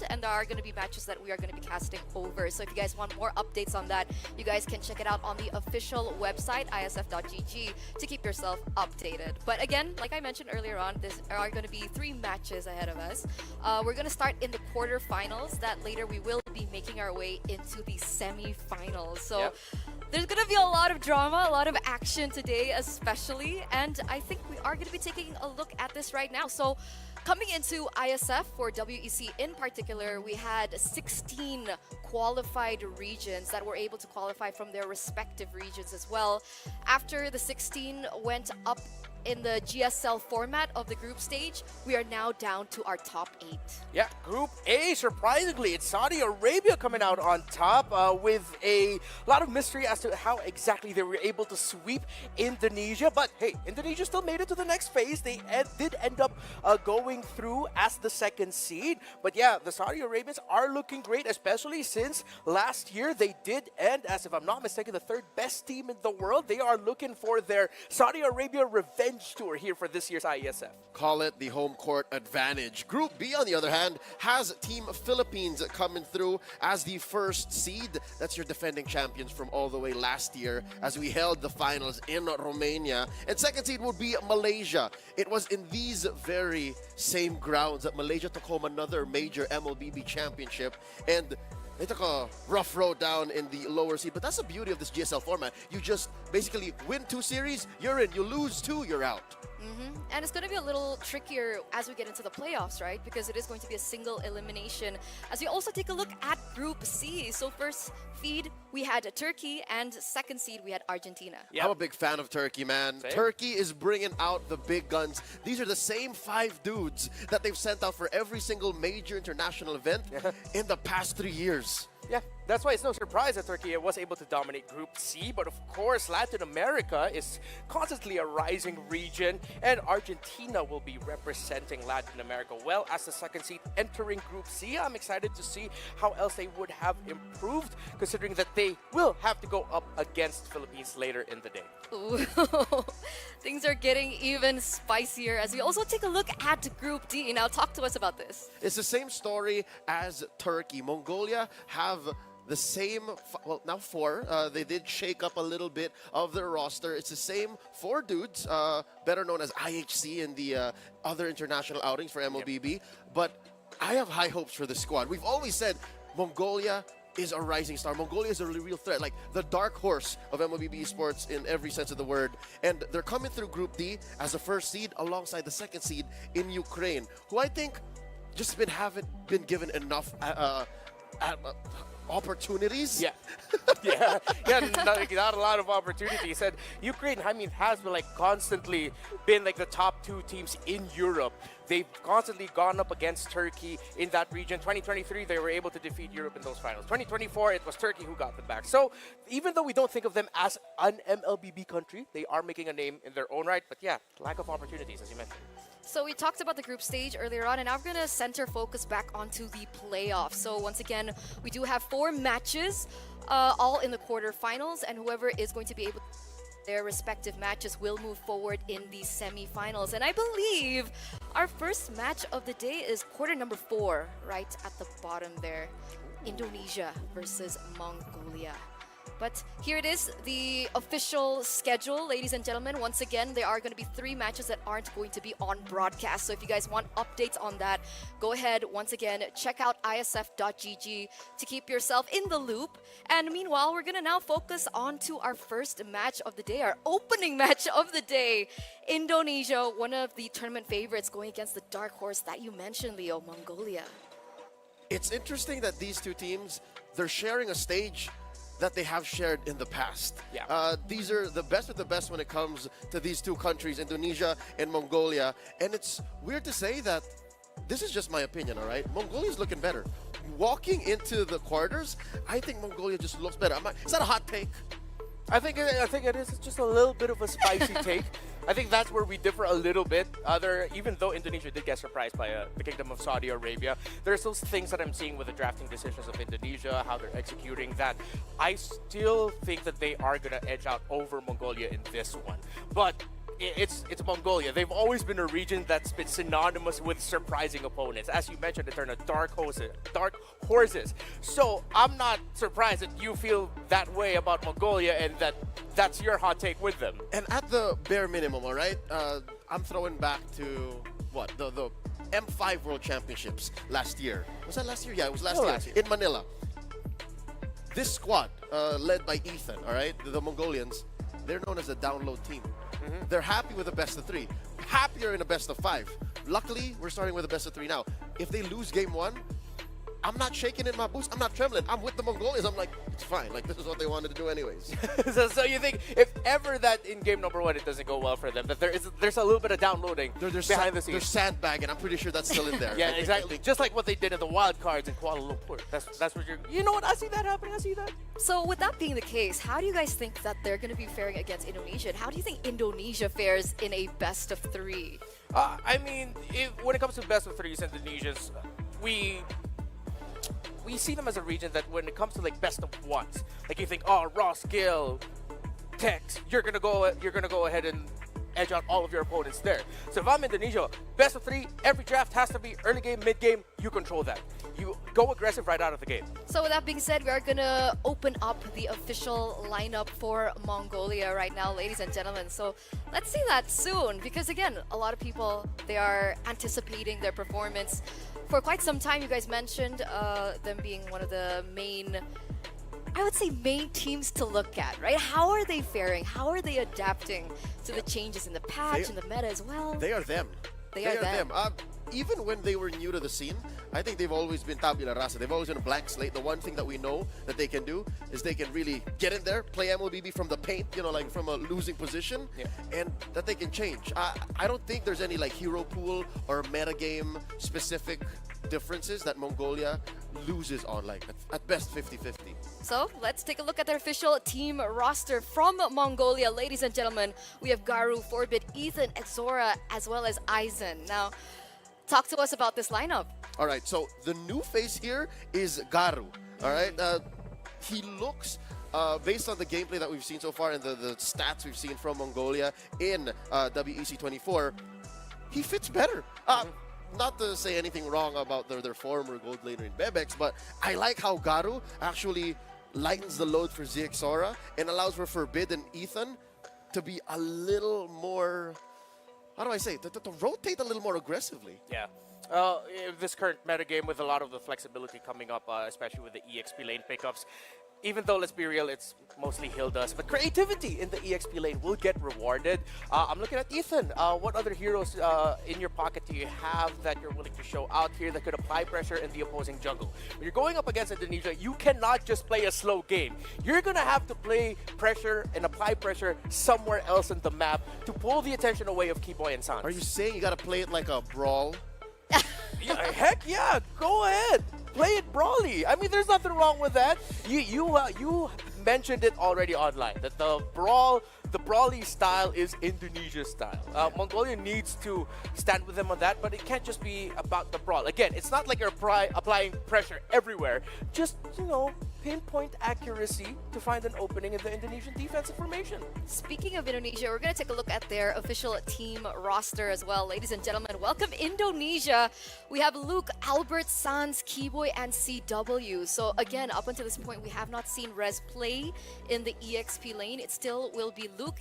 and there are going to be matches that we are going to be casting over. So if you guys want more updates on that, you guys can check it out on the official website, isf.gg, to keep yourself updated. But again, like I mentioned earlier on, there are going to be 3 matches ahead of us. We're going to start in the quarterfinals. That later we will be making our way into the semi-finals. So there's going to be a lot of drama, a lot of action today especially, and I think we are going to be taking a look at this right now. So coming into ISF for WEC in particular, we had 16 qualified regions that were able to qualify from their respective regions as well. After the 16 went up in the GSL format of the group stage, we are now down to our top 8. Yeah, Group A, surprisingly, it's Saudi Arabia coming out on top with a lot of mystery as to how exactly they were able to sweep Indonesia. But hey, Indonesia still made it to the next phase. They did end up going through as the 2nd seed. But yeah, the Saudi Arabians are looking great, especially since last year they did end as, if I'm not mistaken, the 3rd best team in the world. They are looking for their Saudi Arabia revenge tour here for this year's IESF. Call it the home court advantage. Group B, on the other hand, has Team Philippines coming through as the 1st seed. That's your defending champions from all the way last year as we held the finals in Romania. And 2nd seed would be Malaysia. It was in these very same grounds that Malaysia took home another major MLBB championship, and they took a rough road down in the lower seed, but that's the beauty of this GSL format. You just basically win 2 series, you're in. You lose 2, you're out. And it's going to be a little trickier as we get into the playoffs, right? Because it is going to be a single elimination. As we also take a look at Group C. So first feed, we had Turkey, and 2nd seed, we had Argentina. Yep. I'm a big fan of Turkey, man. Same. Turkey is bringing out the big guns. These are the same 5 dudes that they've sent out for every single major international event in the past 3 years. Yeah, that's why it's no surprise that Turkey was able to dominate Group C. But of course, Latin America is constantly a rising region, and Argentina will be representing Latin America well as the 2nd seed entering Group C. I'm excited to see how else they would have improved, considering that they will have to go up against Philippines later in the day. Ooh. Things are getting even spicier as we also take a look at Group D. Now talk to us about this. It's the same story as Turkey. Mongolia have the same, well, now 4. They did shake up a little bit of their roster. It's the same 4 dudes, better known as IHC in the other international outings for MLBB. But I have high hopes for the squad. We've always said Mongolia is a rising star. Mongolia is a real threat, like the dark horse of MLBB sports in every sense of the word. And they're coming through Group D as the 1st seed alongside the 2nd seed in Ukraine, who I think just haven't been given enough opportunities. Not a lot of opportunities. And Ukraine, I mean, has been constantly been the top 2 teams in Europe. They've constantly gone up against Turkey in that region. 2023, they were able to defeat Europe in those finals. 2024, it was Turkey who got them back. So even though we don't think of them as an MLBB country, they are making a name in their own right. But yeah, lack of opportunities, as you mentioned. So we talked about the group stage earlier on, and now we're going to center focus back onto the playoffs. So once again, we do have 4 matches, all in the quarterfinals, and whoever is going to be able to their respective matches will move forward in the semi-finals. And I believe our first match of the day is quarter number 4, right at the bottom there. Indonesia versus Mongolia. But here it is, the official schedule, ladies and gentlemen. Once again, there are going to be 3 matches that aren't going to be on broadcast. So if you guys want updates on that, go ahead, once again, check out isf.gg to keep yourself in the loop. And meanwhile, we're going to now focus on to our first match of the day, our opening match of the day. Indonesia, one of the tournament favorites, going against the dark horse that you mentioned, Leo, Mongolia. It's interesting that these 2 teams, they're sharing a stage that they have shared in the past. These are the best of the best when it comes to these 2 countries, Indonesia and Mongolia. And it's weird to say that this is just my opinion, all right? Mongolia's looking better. Walking into the quarters, I think Mongolia just looks better. Is that a hot take? I think it is just a little bit of a spicy take. I think that's where we differ a little bit. Even though Indonesia did get surprised by the Kingdom of Saudi Arabia, there's those things that I'm seeing with the drafting decisions of Indonesia, how they're executing that. I still think that they are going to edge out over Mongolia in this one. But it's Mongolia. They've always been a region that's been synonymous with surprising opponents. As you mentioned, they turn dark horses. So I'm not surprised that you feel that way about Mongolia and that's your hot take with them. And at the bare minimum, all right, I'm throwing back to what the M5 World Championships last year. Was that last year? Yeah, it was last year in Manila. This squad, led by Ethan, all right, the Mongolians, they're known as a download team. They're happy with a best of 3, happier in a best of 5. Luckily, we're starting with a best of 3 now. If they lose game 1, I'm not shaking in my boots. I'm not trembling. I'm with the Mongolians. I'm like, it's fine. Like, this is what they wanted to do anyways. so you think if ever that in game number 1 it doesn't go well for them, that there's a little bit of downloading behind the scenes. They're sandbagging. I'm pretty sure that's still in there. Yeah, exactly. Just like what they did in the wild cards in Kuala Lumpur. That's what you're. You know what? I see that happening. I see that. So with that being the case, how do you guys think that they're going to be faring against Indonesia? And how do you think Indonesia fares in a best of 3? I mean, when it comes to best of 3s, Indonesia's we see them as a region that when it comes to like best of 1s, like you think, oh, raw skill, Tex, you're gonna go ahead and edge out all of your opponents there. So if I'm Indonesia, best of 3, every draft has to be early game, mid game. You control that. You go aggressive right out of the game. So with that being said, we are gonna open up the official lineup for Mongolia right now, ladies and gentlemen. So let's see that soon, because again, a lot of people, they are anticipating their performance for quite some time. You guys mentioned them being one of the main, I would say, main teams to look at, right? How are they faring? How are they adapting to the changes in the patch and the meta as well? They are them. They are them. Even when they were new to the scene, I think they've always been tabula rasa. They've always been a blank slate. The one thing that we know that they can do is they can really get in there, play MLBB from the paint, you know, like from a losing position, and that they can change. I don't think there's any like hero pool or metagame specific differences that Mongolia loses on, like at best 50-50. So let's take a look at their official team roster from Mongolia. Ladies and gentlemen, we have Garu, Forbit, Ethan, Exora, as well as Aizen. Now, talk to us about this lineup. All right, so the new face here is Garu. All right, he looks, based on the gameplay that we've seen so far and the stats we've seen from Mongolia in WEC 24, he fits better. Not to say anything wrong about their former gold laner in Bebex, but I like how Garu actually lightens the load for Zexora and allows for Forbid and Ethan to be a little more, how do I say, to rotate a little more aggressively. Yeah. This current metagame with a lot of the flexibility coming up, especially with the EXP lane pickups, even though, let's be real, it's mostly heal dust, but creativity in the EXP lane will get rewarded. I'm looking at Ethan. What other heroes in your pocket do you have that you're willing to show out here that could apply pressure in the opposing jungle? When you're going up against Indonesia, you cannot just play a slow game. You're going to have to play pressure and apply pressure somewhere else in the map to pull the attention away of Keyboy and Sans. Are you saying you got to play it like a brawl? Yeah, heck yeah, go ahead. Play it brawly. I mean, there's nothing wrong with that. You mentioned it already online that the brawly style is Indonesia style. Mongolia needs to stand with them on that, but it can't just be about the brawl. Again, it's not like you're applying pressure everywhere. Just, you know, pinpoint accuracy to find an opening in the Indonesian defensive formation. Speaking of Indonesia, we're going to take a look at their official team roster as well. Ladies and gentlemen, welcome Indonesia. We have Luke, Albert, Sans, Keyboy, and CW. So again, up until this point, we have not seen Rez play in the EXP lane. It still will be Luke.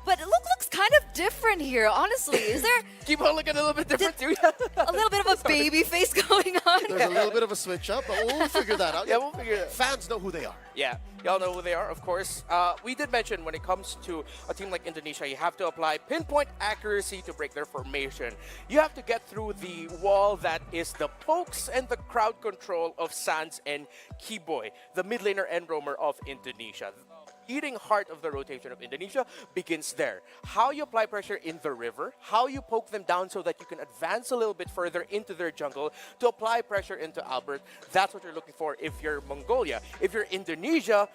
But Luke looks kind of different here, honestly. Is there... Keep on looking a little bit different too. A little bit of a baby face going on? There's a little bit of a switch up, but we'll figure that out. Yeah, we'll figure it out. Fans know who they are. Yeah, y'all know who they are, of course. We did mention when it comes to a team like Indonesia, you have to apply pinpoint accuracy to break their formation. You have to get through the wall that is the pokes and the crowd control of Sans and Keyboy, the mid laner and roamer of Indonesia. Eating heart of the rotation of Indonesia begins there. How you apply pressure in the river, how you poke them down so that you can advance a little bit further into their jungle to apply pressure into Albert. That's what you're looking for if you're Mongolia. If you're Indonesia,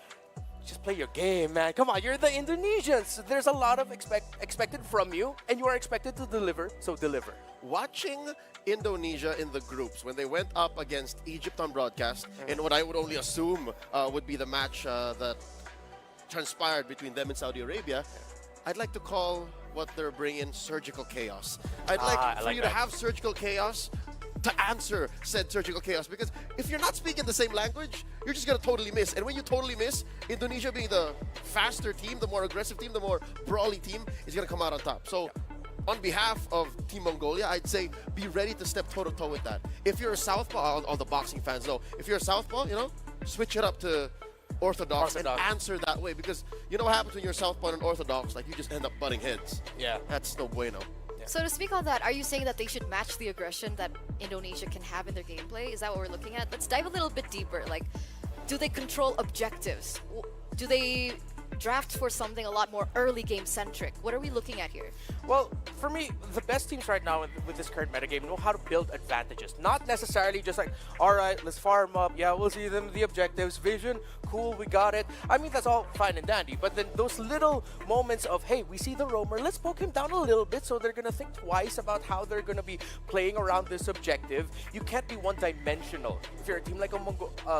just play your game, man. Come on, you're the Indonesians. There's a lot of expected from you, and you are expected to deliver, so deliver. Watching Indonesia in the groups when they went up against Egypt on broadcast, and what I would only assume would be the match that transpired between them and Saudi Arabia, I'd like to call what they're bringing, surgical chaos. I'd I like for like you that. to have surgical chaos to answer said surgical chaos, because if you're not speaking the same language, you're just gonna totally miss. And when you totally miss, Indonesia being the faster team, the more aggressive team, the more brawly team, is gonna come out on top. So on behalf of Team Mongolia, I'd say be ready to step toe-to-toe with that. If you're a southpaw, all the boxing fans know, if you're a southpaw, switch it up to orthodox and answer that way, because you know what happens when you're southpaw and orthodox, like you just end up butting heads. Yeah. That's no bueno. So to speak on that, are you saying that they should match the aggression that Indonesia can have in their gameplay? Is that what we're looking at? Let's dive a little bit deeper. Like, do they control objectives? Do they draft for something a lot more early game centric? What are we looking at here? Well, for me, the best teams right now with this current metagame know how to build advantages. Not necessarily just like, all right, let's farm up. Yeah, we'll see them the objectives. Vision, cool, we got it. I mean, that's all fine and dandy. But then those little moments of, hey, we see the roamer, let's poke him down a little bit so they're going to think twice about how they're going to be playing around this objective. You can't be one-dimensional. If you're a team like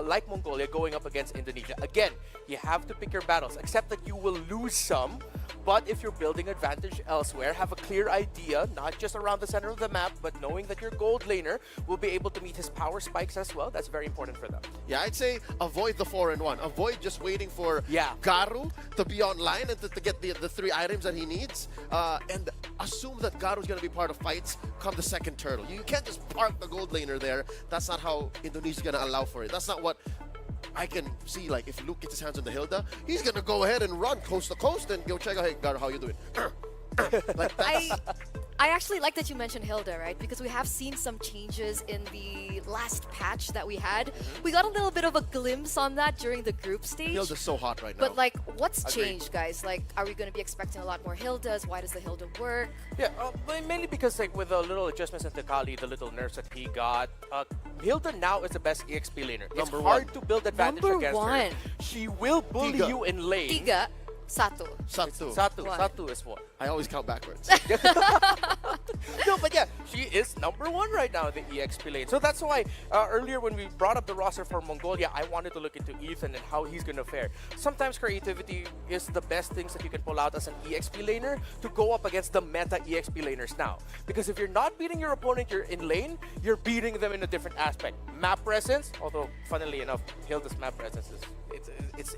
like Mongolia going up against Indonesia, again, you have to pick your battles. Accept that you will lose some, but if you're building advantage elsewhere, have a clear idea, not just around the center of the map, but knowing that your gold laner will be able to meet his power spikes as well. That's very important for them. Yeah, I'd say avoid the 4-in-1. Avoid just waiting for Garu to be online and to get the 3 items that he needs. And assume that Garu's going to be part of fights come the second turtle. You can't just park the gold laner there. That's not how Indonesia's going to allow for it. That's not what I can see. Like, if Luke gets his hands on the Hilda, he's going to go ahead and run coast to coast and go check out, hey, Garu, how you doing? Like, I actually like that you mentioned Hilda, right? Because we have seen some changes in the last patch that we had. We got a little bit of a glimpse on that during the group stage. Hilda's so hot right now. But like, what's changed, guys? Like, are we going to be expecting a lot more Hildas? Why does the Hilda work? Yeah, but mainly because like with the little adjustments in Kali, the little nerfs that he got, Hilda now is the best EXP laner. It's hard to build advantage against her. She will bully you in lane. Tiga, satu. Satu is what? I always count backwards. No, but yeah, she is #1 right now in the EXP lane. So that's why earlier when we brought up the roster for Mongolia, I wanted to look into Ethan and how he's going to fare. Sometimes creativity is the best things that you can pull out as an EXP laner to go up against the meta EXP laners now. Because if you're not beating your opponent, you're in lane, you're beating them in a different aspect. Map presence, although funnily enough, Hilda's map presence is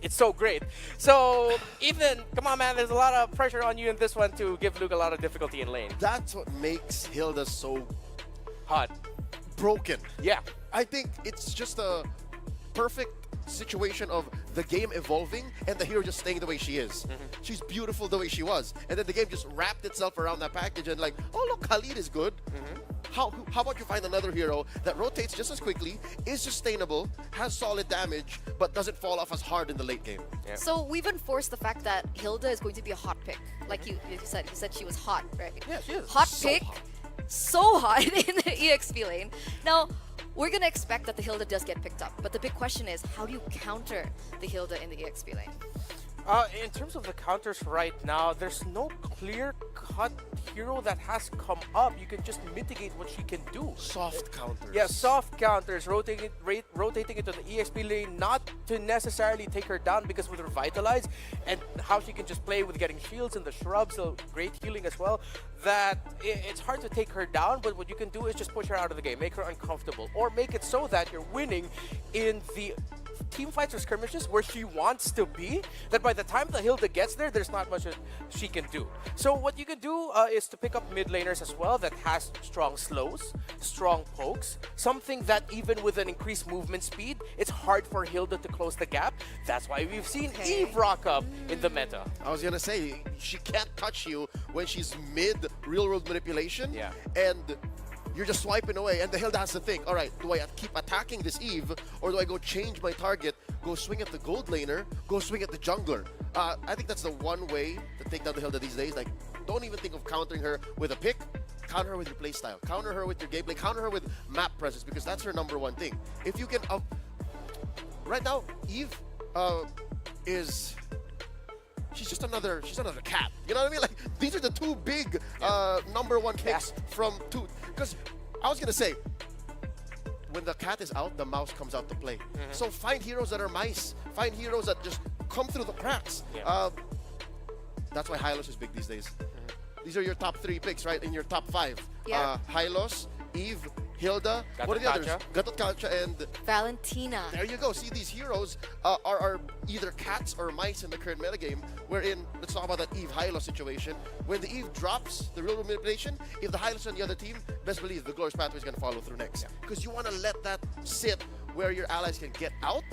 it's so great. So Ethan, come on man, there's a lot of pressure on you in this one to give Luke a lot of difficulty in lane. That's what makes Hilda so Hot. broken. Yeah. I think it's just a perfect situation of the game evolving and the hero just staying the way she is. She's beautiful the way she was. And then the game just wrapped itself around that package and like, oh look, Khalid is good. How about you find another hero that rotates just as quickly, is sustainable, has solid damage, but doesn't fall off as hard in the late game? Yeah. So we've enforced the fact that Hilda is going to be a hot pick. Like you said she was hot, right? Yeah, she is. Hot So pick, hot. so hot in the EXP lane. Now, we're going to expect that the Hilda does get picked up. But the big question is, how do you counter the Hilda in the EXP lane? In terms of the counters right now, there's no clear-cut hero that has come up. You can just mitigate what she can do. Soft counters. Yeah, soft counters, rotating into the EXP lane, not to necessarily take her down because with Revitalize and how she can just play with getting shields and the shrubs, so great healing as well, that it's hard to take her down, but what you can do is just push her out of the game, make her uncomfortable, or make it so that you're winning in the team fights or skirmishes where she wants to be, that by the time the Hilda gets there, there's not much that she can do. So what you can do is to pick up mid laners as well that has strong slows, strong pokes, something that even with an increased movement speed, it's hard for Hilda to close the gap. That's why we've seen Eve rock up in the meta. I was gonna say, she can't touch you when she's mid real world manipulation. Yeah. And you're just swiping away, and the Hilda has to think, all right, do I keep attacking this Eve, or do I go change my target, go swing at the gold laner, go swing at the jungler? I think that's the one way to take down the Hilda these days. Like, don't even think of countering her with a pick. Counter her with your playstyle. Counter her with your gameplay. Counter her with map presence, because that's her #1 thing. If you can... right now, Eve is... She's just another cat. You know what I mean? Like, these are the two big #1 picks from two. Because I was gonna say, when the cat is out, the mouse comes out to play. So find heroes that are mice. Find heroes that just come through the cracks. Yeah. That's why Hylos is big these days. these are your top 3 picks, right? In your top 5. Yeah. Hylos, Eve, Hilda. What are the others? Gatot Kacha and Valentina. there you go. See, these heroes are either cats or mice in the current metagame, wherein, let's talk about that Eve Hylos situation. When the Eve drops the real manipulation, if the Hylos on the other team, best believe the Glorious Pathway is going to follow through next. Because you want to let that sit where your allies can get out,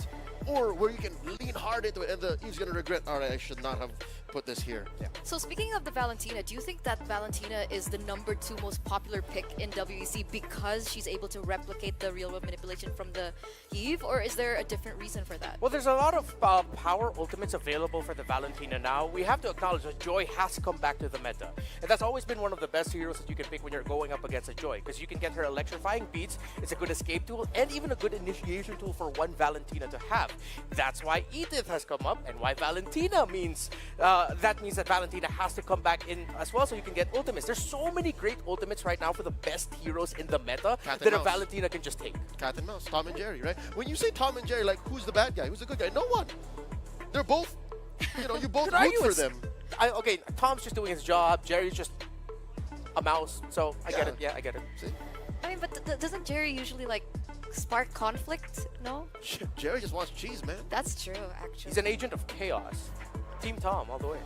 or where you can lean hard into it and the Eve's going to regret, all right, I should not have put this here. So speaking of the Valentina, do you think that Valentina is the #2 most popular pick in WEC because she's able to replicate the real world manipulation from the Eve, or is there a different reason for that? Well, there's a lot of power ultimates available for the Valentina now. We have to acknowledge that Joy has come back to the meta. And that's always been one of the best heroes that you can pick when you're going up against a Joy, because you can get her electrifying beats, it's a good escape tool, and even a good initiation tool for one Valentina to have. That's why Edith has come up, and why Valentina means, that means that Valentina has to come back in as well so you can get ultimates. There's so many great ultimates right now for the best heroes in the meta that a Valentina can just take. Cat and mouse, Tom and Jerry, right? When you say Tom and Jerry, like, who's the bad guy? Who's the good guy? No one. They're both, you both root for them. Okay, Tom's just doing his job. Jerry's just a mouse. So I get it. Yeah, I get it. See? I mean, but doesn't Jerry usually like spark conflict? No? Jerry just wants cheese, man. That's true, actually. He's an agent of chaos. Team Tom all the way.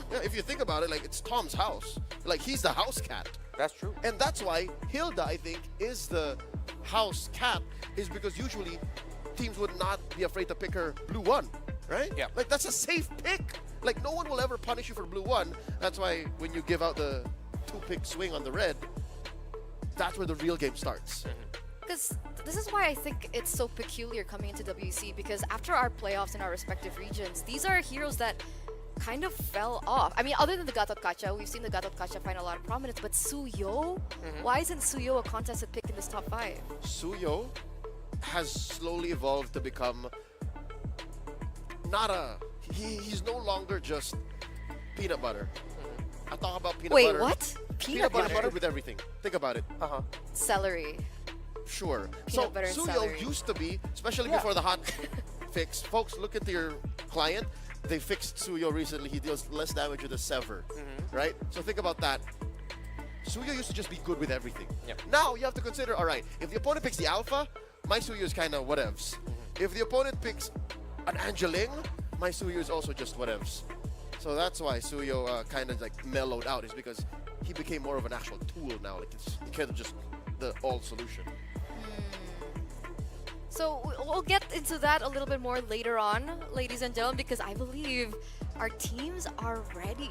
Yeah, if you think about it, like, it's Tom's house. Like, he's the house cat. That's true. And that's why Hilda, I think, is the house cat, is because usually teams would not be afraid to pick her blue 1, right? Yeah. Like, that's a safe pick. Like, no one will ever punish you for blue 1. That's why when you give out the 2-pick swing on the red, that's where the real game starts. Because this is why I think it's so peculiar coming into WEC, because after our playoffs in our respective regions, these are heroes that kind of fell off. I mean, other than the Gatot Kacha, we've seen the Gatot Kacha find a lot of prominence, but Suyo? Why isn't Suyo a contested pick in this top 5? Suyo has slowly evolved to become not a... He's no longer just peanut butter. I talk about peanut butter. Wait, what? Peanut butter with everything. Think about it. Celery. Sure. Peanut butter and Suyo celery. used to be, especially before the hot fix. Folks, look at your client. They fixed Suyo recently. He deals less damage with a sever, right? So think about that. Suyo used to just be good with everything. Now you have to consider, all right, if the opponent picks the alpha, my Suyo is kind of whatevs. If the opponent picks an Angeling, my Suyo is also just whatevs. So that's why Suyo kind of like mellowed out, is because he became more of an actual tool now. Like, it's kind of just the all solution. So we'll get into that a little bit more later on, ladies and gentlemen, because I believe our teams are ready.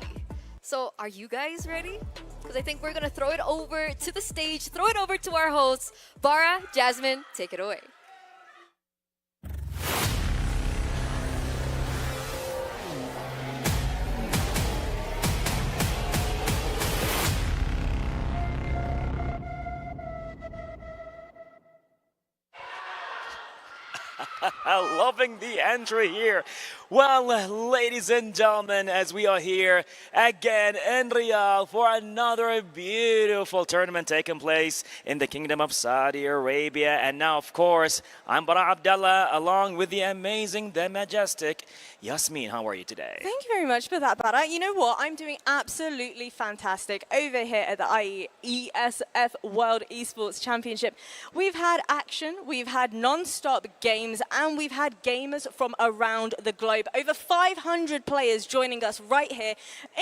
So are you guys ready? Because I think we're going to throw it over to the stage, throw it over to our hosts. Bara, Jasmine, take it away. Loving the entry here. Well, ladies and gentlemen, as we are here again in Riyadh for another beautiful tournament taking place in the Kingdom of Saudi Arabia. And now, of course, I'm Bara Abdallah along with the amazing, the majestic Yasmin. How are you today? Thank you very much for that, Bara. You know what? I'm doing absolutely fantastic over here at the IESF World Esports Championship. We've had action, we've had non-stop games, and we've had gamers from around the globe. Over 500 players joining us right here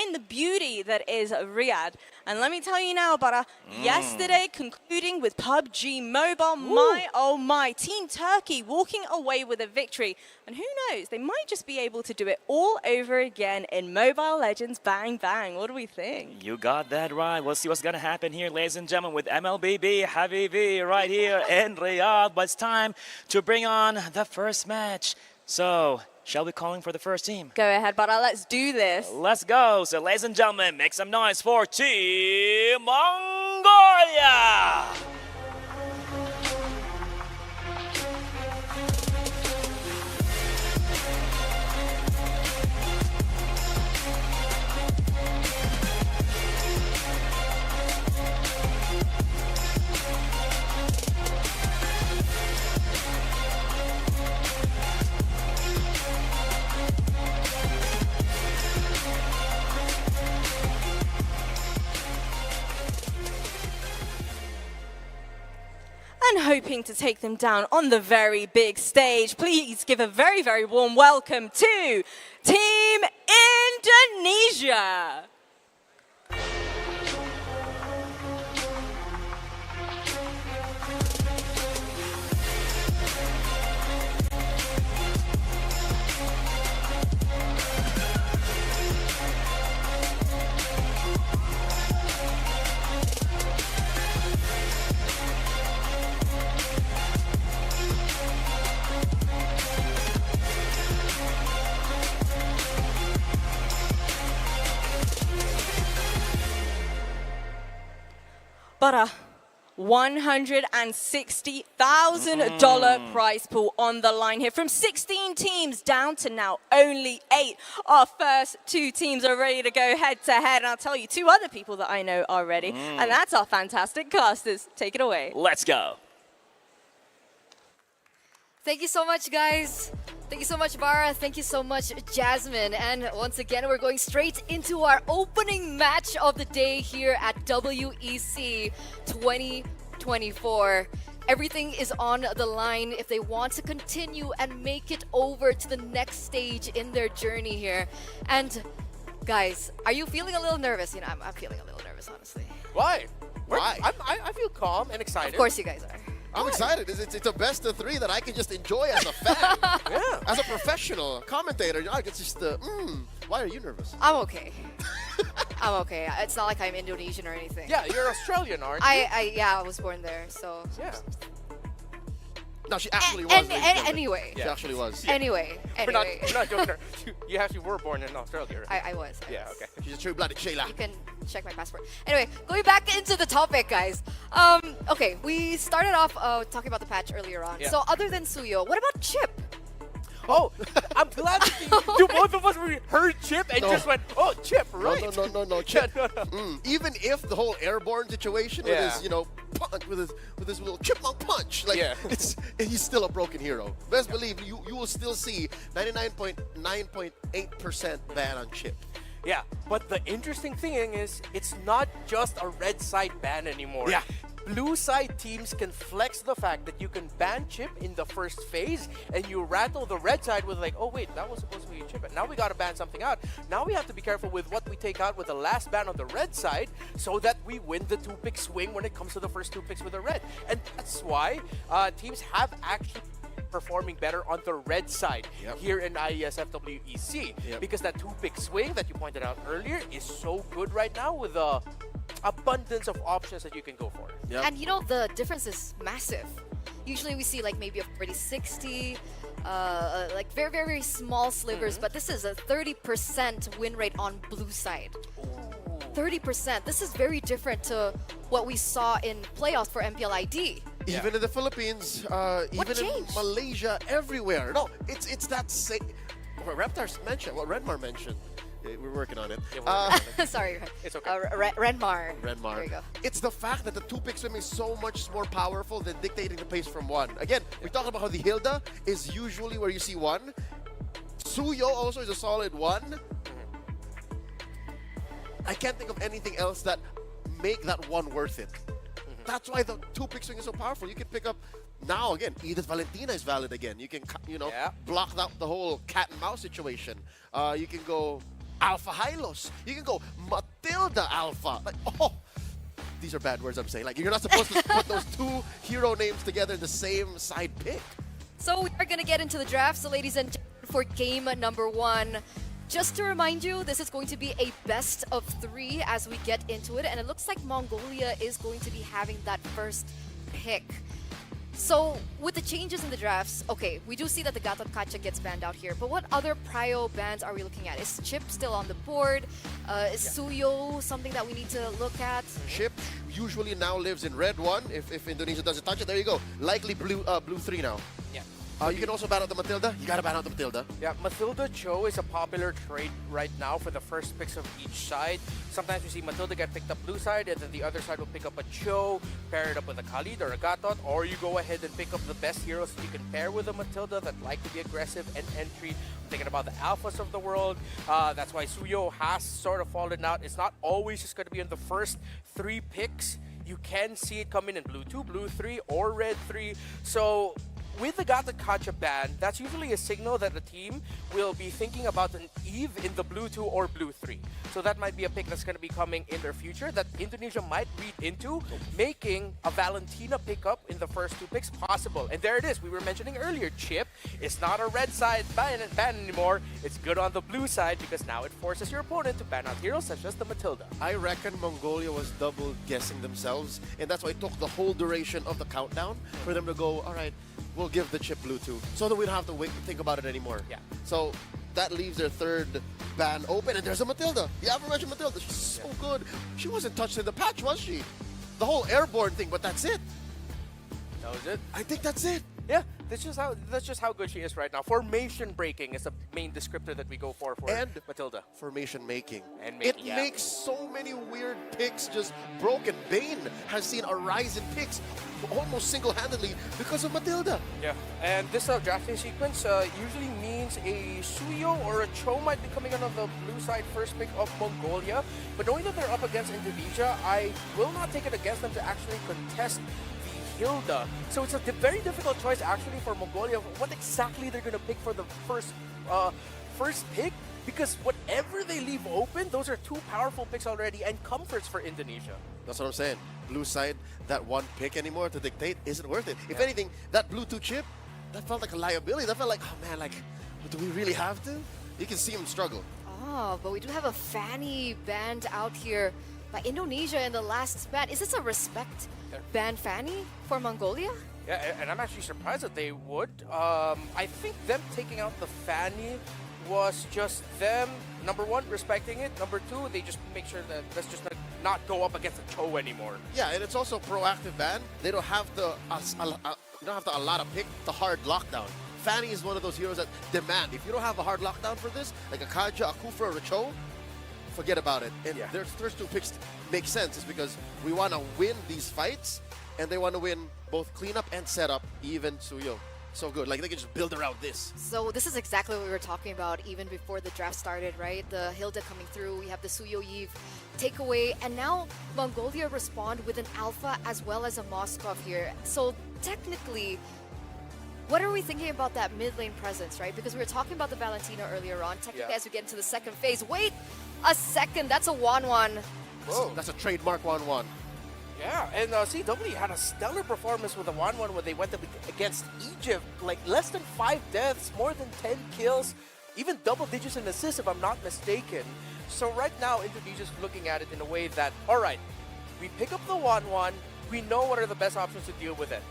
in the beauty that is Riyadh. And let me tell you now, Bara, yesterday concluding with PUBG Mobile, my oh my, Team Turkey walking away with a victory. And who knows, they might just be able to do it all over again in Mobile Legends Bang Bang. What do we think? You got that right. We'll see what's going to happen here, ladies and gentlemen, with MLBB Habibi right here in Riyadh. But it's time to bring on the first match. So, shall we call in for the first team? Go ahead, Bara, let's do this. Let's go. So, ladies and gentlemen, make some noise for Team Mongolia! hoping to take them down on the very big stage. Please give a very, very warm welcome to Team Indonesia. But a $160,000 prize pool on the line here. From 16 teams down to now only 8. Our first 2 teams are ready to go head to head. And I'll tell you 2 other people that I know are ready. And that's our fantastic casters. Take it away. Let's go. Thank you so much, guys. Thank you so much, Bara. Thank you so much, Jasmine. And once again, we're going straight into our opening match of the day here at WEC 2024. Everything is on the line if they want to continue and make it over to the next stage in their journey here. And guys, are you feeling a little nervous? You know, I'm feeling a little nervous, honestly. Why? Why? I feel calm and excited. Of course you guys are. I'm excited. It's a best of 3 that I can just enjoy as a fan. Yeah. As a professional commentator, it's just why are you nervous? I'm okay. I'm okay. It's not like I'm Indonesian or anything. Yeah, you're Australian, aren't you? I was born there, so. Yeah. No, she actually was. Anyway. She actually was. Anyway. We're not joking. You actually were born in Australia, right? I was. Yeah, okay. She's a true-blooded Sheila. You can check my passport. Anyway, going back into the topic, guys. Okay, we started off talking about the patch earlier on. Yeah. So other than Suyo, what about Chip? Oh, I'm glad that both of us heard Chip and just went, oh, Chip, right? No, Chip. Even if the whole airborne situation with his, punch, with his little chipmunk punch, he's still a broken hero. Best believe you will still see 99.9.8% ban on Chip. Yeah, but the interesting thing is, it's not just a red side ban anymore. Yeah. Blue side teams can flex the fact that you can ban Chip in the first phase, and you rattle the red side with like, oh wait, that was supposed to be a Chip, and now we gotta ban something out. Now we have to be careful with what we take out with the last ban on the red side, so that we win the 2-pick swing when it comes to the first 2 picks with the red. And that's why teams have actually performing better on the red side here in IESF WEC, because that 2-pick swing that you pointed out earlier is so good right now with the abundance of options that you can go for. Yep. And you know, the difference is massive. Usually we see like maybe a 40-60, like very, very, very small slivers, but this is a 30% win rate on blue side. 30%. This is very different to what we saw in playoffs for MPLID. Even in the Philippines, even in Malaysia, everywhere. No, it's that same. What Reptars mentioned, what Renmar mentioned. We're working on it. Yeah, sorry. It's okay. Renmar. Renmar. There you go. It's the fact that the 2-pick swim is so much more powerful than dictating the pace from 1. Again, we talked about how the Hilda is usually where you see 1. Suyo also is a solid 1. I can't think of anything else that make that 1 worth it. That's why the 2-pick swing is so powerful. You can pick up now again. Edith Valentina is valid again. You can block out the whole cat and mouse situation. You can go Alpha Hylos. You can go Matilda Alpha. Like, these are bad words I'm saying. Like, you're not supposed to put those 2 hero names together in the same side pick. So we are going to get into the draft. So ladies and gentlemen, for game number 1, just to remind you, this is going to be a best of 3 as we get into it. And it looks like Mongolia is going to be having that first pick. So with the changes in the drafts, okay, we do see that the Gatot Kacha gets banned out here, but what other prio bans are we looking at? Is Chip still on the board? Is Suyo something that we need to look at? Chip usually now lives in red 1. If Indonesia doesn't touch it, there you go. Likely blue 3 now. Yeah. You can also ban out the Matilda. You gotta ban out the Matilda. Yeah, Matilda Cho is a popular trade right now for the first picks of each side. Sometimes we see Matilda get picked up blue side, and then the other side will pick up a Cho, pair it up with a Khalid or a Gatot, or you go ahead and pick up the best heroes that you can pair with a Matilda that like to be aggressive and entry. I'm thinking about the alphas of the world. That's why Suyo has sort of fallen out. It's not always just going to be in the first 3 picks. you can see it coming in blue 2, blue 3, or red 3. So with the Gata Kacha ban, that's usually a signal that the team will be thinking about an Eve in the blue 2 or blue 3. So that might be a pick that's going to be coming in their future that Indonesia might read into, making a Valentina pickup in the first 2 picks possible. And there it is. We were mentioning earlier, Chip is not a red side ban anymore. It's good on the blue side because now it forces your opponent to ban out heroes such as the Matilda. I reckon Mongolia was double guessing themselves, and that's why it took the whole duration of the countdown for them to go, all right, we'll give the chip blue 2, so that we don't have to wait and think about it anymore. Yeah. So that leaves their third ban open, and there's a Matilda. The aforementioned Matilda. She's so good. She wasn't touched in the patch, was she? The whole airborne thing, but that's it. That was it. I think that's it. Yeah, that's just how good she is right now. Formation breaking is the main descriptor that we go for And Matilda. formation making. And it yeah. makes so many weird picks just broken. Bane has seen a rise in picks almost single-handedly because of Matilda. Yeah, and this drafting sequence usually means a Suyo or a Cho might be coming on the blue side first pick of Mongolia. But knowing that they're up against Indonesia, I will not take it against them to actually contest the Hilda. So it's a very difficult choice actually for Mongolia of what exactly they're going to pick for the first pick. Because whatever they leave open, those are 2 powerful picks already and comforts for Indonesia. That's what I'm saying. Blue side, that one pick anymore to dictate isn't worth it. If anything, that blue 2 chip, that felt like a liability. That felt like, oh man, like, do we really have to? You can see him struggle. Oh, but we do have a Fanny banned out here by Indonesia in the last ban. Is this a respect ban Fanny for Mongolia? Yeah, and I'm actually surprised that they would. I think them taking out the Fanny was just them, number 1, respecting it. Number 2, they just make sure that let's just not go up against a Cho anymore. Yeah, and it's also a proactive ban. They don't have to allot a pick the hard lockdown. Fanny is one of those heroes that demand. If you don't have a hard lockdown for this, like a Kaja, a Kufra, or a Cho, forget about it. And their first 2 picks make sense is because we want to win these fights, and they want to win both cleanup and setup, even Suyo. So good. Like, they can just build around this. So this is exactly what we were talking about even before the draft started, right? The Hilda coming through, we have the Suyo Eve takeaway, and now Mongolia respond with an Alpha as well as a Moskov here. So technically, what are we thinking about that mid lane presence, right? Because we were talking about the Valentina earlier on. Technically, as we get into the second phase, wait a second, that's a 1-1. Whoa. That's a trademark 1-1. Yeah, and CW had a stellar performance with the 1-1 when they went up against Egypt. Like, less than 5 deaths, more than 10 kills, even double digits in assists if I'm not mistaken. So right now, Indonesia's looking at it in a way that, all right, we pick up the 1-1, we know what are the best options to deal with it.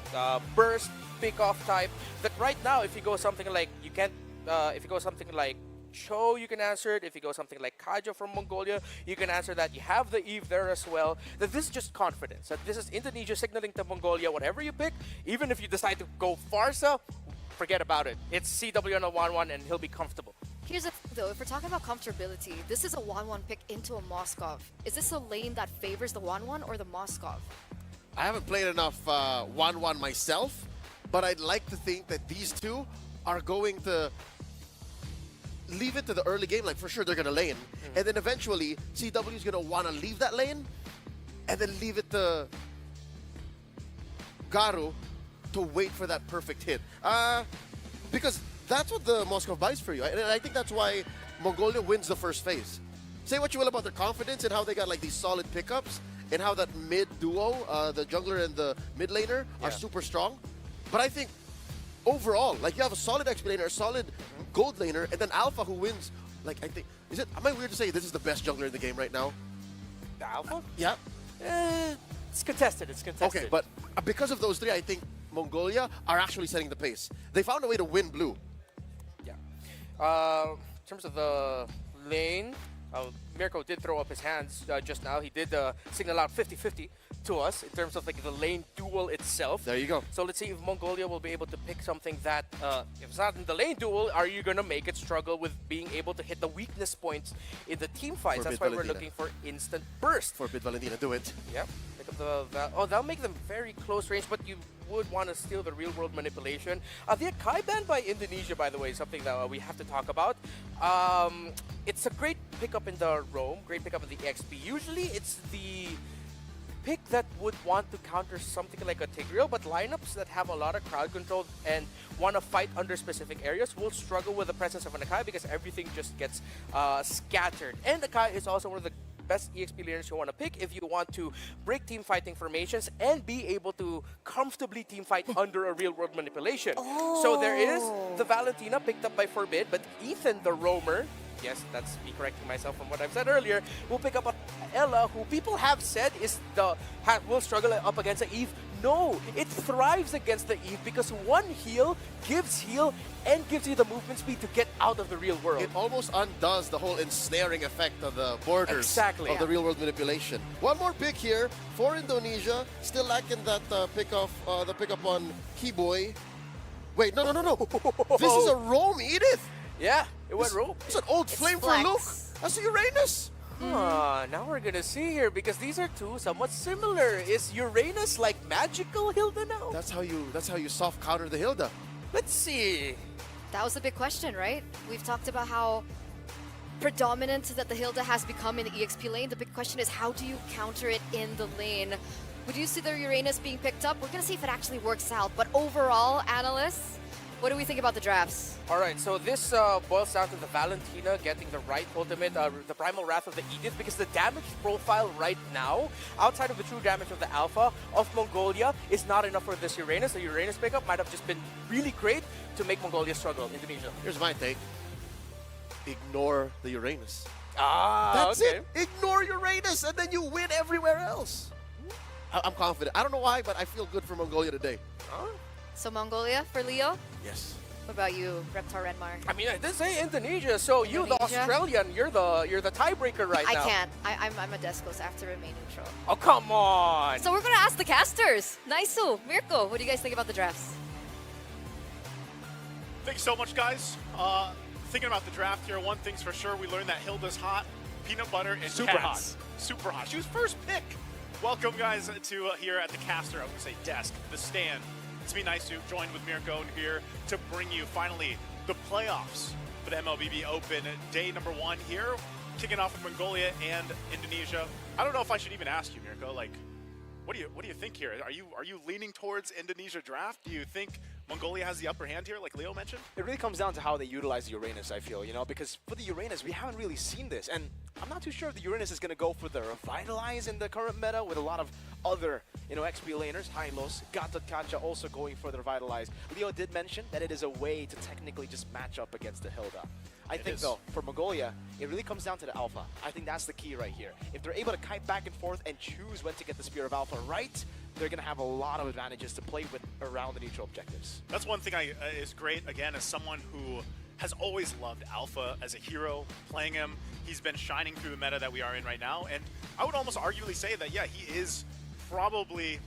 Burst, pick-off type. That right now, if you go something like, if you go something like Cho, you can answer it. If you go something like Kaja from Mongolia, you can answer that. You have the Eve there as well. That this is just confidence. That this is Indonesia signaling to Mongolia, whatever you pick, even if you decide to go Farsa, forget about it. It's CW on a 1-1 and he'll be comfortable. Here's the thing though, if we're talking about comfortability, this is a 1-1 pick into a Moskov. Is this a lane that favors the 1-1 or the Moskov? I haven't played enough 1-1 myself, but I'd like to think that these two are going to leave it to the early game. Like, for sure, they're going to lane. And then eventually, CW is going to want to leave that lane and then leave it to Garu to wait for that perfect hit. Because that's what the Moscow buys for you. And I think that's why Mongolia wins the first phase. Say what you will about their confidence and how they got like these solid pickups and how that mid duo, the jungler and the mid laner, are super strong. But I think overall, like, you have a solid XP laner, a solid gold laner, and then Alpha who wins. Like, I think, am I weird to say this is the best jungler in the game right now? The Alpha? Yeah. It's contested. It's contested. Okay, but because of those 3, I think Mongolia are actually setting the pace. They found a way to win blue. Yeah. In terms of the lane, Mirko did throw up his hands just now. He did signal out 50-50 to us in terms of like the lane duel itself. There you go. So let's see if Mongolia will be able to pick something that, if it's not in the lane duel, are you going to make it struggle with being able to hit the weakness points in the team fights? That's why we're looking for instant burst. Forbid Valentina, do it. Yeah. Pick up the that'll make them very close range, but you would want to steal the real world manipulation. The Akai ban by Indonesia, by the way, is something that we have to talk about. It's a great pickup in the roam, great pickup in the XP. Usually it's the pick that would want to counter something like a Tigreal, but lineups that have a lot of crowd control and want to fight under specific areas will struggle with the presence of an Akai because everything just gets scattered. And Akai is also one of the best EXP leaders you want to pick if you want to break team fighting formations and be able to comfortably team fight under a real world manipulation. So there is the Valentina picked up by Forbid, but Ethan the roamer, yes, that's me correcting myself from what I've said earlier, will pick up a Ella, who people have said is will struggle up against the Eve. No, it thrives against the Eve because one heal gives heal and gives you the movement speed to get out of the real world. It almost undoes the whole ensnaring effect of the borders of the real world manipulation. One more pick here for Indonesia. Still lacking that pick up on Hiboy. Wait, no. This is a roam, Edith. Yeah, it went roam. It's an old flame for flex. Luke. That's a Uranus. Now we're gonna see here because these are two somewhat similar. Is Uranus like magical Hilda now? That's how you soft counter the Hilda. Let's see. That was the big question, right? We've talked about how predominant that the Hilda has become in the EXP lane. The big question is, how do you counter it in the lane? Would you see the Uranus being picked up? We're going to see if it actually works out. But overall, analysts, what do we think about the drafts? All right, so this boils down to the Valentina getting the right ultimate, the Primal Wrath of the Edith, because the damage profile right now, outside of the true damage of the Alpha of Mongolia, is not enough for this Uranus. The Uranus pickup might have just been really great to make Mongolia struggle, Indonesia. Here's my take. Ignore the Uranus. That's it. Ignore Uranus, and then you win everywhere else. I'm confident. I don't know why, but I feel good for Mongolia today. So Mongolia for Leo? Yes. What about you, Reptar Renmar? I mean, I did say Indonesia, so you, the Indonesia? Australian, you're the tiebreaker right I now. can't. I'm a Descos after remain neutral. Oh, come on. So we're going to ask the casters. Naisu, Mirko, what do you guys think about the drafts? Thank you so much, guys. Thinking about the draft here, one thing's for sure, we learned that Hilda's hot, peanut butter, and Super cats. Super hot. She was first pick. Welcome, guys, to here at the caster, I was going to say desk, the stand. It's me, Naisu, joined with Mirko here to bring you finally the playoffs for the MLBB Open. Day number 1 here, kicking off with Mongolia and Indonesia. I don't know if I should even ask you, Mirko, like, what do you think here? Are you leaning towards Indonesia draft? Do you think Mongolia has the upper hand here, like Leo mentioned? It really comes down to how they utilize the Uranus, I feel, because for the Uranus, we haven't really seen this, and I'm not too sure if the Uranus is going to go for the Revitalize in the current meta with a lot of other, XP laners, Hylos, Gatot Kacha also going for the Revitalize. Leo did mention that it is a way to technically just match up against the Hilda. I think, though, for Mongolia, it really comes down to the Alpha. I think that's the key right here. If they're able to kite back and forth and choose when to get the Spear of Alpha right, they're going to have a lot of advantages to play with around the neutral objectives. That's one thing is great, again, as someone who has always loved Alpha as a hero, playing him. He's been shining through the meta that we are in right now, and I would almost arguably say that, yeah, he is probably,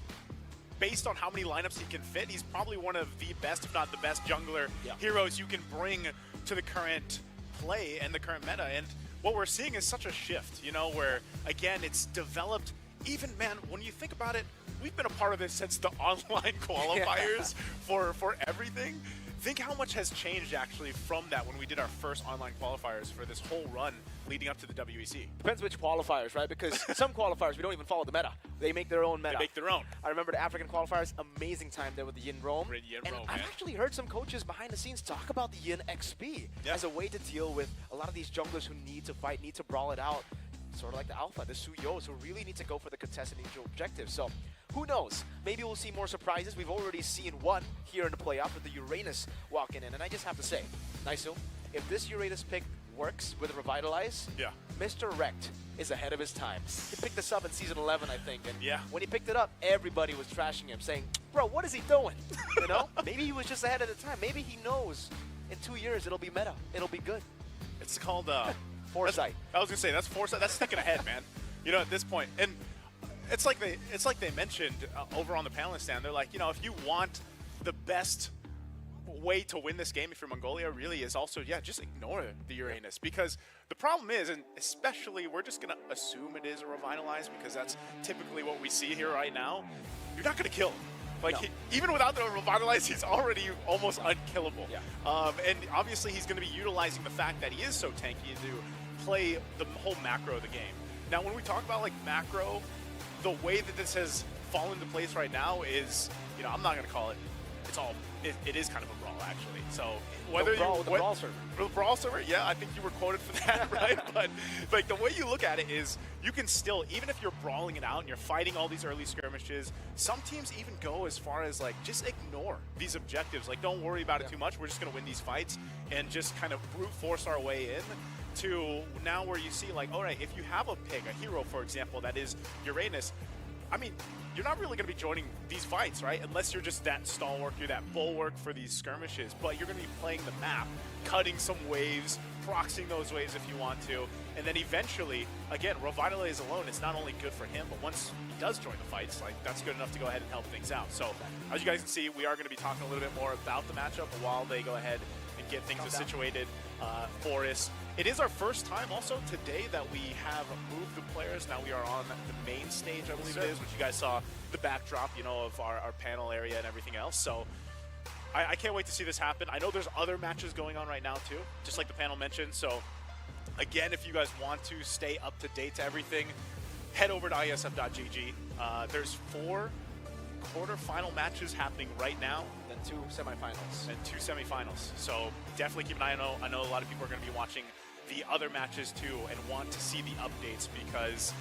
based on how many lineups he can fit, he's probably one of the best, if not the best, jungler heroes you can bring to the current play and the current meta. And what we're seeing is such a shift, where, again, it's developed. Even, man, when you think about it, we've been a part of this since the online qualifiers for everything. Think how much has changed, actually, from that when we did our first online qualifiers for this whole run leading up to the WEC. Depends which qualifiers, right? Because some qualifiers, we don't even follow the meta. They make their own meta. They make their own. I remember the African qualifiers, amazing time there with the Yin Roam. Yin Roam, I've man. actually heard some coaches behind the scenes talk about the Yin XP as a way to deal with a lot of these junglers who need to fight, need to brawl it out. Sort of like the Alpha, the Suyos, who really need to go for the contested neutral objective. So, who knows? Maybe we'll see more surprises. We've already seen one here in the playoff with the Uranus walking in. And I just have to say, Naisu, if this Uranus pick works with Revitalize, Mr. Wrecked is ahead of his time. He picked this up in Season 11, I think. And when he picked it up, everybody was trashing him, saying, bro, what is he doing? Maybe he was just ahead of the time. Maybe he knows in 2 years it'll be meta. It'll be good. It's called... foresight. I was gonna say that's foresight. That's thinking ahead, man. At this point, and it's like they mentioned over on the panel stand. They're like, if you want the best way to win this game, if you're Mongolia, really is also just ignore the Uranus, because the problem is, and especially we're just gonna assume it is a Revitalize because that's typically what we see here right now. You're not gonna kill him. Like, even without the Revitalize, he's already almost unkillable. And obviously, he's going to be utilizing the fact that he is so tanky to play the whole macro of the game. Now, when we talk about, like, macro, the way that this has fallen into place right now is, you know, I'm not going to call it, it is kind of a brawl, actually. So whether The brawl server. The brawl server, yeah, I think you were quoted for that, right? But like the way you look at it is, you can still, even if you're brawling it out and you're fighting all these early skirmishes, some teams even go as far as like, just ignore these objectives. Like, don't worry about it too much. We're just going to win these fights and just kind of brute force our way in to now where you see like, all right, if you have a pick, a hero, for example, that is Uranus, I mean, you're not really going to be joining these fights, right? Unless you're just that stalwart, you're that bulwark for these skirmishes. But you're going to be playing the map, cutting some waves, proxying those waves if you want to. And then eventually, again, Revitalize alone is not only good for him, but once he does join the fights, like that's good enough to go ahead and help things out. So as you guys can see, we are going to be talking a little bit more about the matchup while they go ahead and get things situated for us. It is our first time also today that we have moved the players. Now we are on the main stage, I believe it is, which you guys saw the backdrop, you know, of our panel area and everything else. So I can't wait to see this happen. I know there's other matches going on right now too, just like the panel mentioned. So again, if you guys want to stay up to date to everything, head over to IESF.gg. There's 4 quarterfinal matches happening right now. Then 2 semifinals. And 2 semifinals. So definitely keep an eye on. I know a lot of people are going to be watching the other matches too and want to see the updates because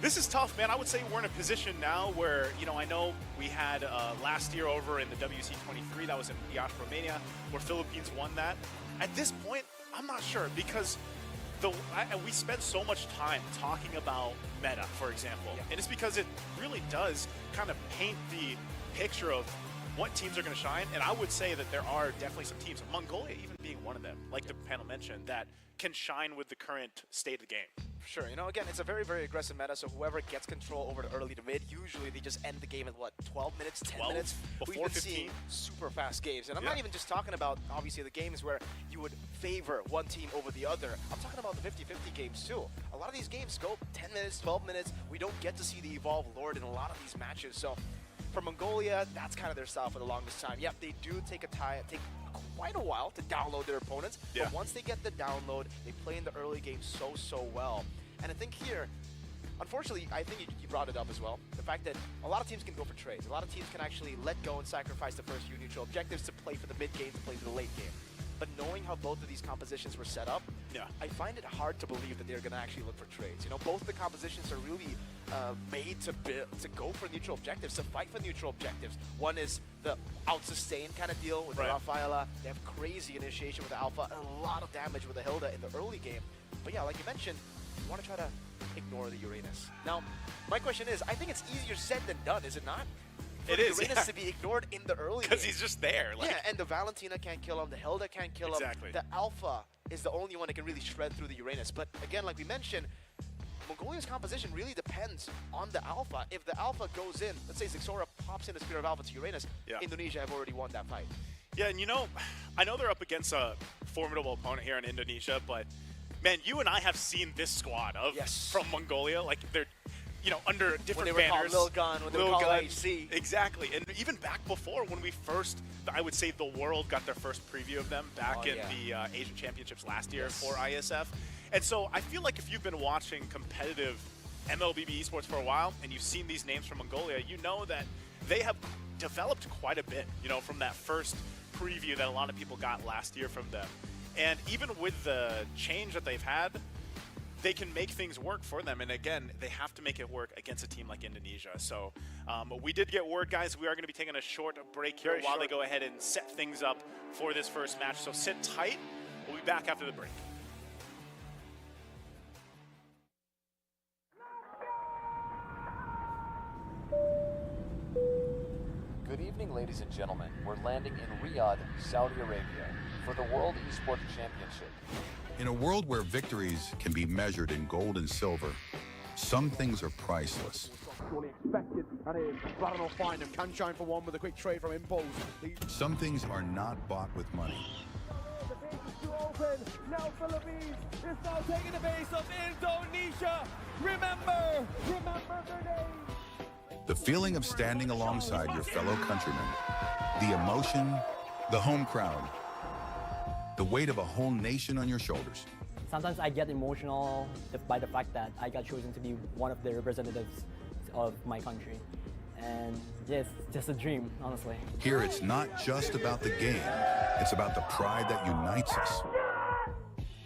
this is tough, man. I would say we're in a position now where, you know, I know we had last year over in the WC23, that was in Yash, Romania, where Philippines won that. At this point, I'm not sure because we spend so much time talking about meta, for example, and it's because it really does kind of paint the picture of what teams are going to shine. And I would say that there are definitely some teams, Mongolia even being one of them, like the panel mentioned, that can shine with the current state of the game. Sure, you know, again, it's a very, very aggressive meta, so whoever gets control over the early to mid, usually they just end the game at, what, 12 minutes, 10 minutes? Before We've been 15. seeing super fast games, and I'm not even just talking about, obviously, the games where you would favor one team over the other. I'm talking about the 50-50 games, too. A lot of these games go 10 minutes, 12 minutes. We don't get to see the Evolve Lord in a lot of these matches, so for Mongolia, that's kind of their style for the longest time. Yep, they do take quite a while to download their opponents, but once they get the download, they play in the early game so well. And I think here, unfortunately, I think you brought it up as well, the fact that a lot of teams can go for trades. A lot of teams can actually let go and sacrifice the first few neutral objectives to play for the mid game, to play for the late game. But knowing how both of these compositions were set up, I find it hard to believe that they're going to actually look for trades. You know, both the compositions are really made to go for neutral objectives, to fight for neutral objectives. One is the out-sustain kind of deal with the Rafaela. They have crazy initiation with the Alpha, and a lot of damage with the Hilda in the early game. But yeah, like you mentioned, you want to try to ignore the Uranus. Now, my question is, I think it's easier said than done, is it not? For It is, Uranus to be ignored in the early game. Because he's just there. Like, Yeah, and the Valentina can't kill him, the Hilda can't kill him. The Alpha is the only one that can really shred through the Uranus. But again, like we mentioned, Mongolia's composition really depends on the Alpha. If the Alpha goes in, let's say Zixora pops in the Spear of Alpha to Uranus, Indonesia have already won that fight. Yeah, and you know, I know they're up against a formidable opponent here in Indonesia, but man, you and I have seen this squad from Mongolia. Like, they're, you know, under different banners. Lil Gun, when they were called HC. Exactly. And even back before, when we first, I would say the world got their first preview of them back in the Asian Championships last year for ISF. And so I feel like if you've been watching competitive MLBB esports for a while and you've seen these names from Mongolia, you know that they have developed quite a bit, you know, from that first preview that a lot of people got last year from them. And even with the change that they've had, they can make things work for them. And again, they have to make it work against a team like Indonesia. So we did get word, guys. We are going to be taking a short break here while they go ahead and set things up for this first match. So sit tight. We'll be back after the break. Good evening, ladies and gentlemen. We're landing in Riyadh, Saudi Arabia, for the World Esports Championship. In a world where victories can be measured in gold and silver, some things are priceless. Surely expected, and it is Baron will find him. Can shine for one with a quick trade from Impulse. Some things are not bought with money. The base is too open. Now Philippines is now taking the base of Indonesia. Remember their name. The feeling of standing alongside your fellow countrymen, the emotion, the home crowd, the weight of a whole nation on your shoulders. Sometimes I get emotional by the fact that I got chosen to be one of the representatives of my country. And yeah, it's just a dream, honestly. Here, it's not just about the game, it's about the pride that unites us.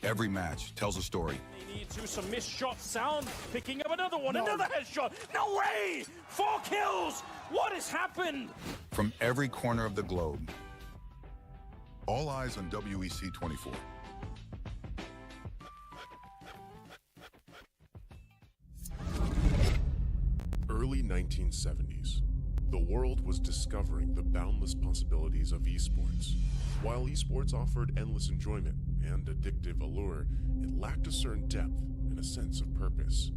Every match tells a story. They need to some missed shots. Sound picking up another one, another headshot. No way! 4 kills! What has happened? From every corner of the globe. All eyes on WEC 24. Early 1970s. The world was discovering the boundless possibilities of esports. While esports offered endless enjoyment and addictive allure, it lacked a certain depth and a sense of purpose.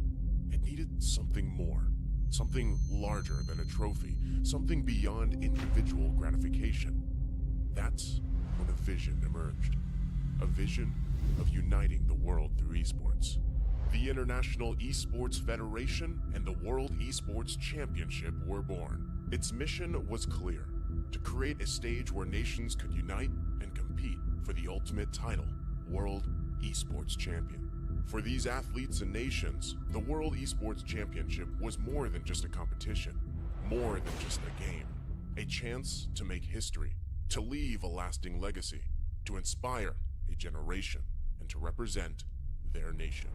It needed something more, something larger than a trophy, something beyond individual gratification. That's when a vision emerged. A vision of uniting the world through esports. The International Esports Federation and the World Esports Championship were born. Its mission was clear: to create a stage where nations could unite and compete for the ultimate title, World Esports Champion. For these athletes and nations, the World Esports Championship was more than just a competition, more than just a game. A chance to make history, to leave a lasting legacy, to inspire a generation, and to represent their nation.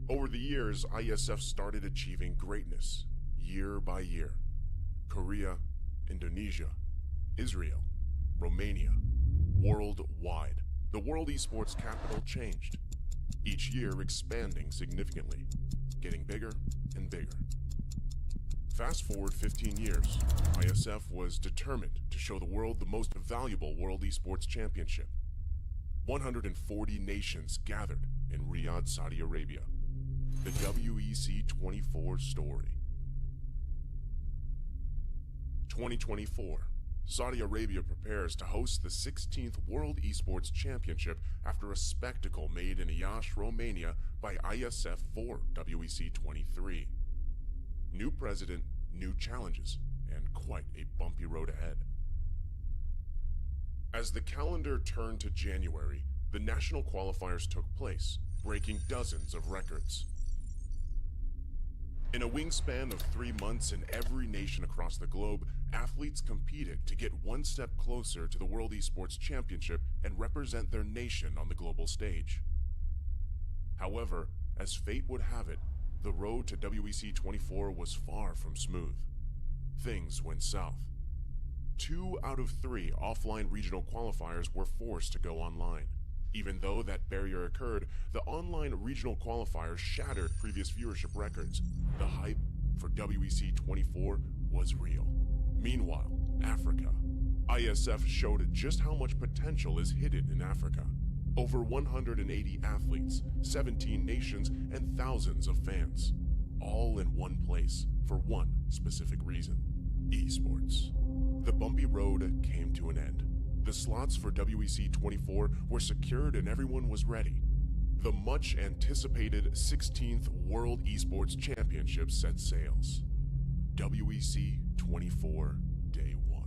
Over the years, IESF started achieving greatness, year by year. Korea, Indonesia, Israel, Romania, worldwide. The World Esports capital changed, each year expanding significantly, getting bigger and bigger. Fast forward 15 years, IESF was determined to show the world the most valuable World Esports Championship. 140 nations gathered in Riyadh, Saudi Arabia. The WEC 24 story. 2024. Saudi Arabia prepares to host the 16th World Esports Championship after a spectacle made in Iași, Romania by IESF for WEC 23. New president, new challenges, and quite a bumpy road ahead. As the calendar turned to January, the national qualifiers took place, breaking dozens of records. In a wingspan of 3 months in every nation across the globe, athletes competed to get one step closer to the World Esports Championship and represent their nation on the global stage. However, as fate would have it, the road to WEC 24 was far from smooth. Things went south. 2 out of 3 offline regional qualifiers were forced to go online. Even though that barrier occurred, the online regional qualifiers shattered previous viewership records. The hype for WEC 24 was real. Meanwhile, Africa. IESF showed just how much potential is hidden in Africa. Over 180 athletes, 17 nations, and thousands of fans. All in one place for one specific reason: esports. The bumpy road came to an end. The slots for WEC 24 were secured and everyone was ready. The much anticipated 16th World Esports Championship set sails. WEC 24 Day 1.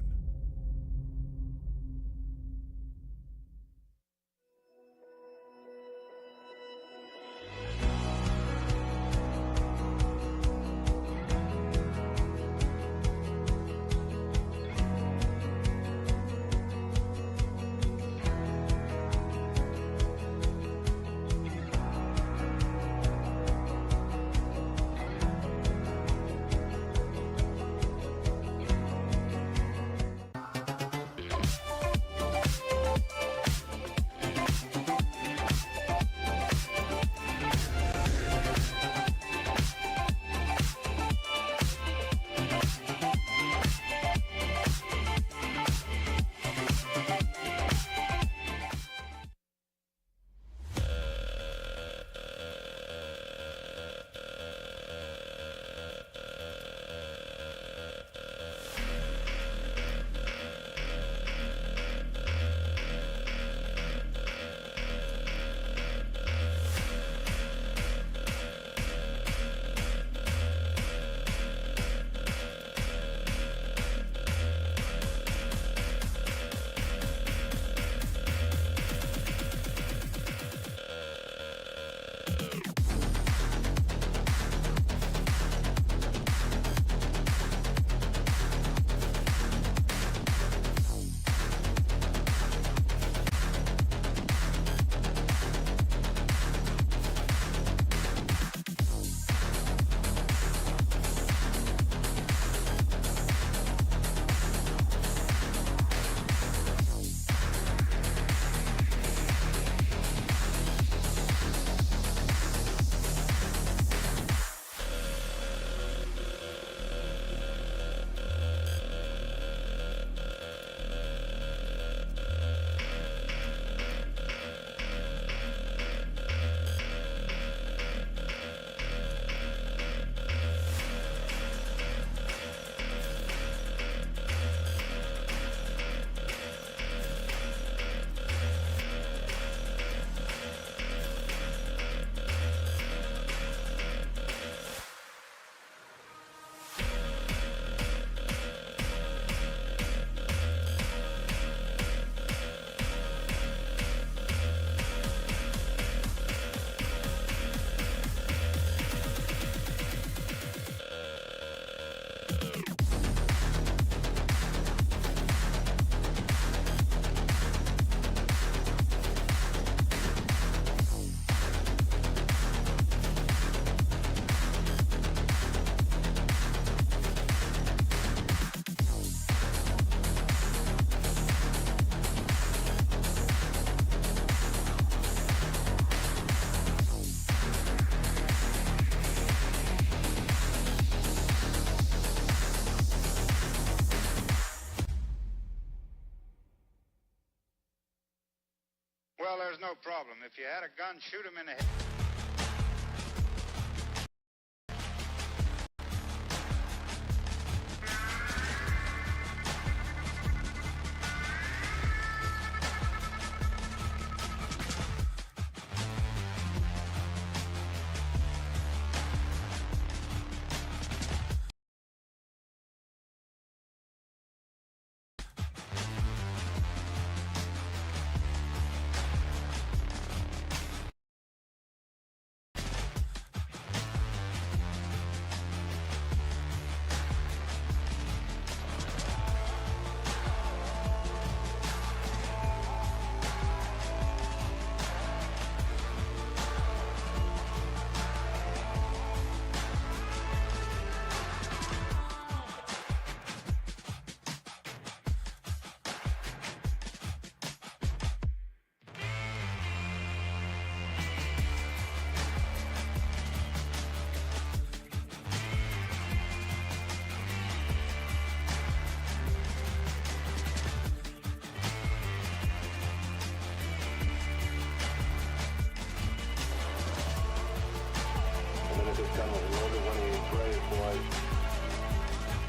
Well, there's no problem. If you had a gun, shoot him in the head.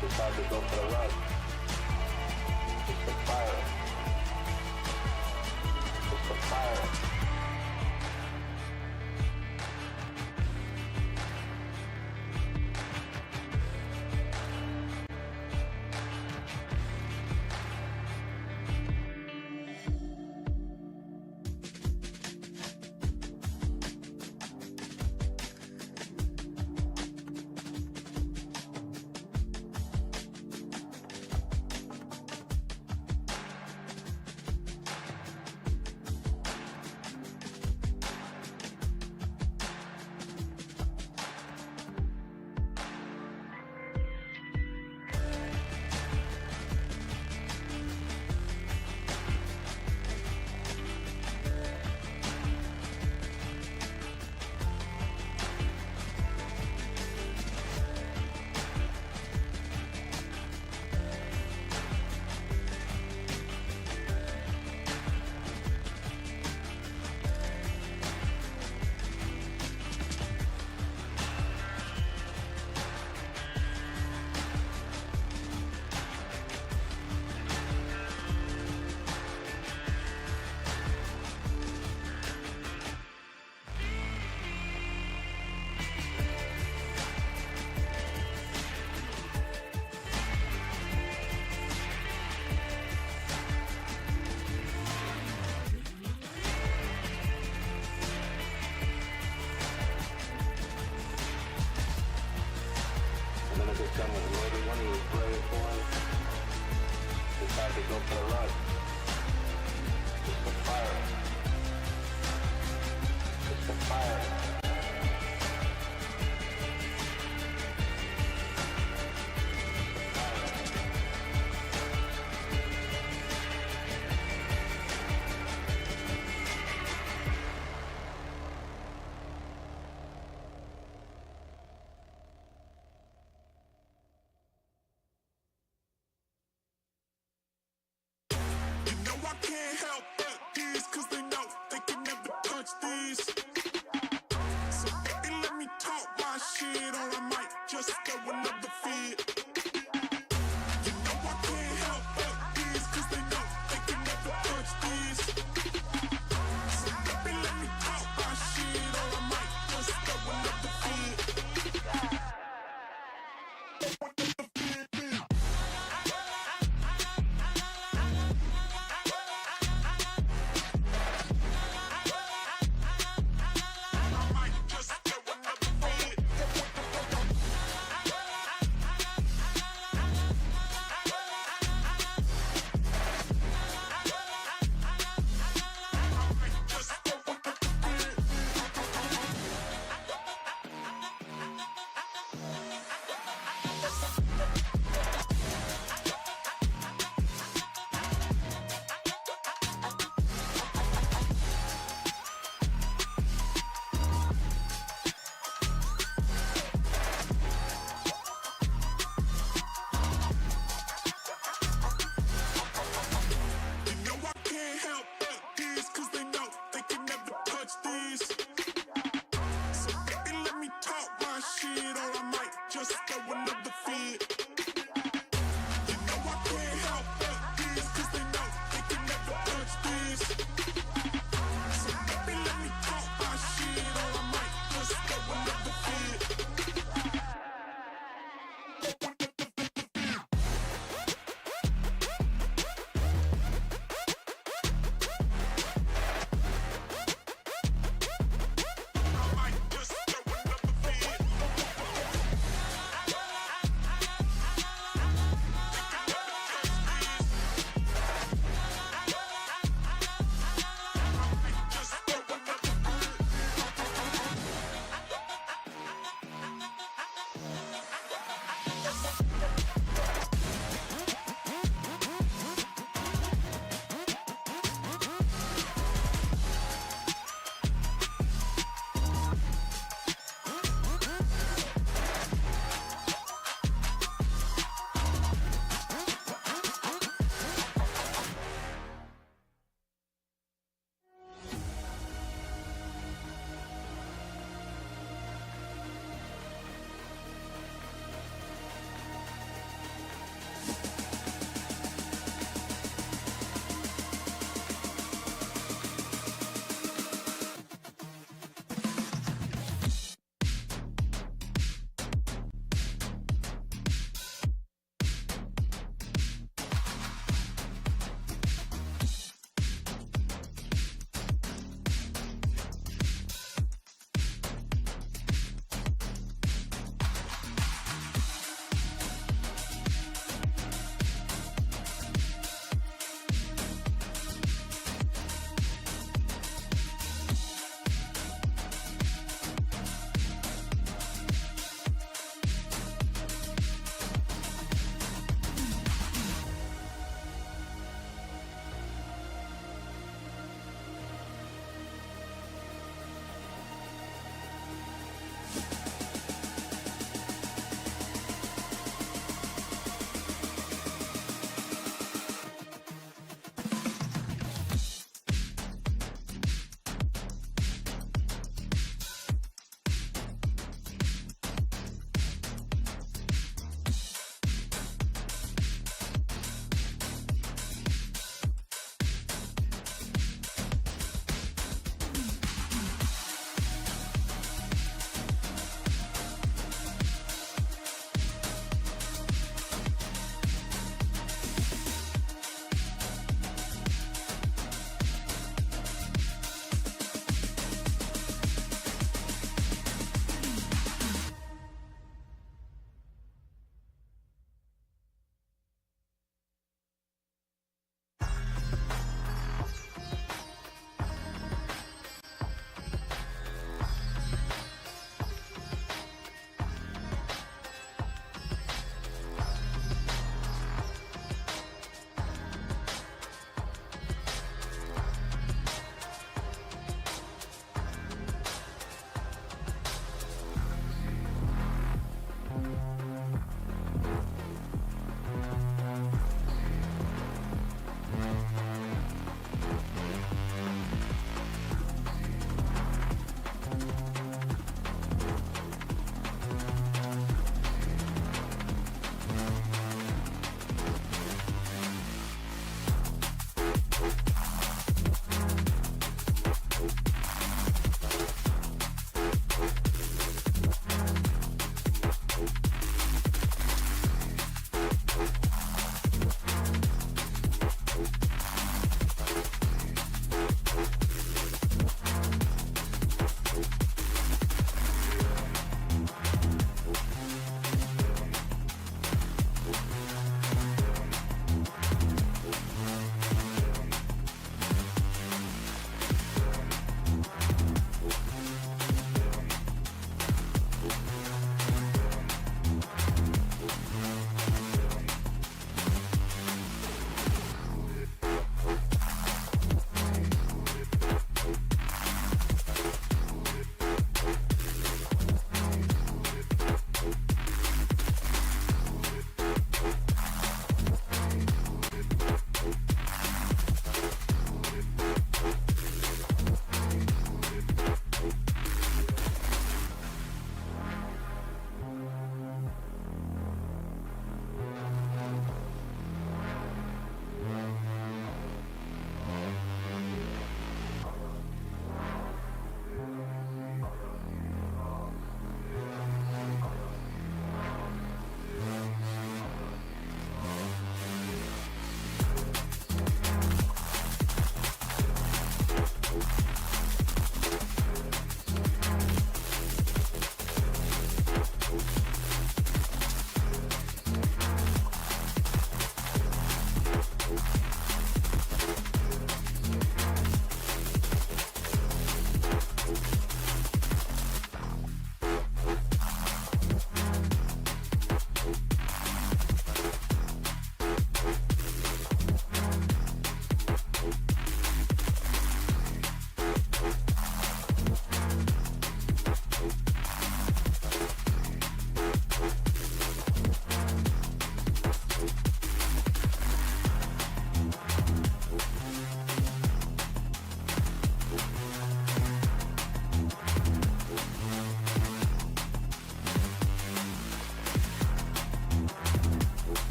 Decide to go for the run. It's the fire. It's the fire. Done with another one, he was brave for him. Decided to go for the run. It's the fire. It's the fire. Can't help but this, cause they know they can never touch this. So baby, let me talk my shit, or I might just go another fit. You know I can't help but this, cause they know they can never touch this. So baby, let me talk my shit, or I might just go another fit.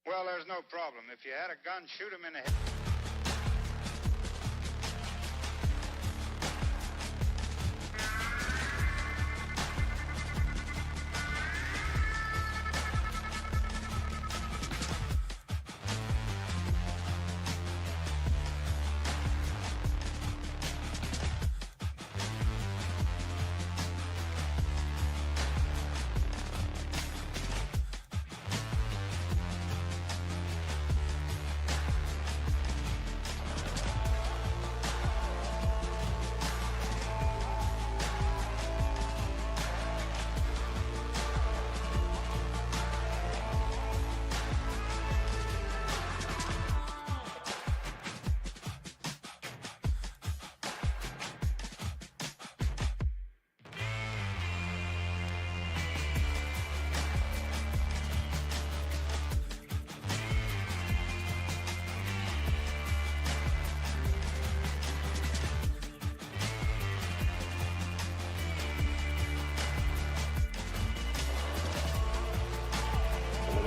Well, there's no problem. If you had a gun, shoot him in the head.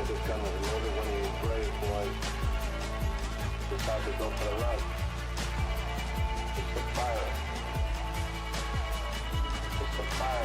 This gun was loaded when he was brave, boys. Decided to go for the run. It's the fire. It's the fire.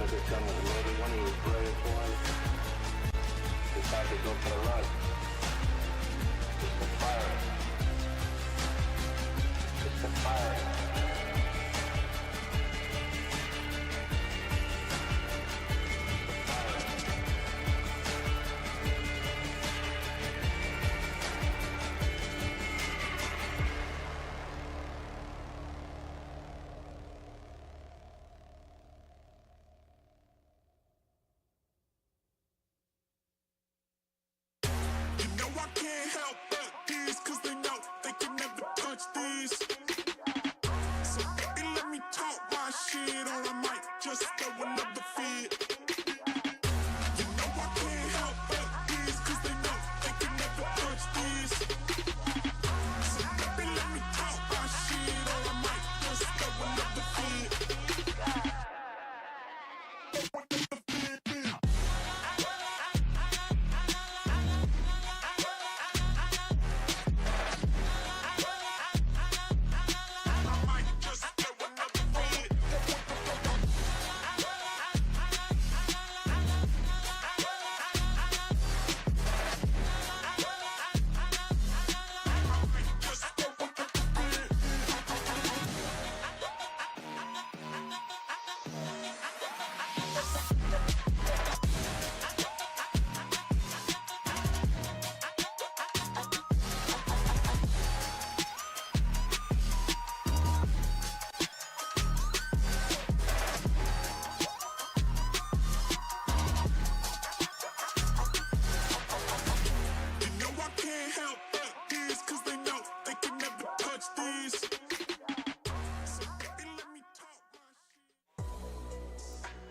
This gun was loaded when he was brave, boys. Decided to go for the run. It's the fire. It's the fire.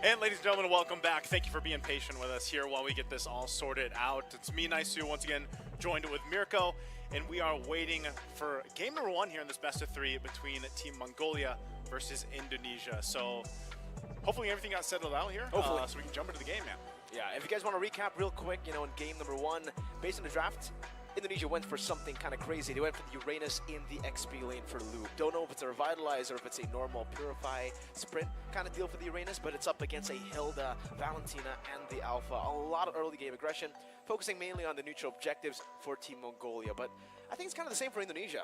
And ladies and gentlemen, welcome back. Thank you for being patient with us here while we get this all sorted out. It's me, Naisu, once again, joined with Mirko, and we are waiting for game number 1 here in this best of 3 between Team Mongolia versus Indonesia. So hopefully everything got settled out here, Hopefully. so we can jump into the game, man. Yeah, if you guys want to recap real quick, in game number 1, based on the draft, Indonesia went for something kind of crazy. They went for the Uranus in the XP lane for loop. Don't know if it's a Revitalize or if it's a normal Purify sprint kind of deal for the Uranus, but it's up against a Hilda, Valentina, and the Alpha. A lot of early game aggression, focusing mainly on the neutral objectives for Team Mongolia, but I think it's kind of the same for Indonesia.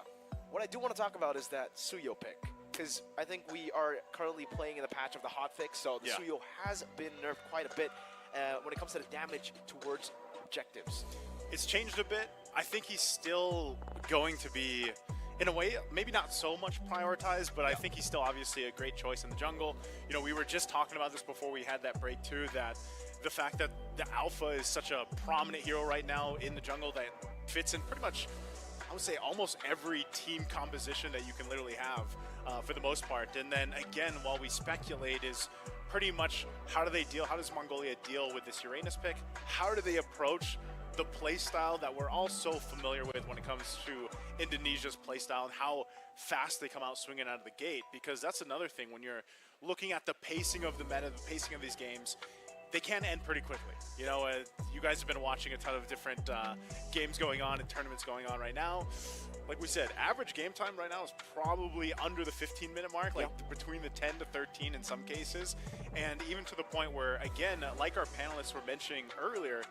What I do want to talk about is that Suyo pick, because I think we are currently playing in the patch of the hotfix, so the Suyo has been nerfed quite a bit when it comes to the damage towards objectives. It's changed a bit. I think he's still going to be, in a way, maybe not so much prioritized, but I think he's still obviously a great choice in the jungle. We were just talking about this before we had that break too, that the fact that the Alpha is such a prominent hero right now in the jungle that fits in pretty much, I would say, almost every team composition that you can literally have for the most part. And then again, while we speculate is pretty much how does Mongolia deal with this Uranus pick? How do they approach the playstyle that we're all so familiar with when it comes to Indonesia's playstyle and how fast they come out swinging out of the gate? Because that's another thing when you're looking at the pacing of the meta, the pacing of these games, they can end pretty quickly. You guys have been watching a ton of different games going on and tournaments going on right now. Like we said, average game time right now is probably under the 15-minute mark, between the 10 to 13 in some cases. And even to the point where, again, like our panelists were mentioning earlier,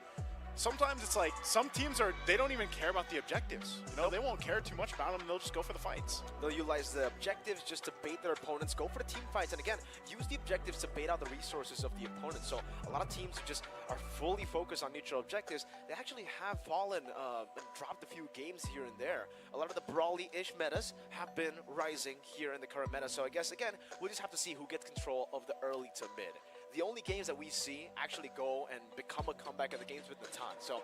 sometimes it's like some teams they don't even care about the objectives. They won't care too much about them. They'll just go for the fights. They'll utilize the objectives just to bait their opponents, go for the team fights, and again, use the objectives to bait out the resources of the opponent. So a lot of teams who just are fully focused on neutral objectives, they actually have fallen and dropped a few games here and there. A lot of the brawly-ish metas have been rising here in the current meta. So I guess, again, we'll just have to see who gets control of the early to mid. The only games that we see actually go and become a comeback are the games with Natan. So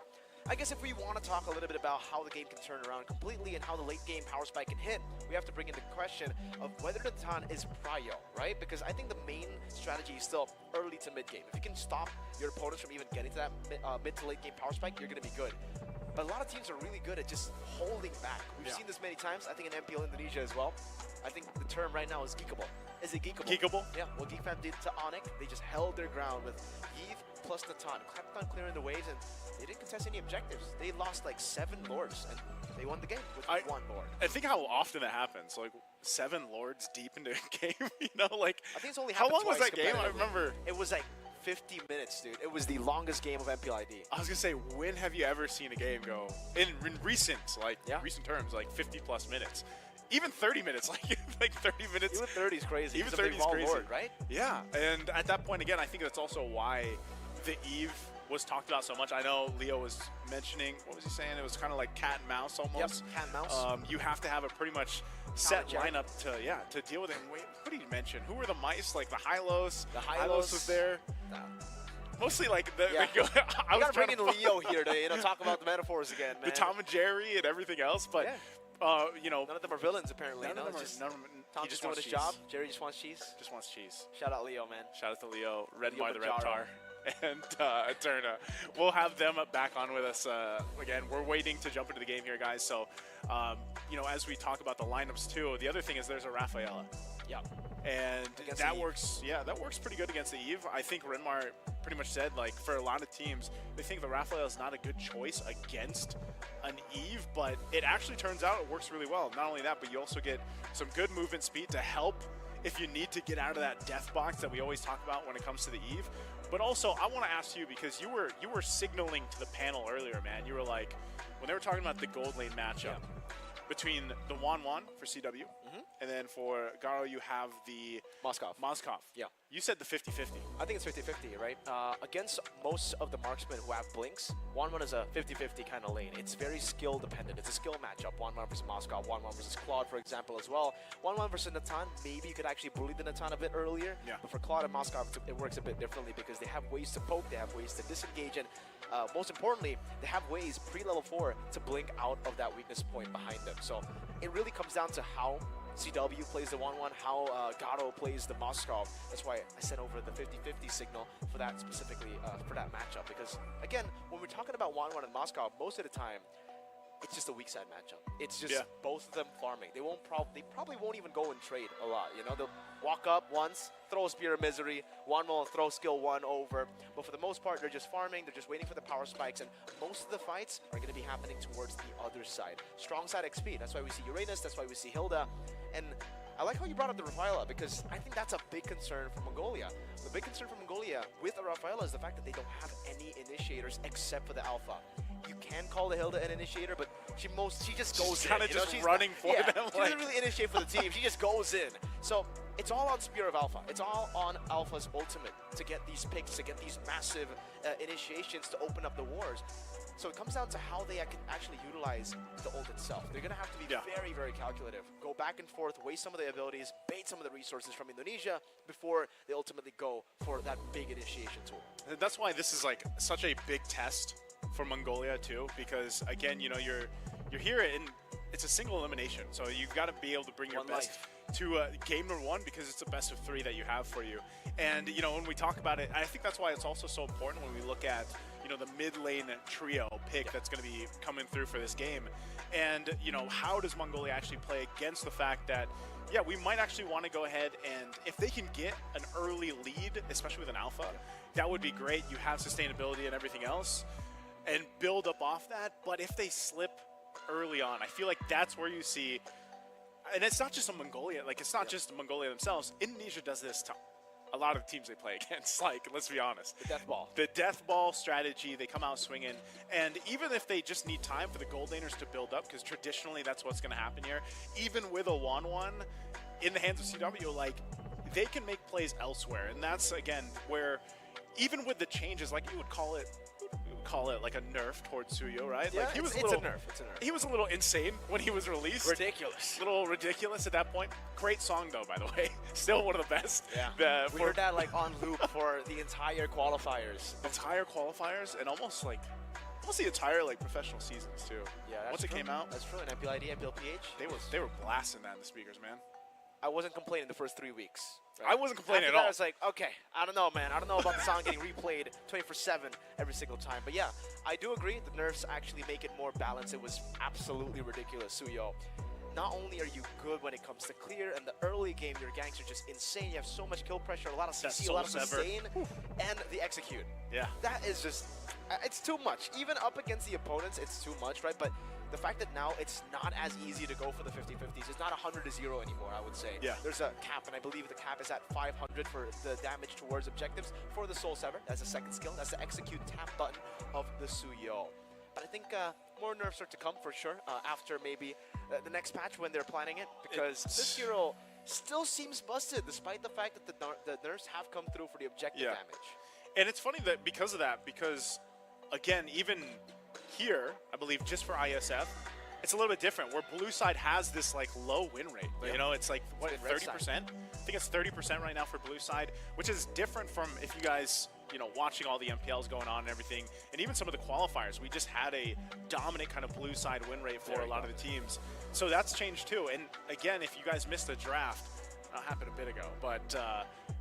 I guess if we want to talk a little bit about how the game can turn around completely and how the late game power spike can hit, we have to bring into question of whether Natan is prio, right? Because I think the main strategy is still early to mid game. If you can stop your opponents from even getting to that mid to late game power spike, you're going to be good. But a lot of teams are really good at just holding back. We've seen this many times, I think in MPL Indonesia as well. I think the term right now is geekable. Is it geekable? Geekable? Yeah, what Geek Fam did to Onyx, they just held their ground with Eve plus Natan. Kept on clearing the waves, and they didn't contest any objectives. They lost like 7 lords, and they won the game with 1 lord. I think how often that happens, like 7 lords deep into a game, I think it's only how happened long was twice that game? I competitively. remember. It was like 50 minutes, dude. It was the longest game of MPLID. I was gonna say, when have you ever seen a game go in recent terms, like 50 plus minutes? Even 30 minutes, like 30 minutes. Even 30 is crazy. Even 30 is crazy, Lord, right? Yeah, and at that point, again, I think that's also why the Eve was talked about so much. I know Leo was mentioning, what was he saying? It was kind of like cat and mouse almost. Yep, cat and mouse. You have to have a pretty much set lineup to deal with it. And wait, what did he mention? Who were the mice? Like the Hylos? The Hylos was there. Mostly like the. I was bringing Leo here to talk about the metaphors again, man. The Tom and Jerry and everything else, but none of them are villains apparently. None of them just, are. Tom just doing his job. Jerry just wants cheese. Just wants cheese. Shout out Leo, man. Shout out to Leo, Red Leo by the Bajaro. Reptar, and Eterna. We'll have them back on with us again. We're waiting to jump into the game here, guys. So, as we talk about the lineups too, the other thing is there's a Rafaela. Yeah. And Against that the works. Yeah, that works pretty good against the Eve. I think Renmar pretty much said, like, for a lot of teams, they think the Rafaela is not a good choice against an Eve, but it actually turns out it works really well. Not only that, but you also get some good movement speed to help if you need to get out of that death box that we always talk about when it comes to the Eve. But also, I want to ask you, because you were signaling to the panel earlier, man. You were like, when they were talking about the gold lane matchup between the Wan for CW, and then for Garo, you have the Moskov. Yeah. You said the 50-50. I think it's 50-50, right? Against most of the marksmen who have blinks, 1-1 is a 50-50 kind of lane. It's very skill dependent. It's a skill matchup. 1-1 versus Moskov, 1-1 versus Claude, for example, as well. 1-1 versus Natan, maybe you could actually bully the Natan a bit earlier. Yeah. But for Claude and Moskov, it works a bit differently because they have ways to poke, they have ways to disengage, and most importantly, they have ways pre-level 4 to blink out of that weakness point behind them. So it really comes down to how CW plays the 1-1, how Gato plays the Moskov. That's why I sent over the 50-50 signal for that specifically, for that matchup. Because, again, when we're talking about 1-1 and Moskov, most of the time, it's just a weak side matchup. It's just both of them farming. They probably won't even go and trade a lot. You know, they'll walk up once, throw a Spear of Misery, one will throw skill 1 over. But for the most part, they're just farming. They're just waiting for the power spikes, and most of the fights are going to be happening towards the other side. Strong side XP. That's why we see Uranus. That's why we see Hilda. And I like how you brought up the Rafaela, because I think that's a big concern for Mongolia. The big concern for Mongolia with the Rafaela is the fact that they don't have any initiators except for the Alpha. You can call the Hilda an initiator, but she just goes in. Kind of just running for them. She doesn't really initiate for the team. She just goes in. So it's all on Spear of Alpha. It's all on Alpha's ultimate to get these picks, to get these massive initiations to open up the wars. So it comes down to how they can actually utilize the ult itself. They're going to have to be very, very calculative. Go back and forth, waste some of the abilities, bait some of the resources from Indonesia before they ultimately go for that big initiation tool. That's why this is like such a big test for Mongolia too, because again, you know, you're here and it's a single elimination, so you've got to be able to bring your best to game number 1, because it's a best of 3 that you have for you. And you know, when we talk about it, I think that's why it's also so important when we look at, you know, the mid lane trio pick that's going to be coming through for this game. And you know, how does Mongolia actually play against the fact that, yeah, we might actually want to go ahead and if they can get an early lead, especially with an Alpha, that would be great. You have sustainability and everything else, and build up off that. But if they slip early on, I feel like that's where you see, and it's not just a Mongolia, like it's not just Mongolia themselves. Indonesia does this to a lot of the teams they play against. Like, let's be honest. The death ball. The death ball strategy, they come out swinging. And even if they just need time for the gold laners to build up, because traditionally that's what's going to happen here, even with a 1-1 in the hands of CW, like, they can make plays elsewhere. And that's, again, where even with the changes, like you would call it like a nerf towards Suyo, right? Yeah, like he was it's a nerf. It's a nerf. He was a little insane when he was released. Ridiculous. A little ridiculous at that point. Great song though, by the way. Still one of the best. Yeah. We heard that like on loop for the entire qualifiers. Entire qualifiers and almost the entire like professional seasons too. Yeah, that's once it came out. That's true. And MPLID, MPLPH. They were blasting that in the speakers, man. I wasn't complaining the first 3 weeks. Right? I wasn't complaining After at all. I was like, okay, I don't know, man. I don't know about the song getting replayed 24/7 every single time. But yeah, I do agree. The nerfs actually make it more balanced. It was absolutely ridiculous, Suyo. Not only are you good when it comes to clear, and the early game, your ganks are just insane. You have so much kill pressure, a lot of CC, a lot of sustain, and the execute. Yeah. That is just, it's too much. Even up against the opponents, it's too much, right? But the fact that now it's not as easy to go for the 50-50s. It's not 100-0 anymore, I would say. Yeah. There's a cap, and I believe the cap is at 500 for the damage towards objectives for the Soul Sever. That's the second skill. That's the execute tap button of the Suyo. But I think more nerfs are to come for sure after maybe the next patch when they're planning it, because this hero still seems busted despite the fact that the nerfs have come through for the objective damage. And it's funny that because of that, because again, even here, I believe just for IESF, it's a little bit different, where blue side has this like low win rate. You know, it's like, what, 30%? I think it's 30% right now for blue side, which is different from if you guys, you know, watching all the MPLs going on and everything, and even some of the qualifiers. We just had a dominant kind of blue side win rate for a lot of the teams. So that's changed too. And again, if you guys missed the draft, that happened a bit ago, but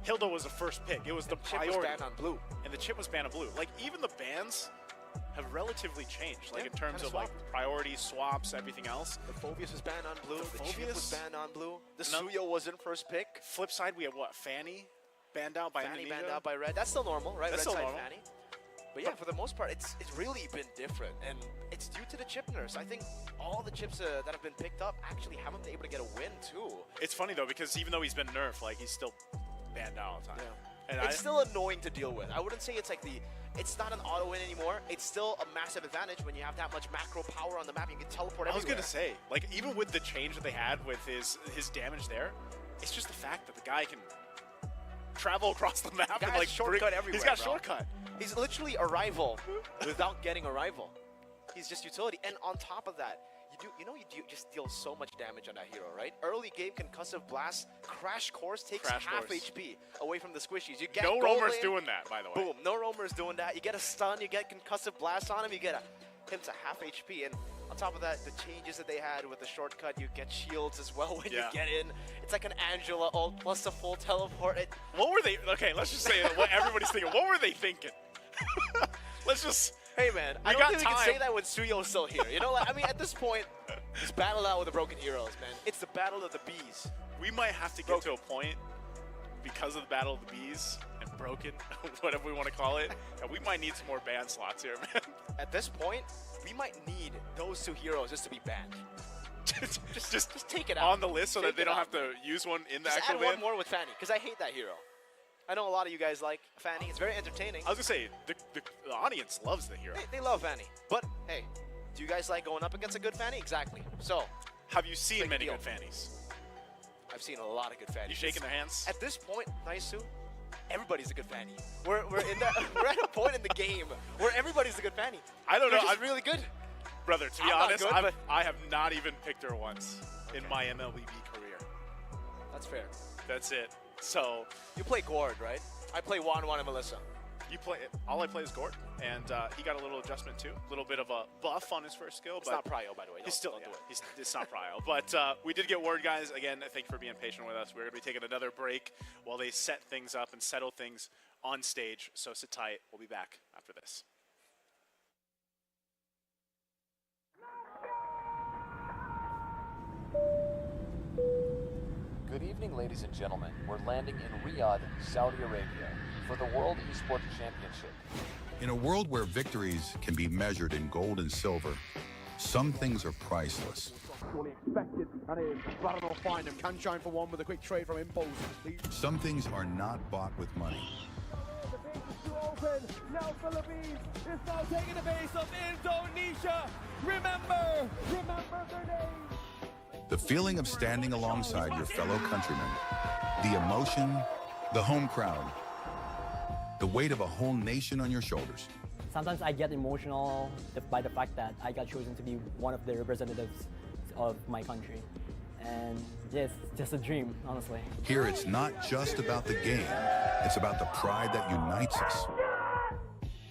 Hilda was the first pick. It was the priority. Chip was banned on blue. And the chip was banned on blue. Like, even the bans have relatively changed, like in terms of swapped. like priorities, swaps, everything else. The Phobius was banned on blue. The chip was banned on blue. The No. Suyo wasn't first pick. Flip side, we have what? Fanny banned out by Fanny Indonesia. banned out by red. That's still normal, right? That's red still side normal. Fanny. But yeah, for the most part, it's really been different, and it's due to the chip nerfs. I think all the chips that have been picked up actually haven't been able to get a win too. It's funny though, because even though he's been nerfed, like he's still banned out all the time. And it's still annoying to deal with. I wouldn't say it's like it's not an auto win anymore. It's still a massive advantage when you have that much macro power on the map. You can teleport everywhere. I was gonna say, like, even with the change that they had with his damage there, it's just the fact that the guy can travel across the map and like shortcut everywhere. He's got bro. shortcut. He's literally a rival without getting a rival. He's just utility, and on top of that, you just deal so much damage on that hero, right? Early game concussive blast, crash course takes half HP away from the squishies. You get no roamers doing that, by the way. Boom, no roamers doing that. You get a stun, you get concussive blast on him, you get him to half HP, and On top of that, the changes that they had with the shortcut, you get shields as well when you Yeah. get in. It's like an Angela ult plus a full teleport. What were they? Okay, let's just say what everybody's thinking. What were they thinking? Let's just. Hey man, I We don't got think we can time. say that when Suyo's still here. You know, like, I mean, at this point, just battle out with the broken heroes, man. It's the battle of the bees. We might have to get to a point because of the Battle of the Bees and Broken, whatever we want to call it, and we might need some more ban slots here, man. At this point, we might need those two heroes just to be banned. just take it out. On the list so that Take they it don't out. have to use one in the Just actual add one ban. more with Fanny, because I hate that hero. I know a lot of you guys like Fanny. It's very entertaining. I was going to say, the audience loves the hero. They love Fanny. But, hey, do you guys like going up against a good Fanny? Exactly. So, Have you seen Big many deal. good fannies? I've seen a lot of good Fannies. You shaking their hands? At this point, Naisu, everybody's a good Fanny. We're in that we're at a point in the game where everybody's a good Fanny. I don't They're know. just really good. Brother, to be I'm not honest, good, I have not even picked her once in my MLBB career. That's fair. That's it. So You play Gord, right? I play Juan and Melissa. you play. All I play is Gord, and he got a little adjustment too, a little bit of a buff on his first skill. It's but not Prio, by the way. He's still, don't yeah, do it. it's not Prio. But we did get word, guys. Again, thank you for being patient with us. We're going to be taking another break while they set things up and settle things on stage. So sit tight. We'll be back after this. Good evening, ladies and gentlemen. We're landing in Riyadh, Saudi Arabia, for the World Esports Championship. In a world where victories can be measured in gold and silver, some things are priceless. Fully expected, and it is Barrow find him. Can shine for one with a quick trade from Impulse. Some things are not bought with money. The base is too open. Now Philippines is now taking the base of Indonesia. Remember their name. The feeling of standing alongside your fellow countrymen, the emotion, the home crowd, the weight of a whole nation on your shoulders. Sometimes I get emotional by the fact that I got chosen to be one of the representatives of my country. And it's just a dream, honestly. Here it's not just about the game, it's about the pride that unites us.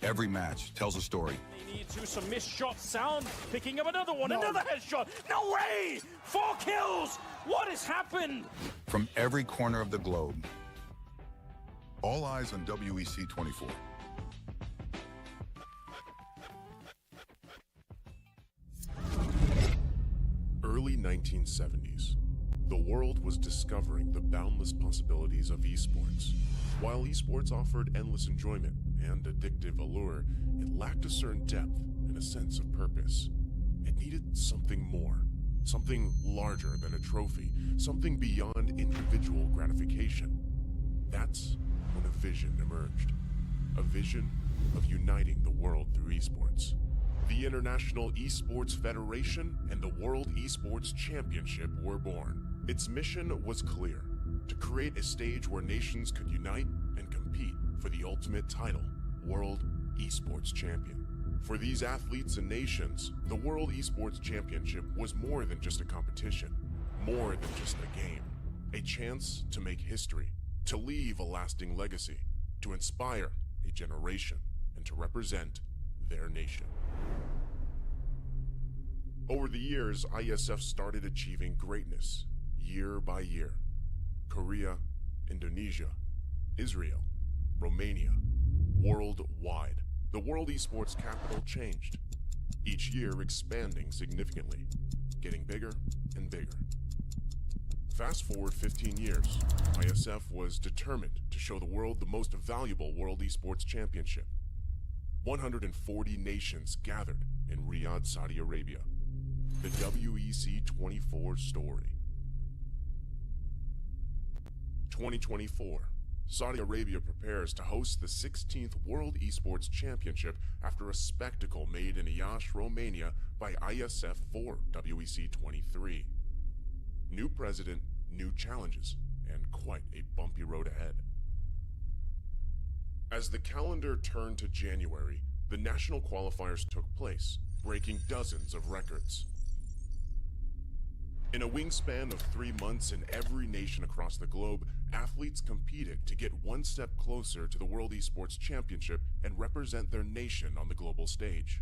Every match tells a story. They need to some missed shots. Sound picking up another one, another headshot. No way! 4 kills! What has happened? From every corner of the globe. All eyes on WEC 24. Early 1970s. The world was discovering the boundless possibilities of esports. While esports offered endless enjoyment and addictive allure, it lacked a certain depth and a sense of purpose. It needed something more, something larger than a trophy, something beyond individual gratification. That's when a vision emerged. A vision of uniting the world through esports. The International Esports Federation and the World Esports Championship were born. Its mission was clear: to create a stage where nations could unite and compete for the ultimate title, World Esports Champion. For these athletes and nations, the World Esports Championship was more than just a competition, more than just a game. A chance to make history, to leave a lasting legacy, to inspire a generation, and to represent their nation. Over the years, IESF started achieving greatness, year by year. Korea, Indonesia, Israel, Romania, worldwide. The World Esports capital changed, each year expanding significantly, getting bigger and bigger. Fast forward 15 years, IESF was determined to show the world the most valuable World Esports Championship. 140 nations gathered in Riyadh, Saudi Arabia. The WEC 24 story. 2024. Saudi Arabia prepares to host the 16th World Esports Championship after a spectacle made in Iași, Romania by IESF for WEC 23. New president, new challenges, and quite a bumpy road ahead. As the calendar turned to January, the national qualifiers took place, breaking dozens of records. In a wingspan of 3 months in every nation across the globe, athletes competed to get one step closer to the World Esports Championship and represent their nation on the global stage.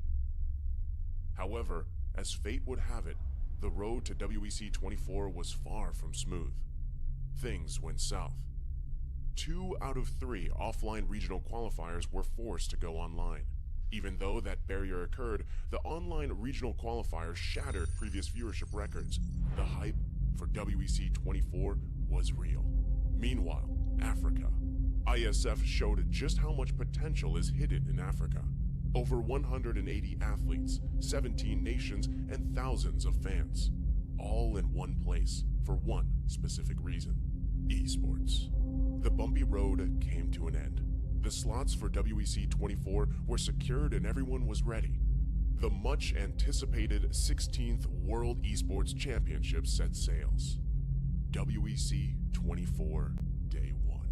However, As fate would have it, the road to WEC 24 was far from smooth. Things went south. 2 out of 3 offline regional qualifiers were forced to go online. Even though that barrier occurred, the online regional qualifiers shattered previous viewership records. The hype for WEC 24 was real. Meanwhile, Africa. IESF showed just how much potential is hidden in Africa. Over 180 athletes, 17 nations, and thousands of fans. All in one place for one specific reason: esports. The bumpy road came to an end. The slots for WEC 24 were secured and everyone was ready. The much anticipated 16th World Esports Championship set sails. WEC 24 Day 1.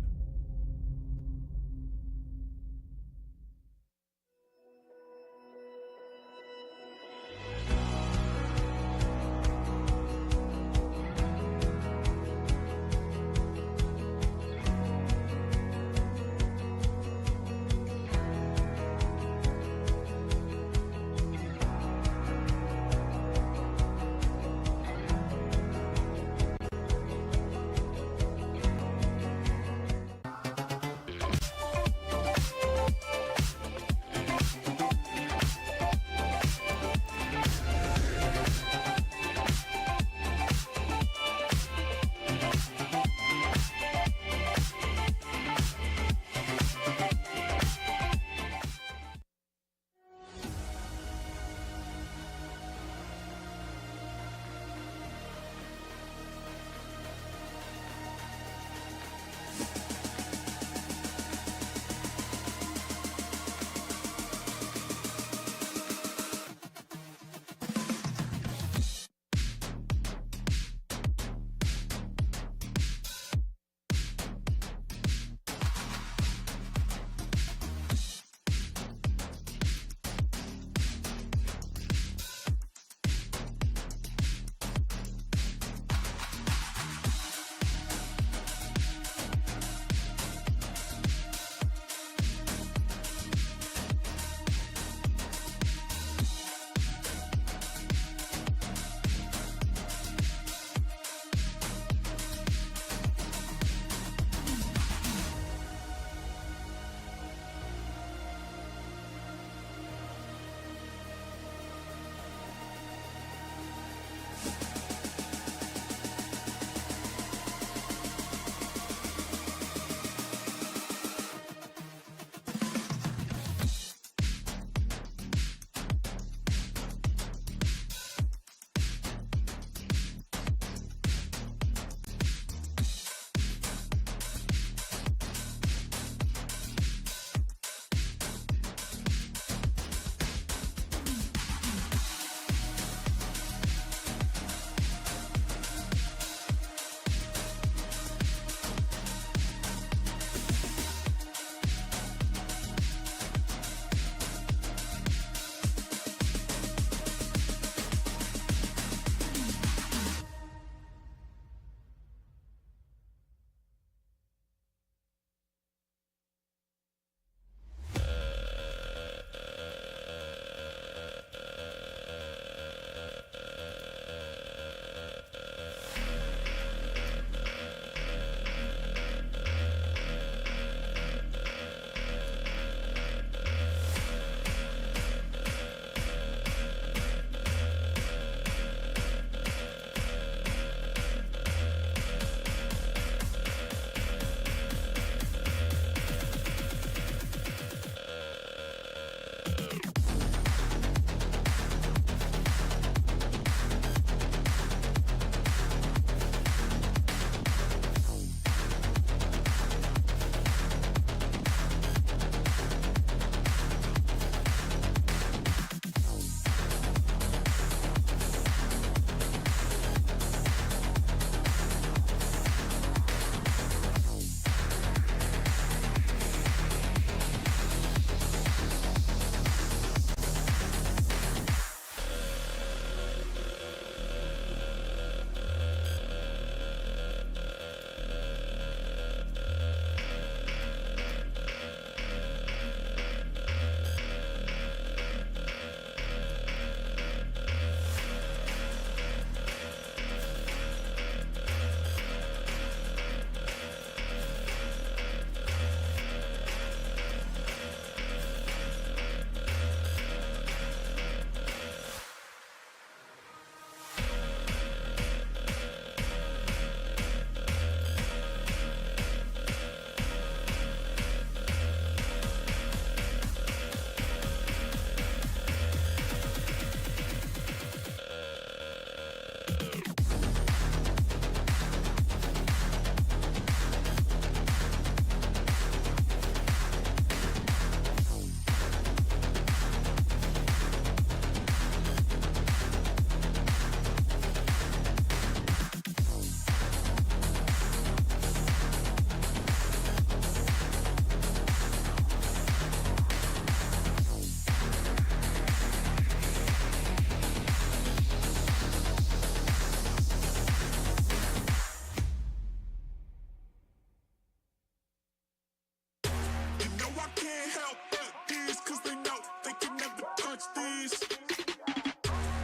know I can't help but this, cause they know they can never touch this.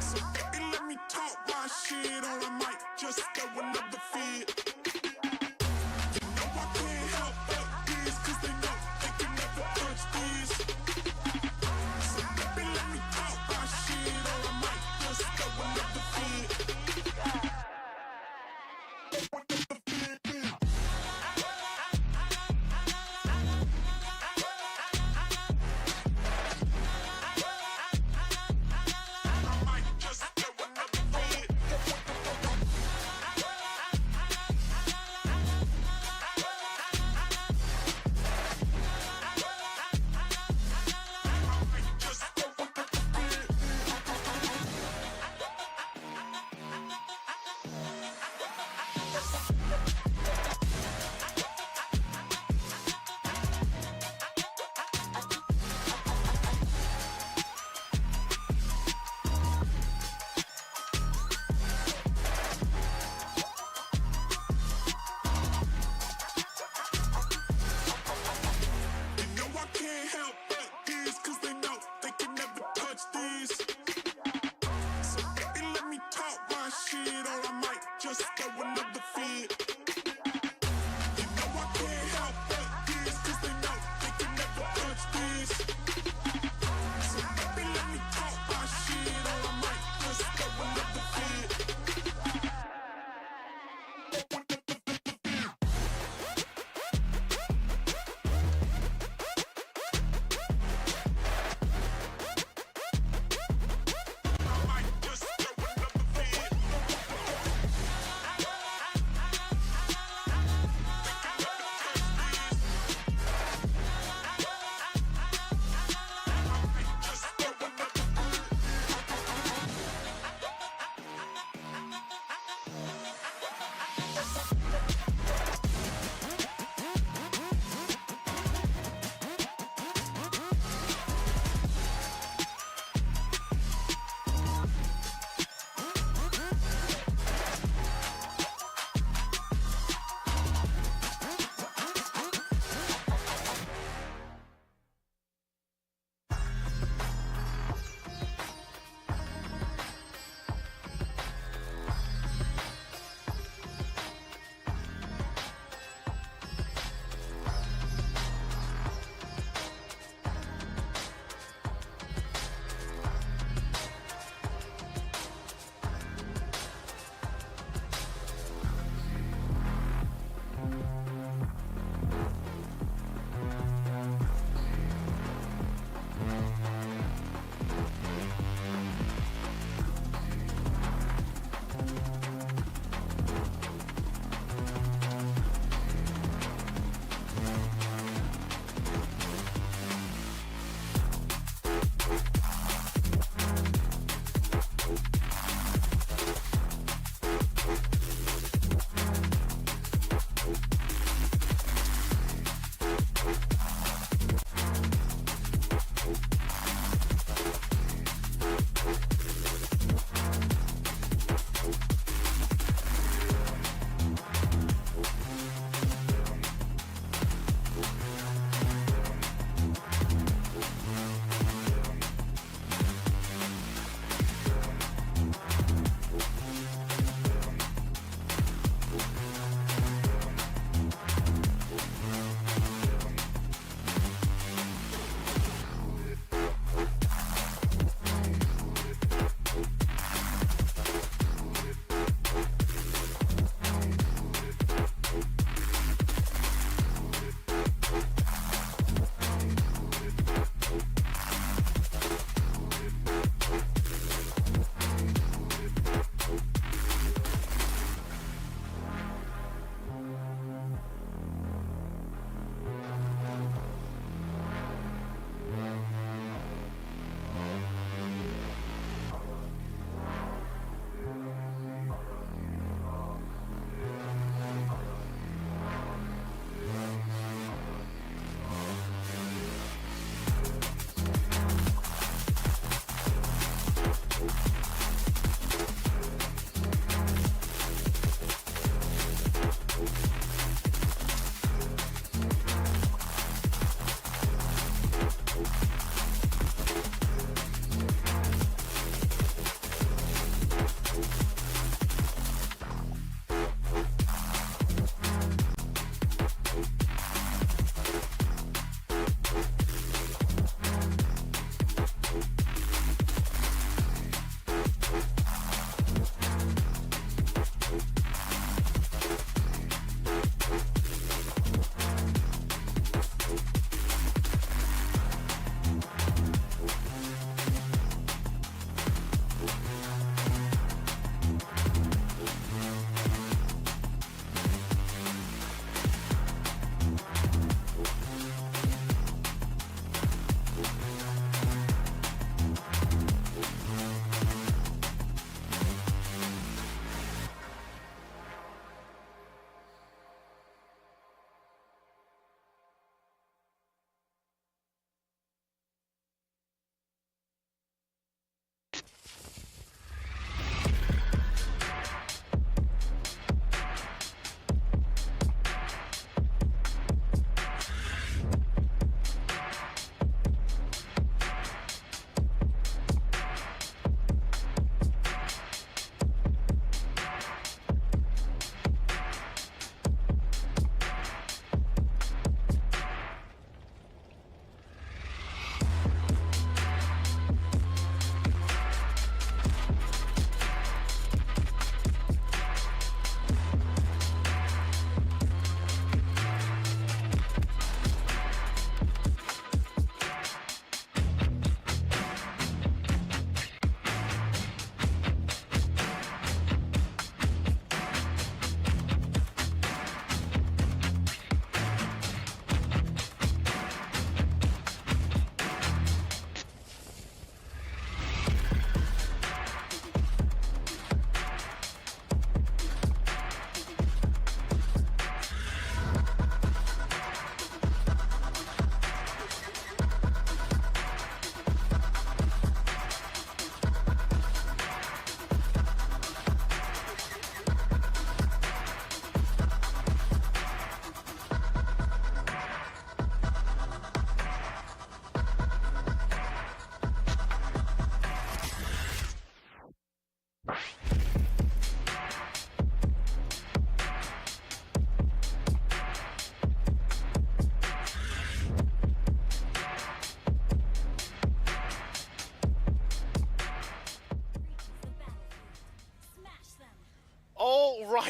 So baby, let me talk my shit, or I might just throw another fit. You know I can't help but this, cause they know they can never touch this. So baby, let me talk my shit, or I might just throw another fit.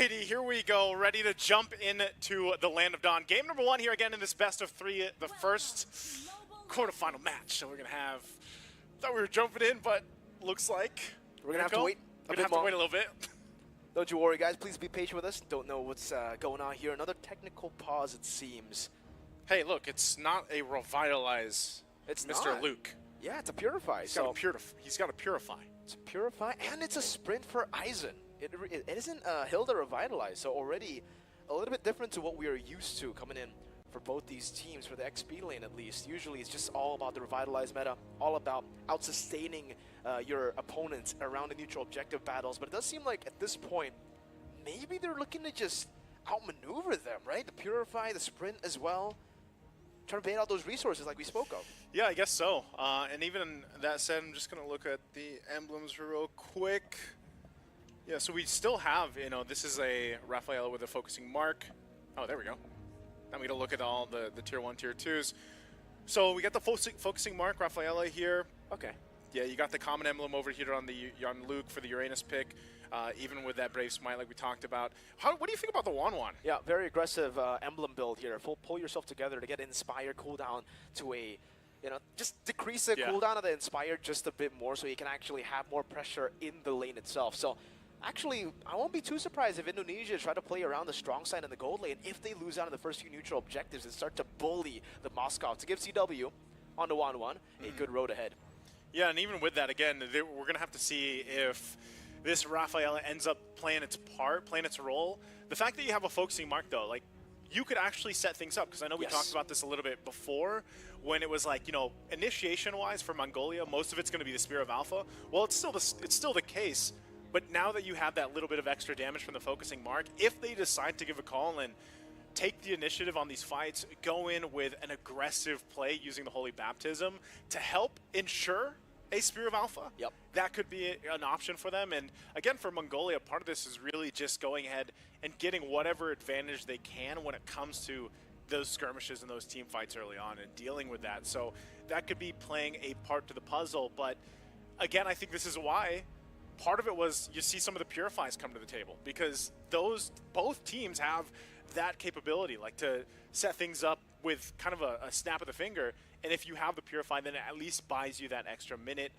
Alrighty, here we go. Ready to jump into the Land of Dawn. Game number 1 here again in this best of 3, the first quarterfinal match. So we're gonna have. Thought we were jumping in, but looks like We're going to have to wait a We're bit gonna have to more. wait a little bit. Don't you worry, guys. Please be patient with us. Don't know what's going on here. Another technical pause, it seems. Hey, look, it's not a revitalize. It's Mr. not. Luke. Yeah, it's a purify. He's got to purify. It's a purify, and it's a sprint for Aizen. It isn't Hilda revitalize, so already a little bit different to what we are used to coming in for both these teams, for the XP lane at least. Usually it's just all about the revitalize meta, all about out-sustaining your opponents around the neutral objective battles, but it does seem like at this point, maybe they're looking to just outmaneuver them, right? The purify, the sprint as well. Trying to bait out those resources like we spoke of. Yeah, I guess so. And even that said, I'm just going to look at the emblems real quick. Yeah, so we still have, this is a Raphael with a focusing mark. Oh, there we go. Now we got to look at all the tier 1, tier 2s. So we got the focusing mark, Raphaela here. Okay. Yeah, you got the common emblem over here on Luke for the Uranus pick. Even with that Brave Smite like we talked about. What do you think about the Wan? Yeah, very aggressive emblem build here. Pull yourself together to get Inspire cooldown to a, just decrease the cooldown of the Inspire just a bit more so you can actually have more pressure in the lane itself. So actually, I won't be too surprised if Indonesia try to play around the strong side in the gold lane if they lose out on the first few neutral objectives and start to bully the Moscow to give CW on the 1-1 a good road ahead. Yeah, and even with that, again, we're going to have to see if this Raphaela ends up playing its part, playing its role. The fact that you have a focusing mark, though, like, you could actually set things up, because I know we talked about this a little bit before, when it was like, initiation-wise for Mongolia, most of it's going to be the Spear of Alpha. Well, it's still the case, but now that you have that little bit of extra damage from the focusing mark, if they decide to give a call and take the initiative on these fights, go in with an aggressive play using the Holy Baptism to help ensure a Spear of Alpha. Yep. That could be an option for them. And again, for Mongolia, part of this is really just going ahead and getting whatever advantage they can when it comes to those skirmishes and those team fights early on and dealing with that. So that could be playing a part to the puzzle. But again, I think this is why part of it was you see some of the Purifies come to the table, because both teams have that capability, like to set things up with kind of a snap of the finger. And if you have the Purify, then it at least buys you that extra minute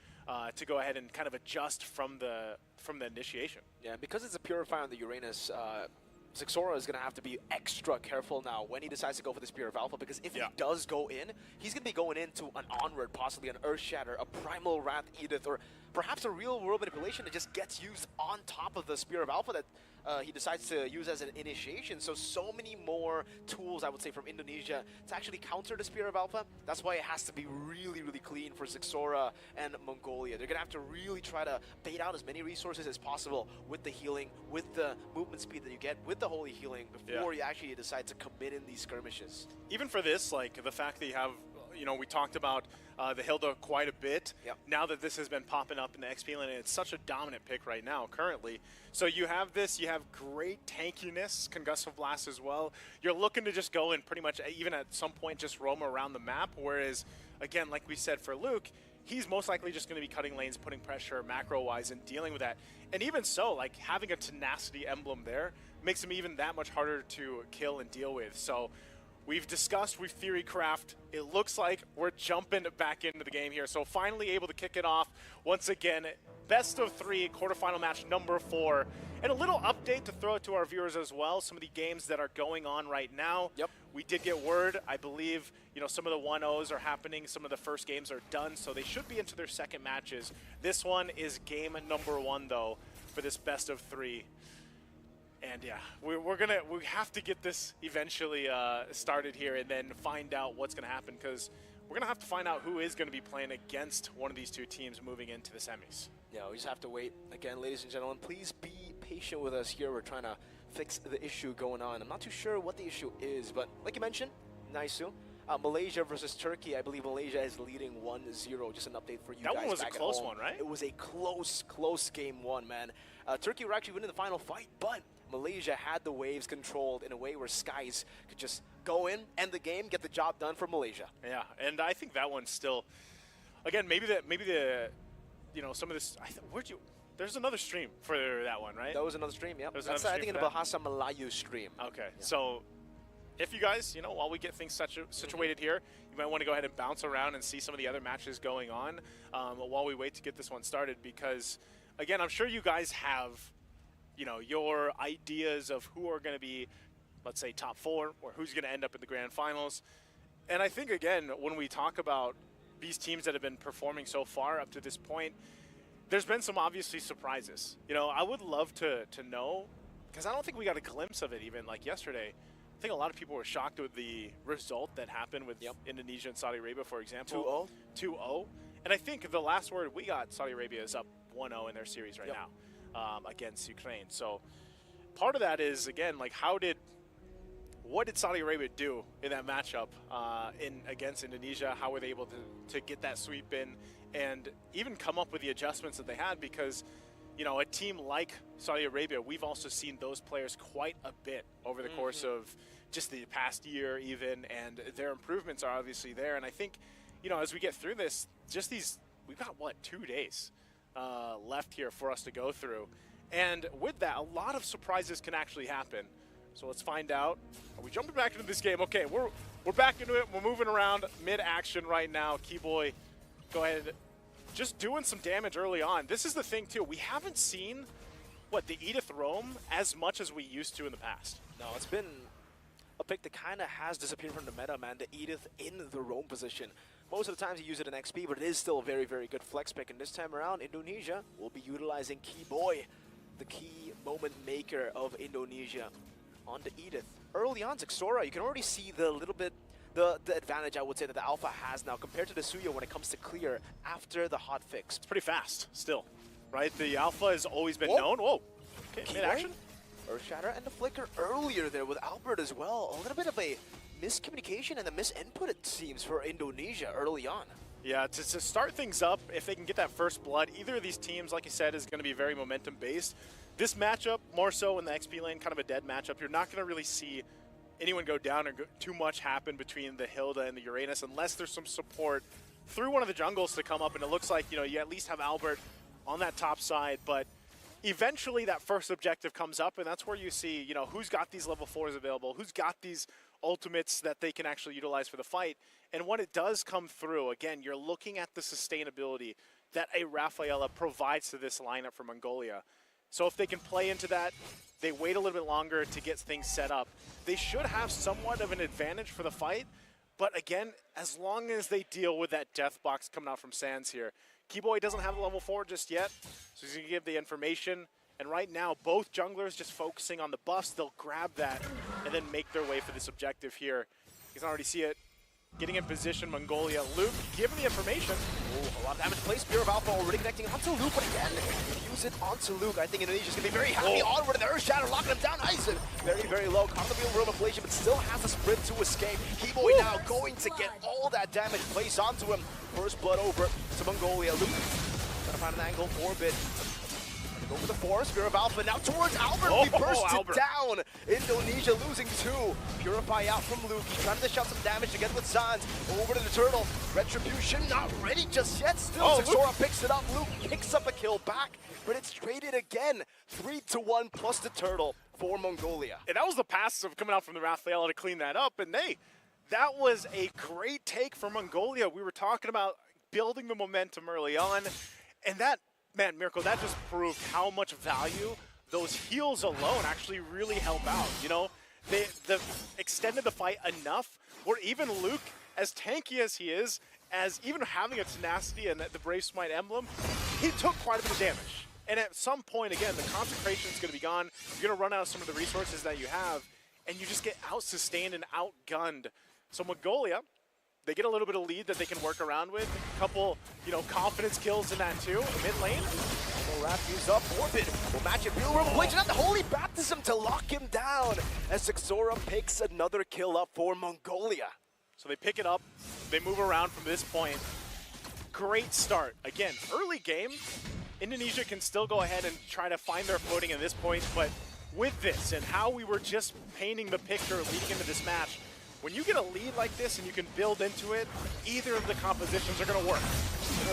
to go ahead and kind of adjust from the initiation. Yeah, because it's a Purify on the Uranus, Zixora is going to have to be extra careful now when he decides to go for the Spear of Alpha, because if he does go in, he's going to be going into an Onward, possibly an Earth Shatter, a Primal Wrath Edith, or perhaps a real world manipulation that just gets used on top of the Spear of Alpha that he decides to use as an initiation. So many more tools, I would say, from Indonesia to actually counter the Spear of Alpha. That's why it has to be really, really clean for Zixora and Mongolia. They're going to have to really try to bait out as many resources as possible with the healing, with the movement speed that you get, with the holy healing before you actually decide to commit in these skirmishes. Even for this, like the fact that you have, we talked about the Hilda quite a bit. Now that this has been popping up in the XP lane, it's such a dominant pick right now, currently. So you have this, you have great tankiness, Concussive Blast as well. You're looking to just go and pretty much, even at some point, just roam around the map, whereas, again, like we said for Luke, he's most likely just going to be cutting lanes, putting pressure macro-wise, and dealing with that. And even so, like, having a Tenacity emblem there makes him even that much harder to kill and deal with. So we've discussed, we've theory craft. It looks like we're jumping back into the game here. So finally able to kick it off once again. Best of 3, quarterfinal match number 4. And a little update to throw it to our viewers as well. Some of the games that are going on right now. We did get word, I believe, some of the 1-0s are happening. Some of the first games are done, so they should be into their second matches. This one is game number 1, though, for this best of 3. And yeah, we have to get this eventually started here and then find out what's going to happen, because we're going to have to find out who is going to be playing against one of these two teams moving into the semis. Yeah, we just have to wait. Again, ladies and gentlemen, please be patient with us here. We're trying to fix the issue going on. I'm not too sure what the issue is, but like you mentioned, Naisu, Malaysia versus Turkey. I believe Malaysia is leading 1-0. Just an update for you guys. That one was a back at close home. one, right? It was a close game 1, man. Turkey were actually winning the final fight, but Malaysia had the waves controlled in a way where Skies could just go in, end the game, get the job done for Malaysia. Yeah, and I think that one's still, again, maybe the some of this. There's another stream for that one, right? That was another stream, yeah. There's That's, another I think, stream in for the Bahasa Melayu stream. Okay, so if you guys, you know, while we get things situated here, you might want to go ahead and bounce around and see some of the other matches going on while we wait to get this one started. Because, again, I'm sure you guys have, you know, your ideas of who are going to be, let's say, top 4 or who's going to end up in the grand finals. And I think, again, when we talk about these teams that have been performing so far up to this point, there's been some obviously surprises. You know, I would love to know, because I don't think we got a glimpse of it even like yesterday. I think a lot of people were shocked with the result that happened with Indonesia and Saudi Arabia, for example. 2-0. And I think the last word we got, Saudi Arabia is up 1-0 in their series right now against Ukraine. So part of that is, again, like what did Saudi Arabia do in that matchup against Indonesia? How were they able to get that sweep in and even come up with the adjustments that they had? Because, you know, a team like Saudi Arabia, we've also seen those players quite a bit over the course of just the past year even, and their improvements are obviously there. And I think, you know, as we get through this, just we've got, what, 2 days left here for us to go through. And with that, a lot of surprises can actually happen. So let's find out. Are we jumping back into this game? Okay, we're back into it. We're moving around mid-action right now. Keyboy, go ahead. Just doing some damage early on. This is the thing, too. We haven't seen, the Edith roam as much as we used to in the past. No, it's been a pick that kind of has disappeared from the meta, man. The Edith in the roam position. Most of the times you use it in XP, but it is still a very, very good flex pick. And this time around, Indonesia will be utilizing Keyboy, the key moment maker of Indonesia, on the Edith. Early on, Zexora, you can already see the advantage, I would say, that the Alpha has now compared to the Suyo when it comes to clear after the hot fix. It's pretty fast still, right? The Alpha has always been known. Whoa. Okay, mid-action. Earthshatter and the Flicker earlier there with Albert as well. A little bit of a miscommunication and a misinput, it seems, for Indonesia early on. Yeah, to start things up, if they can get that first blood, either of these teams, like you said, is going to be very momentum-based. This matchup, more so in the XP lane, kind of a dead matchup. You're not going to really see anyone go down or too much happen between the Hilda and the Uranus unless there's some support through one of the jungles to come up. And it looks like, you know, you at least have Albert on that top side. But eventually that first objective comes up, and that's where you see, you know, who's got these level 4s available, who's got these ultimates that they can actually utilize for the fight. And when it does come through, again, you're looking at the sustainability that a Rafaela provides to this lineup for Mongolia. So if they can play into that, they wait a little bit longer to get things set up, they should have somewhat of an advantage for the fight. But again, as long as they deal with that death box coming out from Sands here, Keyboy doesn't have the level 4 just yet, so he's going to give the information. And right now, both junglers just focusing on the buffs. They'll grab that and then make their way for this objective here. You can already see it. Getting in position, Mongolia. Luke, given the information. Oh, a lot of damage placed. Spear of Alpha already connecting onto Luke, but again, use it onto Luke. I think Indonesia's going to be very happy. Onward in the Earth Shatter, locking him down. Nice and very, very low. Caught on the wheel room inflation, but still has a sprint to escape. Keyboy now going to get all that damage placed onto him. First blood over to Mongolia. Luke gonna find an angle for a bit. Go for the 4, Spear of Alpha, now towards Albert, we bursted down. Indonesia losing 2. Purify out from Luke, he's trying to shove some damage together with Sands. Over to the Turtle, Retribution not ready just yet, still Zexora picks it up, Luke picks up a kill back, but it's traded again. 3-1 plus the Turtle for Mongolia. And that was the passive coming out from the Rafaela to clean that up, and that was a great take for Mongolia. We were talking about building the momentum early on, and that, man, Miracle, that just proved how much value those heals alone actually really help out. You know, they extended the fight enough where even Luke, as tanky as he is, as even having a tenacity and the Brave Smite emblem, he took quite a bit of damage. And at some point, again, the concentration is going to be gone. You're going to run out of some of the resources that you have, and you just get out-sustained and outgunned. So Mongolia, they get a little bit of lead that they can work around with. A couple, you know, confidence kills in that too. Mid lane. Raph used up Orbit. Will match it. Real Revelation at the Holy Baptism to lock him down as Zexora picks another kill up for Mongolia. So they pick it up. They move around from this point. Great start. Again, early game, Indonesia can still go ahead and try to find their footing at this point, but with this and how we were just painting the picture leading into this match, when you get a lead like this and you can build into it, either of the compositions are going to work.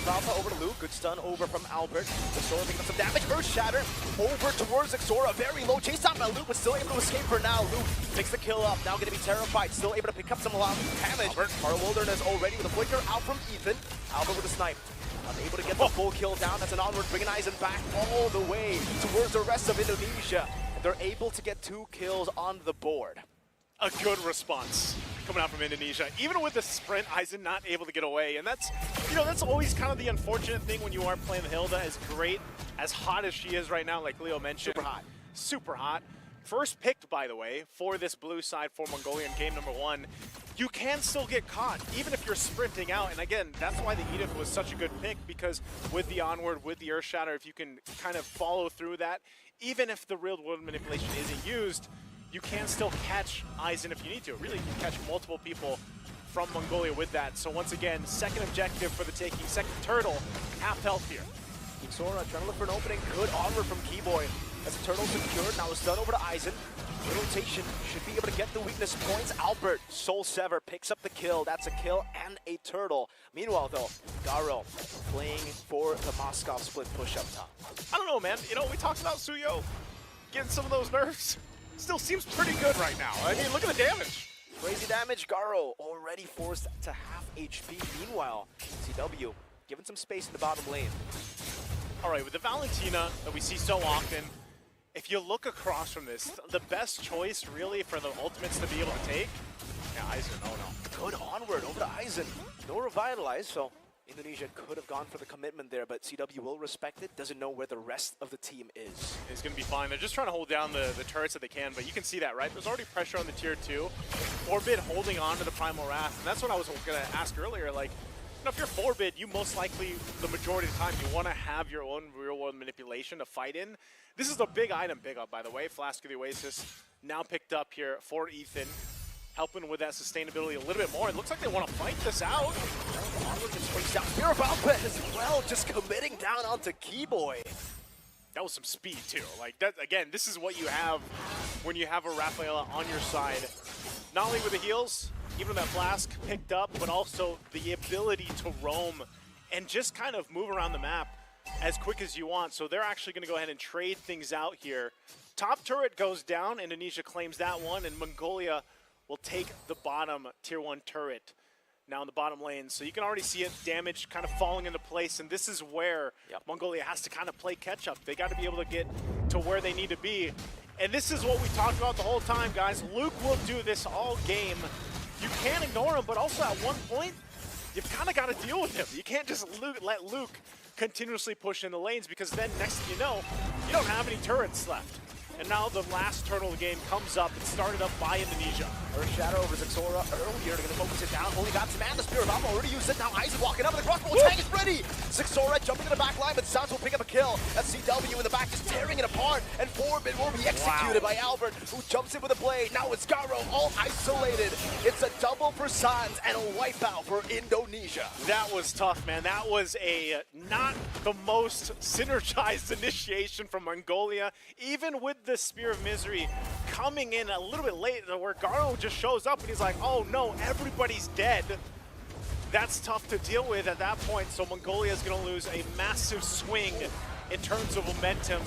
Alpha over to Luke. Good stun over from Albert. Xora picking up some damage. Earth Shatter over towards Xora. Very low chase down by Luke, but still able to escape for now. Luke picks the kill up. Now going to be terrified. Still able to pick up some damage. Our Wilderness already with a flicker out from Ethan. Albert with a snipe. Unable to get the full kill down. That's an onward, bringing Aizen back all the way towards the rest of Indonesia. They're able to get 2 kills on the board. A good response coming out from Indonesia. Even with the sprint, Aizen not able to get away. And that's, you know, that's always kind of the unfortunate thing when you are playing Hilda, as great, as hot as she is right now, like Leo mentioned. Super hot. Super hot. First picked, by the way, for this blue side for Mongolia in game number 1. You can still get caught, even if you're sprinting out. And again, that's why the Edith was such a good pick, because with the onward, with the Earth Shatter, if you can kind of follow through that, even if the real world manipulation isn't used, you can still catch Aizen if you need to. Really, you can catch multiple people from Mongolia with that. So once again, second objective for the taking, second turtle, half health here. Xora trying to look for an opening. Good onward from Keyboy. As the turtle secured, now it's done over to Aizen. The rotation should be able to get the weakness points. Albert, Soul Sever, picks up the kill. That's a kill and a turtle. Meanwhile, though, Garo playing for the Moskov split push up top. I don't know, man. You know, we talked about Suyo getting some of those nerfs. Still seems pretty good right now. I mean, look at the damage. Crazy damage. Garo already forced to half HP. Meanwhile, CW given some space in the bottom lane. All right, with the Valentina that we see so often, if you look across from this, the best choice really for the ultimates to be able to take, yeah, Aizen, oh no. Good onward over to Aizen. No revitalize, so Indonesia could have gone for the commitment there, but CW will respect it, doesn't know where the rest of the team is. It's going to be fine. They're just trying to hold down the turrets that they can, but you can see that, right? There's already pressure on the tier 2. Forbid holding on to the Primal Wrath, and that's what I was going to ask earlier. Like, you know, if you're Forbid, you most likely, the majority of the time, you want to have your own real-world manipulation to fight in. This is a big item, big up, by the way. Flask of the Oasis now picked up here for Ethan, helping with that sustainability a little bit more. It looks like they want to fight this out. Onward just swings down. Mirabal as well, just committing down onto Keyboy. That was some speed, too. Like, that again, this is what you have when you have a Rafaela on your side. Not only with the heals, even that Flask picked up, but also the ability to roam and just kind of move around the map as quick as you want. So they're actually going to go ahead and trade things out here. Top turret goes down. Indonesia claims that one, and Mongolia will take the bottom tier 1 turret now in the bottom lane. So you can already see it, damage kind of falling into place, and this is where Mongolia has to kind of play catch up. They got to be able to get to where they need to be. And this is what we talked about the whole time, guys. Luke will do this all game. You can't ignore him, but also at one point, you've kind of got to deal with him. You can't just let Luke continuously push in the lanes, because then next thing you know, you don't have any turrets left. And now the last turtle of the game comes up. It's started up by Indonesia. Earth Shadow over Xora earlier. They're going to focus it down. Only got some mana. The Spirit Bomb already used it. Now Aizen walking up with the crossbow. Tank is ready. Xora jumping to the back line, but Sans will pick up a kill. That's CW in the back, just tearing it apart. And Forbid will be executed by Albert, who jumps in with a blade. Now it's Garo all isolated. It's a double for Sans and a wipeout for Indonesia. That was tough, man. That was a not the most synergized initiation from Mongolia, even with the Spear of Misery coming in a little bit late, where Garo just shows up and he's like, oh no, everybody's dead. That's tough to deal with at that point, so Mongolia is going to lose a massive swing in terms of momentum.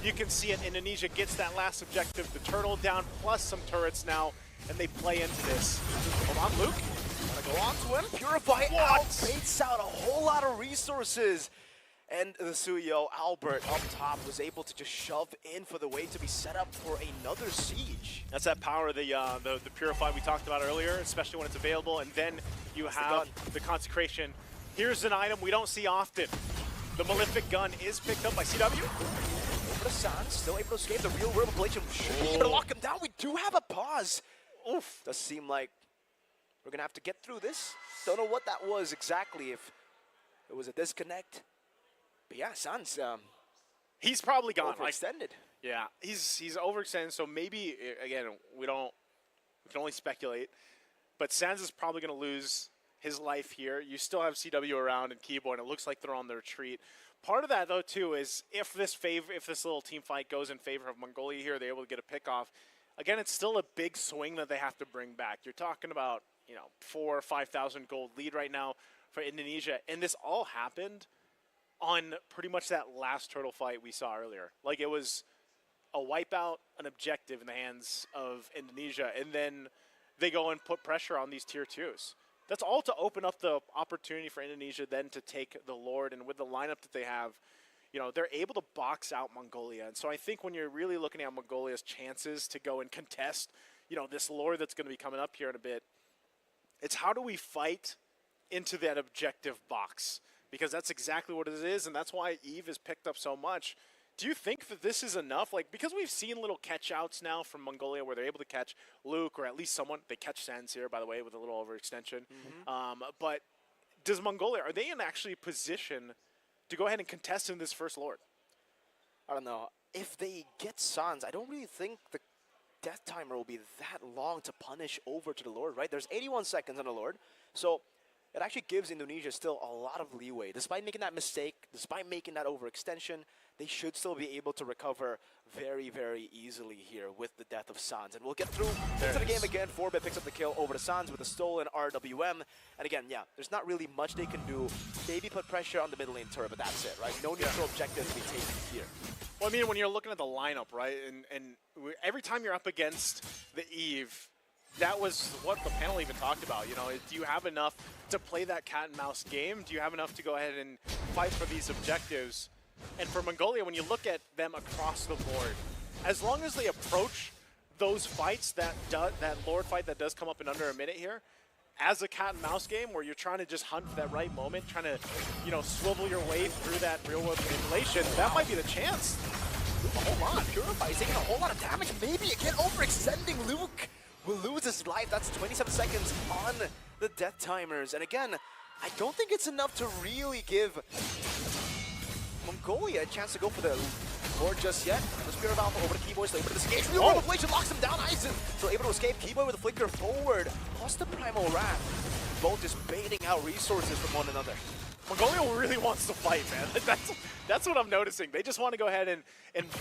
You can see it, Indonesia gets that last objective, the turtle down, plus some turrets now, and they play into this. Hold on, Luke. Gotta go on to him. Purify out, baits out a whole lot of resources. And the Suyo, Albert, up top, was able to just shove in for the way to be set up for another siege. That's that power of the Purify we talked about earlier, especially when it's available. And then you have the Consecration. Here's an item we don't see often. The Malefic Gun is picked up by CW. Over to Sans, still able to escape. The real world ablation should be able to lock him down. We do have a pause. Oof. Does seem like we're going to have to get through this. Don't know what that was exactly, if it was a disconnect. But yeah, Sans, he's probably gone. Overextended. Yeah, he's overextended. So maybe again, we can only speculate. But Sans is probably going to lose his life here. You still have CW around and Keyboy, and it looks like they're on their retreat. Part of that though too is if this little team fight goes in favor of Mongolia here, they're able to get a pick off. again, it's still a big swing that they have to bring back. You're talking about, 4,000 or 5,000 gold lead right now for Indonesia, and this all happened on pretty much that last turtle fight we saw earlier. Like, it was a wipeout, an objective in the hands of Indonesia, and then they go and put pressure on these tier 2s. That's all to open up the opportunity for Indonesia then to take the Lord, and with the lineup that they have, they're able to box out Mongolia. And so I think when you're really looking at Mongolia's chances to go and contest, this Lord that's going to be coming up here in a bit, it's how do we fight into that objective box? Because that's exactly what it is, and that's why Eve has picked up so much. Do you think that this is enough? Like, because we've seen little catch-outs now from Mongolia where they're able to catch Luke, or at least someone. They catch Sans here, by the way, with a little overextension. But does Mongolia, are they in actually position to go ahead and contest in this first Lord? I don't know. If they get Sans, I don't really think the death timer will be that long to punish over to the Lord, right? There's 81 seconds on the Lord. So it actually gives Indonesia still a lot of leeway. Despite making that mistake, despite making that overextension, they should still be able to recover very, very easily here with the death of Sans. And we'll get through into the game again. 4-bit picks up the kill over to Sans with a stolen RWM. And again, yeah, there's not really much they can do. Maybe put pressure on the mid lane turret, but that's it, right? No neutral objective to be taken here. Well, I mean, when you're looking at the lineup, right, and every time you're up against the Eve, that was what the panel even talked about. Do you have enough to play that cat and mouse game? Do you have enough to go ahead and fight for these objectives? And for Mongolia, when you look at them across the board, as long as they approach those fights, that Lord fight that does come up in under a minute here, as a cat and mouse game where you're trying to just hunt for that right moment, trying to, swivel your way through that real-world manipulation, that might be the chance. Hold on, Purify is taking a whole lot of damage. Maybe again overextending. Luke will lose his life. That's 27 seconds on the death timers. And again, I don't think it's enough to really give Mongolia a chance to go for the Lord just yet. The Spirit of Alpha over to Keyboy, still able to disengage. Real World Inflation locks him down. Aizen still able to escape. Keyboy with a flicker forward. Plus the Primal Wrath. Both just baiting out resources from one another. Mongolia really wants to fight, man. That's what I'm noticing. They just want to go ahead and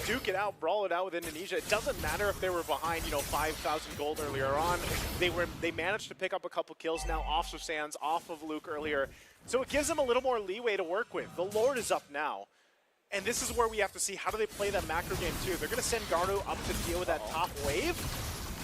duke it out, brawl it out with Indonesia. It doesn't matter if they were behind, 5,000 gold earlier on. They managed to pick up a couple kills now off of Sans, off of Luke earlier. So it gives them a little more leeway to work with. The Lord is up now. And this is where we have to see how do they play that macro game too. They're going to send Garnu up to deal with that top wave,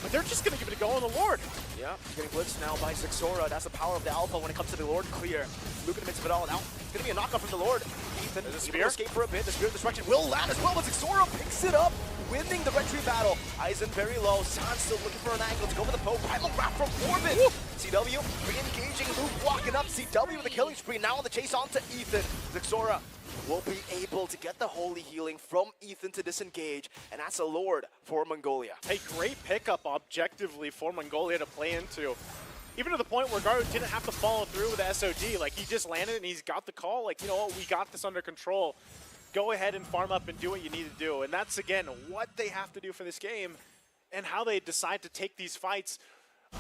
but they're just going to give it a go on the Lord. Yeah, he's getting blitzed now by Sixora. That's the power of the Alpha when it comes to the Lord clear. Luke in the midst of it all. Now, it's going to be a knockoff from the Lord. Ethan is able to escape for a bit. The Spirit of Destruction will land as well, but Sixora picks it up, winning the retreat battle. Aizen very low. Sans still looking for an angle to go for the poke. Primal Wrath from Orbit. CW re-engaging. Luke walking up. CW with the killing spree. Now on the chase onto Ethan. Sixora will be able to get the holy healing from Ethan to disengage, and that's a Lord for Mongolia. Hey, great pickup objectively for Mongolia to play into. Even to the point where Garu didn't have to follow through with the SOD. Like, he just landed and he's got the call. Like, you know what, we got this under control. Go ahead and farm up and do what you need to do. And that's, again, what they have to do for this game and how they decide to take these fights.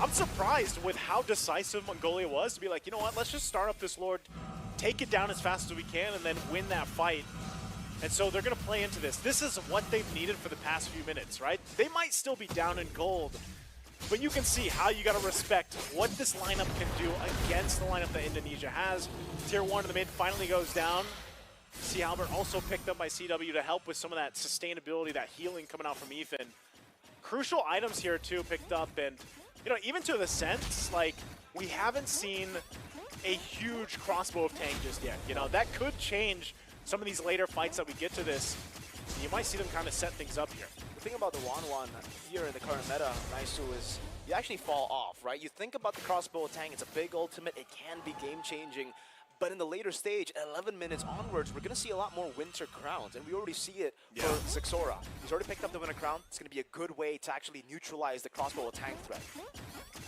I'm surprised with how decisive Mongolia was to be like, you know what, let's just start up this Lord, take it down as fast as we can, and then win that fight. And so they're going to play into this. This is what they've needed for the past few minutes, right? They might still be down in gold, but you can see how you got to respect what this lineup can do against the lineup that Indonesia has. Tier 1 in the mid finally goes down. C. Albert also picked up by CW to help with some of that sustainability, that healing coming out from Ethan. Crucial items here, too, picked up. And, you know, even to the sense, like, we haven't seen a huge crossbow of tank just yet. You know, that could change some of these later fights that we get to this. You might see them kind of set things up here. The thing about the Wanwan here in the current meta, Naisu, is you actually fall off, right? You think about the crossbow tank, it's a big ultimate, it can be game-changing. But in the later stage, 11 minutes onwards, we're going to see a lot more Winter Crowns, and we already see it for Sixora. He's already picked up the Winter Crown. It's going to be a good way to actually neutralize the crossbow tank threat.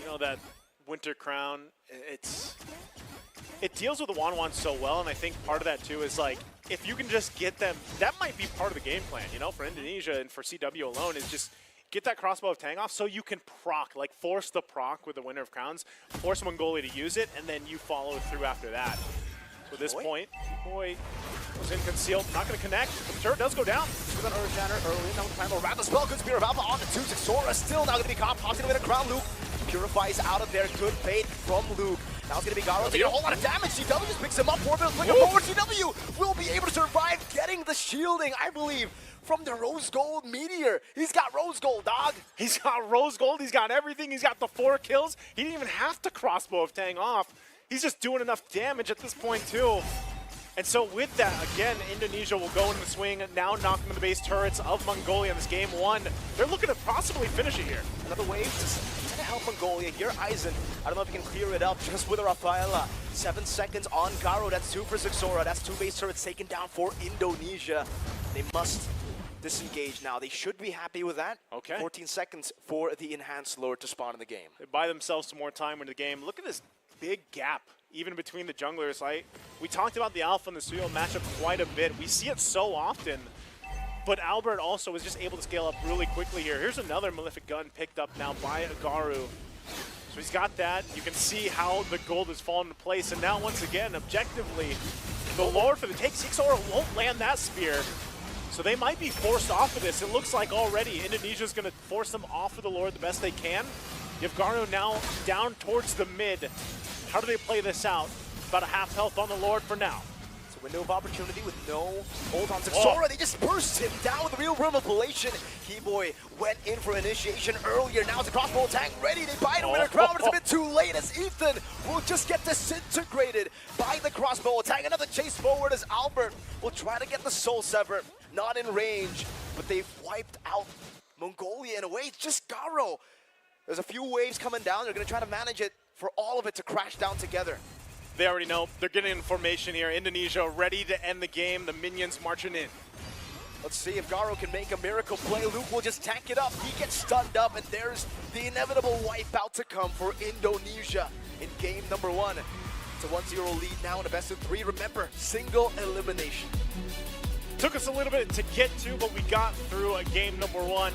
You know, that Winter Crown, it deals with the Wanwan so well, and I think part of that too is like, if you can just get them, that might be part of the game plan, you know, for Indonesia and for CW alone, is just get that crossbow of Tang off so you can proc, like force the proc with the Winter of Crowns, force Mongolia to use it, and then you follow through after that. So at this point, boy, Was in concealed, not going to connect. The turret does go down. With an Earth Shatter early, now the final wrap the spell. Good Spear of Alpha on the 2. Sora still now going to be caught. Pops into a crown. Luke purifies out of there. Good bait from Luke. Now it's going to be Garo taking a whole lot of damage. CW just picks him up. 4 minutes looking forward. CW will be able to survive getting the shielding, I believe, from the Rose Gold Meteor. He's got Rose Gold, dog. He's got Rose Gold. He's got everything. He's got the 4 kills. He didn't even have to crossbow of Tang off. He's just doing enough damage at this point, too. And so with that, again, Indonesia will go in the swing, now knocking the base turrets of Mongolia in this game 1. They're looking to possibly finish it here. Another wave just to help Mongolia. Here, Aizen, I don't know if he can clear it up just with a Rafaela. 7 seconds on Garo. That's 2 for Zixora. That's 2 base turrets taken down for Indonesia. They must disengage now. They should be happy with that. Okay. 14 seconds for the enhanced lord to spawn in the game. They buy themselves some more time into the game. Look at this big gap, even between the junglers. We talked about the Alpha and the Suyo matchup quite a bit. We see it so often, but Albert also is just able to scale up really quickly here. Here's another Malefic Gun picked up now by Agaru. So he's got that. You can see how the gold has fallen into place. And now, once again, objectively, the Lord for the take, Zixora won't land that spear. So they might be forced off of this. It looks like already Indonesia's going to force them off of the Lord the best they can. You have Garo now down towards the mid. How do they play this out? About a half health on the Lord for now. It's a window of opportunity with no hold on Zixora. They just burst him down with the real room manipulation. Keyboy went in for initiation earlier. Now it's a crossbow attack ready. They buy the winner crown, but it's a bit too late as Ethan will just get disintegrated by the crossbow attack. Another chase forward as Albert will try to get the Soul Sever. Not in range, but they've wiped out Mongolia in a way. It's just Garo. There's a few waves coming down. They're going to try to manage it for all of it to crash down together. They already know. They're getting in formation here. Indonesia ready to end the game. The minions marching in. Let's see if Garo can make a miracle play. Luke will just tank it up. He gets stunned up, and there's the inevitable wipeout to come for Indonesia in game number 1. It's a 1-0 lead now in a best of 3. Remember, single elimination. Took us a little bit to get to, but we got through a game number 1.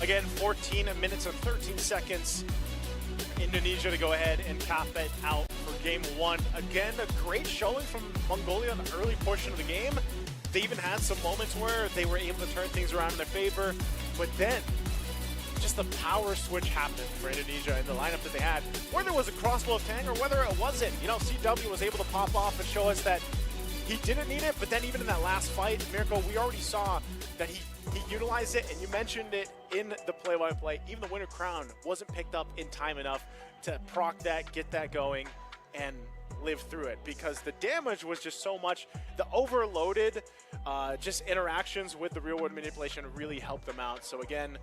Again, 14 minutes and 13 seconds. Indonesia to go ahead and cap it out for game 1. Again, a great showing from Mongolia in the early portion of the game. They even had some moments where they were able to turn things around in their favor, but then just the power switch happened for Indonesia in the lineup that they had. Whether it was a crossbow of Tang or whether it wasn't, you know, CW was able to pop off and show us that he didn't need it, but then even in that last fight, Miracle, we already saw that he utilized it, and you mentioned it in the play-by-play. Even the Winter Crown wasn't picked up in time enough to proc that, get that going, and live through it, because the damage was just so much. The overloaded just interactions with the real-world manipulation really helped them out. So again,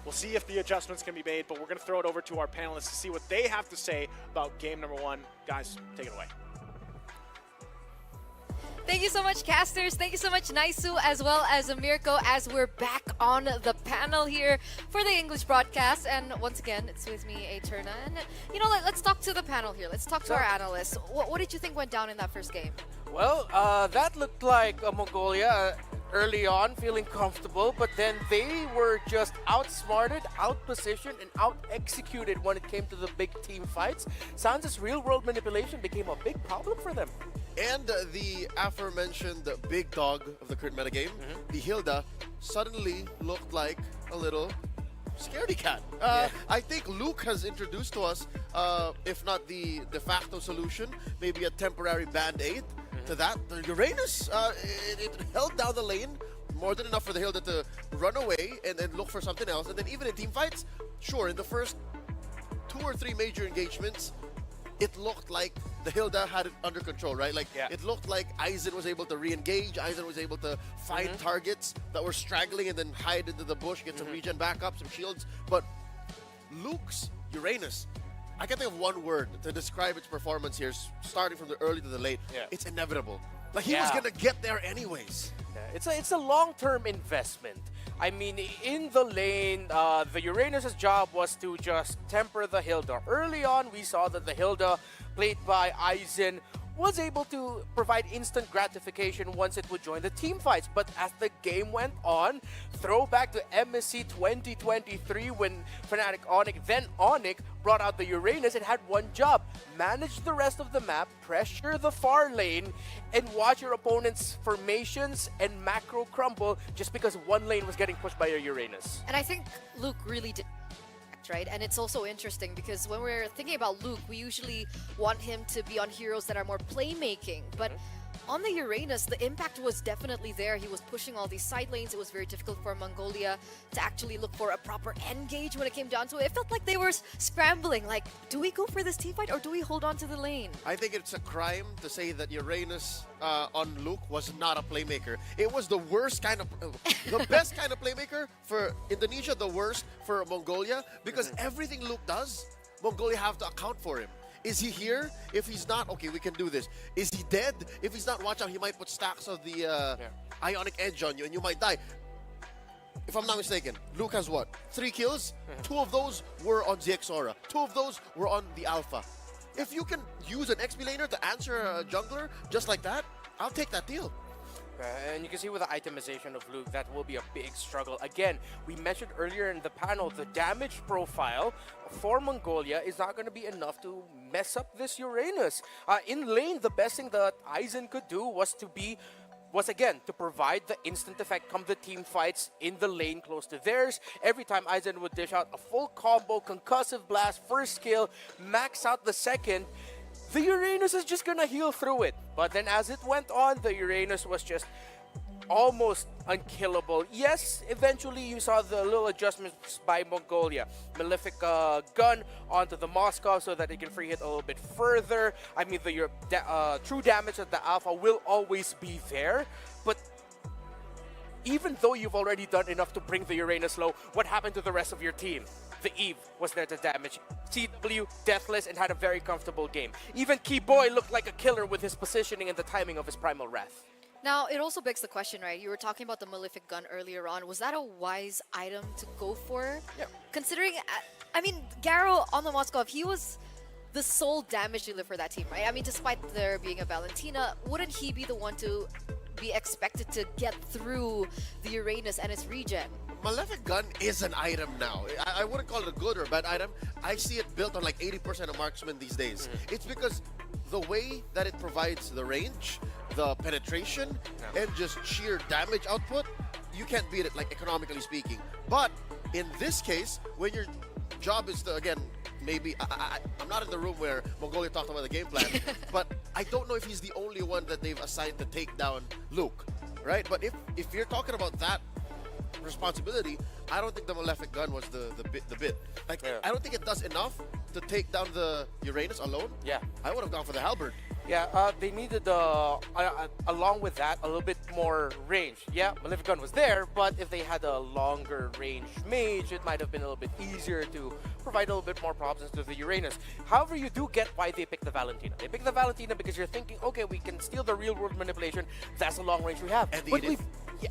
we'll see if the adjustments can be made, but we're going to throw it over to our panelists to see what they have to say about game number 1. Guys, take it away. Thank you so much, casters. Thank you so much, Naisu, as well as Mirko, as we're back on the panel here for the English broadcast. And once again, it's with me, Eterna. And, you know, let's talk to the panel here. Let's talk to our analysts. What did you think went down in that first game? Well, that looked like Mongolia early on, feeling comfortable, but then they were just outsmarted, outpositioned, and out-executed when it came to the big team fights. Sounds as real-world manipulation became a big problem for them. And the aforementioned big dog of the current metagame, the Hilda, suddenly looked like a little scaredy cat. I think Luke has introduced to us, if not the de facto solution, maybe a temporary band-aid to that. The Uranus, it held down the lane more than enough for the Hilda to run away and then look for something else. And then even in team fights, sure, in the first 2 or 3 major engagements, it looked like the Hilda had it under control, right? Like, it looked like Aizen was able to re-engage, Aizen was able to find targets that were straggling and then hide into the bush, get some regen backup, some shields. But Luke's Uranus, I can think of one word to describe its performance here, starting from the early to the late. It's inevitable. Like, he was going to get there anyways. It's a long-term investment. I mean, in the lane, the Uranus' job was to just temper the Hilda. Early on, we saw that the Hilda, played by Aizen, was able to provide instant gratification once it would join the team fights. But as the game went on, throwback to MSC 2023 when Fnatic Onyx, then Onyx, brought out the Uranus and had one job: manage the rest of the map, pressure the far lane, and watch your opponent's formations and macro crumble just because one lane was getting pushed by a Uranus. And I think Luke really did, right? And it's also interesting because when we're thinking about Luke, we usually want him to be on heroes that are more playmaking. But on the Uranus, the impact was definitely there. He was pushing all these side lanes. It was very difficult for Mongolia to actually look for a proper engage when it came down to it. It felt like they were scrambling, like, do we go for this team fight or do we hold on to the lane? I think it's a crime to say that Uranus on Luke was not a playmaker. It was the worst kind of, the best kind of playmaker for Indonesia, the worst for Mongolia, because everything Luke does, Mongolia have to account for him. Is he here? If he's not, okay, we can do this. Is he dead? If he's not, watch out, he might put stacks of the Ionic Edge on you and you might die. If I'm not mistaken, Luke has what? 3 kills? 2 of those were on ZXaura. 2 of those were on the Alpha. If you can use an XP laner to answer a jungler just like that, I'll take that deal. And you can see with the itemization of Luke, that will be a big struggle. Again, we mentioned earlier in the panel, the damage profile for Mongolia is not going to be enough to mess up this Uranus. In lane, the best thing that Aizen could do was again to provide the instant effect come the team fights in the lane close to theirs. Every time Aizen would dish out a full combo, concussive blast, first kill, max out the second, the Uranus is just gonna heal through it. But then as it went on, the Uranus was just almost unkillable. Yes, eventually you saw the little adjustments by Mongolia. Malefic gun onto the Moscow so that it can free hit a little bit further. I mean, the true damage of the Alpha will always be there, but even though you've already done enough to bring the Uranus low, what happened to the rest of your team? The Eve was there to damage. CW, deathless, and had a very comfortable game. Even Keyboy looked like a killer with his positioning and the timing of his Primal Wrath. Now, it also begs the question, right? You were talking about the Malefic gun earlier on. Was that a wise item to go for? Yeah. Considering, I mean, Garo on the Moskov, he was the sole damage dealer for that team, right? I mean, despite there being a Valentina, wouldn't he be the one to be expected to get through the Uranus and its regen? Malefic gun is an item now. I wouldn't call it a good or bad item. I see it built on like 80% of marksmen these days. It's because the way that it provides the range, the penetration, and just sheer damage output, you can't beat it, like economically speaking. But in this case, when your job is to, again, maybe, I'm not in the room where Mongolia talked about the game plan, but I don't know if he's the only one that they've assigned to take down Luke, right? But if you're talking about that responsibility, I don't think the Malefic gun was the bit. Like, I don't think it does enough to take down the Uranus alone. Yeah. I would have gone for the Halberd. Yeah, they needed, along with that, a little bit more range. Yeah, Malefic gun was there, but if they had a longer range mage, it might have been a little bit easier to provide a little bit more problems to the Uranus. However, you do get why they picked the Valentina. They picked the Valentina because you're thinking, okay, we can steal the real-world manipulation. That's the long range we have. And the but Edith.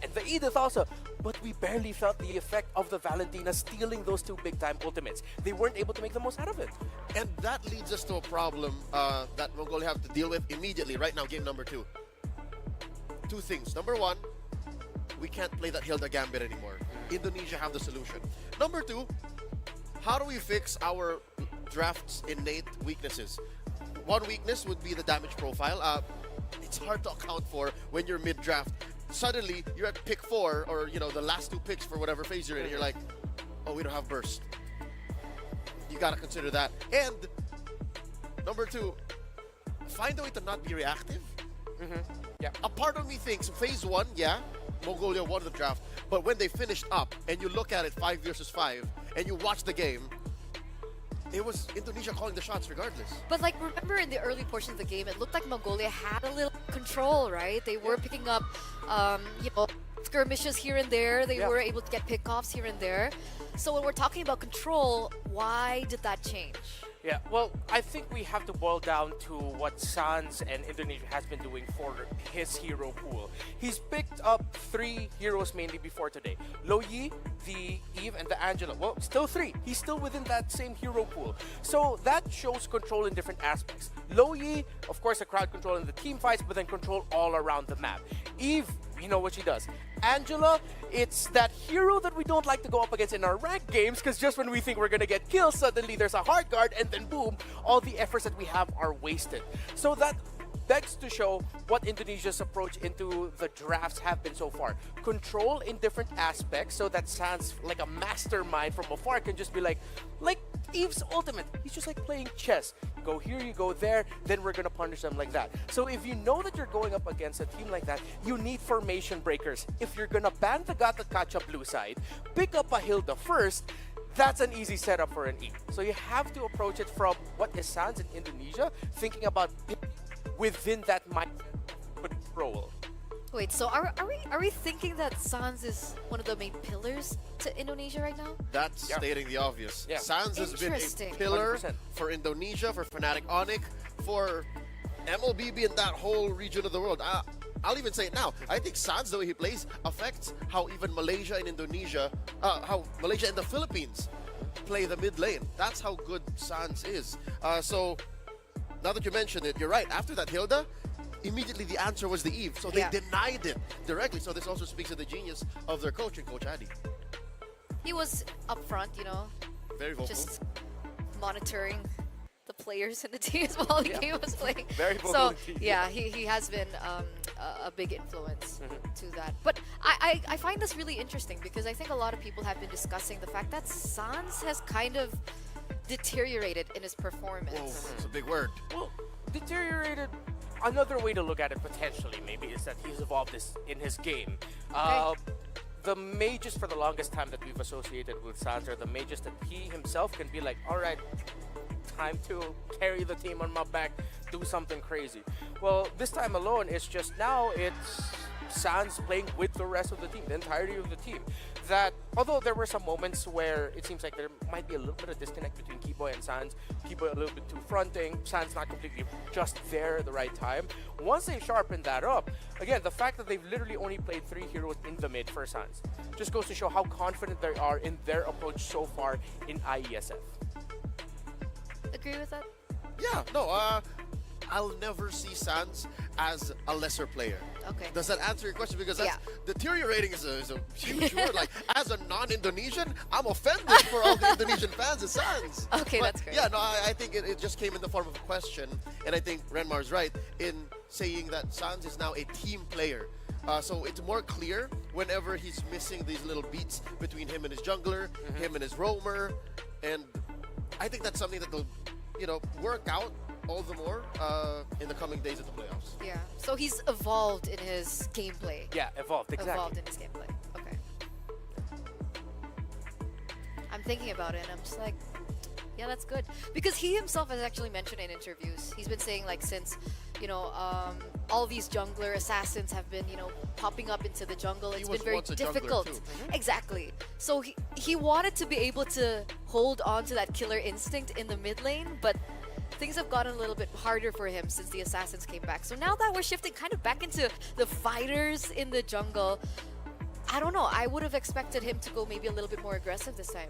and the Edith also. But we barely felt the effect of the Valentina stealing those 2 big-time ultimates. They weren't able to make the most out of it. And that leads us to a problem that Mongolia have to deal with immediately, right now, game number 2. 2 things. Number 1, we can't play that Hilda Gambit anymore. Indonesia have the solution. Number 2, how do we fix our draft's innate weaknesses? One weakness would be the damage profile. It's hard to account for when you're mid-draft. Suddenly, you're at pick 4, or the last 2 picks for whatever phase you're in, and you're like, oh, we don't have burst. You gotta consider that. And number 2, find a way to not be reactive. Yeah. A part of me thinks phase 1, yeah, Mongolia won the draft, but when they finished up and you look at it 5 versus 5 and you watch the game, it was Indonesia calling the shots regardless. But like, remember in the early portion of the game, it looked like Mongolia had a little control, right? They were picking up, skirmishes here and there. They were able to get pickoffs here and there. So when we're talking about control, why did that change? Yeah, well, I think we have to boil down to what Sans and Indonesia has been doing for his hero pool. He's picked up 3 heroes mainly before today. Lo Yi, the Eve, and the Angela. Well, still 3. He's still within that same hero pool. So that shows control in different aspects. Lo Yi, of course, the crowd control in the team fights, but then control all around the map. Eve, you know what she does. Angela, it's that hero that we don't like to go up against in our ranked games, because just when we think we're gonna get killed, suddenly there's a hard guard, and then boom, all the efforts that we have are wasted. So that begs to show what Indonesia's approach into the drafts have been so far. Control in different aspects, so that sounds like a mastermind from afar can just be like Eve's ultimate. He's just like playing chess. You go here, you go there, then we're gonna punish them like that. So if you know that you're going up against a team like that, you need formation breakers. If you're gonna ban the Gata Kacha blue side, pick up a Hilda first, that's an easy setup for an E. So you have to approach it from what is Sans in Indonesia, thinking about within that mindset control. Wait, so are we thinking that Sans is one of the main pillars to Indonesia right now? That's stating the obvious. Yeah. Sans has been a Interesting. pillar 100%. for Indonesia, for Fnatic Onyx, for MLBB and that whole region of the world. I'll even say it now. I think Sans, the way he plays, affects how even Malaysia and Indonesia, how Malaysia and the Philippines play the mid lane. That's how good Sans is. So now that you mentioned it, you're right. After that Hilda, immediately the answer was the Eve. So they denied it directly. So this also speaks to the genius of their coach and Coach Adi. He was upfront, you know, Very vocal. just monitoring the players in the teams while the game was playing. Very vocal So indeed. yeah, he has been a big influence to that. But I find this really interesting because I think a lot of people have been discussing the fact that Sans has kind of deteriorated in his performance. Whoa, it's a big word. Well, deteriorated. Another way to look at it potentially maybe is that he's evolved this in his game. The mages for the longest time that we've associated with Sans are the mages that he himself can be like, all right, time to carry the team on my back, do something crazy. Well, this time alone, it's just now it's Sans playing with the rest of the team, the entirety of the team. That although there were some moments where it seems like there might be a little bit of disconnect between Keyboy and Sans, Keyboy a little bit too fronting, Sans not completely just there at the right time. Once they sharpen that up, again, the fact that they've literally only played 3 heroes in the mid for Sans just goes to show how confident they are in their approach so far in IESF. Agree with that? Yeah, no, I'll never see Sans as a lesser player. Okay. Does that answer your question? Because that's, deteriorating is a huge word. Like, as a non-Indonesian, I'm offended for all the Indonesian fans of Sans. Okay, But that's great. yeah, no, I think it just came in the form of a question. And I think Renmar's right in saying that Sans is now a team player. So it's more clear whenever he's missing these little beats between him and his jungler, him and his roamer. And I think that's something that will, work out all the more in the coming days of the playoffs. Yeah. So he's evolved in his gameplay. Yeah, evolved, exactly. Evolved in his gameplay. Okay. I'm thinking about it and I'm just like, yeah, that's good. Because he himself has actually mentioned in interviews, he's been saying like since, all these jungler assassins have been, popping up into the jungle, it's been very difficult. Exactly. So he wanted to be able to hold on to that killer instinct in the mid lane, but things have gotten a little bit harder for him since the assassins came back. So now that we're shifting kind of back into the fighters in the jungle, I don't know. I would have expected him to go maybe a little bit more aggressive this time.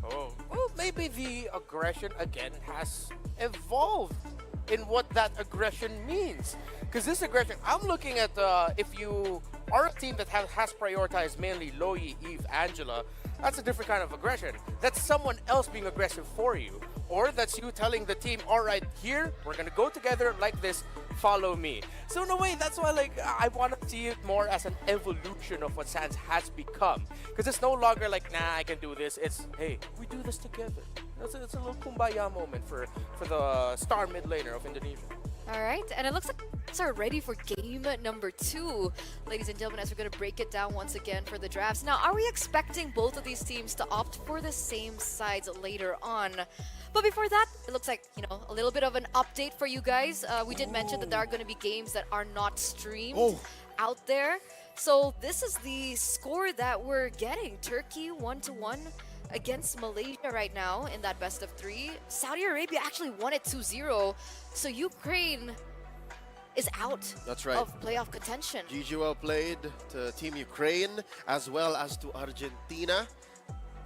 Oh, well, maybe the aggression again has evolved in what that aggression means. Because this aggression, I'm looking at if you are a team that has prioritized mainly Loi, Eve, Angela, that's a different kind of aggression. That's someone else being aggressive for you. Or that's you telling the team, all right, here, we're going to go together like this, follow me. So in a way, that's why I want to see it more as an evolution of what Sans has become. Because it's no longer like, nah, I can do this. It's, hey, we do this together. It's a little kumbaya moment for the star mid laner of Indonesia. All right, and it looks like we are ready for game number 2. Ladies and gentlemen, as we're going to break it down once again for the drafts. Now, are we expecting both of these teams to opt for the same sides later on? But before that, it looks like, a little bit of an update for you guys. We did mention that there are going to be games that are not streamed out there. So this is the score that we're getting. Turkey 1-1 against Malaysia right now in that best of 3. Saudi Arabia actually won it 2-0. So Ukraine is out That's right. of playoff contention. GG well played to Team Ukraine as well as to Argentina.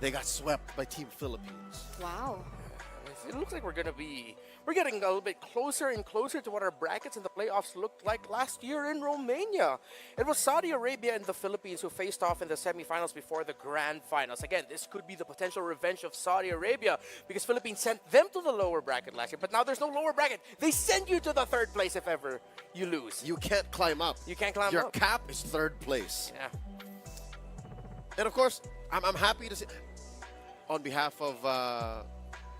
They got swept by Team Philippines. Wow. It looks like we're getting a little bit closer and closer to what our brackets in the playoffs looked like last year in Romania. It was Saudi Arabia and the Philippines who faced off in the semifinals before the grand finals. Again, this could be the potential revenge of Saudi Arabia because Philippines sent them to the lower bracket last year, but now there's no lower bracket. They send you to the third place if ever you lose. You can't climb up. You can't climb Your up. cap is third place. Yeah. And of course, I'm happy to see, on behalf of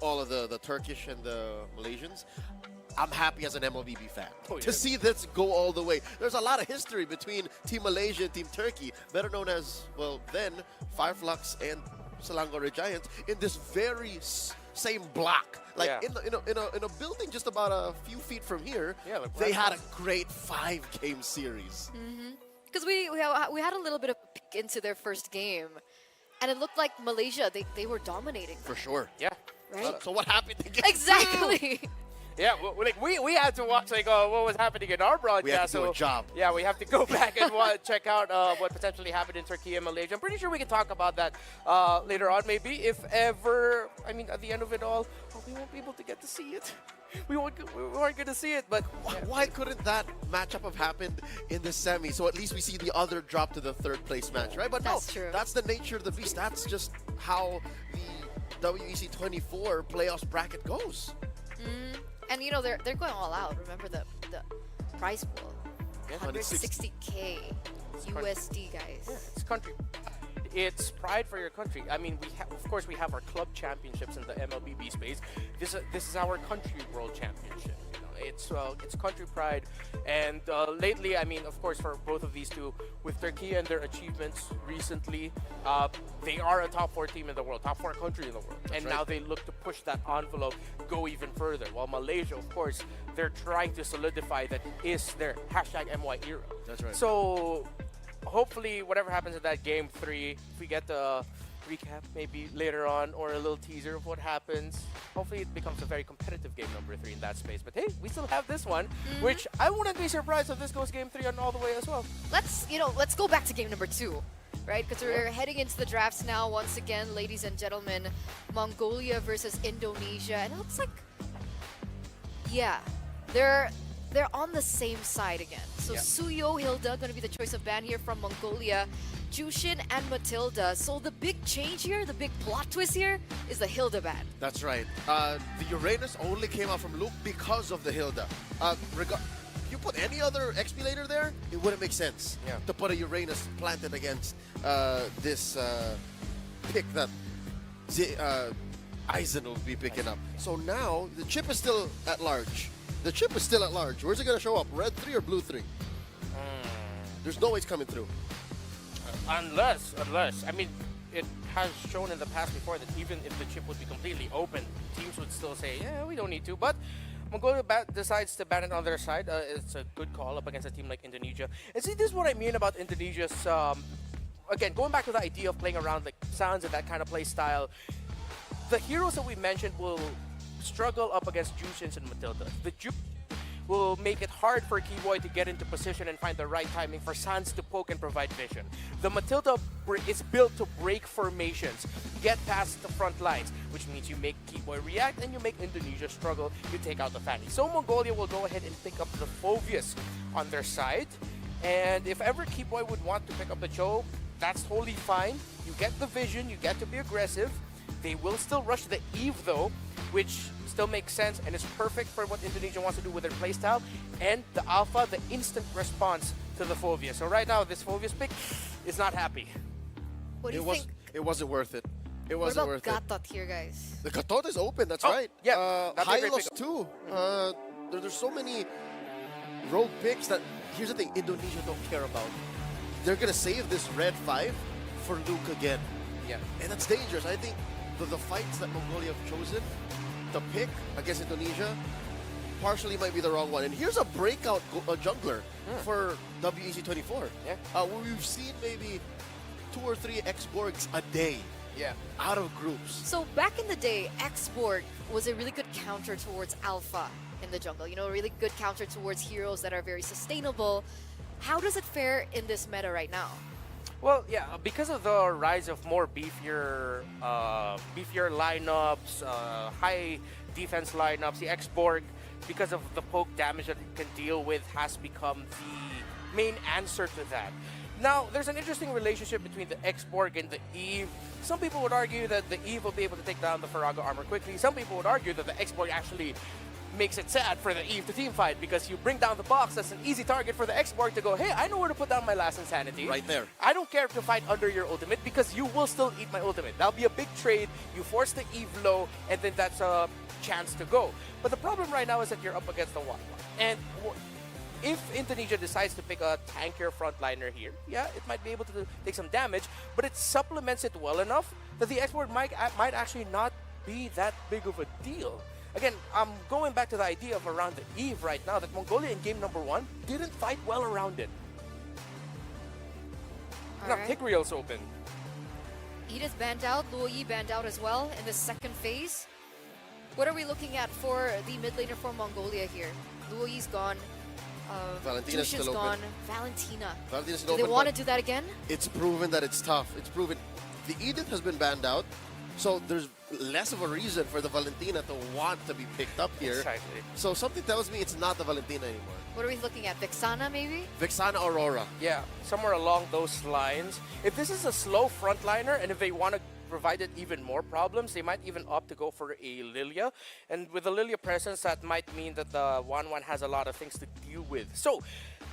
all of the Turkish and the Malaysians, I'm happy as an MLBB fan to see this go all the way. There's a lot of history between Team Malaysia and Team Turkey, better known as, well, then Fireflux and Selangor Red Giants, in this very same block. Like in a building just about a few feet from here, they had a great 5-game series. Because we had a little bit of a peek into their first game, and it looked like Malaysia, they were dominating. For sure. Yeah. Right? So what happened to get Exactly. Yeah, we had to watch what was happening in our broadcast. We had to do a job. Yeah, we have to go back and check out what potentially happened in Turkey and Malaysia. I'm pretty sure we can talk about that later on, maybe, if ever. I mean, at the end of it all, we won't be able to get to see it. We weren't going to see it, but why couldn't that matchup have happened in the semi? So at least we see the other drop to the third place match, right? But That's true. That's the nature of the beast. That's just how the WEC 24 playoffs bracket goes. And you know they're going all out. Remember the prize pool, 160K USD, guys. Yeah, it's country. It's pride for your country. I mean, of course we have our club championships in the MLBB space. This is our country world championship. You know, it's country pride. And lately, I mean, of course, for both of these two, with Turkey and their achievements recently, they are a top 4 team in the world, top 4 country in the world. And now they look to push that envelope, go even further. While Malaysia, of course, they're trying to solidify that is their #MY era. That's right. So hopefully, whatever happens in that game 3, if we get the recap maybe later on or a little teaser of what happens, hopefully it becomes a very competitive game number 3 in that space. But hey, we still have this one, which I wouldn't be surprised if this goes game 3 on all the way as well. Let's go back to game number 2, right? Because we're heading into the drafts now once again, ladies and gentlemen. Mongolia versus Indonesia, and it looks like, yeah, they're on the same side again. So Suyo, Hilda, going to be the choice of ban here from Mongolia. Jushin and Matilda. So the big change here, the big plot twist here, is the Hilda ban. That's right. The Uranus only came out from Luke because of the Hilda. You put any other XP later there, it wouldn't make sense to put a Uranus planted against this pick that Eisen will be picking up. So now the chip is still at large. The chip is still at large. Where's it going to show up? Red 3 or blue 3? There's no way it's coming through. Unless, I mean, it has shown in the past before that even if the chip would be completely open, teams would still say, yeah, we don't need to. But Mongolia decides to ban it on their side. It's a good call up against a team like Indonesia. And see, this is what I mean about Indonesia's, again, going back to the idea of playing around like sounds and that kind of play style. The heroes that we mentioned will struggle up against Jushins and Matilda. The will make it hard for Kiwoy to get into position and find the right timing for Sans to poke and provide vision. The Matilda is built to break formations, get past the front lines, which means you make Kiwoy react and you make Indonesia struggle, you take out the Fanny. So Mongolia will go ahead and pick up the Phoveus on their side. And if ever Kiwoy would want to pick up the Cho, that's totally fine. You get the vision, you get to be aggressive. They will still rush the Eve though, which still makes sense and is perfect for what Indonesia wants to do with their playstyle. And the Alpha, the instant response to the Phoveus. So right now, this Phoveus pick is not happy. What do you think? It wasn't worth it. It What wasn't about worth it. Gatot here, guys? The Gatot is open, that's right. Yeah, that'd be a great Hylos pickup. too. There's so many rogue picks that, here's the thing, Indonesia don't care about. They're going to save this red 5 for Luke again. Yeah. And that's dangerous. I think the fights that Mongolia have chosen to pick against Indonesia partially might be the wrong one. And here's a breakout jungler for WEC 24. Yeah. We've seen maybe 2 or 3 X-Borgs a day Yeah. Out of groups. So back in the day, X-Borg was a really good counter towards Alpha in the jungle. You know, a really good counter towards heroes that are very sustainable. How does it fare in this meta right now? Well, yeah, because of the rise of more beefier lineups, high defense lineups, the X-Borg, because of the poke damage that it can deal with, has become the main answer to that. Now, there's an interesting relationship between the X-Borg and the Eve. Some people would argue that the Eve will be able to take down the Farago armor quickly. Some people would argue that the X-Borg actually makes it sad for the Eve to team fight, because you bring down the box, that's an easy target for the X-Borg to go, hey, I know where to put down my last insanity. Right there. I don't care to fight under your ultimate, because you will still eat my ultimate. That'll be a big trade. You force the Eve low, and then that's a chance to go. But the problem right now is that you're up against the 1-1. And if Indonesia decides to pick a tankier frontliner here, yeah, it might be able to take some damage, but it supplements it well enough that the X-Borg might actually not be that big of a deal. Again, I'm going back to the idea of around the Eve right now, that Mongolia in game number 1 didn't fight well around it. Now, Tigreal's open. Edith banned out, Luo Yi banned out as well in the second phase. What are we looking at for the mid laner for Mongolia here? Luo Yi's gone. Valentina's Jushin's still gone. open. Valentina. Valentina's Do open, they want to but do that again? It's proven that it's tough. It's proven. The Edith has been banned out, so there's less of a reason for the Valentina to want to be picked up here. Exactly. So something tells me it's not the Valentina anymore. What are we looking at? Vexana maybe? Vexana Aurora. Yeah, somewhere along those lines. If this is a slow frontliner, and if they want to provide it even more problems, they might even opt to go for a Lilia. And with the Lilia presence, that might mean that the 1-1 has a lot of things to deal with. So,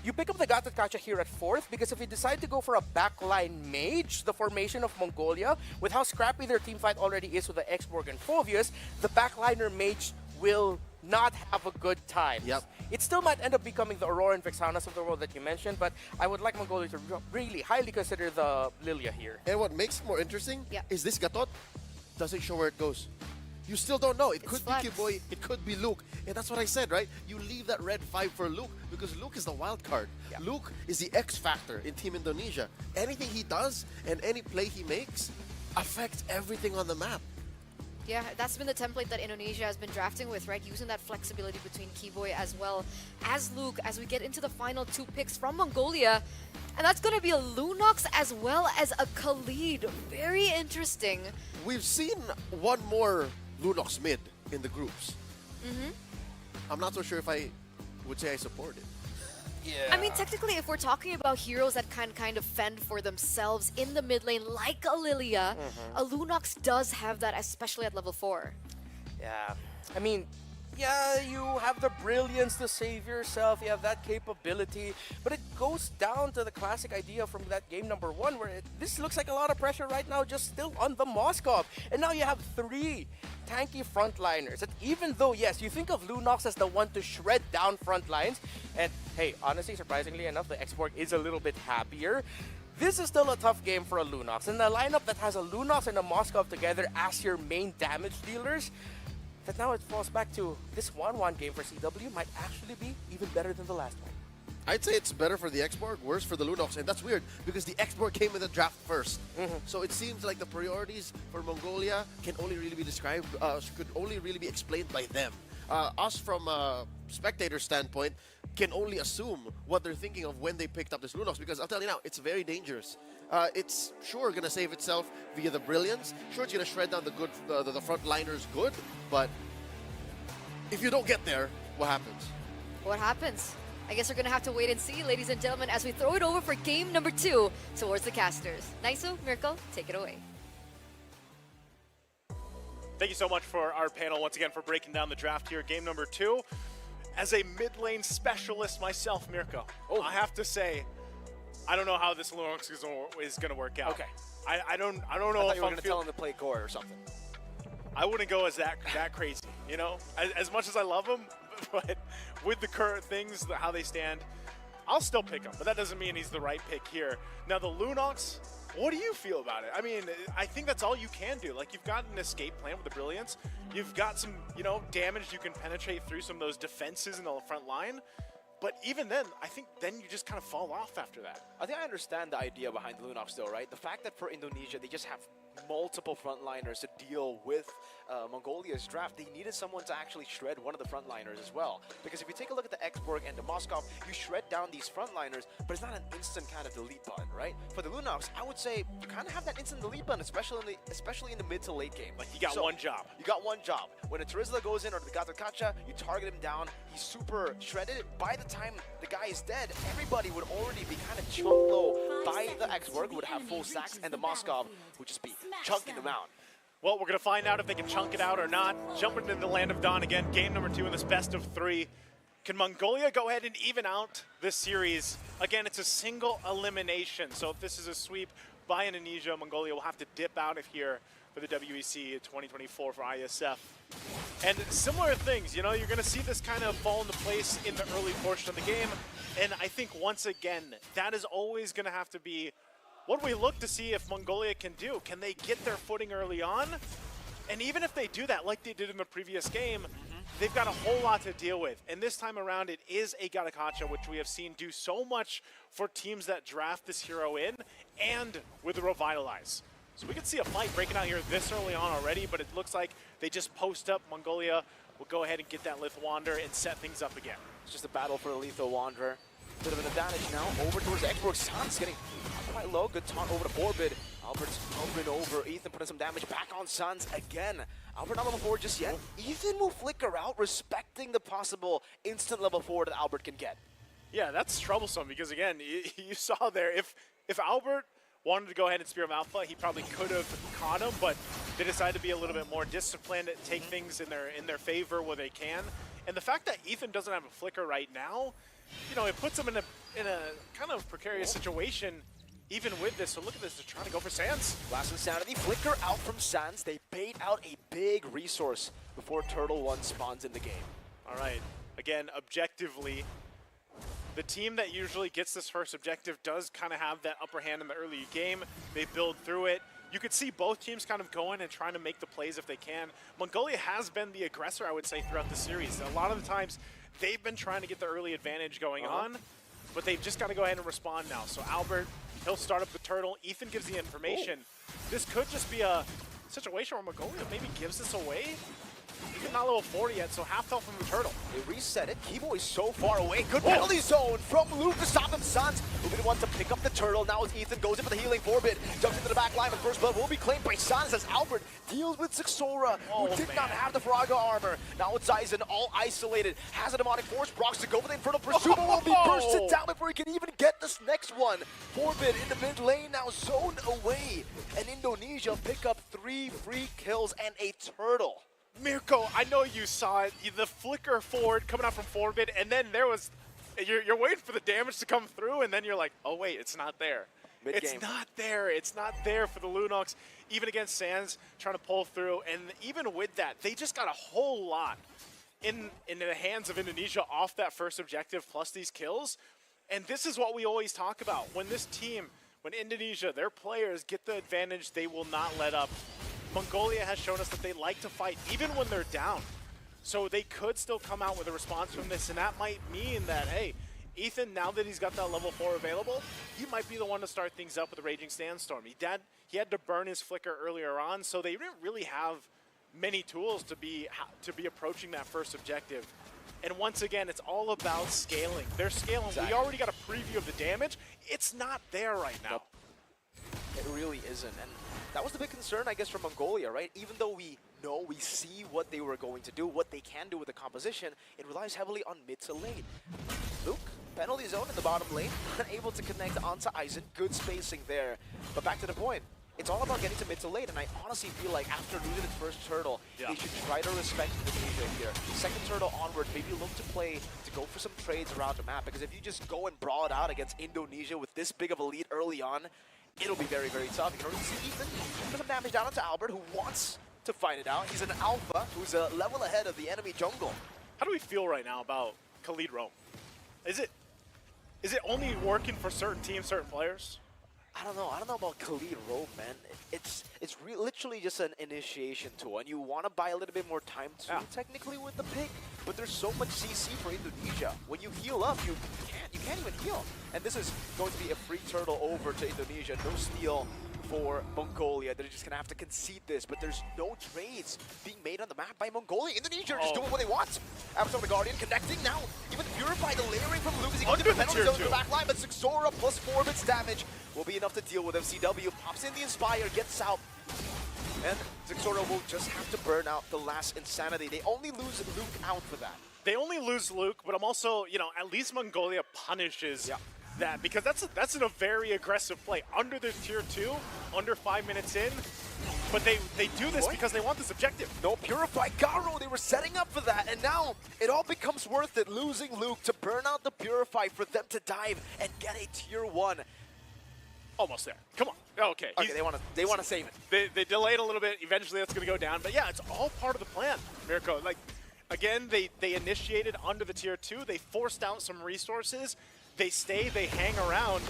you pick up the Gatot Kacha here at 4th, because if you decide to go for a backline mage, the formation of Mongolia, with how scrappy their team fight already is with the X-Borg and Phoveus, the backliner mage will not have a good time. Yep. It still might end up becoming the Aurora and Vexanas of the world that you mentioned, but I would like Mongolia to really highly consider the Lilia here. And what makes it more interesting Yeah. is this Gatot doesn't show where it goes. You still don't know. It could be flex. Kiboy, it could be Luke. And that's what I said, right? You leave that red 5 for Luke, because Luke is the wild card. Yeah. Luke is the X factor in Team Indonesia. Anything he does and any play he makes affects everything on the map. Yeah, that's been the template that Indonesia has been drafting with, right? Using that flexibility between Kiboy as well as Luke as we get into the final 2 picks from Mongolia. And that's going to be a Lunox as well as a Khalid. Very interesting. We've seen one more Lunox mid in the groups. I'm not so sure if I would say I support it. Yeah. I mean, technically, if we're talking about heroes that can kind of fend for themselves in the mid lane, like a Lilia, a Lunox does have that, especially at level 4. Yeah. I mean, yeah, you have the brilliance to save yourself, you have that capability, but it goes down to the classic idea from that game number 1 where this looks like a lot of pressure right now just still on the Moskov. And now you have 3 tanky frontliners. And even though, yes, you think of Lunox as the one to shred down frontlines, and hey, honestly, surprisingly enough, the X-Borg is a little bit happier. This is still a tough game for a Lunox. And the lineup that has a Lunox and a Moskov together as your main damage dealers, that now it falls back to this 1-1 game for CW might actually be even better than the last one. I'd say it's better for the X-Borg, worse for the Lunox, and that's weird because the X-Borg came in the draft first. So it seems like the priorities for Mongolia can only really be described, could only really be explained by them. Us from a spectator standpoint can only assume what they're thinking of when they picked up this Lunox, because I'll tell you now, it's very dangerous. It's sure gonna save itself via the brilliance. Sure, it's gonna shred down the good, the front liners good, but if you don't get there, what happens? What happens? I guess we're going to have to wait and see, ladies and gentlemen, as we throw it over for game number 2 towards the casters. Naisu, Mirko, take it away. Thank you so much for our panel once again for breaking down the draft here. Game number 2. As a mid lane specialist myself, Mirko, I have to say, I don't know how this Lunox is going to work out. Okay. I don't know I thought if you were I'm going to tell him to play Gore or something. I wouldn't go as that crazy, you know? As much as I love him, but with the current things, how they stand, I'll still pick him, but that doesn't mean he's the right pick here. Now, the Lunox, what do you feel about it? I mean, I think that's all you can do. Like, you've got an escape plan with the Brilliance. You've got some, damage you can penetrate through some of those defenses in the front line. But even then, I think then you just kind of fall off after that. I think I understand the idea behind Lunox though, right? The fact that for Indonesia, they just have multiple frontliners to deal with Mongolia's draft. They needed someone to actually shred one of the frontliners as well. Because if you take a look at the Xborg and the Moskov, you shred down these frontliners, but it's not an instant kind of delete button, right? For the Lunox, I would say you kind of have that instant delete button, especially in the mid to late game. Like you got one job. You got one job. When a Terizla goes in or the Gatakacha, you target him down. He's super shredded. By the time the guy is dead, everybody would already be kind of chunked low by the Xborg, would have full sacks, and the Moskov would just be chunking them out. Well, we're going to find out if they can chunk it out or not. Jumping into the Land of Dawn again, game number 2 in this best of 3. Can Mongolia go ahead and even out this series? Again, it's a single elimination, so if this is a sweep by Indonesia, Mongolia will have to dip out of here for the WEC 2024 for IESF. And similar things, you know, you're going to see this kind of fall into place in the early portion of the game, and I think once again, that is always going to have to be what we look to see if Mongolia can do. Can they get their footing early on? And even if they do that, like they did in the previous game, they've got a whole lot to deal with. And this time around, it is a Gatakacha, which we have seen do so much for teams that draft this hero in, and with the Revitalize. So we could see a fight breaking out here this early on already, but it looks like they just post up. Mongolia will go ahead and get that Lethal Wanderer and set things up again. It's just a battle for the Lethal Wanderer. Bit of an advantage now, over towards Xborg. Sans getting quite low, good taunt over to Forbid. Albert's open over, Ethan putting some damage back on Sans again. Albert not level 4 just yet. Ethan will flicker out, respecting the possible instant level 4 that Albert can get. Yeah, that's troublesome because, again, you saw there, if Albert wanted to go ahead and Spear of Alpha, he probably could have caught him, but they decided to be a little bit more disciplined, take things in their favor where they can. And the fact that Ethan doesn't have a flicker right now, you know, it puts him in a kind of precarious situation even with this. So look at this, they're trying to go for Sans. Last Insanity, flicker out from Sans. They bait out a big resource before Turtle 1 spawns in the game. All right, again, objectively, the team that usually gets this first objective does kind of have that upper hand in the early game. They build through it. You could see both teams kind of going and trying to make the plays if they can. Mongolia has been the aggressor, I would say, throughout the series. A lot of the times, they've been trying to get the early advantage going on, but they've just got to go ahead and respond now. So Albert, he'll start up the Turtle. Ethan gives the information. This could just be a situation where Mongolia maybe gives this away. Ethan not level 4 yet, so half health from the Turtle. They reset it. Kibo is so far away. Good penalty zone from Luke to stop him. Sans will be the one to pick up the Turtle. Now as Ethan goes in for the healing Forbid. Jumps into the back line, but first blood will be claimed by Sans as Albert deals with Sixora, who did not have the Faraga armor. Now it's Aizen, all isolated. Has a demonic force. Brox to go for the Infernal Pursuit, but will be bursted down before he can even get this next one. Forbid in the mid lane, now zoned away. And Indonesia pick up 3 free kills and a Turtle. Mirko, I know you saw it. The flicker forward coming out from Forbid, and then there was, you're waiting for the damage to come through, and then you're like, oh wait, it's not there. It's not there. It's not there for the Lunox. Even against Sans, trying to pull through, and even with that, they just got a whole lot in the hands of Indonesia off that first objective, plus these kills. And this is what we always talk about. When this team, when Indonesia, their players get the advantage, they will not let up. Mongolia has shown us that they like to fight even when they're down. So they could still come out with a response from this, and that might mean that, hey, Ethan, now that he's got that level 4 available, he might be the one to start things up with the Raging Sandstorm. He had to burn his flicker earlier on, so they didn't really have many tools to be approaching that first objective. And once again, it's all about scaling. They're scaling. Exactly. We already got a preview of the damage. It's not there right now. It really isn't. And that was the big concern, I guess, for Mongolia, right? Even though we see what they were going to do, what they can do with the composition, it relies heavily on mid to late. Luke, penalty zone in the bottom lane, unable to connect onto Aizen. Good spacing there. But back to the point, it's all about getting to mid to late, and I honestly feel like after losing its first Turtle, they should try to respect Indonesia here. Second Turtle onward, maybe look to go for some trades around the map, because if you just go and brawl it out against Indonesia with this big of a lead early on, it'll be very, very tough. You can already see Ethan put some damage down onto Albert, who wants to fight it out. He's an alpha who's a level ahead of the enemy jungle. How do we feel right now about Khalid Rome? Is it only working for certain teams, certain players? I don't know about Khalid Rome, man. It's literally just an initiation tool, and you want to buy a little bit more time too, technically, with the pick. But there's so much CC for Indonesia. When you heal up, you can't even heal. And this is going to be a free Turtle over to Indonesia. No steal for Mongolia. They're just going to have to concede this, but there's no trades being made on the map by Mongolia. Indonesia are just doing what they want. Avatar the Guardian connecting now. Even Purify, the layering from Luke as he goes to the penalty zone to the back line, but Sixora plus 4 bits damage will be enough to deal with FCW. Pops in the Inspire, gets out. And Sixora will just have to burn out the last Insanity. They only lose Luke out for that. They only lose Luke, but I'm also, you know, at least Mongolia punishes that, because that's a very aggressive play. Under the tier 2, under 5 minutes in, but they do this because they want this objective. No, Purify Garo, they were setting up for that, and now it all becomes worth it, losing Luke to burn out the Purify for them to dive and get a tier 1. Almost there. Come on. Okay. Okay, they want to save it. They delayed a little bit. Eventually, that's going to go down. But yeah, it's all part of the plan, Mirko. Like, again, they initiated under the tier 2. They forced out some resources. They stay, they hang around,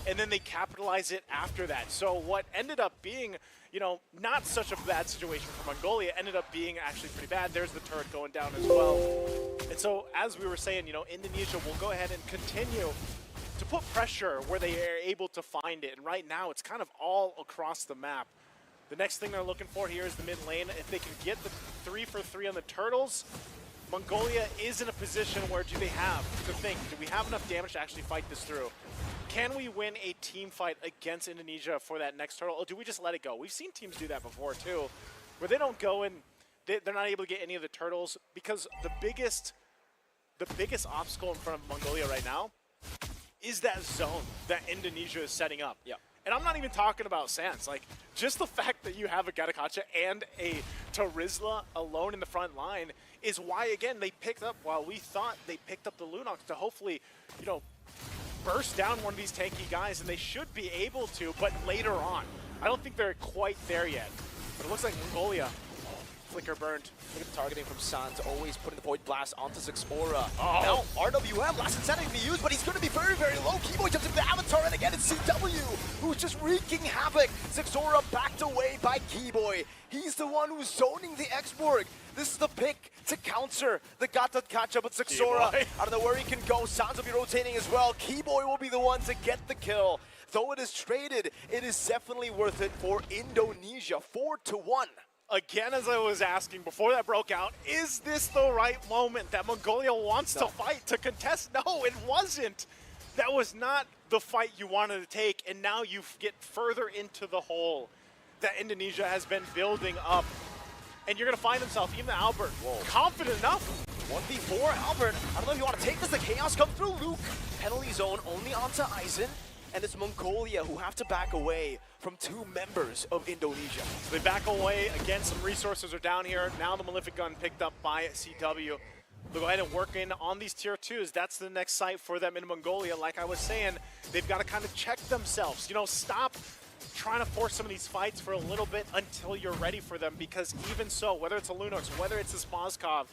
and then they capitalize it after that. So what ended up being, you know, not such a bad situation for Mongolia ended up being actually pretty bad. There's the turret going down as well. And so, as we were saying, you know, Indonesia will go ahead and continue to put pressure where they are able to find it. And right now, it's kind of all across the map. The next thing they're looking for here is the mid lane. If they can get the 3 for 3 on the turtles, Mongolia is in a position where do we have enough damage to actually fight this through? Can we win a team fight against Indonesia for that next turtle, or do we just let it go? We've seen teams do that before too, where they don't go and they're not able to get any of the turtles, because the biggest obstacle in front of Mongolia right now is that zone that Indonesia is setting up. Yeah. And I'm not even talking about Sans. Like, just the fact that you have a Gatakacha and a Tarizla alone in the front line is why, again, they picked up, while we thought they picked up the Lunox to hopefully, you know, burst down one of these tanky guys, and they should be able to, but later on. I don't think they're quite there yet. But it looks like Mongolia, flicker burned. Look at the targeting from Sans, always putting the Void Blast onto Sixora. Now, RWM, last insanity to be used, but he's going to be very, very low. Keyboy jumps into the Avatar, and again, it's CW, who's just wreaking havoc. Sixora backed away by Keyboy. He's the one who's zoning the X-Borg. This is the pick to counter the Gatakacha, but Sixora, I don't know where he can go. Sans will be rotating as well. Keyboy will be the one to get the kill. Though it is traded, it is definitely worth it for Indonesia, 4-1. Again, as I was asking before that broke out, is this the right moment that Mongolia wants to fight, to contest? No, it wasn't. That was not the fight you wanted to take, and now you get further into the hole that Indonesia has been building up. And you're going to find himself, even Albert, confident enough. 1v4, Albert. I don't know if you want to take this. The Chaos come through. Luke, penalty zone only onto Aizen. And it's Mongolia who have to back away from 2 members of Indonesia. So they back away. Again, some resources are down here. Now the Malefic Gun picked up by CW. They'll go ahead and work in on these tier 2s. That's the next site for them in Mongolia. Like I was saying, they've got to kind of check themselves. You know, stop trying to force some of these fights for a little bit until you're ready for them, because even so, whether it's a Lunox, whether it's this Moskov,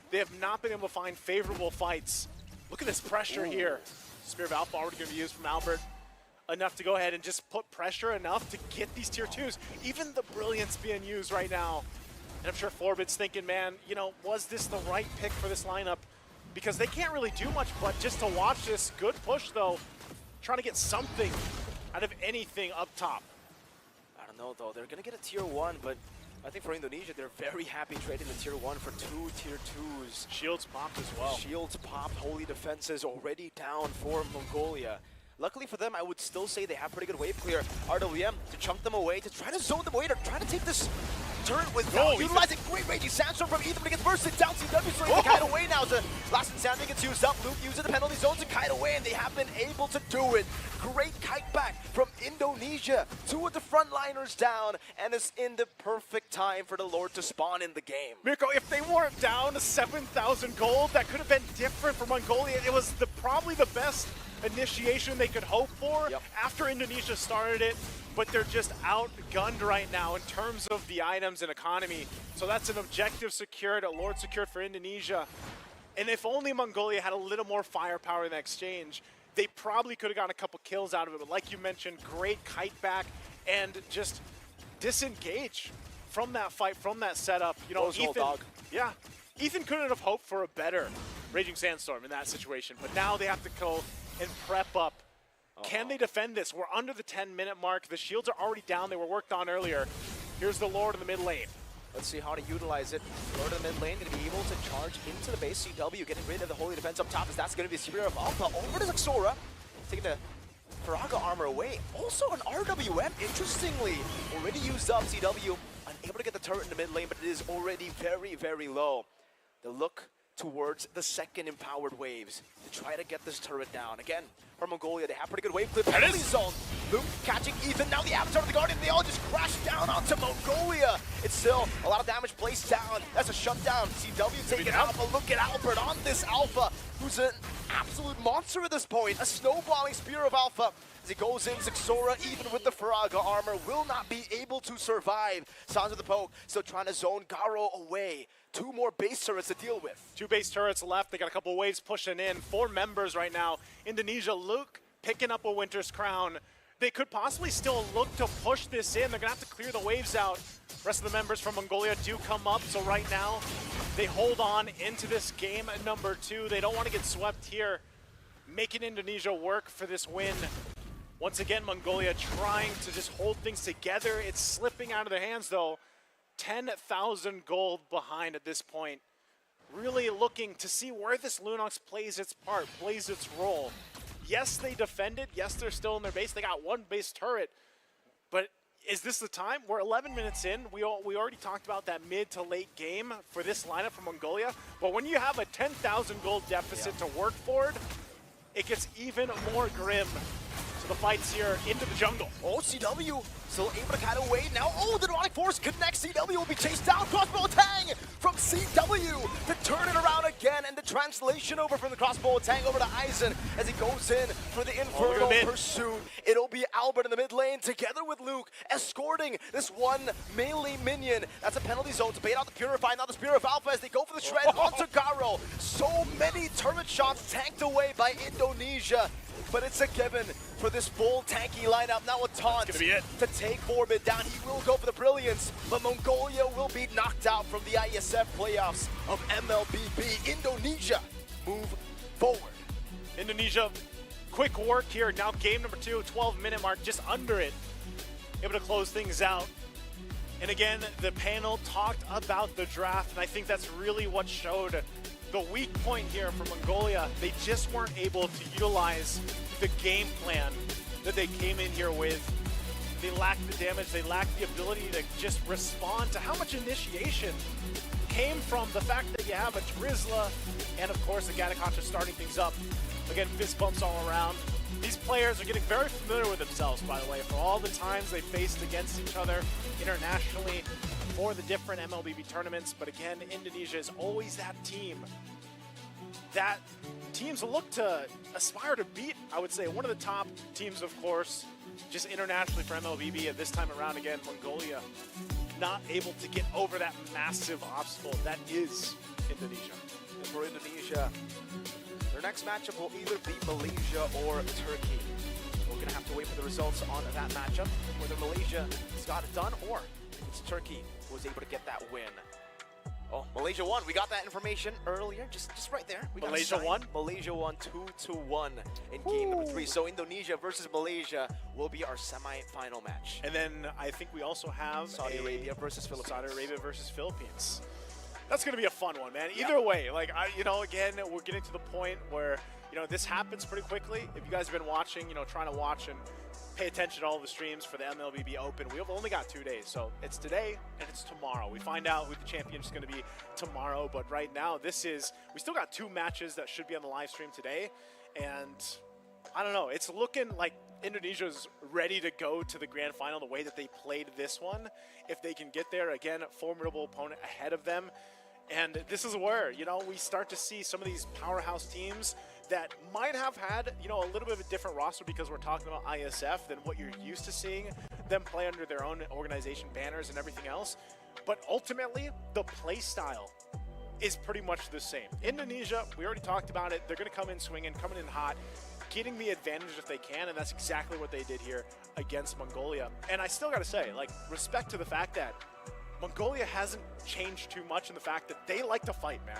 they have not been able to find favorable fights. Look at this pressure here. Spear of Alpha already going to be used from Albert. Enough to go ahead and just put pressure enough to get these tier 2s. Even the Brilliance being used right now. And I'm sure Forbit's thinking, man, you know, was this the right pick for this lineup? Because they can't really do much but just to watch this. Good push, though. Trying to get something out of anything up top. I don't know, though. They're going to get a tier 1, but I think for Indonesia, they're very happy trading the tier 1 for 2 tier 2s. Shields popped as well. Shields popped. Holy defenses already down for Mongolia. Luckily for them, I would still say they have pretty good wave clear. RWM to chunk them away, to try to zone them away, to try to take this turret without utilizing great raging sandstorm from Ethan, but it gets bursted down. CW so to kite away now. The last insanity gets used up. Luke using the penalty zone to kite away, and they have been able to do it. Great kite back from Indonesia. 2 of the frontliners down, and it's in the perfect time for the Lord to spawn in the game. Mirko, if they weren't down to 7,000 gold, that could have been different for Mongolia. It was probably the best initiation they could hope for after Indonesia started it, but they're just outgunned right now in terms of the items and economy. So that's an objective secured, a Lord secured for Indonesia. And if only Mongolia had a little more firepower in the exchange, they probably could have gotten a couple kills out of it. But like you mentioned, great kite back and just disengage from that fight, from that setup. You know, Ethan couldn't have hoped for a better Raging Sandstorm in that situation, but now they have to go and prep up Can they defend this? We're under the 10-minute mark. The shields are already down. They were worked on earlier. Here's the Lord in the mid lane. Let's see how to utilize it. Lord of the mid lane going to be able to charge into the base. CW getting rid of the holy defense up top, as that's going to be a Spirit of Alpha over to Xora, taking the Faraga armor away. Also an RWM, interestingly, already used up. CW unable to get the turret in the mid lane, but it is already very, very low. The look towards the second empowered waves to try to get this turret down. Again, for Mongolia, they have pretty good wave clip. Penalty zone. Luke catching Ethan. Now the Avatar of the Guardian. They all just crash down onto Mongolia. It's still a lot of damage placed down. That's a shutdown. CW taking out, but look at Albert on this Alpha, who's an absolute monster at this point. A snowballing Spear of Alpha. As he goes in, Xora, even with the Faraga armor, will not be able to survive. Sounds of the poke, still trying to zone Garo away. 2 more base turrets to deal with. 2 base turrets left. They got a couple waves pushing in. 4 members right now. Indonesia, Luke picking up a Winter's Crown. They could possibly still look to push this in. They're going to have to clear the waves out. Rest of the members from Mongolia do come up. So right now, they hold on into this game at number 2. They don't want to get swept here. Making Indonesia work for this win. Once again, Mongolia trying to just hold things together. It's slipping out of their hands, though. 10,000 gold behind at this point. Really looking to see where this Lunox plays its part, plays its role. Yes, they defended. Yes, they're still in their base. They got 1 base turret. But is this the time? We're 11 minutes in. We already talked about that mid to late game for this lineup from Mongolia. But when you have a 10,000 gold deficit to work for, it gets even more grim. So the fight's here into the jungle. Oh, CW still able to cut away now. Oh, the Demonic Force connects. CW will be chased down. Crossbow Tang from CW to turn it around again. And the translation over from the Crossbow Tang over to Eisen as he goes in for the Infernal Pursuit. It'll be Albert in the mid lane together with Luke escorting this one melee minion. That's a penalty zone to bait out the Purify. Now the Spear of Alpha as they go for the shred onto Garo. So many turret shots tanked away by Indonesia. But it's a given for this full tanky lineup. Now a taunt to take Forbid down. He will go for the Brilliance, but Mongolia will be knocked out from the IESF playoffs of MLBB. Indonesia move forward. Indonesia, quick work here. Now game number 2, 12-minute mark, just under it. Able to close things out. And again, the panel talked about the draft, and I think that's really what showed the weak point here for Mongolia. They just weren't able to utilize the game plan that they came in here with. They lacked the damage, they lacked the ability to just respond to how much initiation came from the fact that you have a Drizla and of course a Ganacontra starting things up. Again, fist bumps all around. These players are getting very familiar with themselves, by the way, for all the times they faced against each other internationally for the different MLBB tournaments. But again, Indonesia is always that team that teams look to aspire to beat. I would say one of the top teams, of course, just internationally for MLBB at this time around. Again, Mongolia not able to get over that massive obstacle that is Indonesia. And for Indonesia, their next matchup will either be Malaysia or Turkey. We're going to have to wait for the results on that matchup, whether Malaysia has got it done or if it's Turkey who was able to get that win. Oh, Malaysia won. We got that information earlier, just right there. We Malaysia won? Malaysia won 2-1 in game number 3. So Indonesia versus Malaysia will be our semi-final match. And then I think we also have Saudi Arabia versus Philippines. Saudi Arabia versus Philippines. That's going to be a fun one, man. Either way, like, again, we're getting to the point where, this happens pretty quickly. If you guys have been watching, trying to watch and pay attention to all the streams for the MLBB Open, we've only got 2 days. So it's today and it's tomorrow. We find out who the champion is going to be tomorrow. But right now, we still got 2 matches that should be on the live stream today. And I don't know, it's looking like Indonesia's ready to go to the grand final the way that they played this one. If they can get there, again, formidable opponent ahead of them. And this is where, we start to see some of these powerhouse teams that might have had, a little bit of a different roster because we're talking about ISF than what you're used to seeing them play under their own organization banners and everything else. But ultimately, the play style is pretty much the same. Indonesia, we already talked about it. They're going to come in swinging, coming in hot, getting the advantage if they can, and that's exactly what they did here against Mongolia. And I still got to say, respect to the fact that Mongolia hasn't changed too much in the fact that they like to fight, man.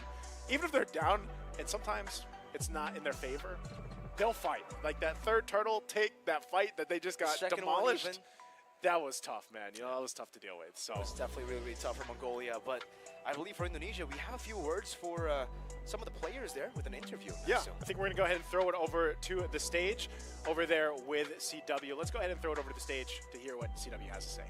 Even if they're down, and sometimes it's not in their favor, they'll fight. Like that third turtle take, that fight that they just got Second one demolished. even. That was tough, man. You know, that was tough to deal with. So It's definitely really, really tough for Mongolia. But I believe for Indonesia, we have a few words for some of the players there with an interview. yeah, So, I think we're going to go ahead and throw it over to the stage over there with CW. Let's go ahead and throw it over to the stage to hear what CW has to say.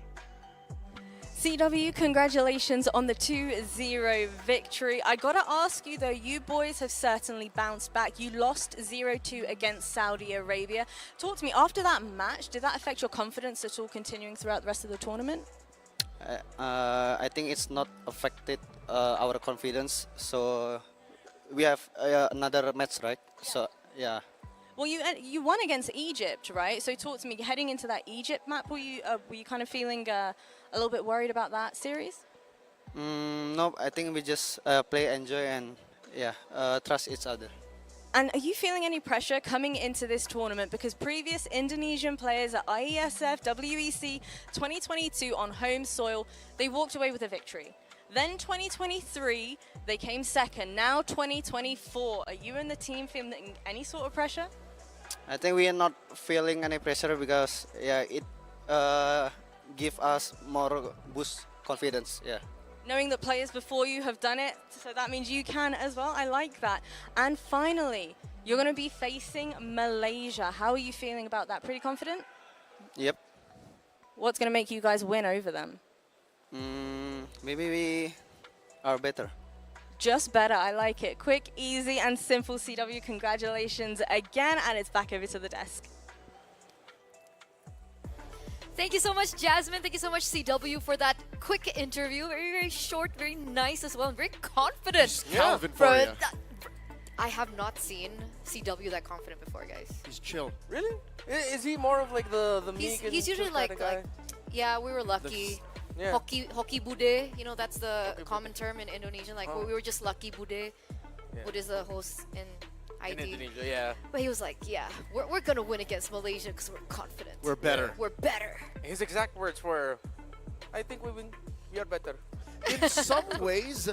CW, congratulations on the 2-0 victory. I gotta ask you though, you boys have certainly bounced back. You lost 0-2 against Saudi Arabia. Talk to me, after that match, did that affect your confidence at all continuing throughout the rest of the tournament? I think it's not affected our confidence. So we have another match, right? So yeah. Well, you won against Egypt, right? So talk to me, heading into that Egypt map, were you kind of feeling a little bit worried about that series? No, I think we just play, enjoy, and yeah, trust each other. And are you feeling any pressure coming into this tournament? Because previous Indonesian players at IESF WEC 2022 on home soil, they walked away with a victory. Then 2023, they came second. Now 2024, are you and the team feeling any sort of pressure? I think we are not feeling any pressure because yeah, it give us more boost confidence. Yeah. Knowing that players before you have done it, so that means you can as well. I like that. And finally, you're going to be facing Malaysia. How are you feeling about that? Pretty confident? Yep. What's going to make you guys win over them? Maybe we are better. Just better. I like it. Quick, easy, and simple. CW, congratulations again. And it's back over to the desk. Thank you so much, Jasmine. Thank you so much, CW, for that quick interview. Very, very short, very nice as well, and very confident. Calvin for ya. I have not seen CW that confident before, guys. He's chill. Really? Is he more of like the meek and He's usually chill like, kinda guy? yeah, we were lucky. Yeah. Hoki bude, you know, that's the common term in Indonesian. Like, we were just lucky bude. Yeah. Bude is the host in In ID. Indonesia, yeah. But he was like, yeah, we're going to win against Malaysia because we're confident. We're better. We're better. His exact words were, I think we are better. In some ways,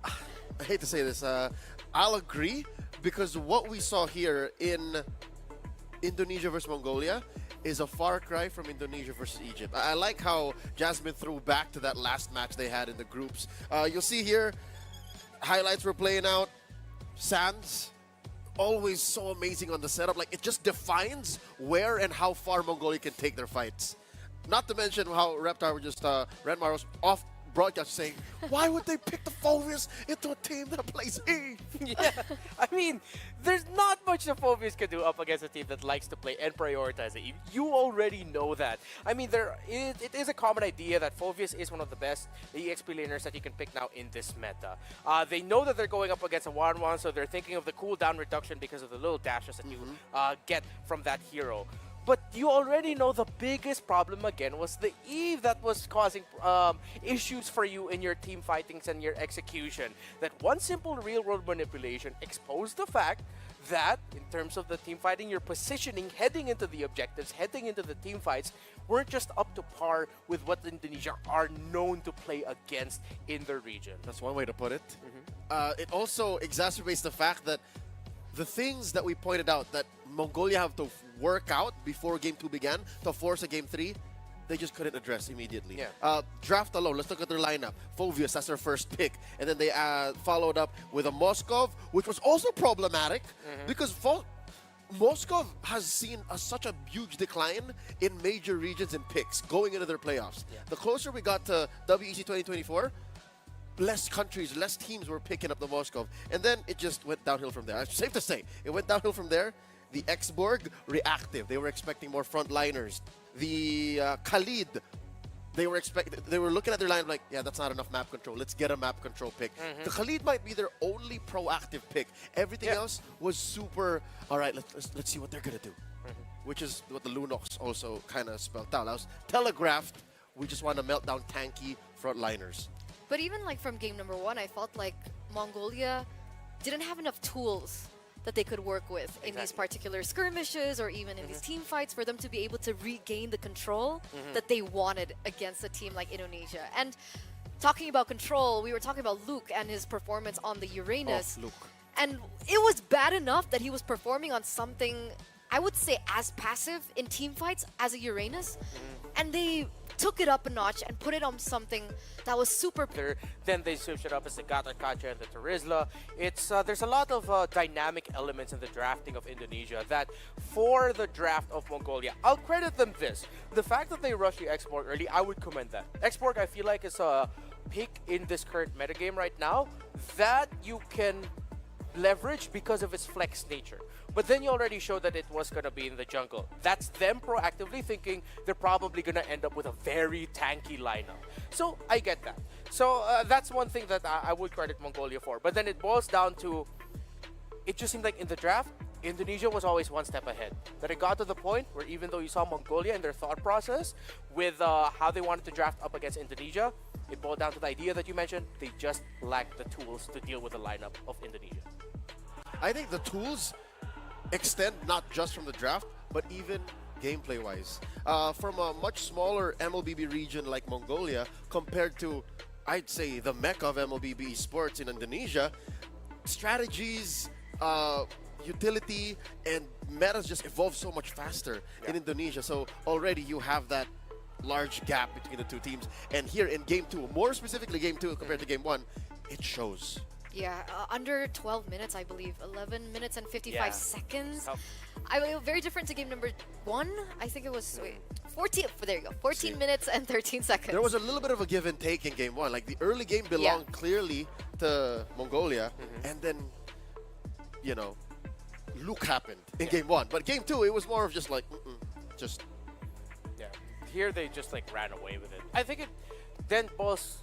I hate to say this, I'll agree, because what we saw here in Indonesia versus Mongolia is a far cry from Indonesia versus Egypt. I like how Jasmine threw back to that last match they had in the groups. You'll see here, highlights were playing out. Sands, always so amazing on the setup. Like, it just defines where and how far Mongolia can take their fights. Not to mention how Reptar were just, Renmar was off broadcast saying, why would they pick the Phobius into a team that plays E? Yeah, I mean, there's not much the Phobius can do up against a team that likes to play and prioritize it. You already know that. I mean, it is a common idea that Phobius is one of the best EXP laners that you can pick now in this meta. They know that they're going up against a 1-1, so they're thinking of the cooldown reduction because of the little dashes that you get from that hero. But you already know the biggest problem again was the Eve that was causing issues for you in your team fightings and your execution. That one simple real-world manipulation exposed the fact that in terms of the team fighting, your positioning heading into the objectives, heading into the team fights, weren't just up to par with what Indonesia are known to play against in their region. That's one way to put it. It also exacerbates the fact that the things that we pointed out that Mongolia have to work out before Game 2 began to force a Game 3, they just couldn't address immediately. Yeah. Draft alone, let's look at their lineup. Phobius, that's their first pick. And then they followed up with a Moskov, which was also problematic because Moskov has seen such a huge decline in major regions and picks going into their playoffs. Yeah. The closer we got to WEC 2024, less countries, less teams were picking up the Moskov. And then it just went downhill from there. It's safe to say, it went downhill from there. The Xborg, reactive. They were expecting more frontliners. The Khalid, they were looking at their line like, yeah, that's not enough map control. Let's get a map control pick. The Khalid might be their only proactive pick. Everything else was super, all right, let's see what they're going to do. Which is what the Lunox also kind of spelled out. That was telegraphed. We just want to melt down tanky frontliners. But even like from game number 1, I felt like Mongolia didn't have enough tools that they could work with in these particular skirmishes or even in these team fights for them to be able to regain the control that they wanted against a team like Indonesia. And talking about control, we were talking about Luke and his performance on the Uranus. Oh, Luke. And it was bad enough that he was performing on something, I would say, as passive in team fights as a Uranus. And they took it up a notch and put it on something that was super. Then they switched it up as the Gata Kacha and the Terizla. It's there's a lot of dynamic elements in the drafting of Indonesia that for the draft of Mongolia, I'll credit them this. The fact that they rushed the Xborg early, I would commend that. Xborg, I feel like, is a pick in this current metagame right now that you can leverage because of its flex nature. But then you already showed that it was going to be in the jungle. That's them proactively thinking they're probably going to end up with a very tanky lineup. So I get that. So that's one thing that I would credit Mongolia for. But then it boils down to, it just seemed like in the draft, Indonesia was always one step ahead. That it got to the point where even though you saw Mongolia in their thought process with how they wanted to draft up against Indonesia, it boiled down to the idea that you mentioned, they just lacked the tools to deal with the lineup of Indonesia. I think the tools extend not just from the draft, but even gameplay-wise. From a much smaller MLBB region like Mongolia, compared to, I'd say, the mecca of MLBB sports in Indonesia, strategies, utility, and metas just evolve so much faster in Indonesia. So already you have that large gap between the two teams. And here in Game 2, more specifically Game 2 compared to Game 1, it shows. Yeah, under 12 minutes, I believe. 11 minutes and 55 seconds. I mean, very different to game number 1. I think it was 14. There you go. 14 minutes and 13 seconds. There was a little bit of a give and take in Game 1. Like, the early game belonged clearly to Mongolia. And then, you know, Luke happened in Game 1. But Game 2, it was more of just like, just... Yeah. Here, they just, like, ran away with it. I think it then boils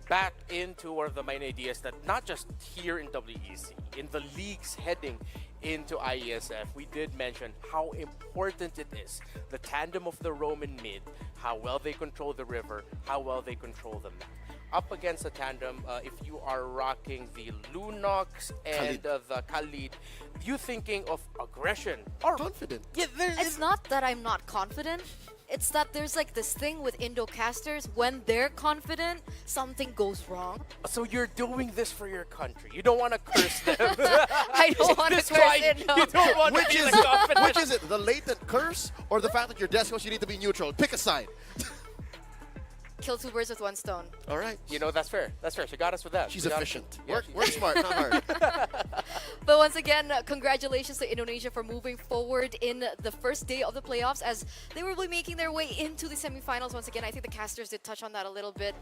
back into one of the main ideas that not just here in WEC, in the leagues heading into IESF, we did mention how important it is. The tandem of the Roman mid, how well they control the river, how well they control the map. Up against a tandem, if you are rocking the Lunox and the Khalid, you thinking of aggression or confident. Yeah, it's not that I'm not confident. It's that there's like this thing with Indo casters, when they're confident, something goes wrong. So you're doing this for your country. You don't want to curse them. I don't want to curse it, no. You don't want Which to be is the confident. which is it? The latent curse or the fact that you're Desmos, you need to be neutral? Pick a side. Kill 2 birds with 1 stone. All right. You know, that's fair. That's fair. She got us with that. She's She got us efficient. with- Work smart, not hard. But once again, congratulations to Indonesia for moving forward in the first day of the playoffs as they will be making their way into the semifinals. Once again, I think the casters did touch on that a little bit,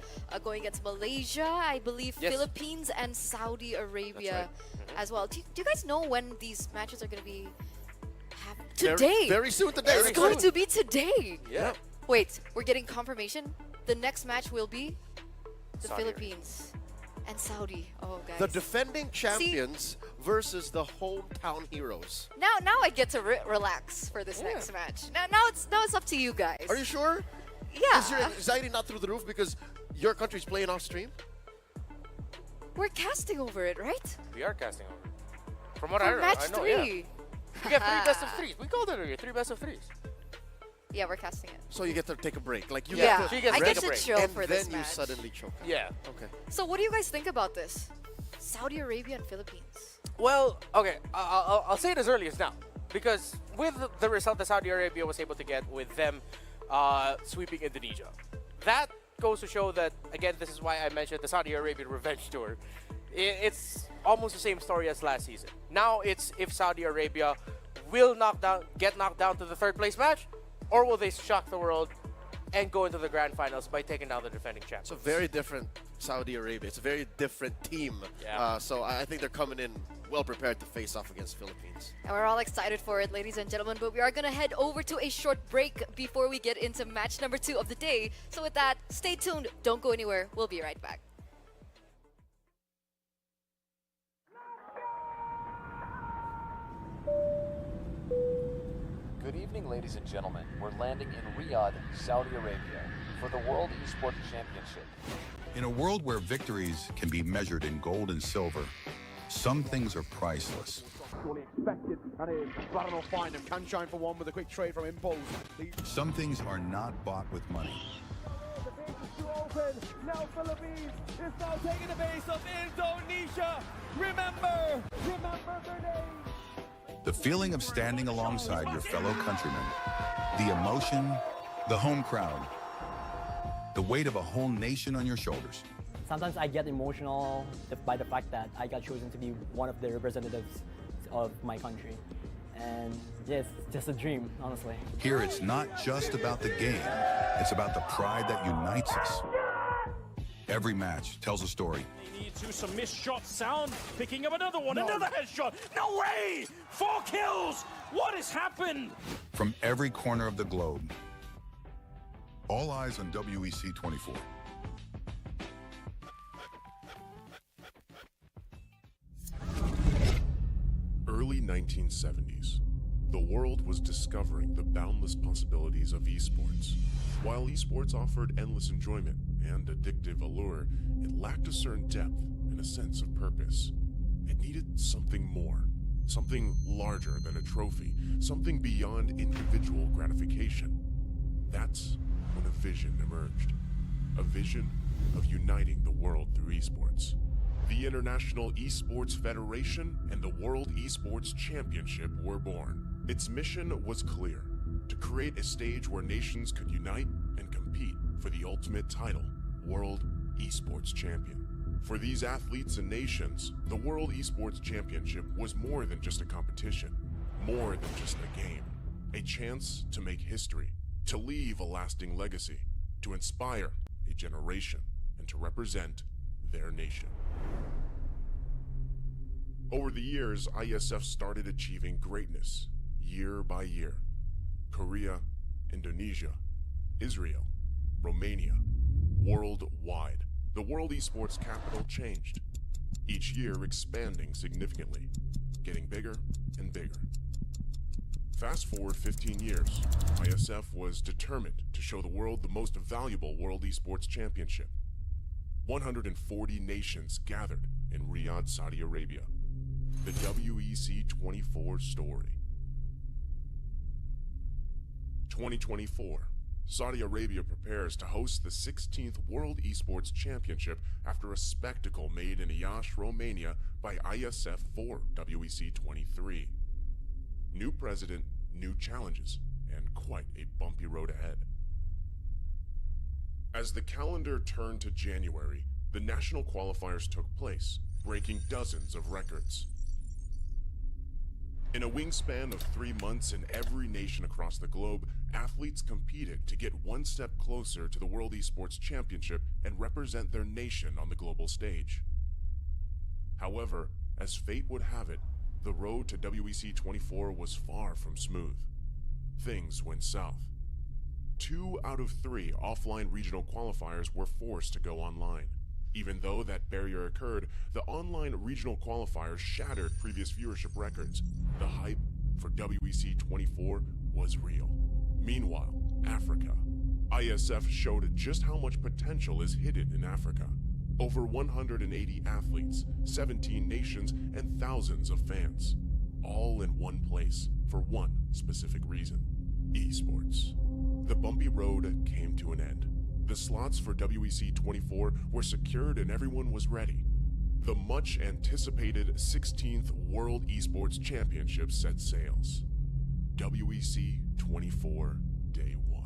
going against Malaysia, I believe, Philippines, and Saudi Arabia as well. Do you guys know when these matches are going to be today? Very soon today. It's going to be today. Yeah. Wait, we're getting confirmation. The next match will be the Saudi Philippines and Saudi. Oh, guys. The defending champions versus the hometown heroes. Now I get to relax for this next match. Now it's up to you guys. Are you sure? Yeah. Is your anxiety not through the roof because your country's playing off stream? We're casting over it, right? We are casting over. From what For I know, match I know, 3. yeah. We get 3 best of 3s. We called it earlier, 3 best of 3s. Yeah, we're casting it. So you get to take a break. Like you Yeah, get to she gets I to get take a to break. chill and for then this you match. suddenly choke. Yeah. Okay. So what do you guys think about this? Saudi Arabia and Philippines. Well, okay, I'll say it as early as now. Because with the result that Saudi Arabia was able to get with them sweeping Indonesia, that goes to show that, again, this is why I mentioned the Saudi Arabian Revenge Tour. It's almost the same story as last season. Now it's if Saudi Arabia will get knocked down to the 3rd place match, or will they shock the world and go into the grand finals by taking down the defending champions. It's a very different Saudi Arabia. It's a very different team. Yeah. So I think they're coming in well prepared to face off against Philippines. And we're all excited for it, ladies and gentlemen, but we are going to head over to a short break before we get into match number 2 of the day. So with that, stay tuned. Don't go anywhere. We'll be right back. Good evening, ladies and gentlemen. We're landing in Riyadh, Saudi Arabia, for the World Esports Championship. In a world where victories can be measured in gold and silver, some things are priceless. Fully expected, and it is Baron will find him. Can shine for one with a quick trade from Impulse. Some things are not bought with money. The base is too open. open. Now Philippines is now taking the base of Indonesia. Remember their name. The feeling of standing alongside your fellow countrymen, the emotion, the home crowd, the weight of a whole nation on your shoulders. Sometimes I get emotional by the fact that I got chosen to be one of the representatives of my country. And yeah, it's just a dream, honestly. Here it's not just about the game, it's about the pride that unites us. Every match tells a story. They need to some missed shot sound, picking up another one, another headshot. No way! 4 kills! What has happened? From every corner of the globe. All eyes on WEC 24. Early 1970s, the world was discovering the boundless possibilities of esports. While esports offered endless enjoyment and addictive allure, it lacked a certain depth and a sense of purpose. It needed something more, something larger than a trophy, something beyond individual gratification. That's when a vision emerged. A vision of uniting the world through esports. The International Esports Federation and the World Esports Championship were born. Its mission was clear: to create a stage where nations could unite and compete for the ultimate title, World Esports Champion. For these athletes and nations, the World Esports Championship was more than just a competition, more than just a game. A chance to make history, to leave a lasting legacy, to inspire a generation, and to represent their nation. Over the years, IESF started achieving greatness, year by year. Korea, Indonesia, Israel, Romania, worldwide. The World Esports capital changed, each year expanding significantly, getting bigger and bigger. Fast forward 15 years, IESF was determined to show the world the most valuable World Esports Championship. 140 nations gathered in Riyadh, Saudi Arabia. The WEC 24 story. 2024. Saudi Arabia prepares to host the 16th World Esports Championship after a spectacle made in Iași, Romania by IESF for WEC 23. New president, new challenges, and quite a bumpy road ahead. As the calendar turned to January, the national qualifiers took place, breaking dozens of records. In a wingspan of 3 months in every nation across the globe, athletes competed to get one step closer to the World Esports Championship and represent their nation on the global stage. However, as fate would have it, the road to WEC 24 was far from smooth. Things went south. 2 out of 3 offline regional qualifiers were forced to go online. Even though that barrier occurred, the online regional qualifiers shattered previous viewership records. The hype for WEC 24 was real. Meanwhile, Africa. IESF showed just how much potential is hidden in Africa. Over 180 athletes, 17 nations, and thousands of fans. All in one place for one specific reason: esports. The bumpy road came to an end. The slots for WEC 24 were secured and everyone was ready. The much anticipated 16th World Esports Championship set sails. WEC 24 Day 1.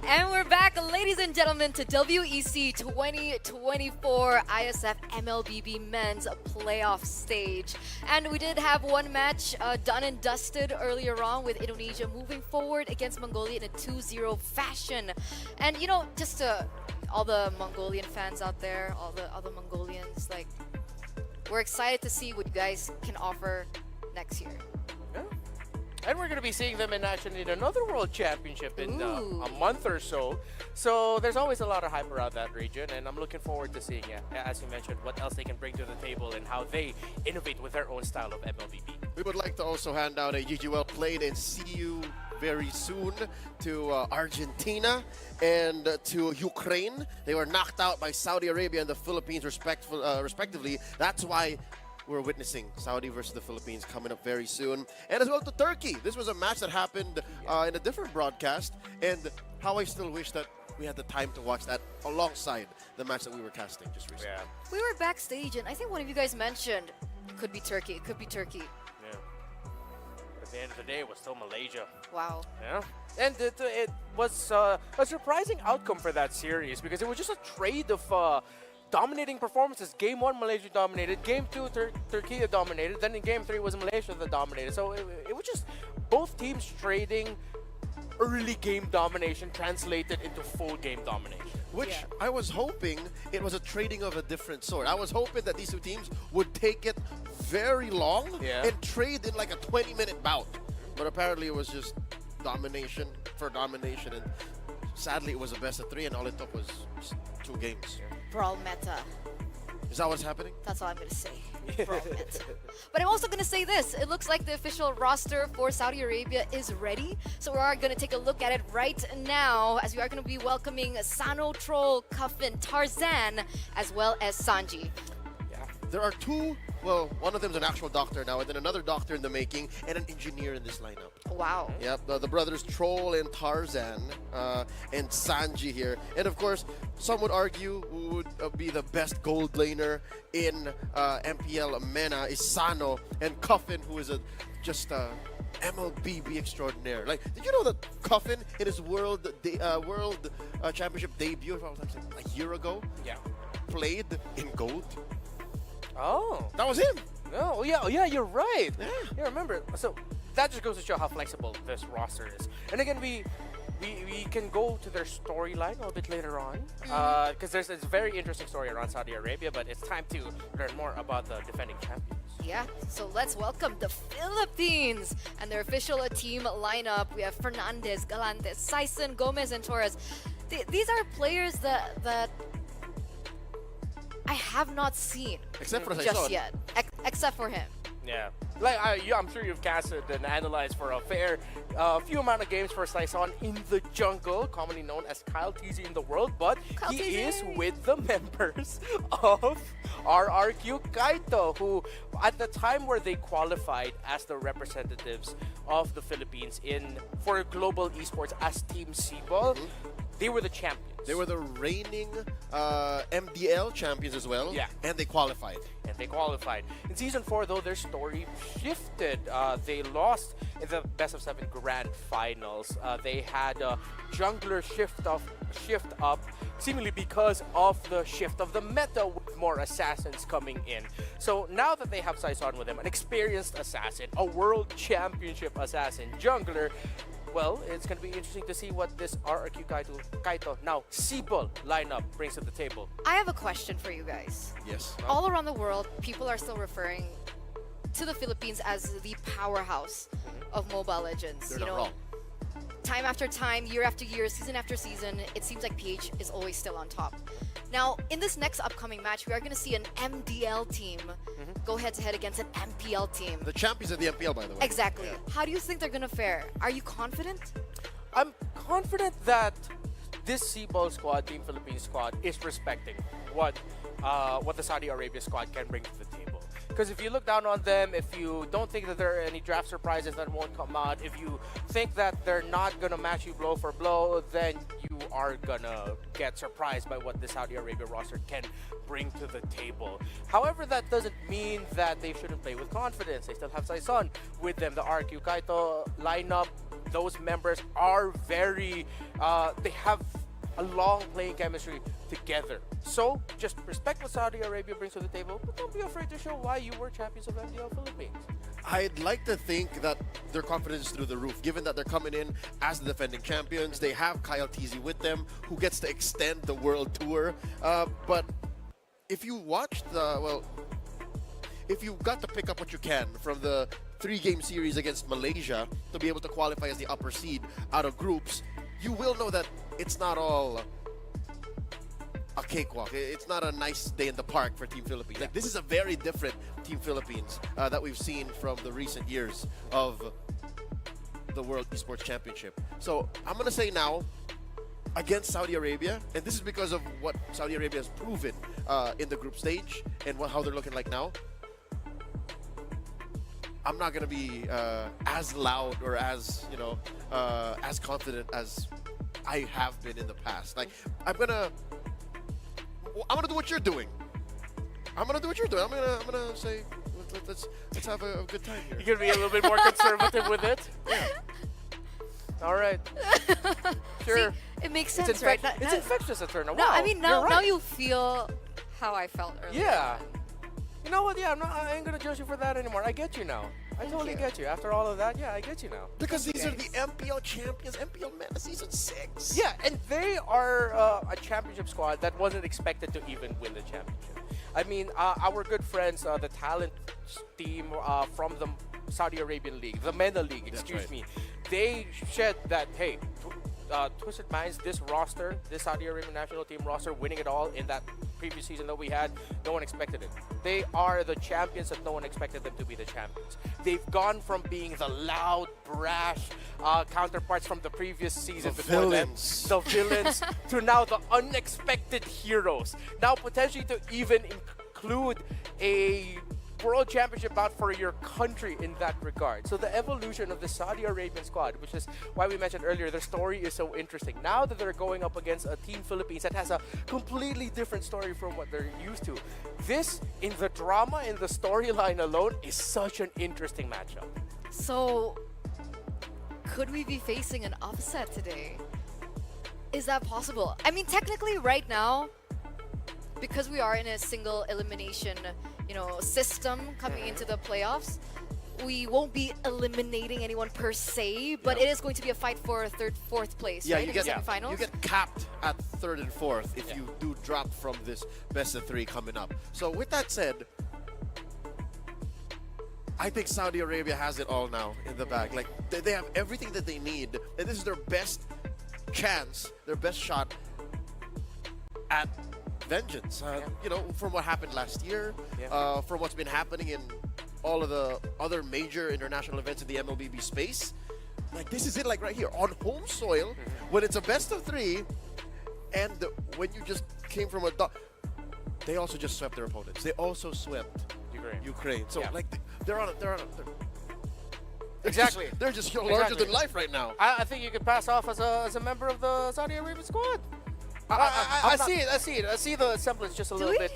And we're back, ladies and gentlemen, to WEC 2024 ISF MLBB Men's Playoff Stage. And we did have one match done and dusted earlier on with Indonesia moving forward against Mongolia in a 2-0 fashion. And you know, just to all the Mongolian fans out there, all the Mongolians, like, we're excited to see what you guys can offer next year. Yeah. And we're going to be seeing them in action in another World Championship in a month or so. So there's always a lot of hype around that region, and I'm looking forward to seeing, as you mentioned, what else they can bring to the table and how they innovate with their own style of MLBB. We would like to also hand out a GG well played and see you very soon to Argentina and to Ukraine. They were knocked out by Saudi Arabia and the Philippines respectively. That's why we're witnessing Saudi versus the Philippines coming up very soon. And as well to Turkey. This was a match that happened in a different broadcast. And how I still wish that we had the time to watch that alongside the match that we were casting just recently. Yeah. We were backstage, and I think one of you guys mentioned it could be Turkey. It could be Turkey. Yeah. But at the end of the day, it was still Malaysia. Wow. Yeah. And it was a surprising outcome for that series because it was just a trade of dominating performances. Game 1, Malaysia dominated. Game 2, Turkey dominated. Then in Game 3 was Malaysia that dominated. So it was just both teams trading early game domination translated into full game domination. Which I was hoping it was a trading of a different sort. I was hoping that these two teams would take it very long and trade in like a 20-minute bout. But apparently it was just domination for domination. And sadly it was a best of 3 and all it took was 2 games. Brawl meta. Is that what's happening? That's all I'm going to say. Brawl meta. But I'm also going to say this. It looks like the official roster for Saudi Arabia is ready. So we are going to take a look at it right now as we are going to be welcoming Sano, Troll, Cuffin, Tarzan, as well as Sanji. There are 2, well, one of them is an actual doctor now, and then another doctor in the making, and an engineer in this lineup. Wow. Yep, the brothers Troll and Tarzan, and Sanji here. And of course, some would argue who would be the best gold laner in MPL MENA is Sano, and Cuffin, who is just a MLBB extraordinaire. Like, did you know that Cuffin in his World Championship debut, a year ago, played in gold? Oh. That was him. Oh, yeah, you're right. Yeah, remember. So that just goes to show how flexible this roster is. And again, we can go to their storyline a little bit later on because there's this very interesting story around Saudi Arabia, but it's time to learn more about the defending champions. Yeah, so let's welcome the Philippines and their official team lineup. We have Fernandez, Galante, Sison, Gomez, and Torres. These are players that I have not seen except for just yet, except for him. Yeah, like I'm sure you've casted and analyzed for a fair few amount of games for Sison in the jungle, commonly known as Kyle TZ in the world, but he is with the members of RRQ Kaito, who at the time where they qualified as the representatives of the Philippines for global esports as Team Seaball, they were the champions. They were the reigning MDL champions as well. Yeah. And they qualified. In Season 4, though, their story shifted. They lost in the best of 7 grand finals. They had a jungler shift up, seemingly because of the shift of the meta with more assassins coming in. So now that they have Sison with them, an experienced assassin, a world championship assassin jungler, well, it's going to be interesting to see what this RRQ Kaito, now Seaball lineup brings to the table. I have a question for you guys. Yes. All around the world, people are still referring to the Philippines as the powerhouse of Mobile Legends. They're not wrong. Time after time, year after year, season after season, it seems like PH is always still on top. Now, in this next upcoming match, we are going to see an MDL team go head-to-head against an MPL team. The champions of the MPL, by the way. Exactly. How do you think they're going to fare? Are you confident? I'm confident that this Seaball squad, Team Philippines squad, is respecting what the Saudi Arabia squad can bring to the table. Because if you look down on them, if you don't think that there are any draft surprises that won't come out, if you think that they're not going to match you blow for blow, then you are going to get surprised by what the Saudi Arabia roster can bring to the table. However, that doesn't mean that they shouldn't play with confidence. They still have Sison with them. The RQ Kaito lineup, those members are very, they have a long playing chemistry together. So just respect what Saudi Arabia brings to the table, but don't be afraid to show why you were champions of MDL Philippines. I'd like to think that their confidence is through the roof, given that they're coming in as the defending champions. They have Kyle Teasy with them, who gets to extend the world tour. But if you watched if you got to pick up what you can from the 3-game series against Malaysia to be able to qualify as the upper seed out of groups, you will know that it's not all a cakewalk. It's not a nice day in the park for Team Philippines. Like, this is a very different Team Philippines that we've seen from the recent years of the World Esports Championship. So I'm going to say now, against Saudi Arabia, and this is because of what Saudi Arabia has proven in the group stage and how they're looking like now, I'm not going to be as loud or as, as confident as I have been in the past. Like, I'm gonna do what you're doing. I'm gonna say let's have a good time here. You're gonna be a little bit more conservative with it. Yeah. All right. Sure. See, it makes sense, right? It's infectious, Eterna. No, Wow, I mean now, you're now right. you feel how I felt earlier. Yeah. You know what? Yeah, I ain't gonna judge you for that anymore. I get you now. I totally get you. After all of that, yeah, I get you now. Because these are the MPL champions, MPL men of season 6. Yeah, and they are a championship squad that wasn't expected to even win the championship. I mean, our good friends, the talent team from the Saudi Arabian League, the MENA League, excuse me, they said that, hey, Twisted Minds, this roster, this Saudi Arabian national team roster, winning it all in that previous season that we had, no one expected it. They are the champions that no one expected them to be the champions. They've gone from being the loud, brash counterparts from the previous season, The before villains. them, the villains, to now the unexpected heroes. Now potentially to even include a World Championship bout for your country in that regard. So the evolution of the Saudi Arabian squad, which is why we mentioned earlier, their story is so interesting. Now that they're going up against a Team Philippines that has a completely different story from what they're used to. This, in the drama, in the storyline alone, is such an interesting matchup. So, could we be facing an upset today? Is that possible? I mean, technically right now, because we are in a single elimination system coming into the playoffs, we won't be eliminating anyone per se, but it is going to be a fight for third, fourth place, right? You in get the semifinals. You get capped at 3rd and 4th if you do drop from this best of 3 coming up. So with that said, I think Saudi Arabia has it all now in the bag. Like, they have everything that they need, and this is their best chance, their best shot at vengeance. From what happened last year, from what's been happening in all of the other major international events in the MLBB space. Like, this is it, like right here on home soil, when it's a best of 3, and when you just came from they also just swept their opponents. They also swept Ukraine. So like they're Exactly. They're just larger than life right now. I think you could pass off as a member of the Saudi Arabian squad. I see it. I see the semblance just a little bit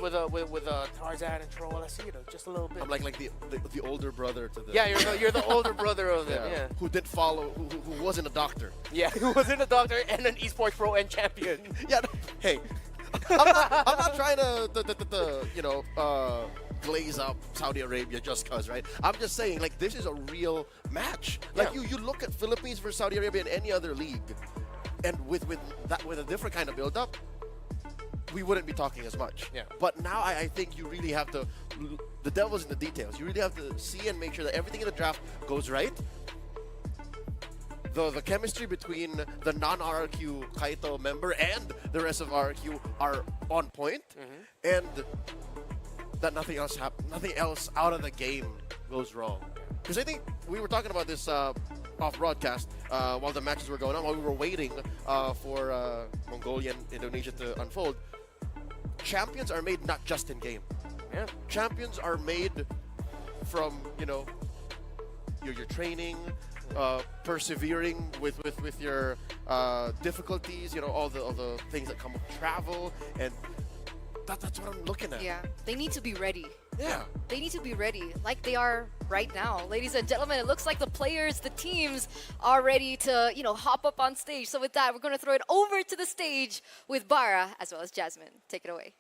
with Tarzan and Troll. I see it just a little bit. I'm like the older brother to the. Yeah, you're the older brother of them. Yeah. Who did follow? Who wasn't a doctor? Yeah, who wasn't a doctor and an esports pro and champion. Yeah. Hey, I'm not trying to glaze up Saudi Arabia just cause, right? I'm just saying, like, this is a real match. Like, you look at Philippines versus Saudi Arabia in any other league, and with a different kind of build-up, we wouldn't be talking as much. Yeah. But now I think you really have to, the devil's in the details. You really have to see and make sure that everything in the draft goes right. The chemistry between the non-RRQ Kaito member and the rest of RRQ are on point, and that nothing else out of the game goes wrong. Because I think we were talking about this off broadcast while the matches were going on, while we were waiting for Mongolia and Indonesia to unfold. Champions are made not just in game. Yeah. Champions are made from your training, persevering with your difficulties, all the things that come with travel, and that's what I'm looking at. Yeah, they need to be ready. Yeah. They need to be ready like they are right now. Ladies and gentlemen, it looks like the players, the teams are ready to, hop up on stage. So with that, we're going to throw it over to the stage with Bara as well as Jasmine. Take it away.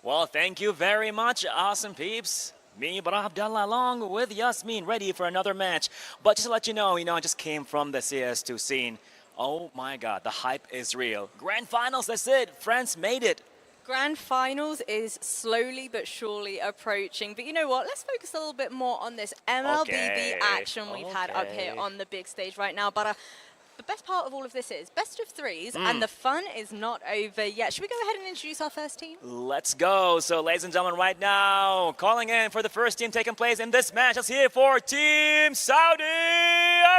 Well, thank you very much, awesome peeps. Me, Bara Abdallah, along with Yasmin, ready for another match. But just to let you know, I just came from the CS2 scene. Oh my God, the hype is real. Grand finals, that's it. France made it. Grand finals is slowly but surely approaching. But you know what? Let's focus a little bit more on this MLBB action we've had up here on the big stage right now. But the best part of all of this is best of threes, and the fun is not over yet. Should we go ahead and introduce our first team? Let's go. So, ladies and gentlemen, right now, calling in for the first team taking place in this match. Let's hear for Team Saudi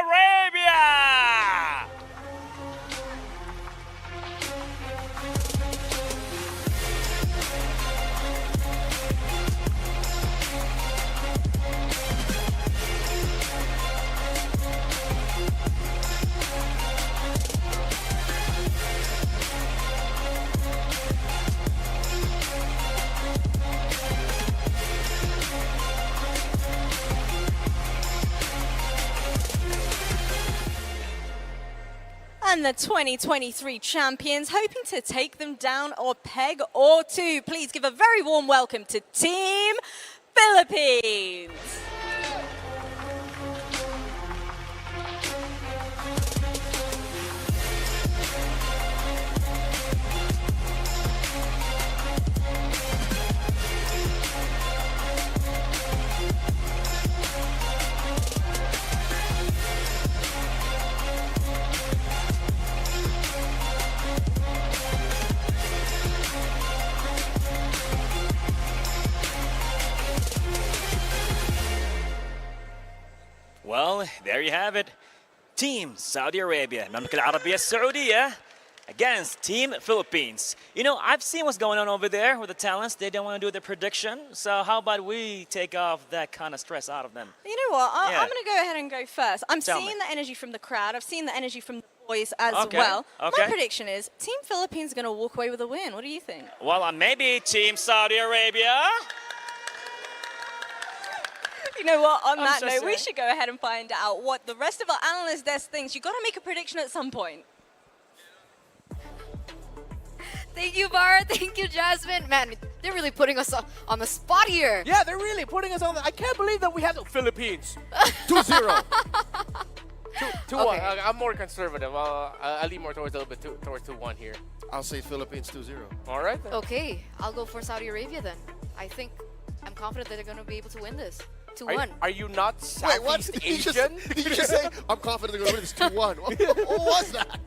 Arabia. And the 2023 champions, hoping to take them down a peg or two. Please give a very warm welcome to Team Philippines. Well, there you have it. Team Saudi Arabia, Mamlaka Al-Arabiya Saudiya against Team Philippines. I've seen what's going on over there with the talents. They don't want to do their prediction. So how about we take off that kind of stress out of them? You know what? I'm going to go ahead and go first. I'm Tell seeing me. the energy from the crowd. I've seen the energy from the boys as Okay, well. okay. My prediction is Team Philippines is going to walk away with a win. What do you think? Well, maybe Team Saudi Arabia. You know what? On that so note, we sorry. should go ahead and find out what the rest of our analyst desk thinks. You've got to make a prediction at some point. Thank you, Bara. Thank you, Jasmine. Man, they're really putting us on the spot here. Yeah, they're really putting us on. I can't believe that we had the Philippines. 2-0. 2-1. Okay. I'm more conservative. I'll lean more towards a little bit towards 2-1 here. I'll say Philippines 2-0. All right. Then. Okay, I'll go for Saudi Arabia then. I'm confident that they're going to be able to win this. 2-1. Are you not Wait, what? Southeast Did you Asian? just say, I'm confident they're going to win this 2-1? What was that?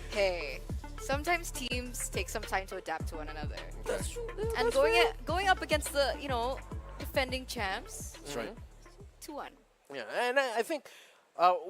Hey, sometimes teams take some time to adapt to one another. That's true. And going up against the, defending champs. That's right. 2-1. Yeah, and I think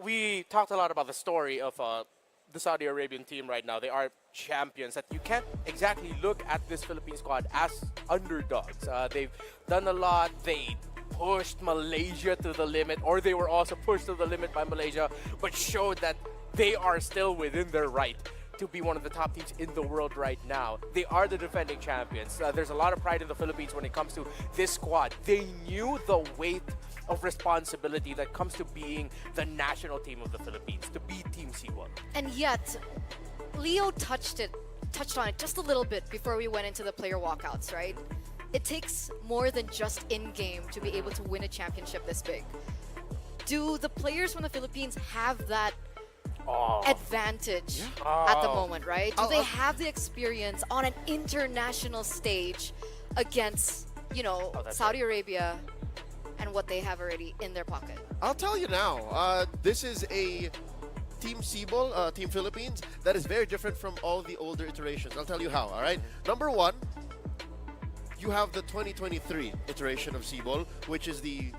we talked a lot about the story of the Saudi Arabian team right now. They are champions. That you can't exactly look at this Philippine squad as underdogs. They've done a lot. They pushed Malaysia to the limit, or they were also pushed to the limit by Malaysia, but showed that they are still within their right to be one of the top teams in the world right now. They are the defending champions. There's a lot of pride in the Philippines when it comes to this squad. They knew the weight of responsibility that comes to being the national team of the Philippines, to be Team Siwon. And yet, Leo touched on it just a little bit before we went into the player walkouts, right? It takes more than just in-game to be able to win a championship this big. Do the players from the Philippines have that advantage at the moment, right? Do they have the experience on an international stage against, Saudi Arabia and what they have already in their pocket? I'll tell you now, this is a Team Cebol, Team Philippines, that is very different from all the older iterations. I'll tell you how, all right? Number one, you have the 2023 iteration of Cebol, which is the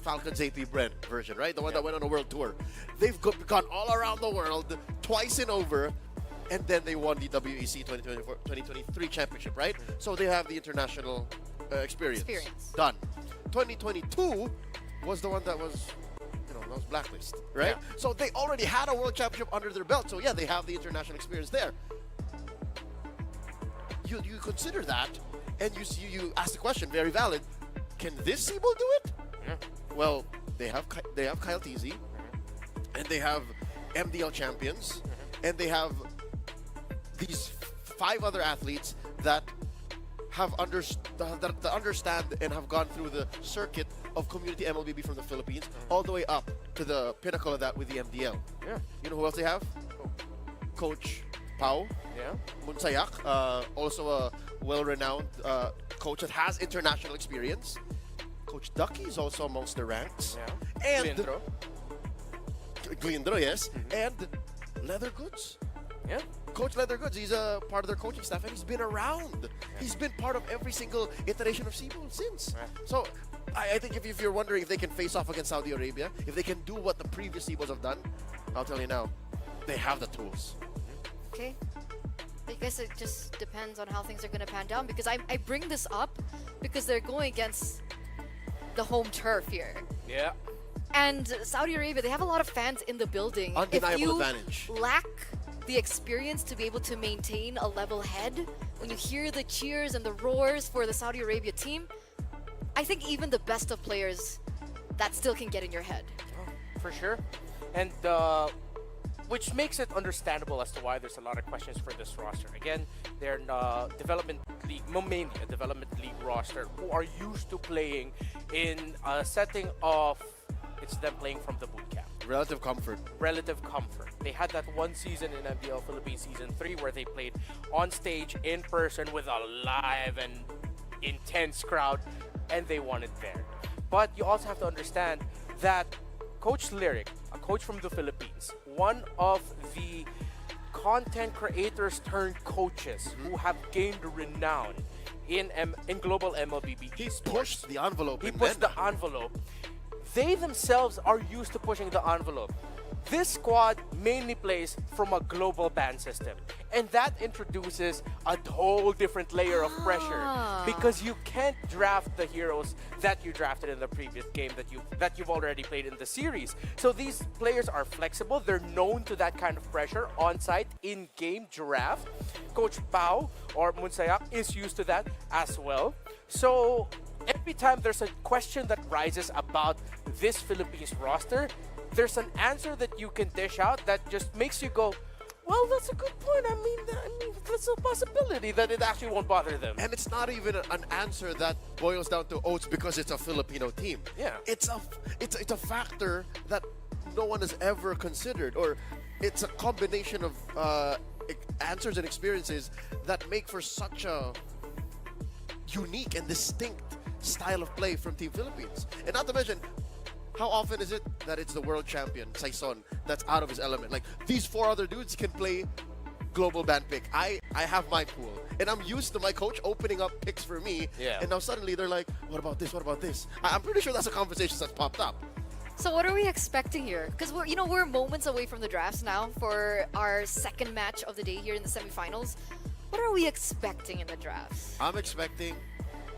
Falcons AP Brent version, right? The one that went on a world tour. They've gone all around the world, twice and over, and then they won the WEC 2023 championship, right? So they have the international experience. Done. 2022 was the one that was, that was blacklist, right? Yeah. So they already had a world championship under their belt. So yeah, they have the international experience there. You consider that, And you ask the question, very valid. Can this Seabull do it? Yeah. Well, they have Kyle Teasy, and they have MDL champions, and they have these 5 other athletes that have that understand and have gone through the circuit of community MLBB from the Philippines all the way up to the pinnacle of that with the MDL. Yeah. You know who else they have? Coach Pau. Yeah. Munsayak, also a well-renowned coach that has international experience. Coach Ducky is also amongst the ranks. Yeah. And Glindro. Glindro, yes. And Leather Goods. Yeah. Coach Leather Goods, he's a part of their coaching staff, and he's been around. He's been part of every single iteration of Seabull since. So I think if you're wondering if they can face off against Saudi Arabia, if they can do what the previous Seabulls have done, I'll tell you now, they have the tools. Okay. I guess it just depends on how things are going to pan down, because I bring this up because they're going against the home turf here. Yeah. And Saudi Arabia, they have a lot of fans in the building. Undeniable if you advantage. lack the experience to be able to maintain a level head, when you hear the cheers and the roars for the Saudi Arabia team, I think even the best of players, that still can get in your head. For sure. And which makes it understandable as to why there's a lot of questions for this roster. Again, they're development league, mainly a development league roster who are used to playing in a setting of it's them playing from the boot camp. Relative comfort. Relative comfort. They had that one season in MDL Philippines Season 3 where they played on stage, in person, with a live and intense crowd, and they won it there. But you also have to understand that Coach Lyric, a coach from the Philippines, one of the content creators turned coaches who have gained renown in global MLBB. He pushed the envelope. He pushed the envelope. They themselves are used to pushing the envelope. This squad mainly plays from a global ban system, and that introduces a whole different layer of pressure, because you can't draft the heroes that you drafted in the previous game that you've already played in the series. So these players are flexible. They're known to that kind of pressure on site in-game draft. Coach Pau or Munsayak is used to that as well. So every time there's a question that rises about this Philippines roster, there's an answer that you can dish out that just makes you go, well, that's a good point. I mean, that's a possibility that it actually won't bother them. And it's not even an answer that boils down to, oh, it's because it's a Filipino team. Yeah. It's a factor that no one has ever considered, or it's a combination of answers and experiences that make for such a unique and distinct style of play from Team Philippines. And not to mention, how often is it that it's the world champion, Saison, that's out of his element? Like, these 4 other dudes can play global ban pick. I have my pool, and I'm used to my coach opening up picks for me, and now suddenly they're like, what about this, what about this? I'm pretty sure that's a conversation that's popped up. So what are we expecting here? Because we're moments away from the drafts now for our second match of the day here in the semifinals. What are we expecting in the drafts? I'm expecting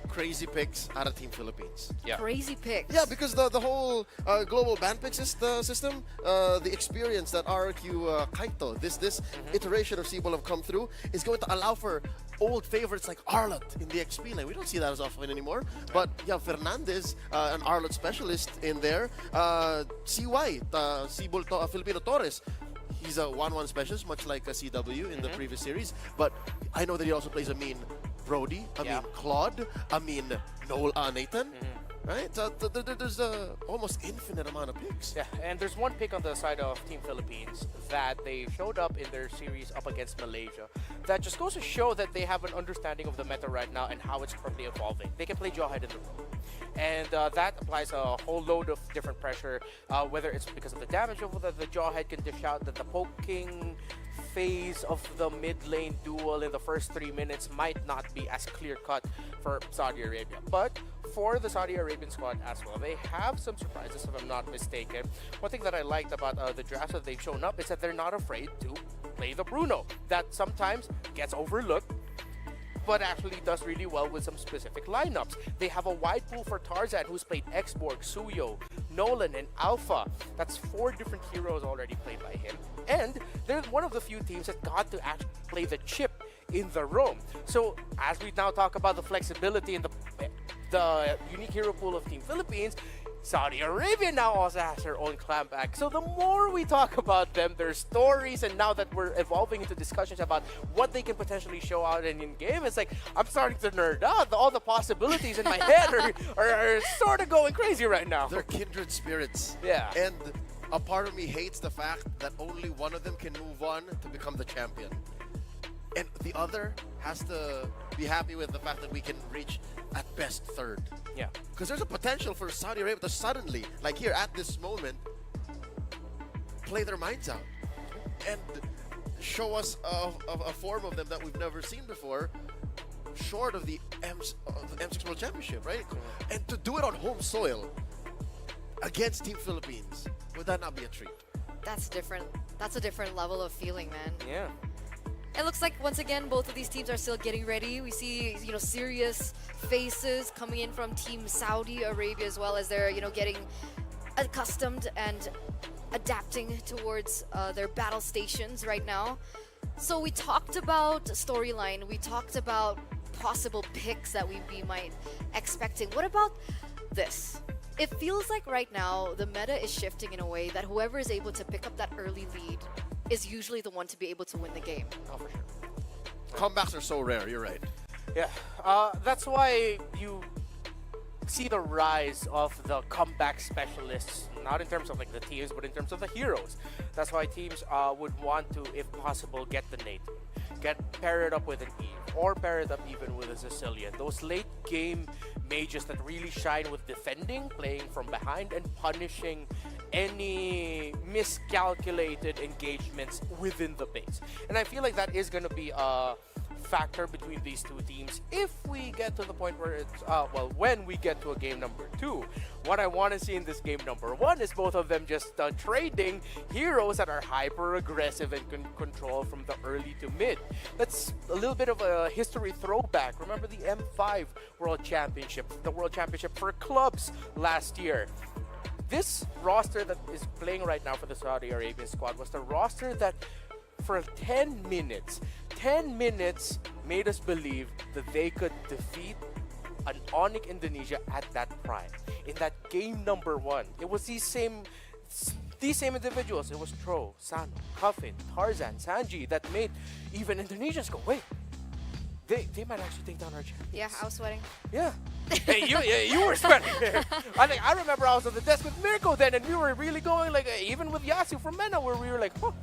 crazy picks out of Team Philippines. Crazy picks. Yeah, because the whole global ban pick system, the experience that RQ Kaito, this iteration of Seabull have come through, is going to allow for old favorites like Arlott in the XP lane. We don't see that as often anymore. But yeah, Fernandez, an Arlott specialist in there. CY, Seabull Filipino Torres. He's a 1-1 specialist, much like a CW in the previous series. But I know that he also plays a mean Brody, Claude, Nathan, right? So there's almost infinite amount of picks. Yeah, and there's one pick on the side of Team Philippines that they showed up in their series up against Malaysia that just goes to show that they have an understanding of the meta right now and how it's currently evolving. They can play Jawhead in the role. And that applies a whole load of different pressure, whether it's because of the damage that the Jawhead can dish out, that the poking phase of the mid lane duel in the first 3 minutes might not be as clear-cut for Saudi Arabia. But for the Saudi Arabian squad as well, they have some surprises, if I'm not mistaken. One thing that I liked about the drafts that they've shown up is that they're not afraid to play the Bruno. That sometimes gets overlooked, but actually does really well with some specific lineups. They have a wide pool for Tarzan, who's played Xborg, Suyo, Nolan, and Alpha. That's 4 different heroes already played by him. And they're one of the few teams that got to actually play the chip in the roam. So as we now talk about the flexibility and the unique hero pool of Team Philippines, Saudi Arabia now also has their own clan back. So the more we talk about them, their stories, and now that we're evolving into discussions about what they can potentially show out in game, it's like I'm starting to nerd out. All the possibilities in my head are sort of going crazy right now. They're kindred spirits. Yeah. And a part of me hates the fact that only one of them can move on to become the champion. And the other has to be happy with the fact that we can reach at best third. Yeah. Because there's a potential for Saudi Arabia to suddenly, like here at this moment, play their minds out and show us a form of them that we've never seen before, short of the M6 World Championship, right? And to do it on home soil against Team Philippines, would that not be a treat? That's different. That's a different level of feeling, man. Yeah. It looks like once again both of these teams are still getting ready. We see, serious faces coming in from Team Saudi Arabia as well, as they're, getting accustomed and adapting towards their battle stations right now. So we talked about storyline, we talked about possible picks that we might expecting. What about this? It feels like right now the meta is shifting in a way that whoever is able to pick up that early lead is usually the one to be able to win the game. Oh, for sure. Comebacks are so rare, you're right. Yeah, that's why you see the rise of the comeback specialists, not in terms of like the teams, but in terms of the heroes. That's why teams would want to, if possible, get the Nate, pair it up with an Eve, or pair it up even with a Sicilian. Those late game mages that really shine with defending, playing from behind, and punishing any miscalculated engagements within the base. And I feel like that is going to be a factor between these two teams if we get to the point where it's when we get to a game number 2. What I want to see in this game number 1 is both of them just trading heroes that are hyper aggressive and can control from the early to mid. That's a little bit of a history throwback. Remember the M5 World Championship, the World Championship for clubs last year. This roster that is playing right now for the Saudi Arabian squad was the roster that for 10 minutes made us believe that they could defeat an Onyx Indonesia at that prime. In that game number 1, it was these same individuals. It was Tro, Sano, Cuffin, Tarzan, Sanji that made even Indonesians go, wait, they might actually take down our champions. Yeah, I was sweating. Yeah. Hey, you were sweating. I remember I was on the desk with Mirko then, and we were really going like, even with Yasu from MENA, where we were like, oh,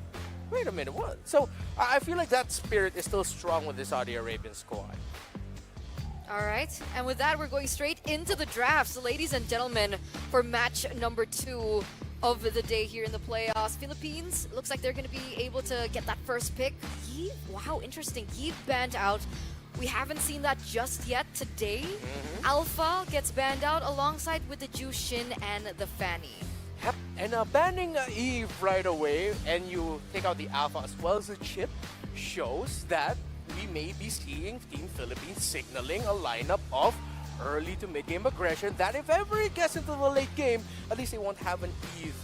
wait a minute, what? So I feel like that spirit is still strong with the Saudi Arabian squad. All right, and with that, we're going straight into the draft. So ladies and gentlemen, for match number 2 of the day here in the playoffs, Philippines, looks like they're going to be able to get that first pick. Yi, wow, interesting. Yi banned out. We haven't seen that just yet today. Alpha gets banned out alongside with the Jushin and the Fanny. Yep. And banning Eve right away, and you take out the Alpha as well as the chip, shows that we may be seeing Team Philippines signaling a lineup of early to mid-game aggression that if ever it gets into the late game, at least they won't have an Eve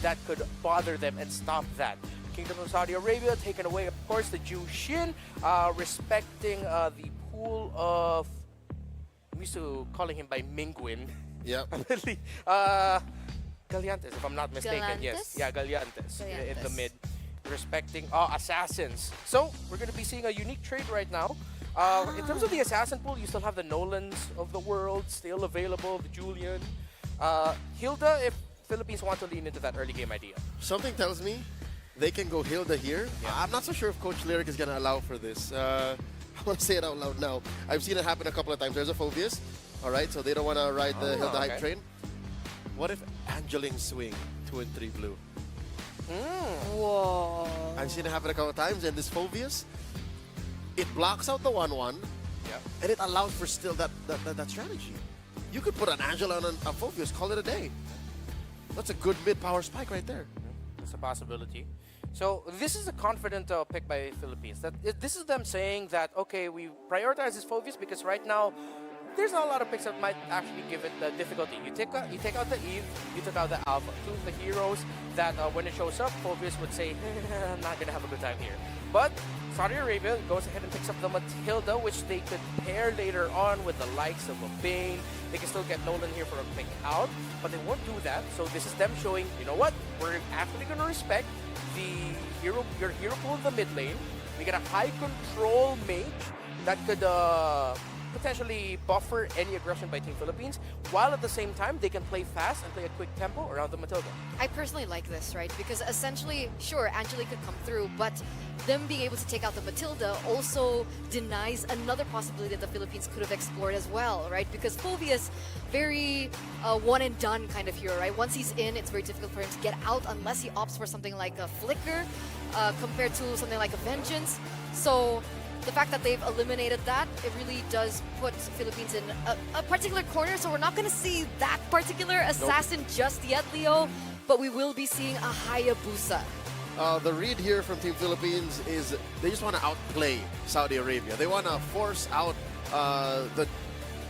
that could bother them and stop that. Kingdom of Saudi Arabia taken away, of course, the Jushin, respecting the pool of, I'm used to calling him by Mingwin. Yeah. Galiantes, if I'm not mistaken. Galantes? Yes. Yeah, Galiantes in the Galiantes. mid. Respecting assassins. So, we're going to be seeing a unique trade right now. In terms of the assassin pool, you still have the Nolans of the world still available, the Julian. Hilda, if Philippines want to lean into that early game idea. Something tells me they can go Hilda here. I'm not so sure if Coach Lyric is going to allow for this. I want to say it out loud now. I've seen it happen a couple of times. There's a Phobius, all right? So they don't want to ride the Hilda hype train. What if Angeling swing 2 and 3 blue? Whoa. I've seen it happen a couple of times, and this Phobius, it blocks out the 1-1, and it allows for still that strategy. You could put an Angela on a Phobius, call it a day. That's a good mid-power spike right there. That's a possibility. So this is a confident pick by Philippines. This is them saying that, okay, we prioritize this Phobius because right now there's a lot of picks that might actually give it the difficulty. You take out the Eve, you took out the Alpha, two of the heroes that when it shows up, Phobius would say, I'm not gonna have a good time here. But Saudi Arabia goes ahead and picks up the Matilda, which they could pair later on with the likes of a Bane. They can still get Nolan here for a quick out, but they won't do that. So this is them showing, you know what? We're actually gonna respect your hero pool in the mid lane. We get a high control mage that could potentially buffer any aggression by Team Philippines, while at the same time they can play fast and play a quick tempo around the Matilda. I personally like this, right? Because essentially, sure, Angelique could come through, but them being able to take out the Matilda also denies another possibility that the Philippines could have explored as well, right? Because Phobius, very one and done kind of hero, right? Once he's in, it's very difficult for him to get out unless he opts for something like a Flicker compared to something like a Vengeance. So the fact that they've eliminated that, it really does put Philippines in a particular corner. So we're not going to see that particular assassin just yet, Leo, but we will be seeing a Hayabusa. The read here from Team Philippines is they just want to outplay Saudi Arabia. They want to force out the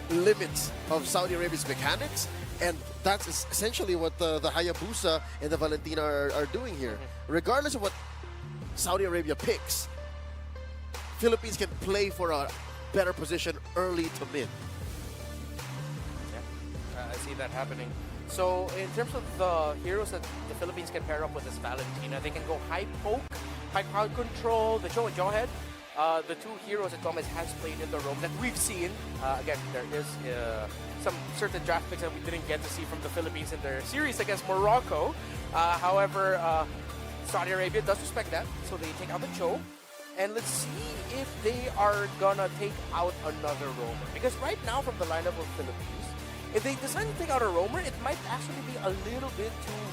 limits of Saudi Arabia's mechanics, and that's essentially what the Hayabusa and the Valentina are doing here. Regardless of what Saudi Arabia picks, Philippines can play for a better position early to mid. Yeah, I see that happening. So in terms of the heroes that the Philippines can pair up with this Valentina, they can go high poke, high crowd control, the Joe and Jawhead. The two heroes that Gomez has played in the roam that we've seen. Again, there is some certain draft picks that we didn't get to see from the Philippines in their series against Morocco. However, Saudi Arabia does respect that, so they take out the Cho. And let's see if they are gonna take out another roamer. Because right now from the lineup of Philippines, if they decide to take out a roamer, it might actually be a little bit too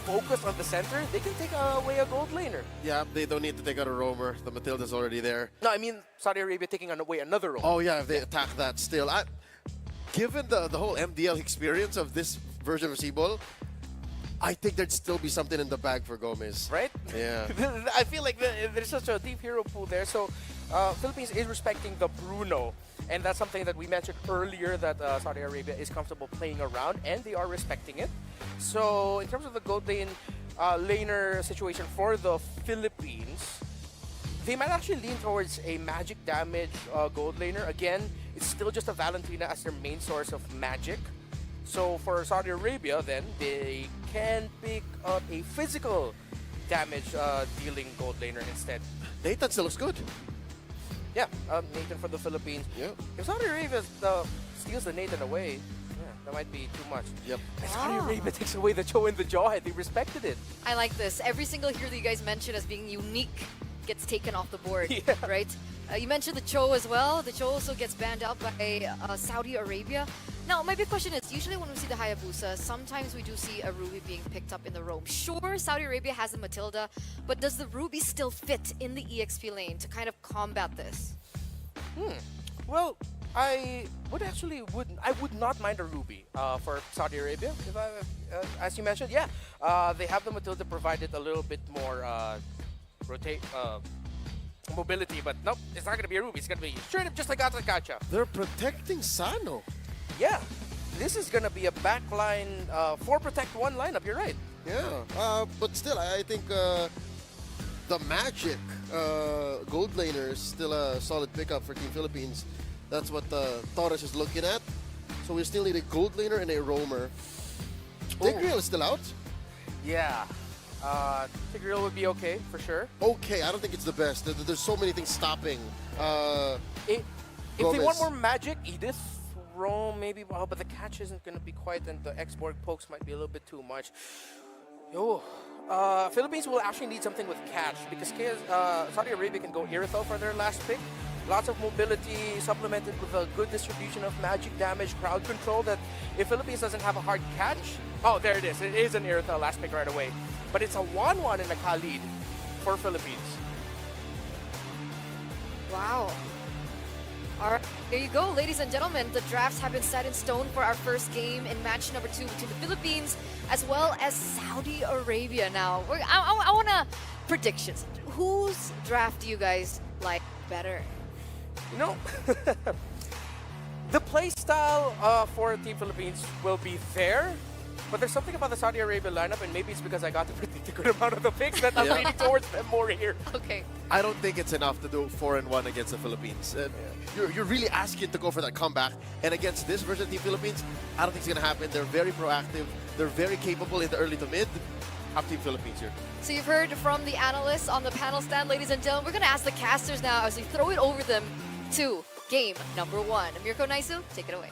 focused on the center. They can take away a gold laner. Yeah, they don't need to take out a roamer. The Matilda's already there. No, I mean Saudi Arabia taking away another roamer. Oh yeah, if they attack that still. Given the whole MDL experience of this version of Cebol, I think there'd still be something in the bag for Gomez. Right? Yeah. I feel like there's such a deep hero pool there. So Philippines is respecting the Bruno. And that's something that we mentioned earlier, that Saudi Arabia is comfortable playing around, and they are respecting it. So in terms of the gold lane laner situation for the Philippines, they might actually lean towards a magic damage gold laner. Again, it's still just a Valentina as their main source of magic. So for Saudi Arabia, then, they can pick up a physical damage dealing gold laner instead. Nathan still looks good. Yeah, Nathan for the Philippines. Yeah. If Saudi Arabia steals the Nathan away, yeah, that might be too much. Yep. If Saudi Arabia takes away the Joe and the Jawhead, they respected it. I like this. Every single hero that you guys mentioned as being unique gets taken off the board, right? You mentioned the Cho as well. The Cho also gets banned out by Saudi Arabia. Now, my big question is, usually when we see the Hayabusa, sometimes we do see a Ruby being picked up in the roam. Sure, Saudi Arabia has the Matilda, but does the Ruby still fit in the EXP lane to kind of combat this? Well, I would not mind a Ruby for Saudi Arabia. As you mentioned, yeah, they have the Matilda provided a little bit more mobility, but nope, it's not going to be a Ruby. It's going to be straight up just like Atakacha. They're protecting Sano. Yeah, this is going to be a backline 4 protect 1 lineup. You're right. Yeah, but still, I think the Magic gold laner is still a solid pickup for Team Philippines. That's what Torres is looking at. So we still need a gold laner and a roamer. Tigreal is still out. Yeah. Tigreal would be okay, for sure. Okay, I don't think it's the best. There's so many things stopping. If they want more magic, Edith, roam, maybe, well, but the catch isn't going to be quite, and the X-Borg pokes might be a little bit too much. Philippines will actually need something with catch, because Saudi Arabia can go Irithel for their last pick. Lots of mobility supplemented with a good distribution of magic damage, crowd control, that if Philippines doesn't have a hard catch... Oh, there it is. It is an Irithel last pick right away. But it's a 1-1 and a Khalid for Philippines. Wow. All right, there you go, ladies and gentlemen. The drafts have been set in stone for our first game in match number 2 between the Philippines as well as Saudi Arabia. Now, I want to predictions. Whose draft do you guys like better? You know, The play style for Team Philippines will be there, but there's something about the Saudi Arabia lineup, and maybe it's because I got to predict a good amount of the picks that I'm leaning towards them more here. Okay. I don't think it's enough to do 4-1 against the Philippines. You're really asking to go for that comeback, and against this version of Team Philippines, I don't think it's going to happen. They're very proactive. They're very capable in the early to mid. Have Team Philippines here. So you've heard from the analysts on the panel stand, ladies and gentlemen. We're going to ask the casters now as we throw it over them to game number 1. Mirko Naisu, take it away.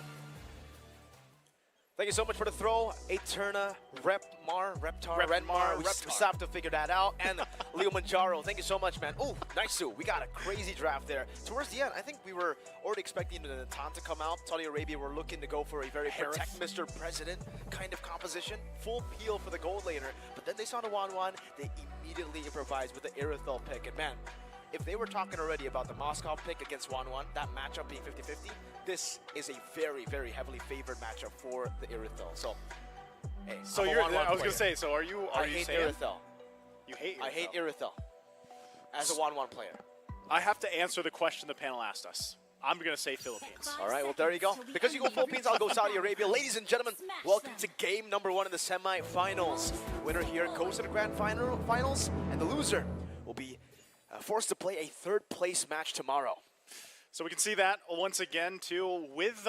Thank you so much for the throw. Eterna, Renmar. We just have to figure that out. And Leo Manjaro, thank you so much, man. Oh, nice, Sue. We got a crazy draft there. Towards the end, I think we were already expecting the Natan to come out. Saudi Arabia were looking to go for a very protect Mr. President kind of composition. Full peel for the gold laner. But then they saw the 1-1. They immediately improvised with the Irithel pick. And man, if they were talking already about the Moscow pick against 1-1, that matchup being 50-50, this is a very, very heavily favored matchup for the Irithel. So, hey, so I was going to say, so are you saying Irithel? You hate Irithel? I hate Irithel as a 1-1 player. I have to answer the question the panel asked us. I'm going to say Philippines. All right, well, there you go. Because you go Philippines, I'll go Saudi Arabia. Ladies and gentlemen, welcome to game number 1 in the semi-finals. Winner here goes to the grand finals, and the loser will be forced to play a third-place match tomorrow. So we can see that once again, too, with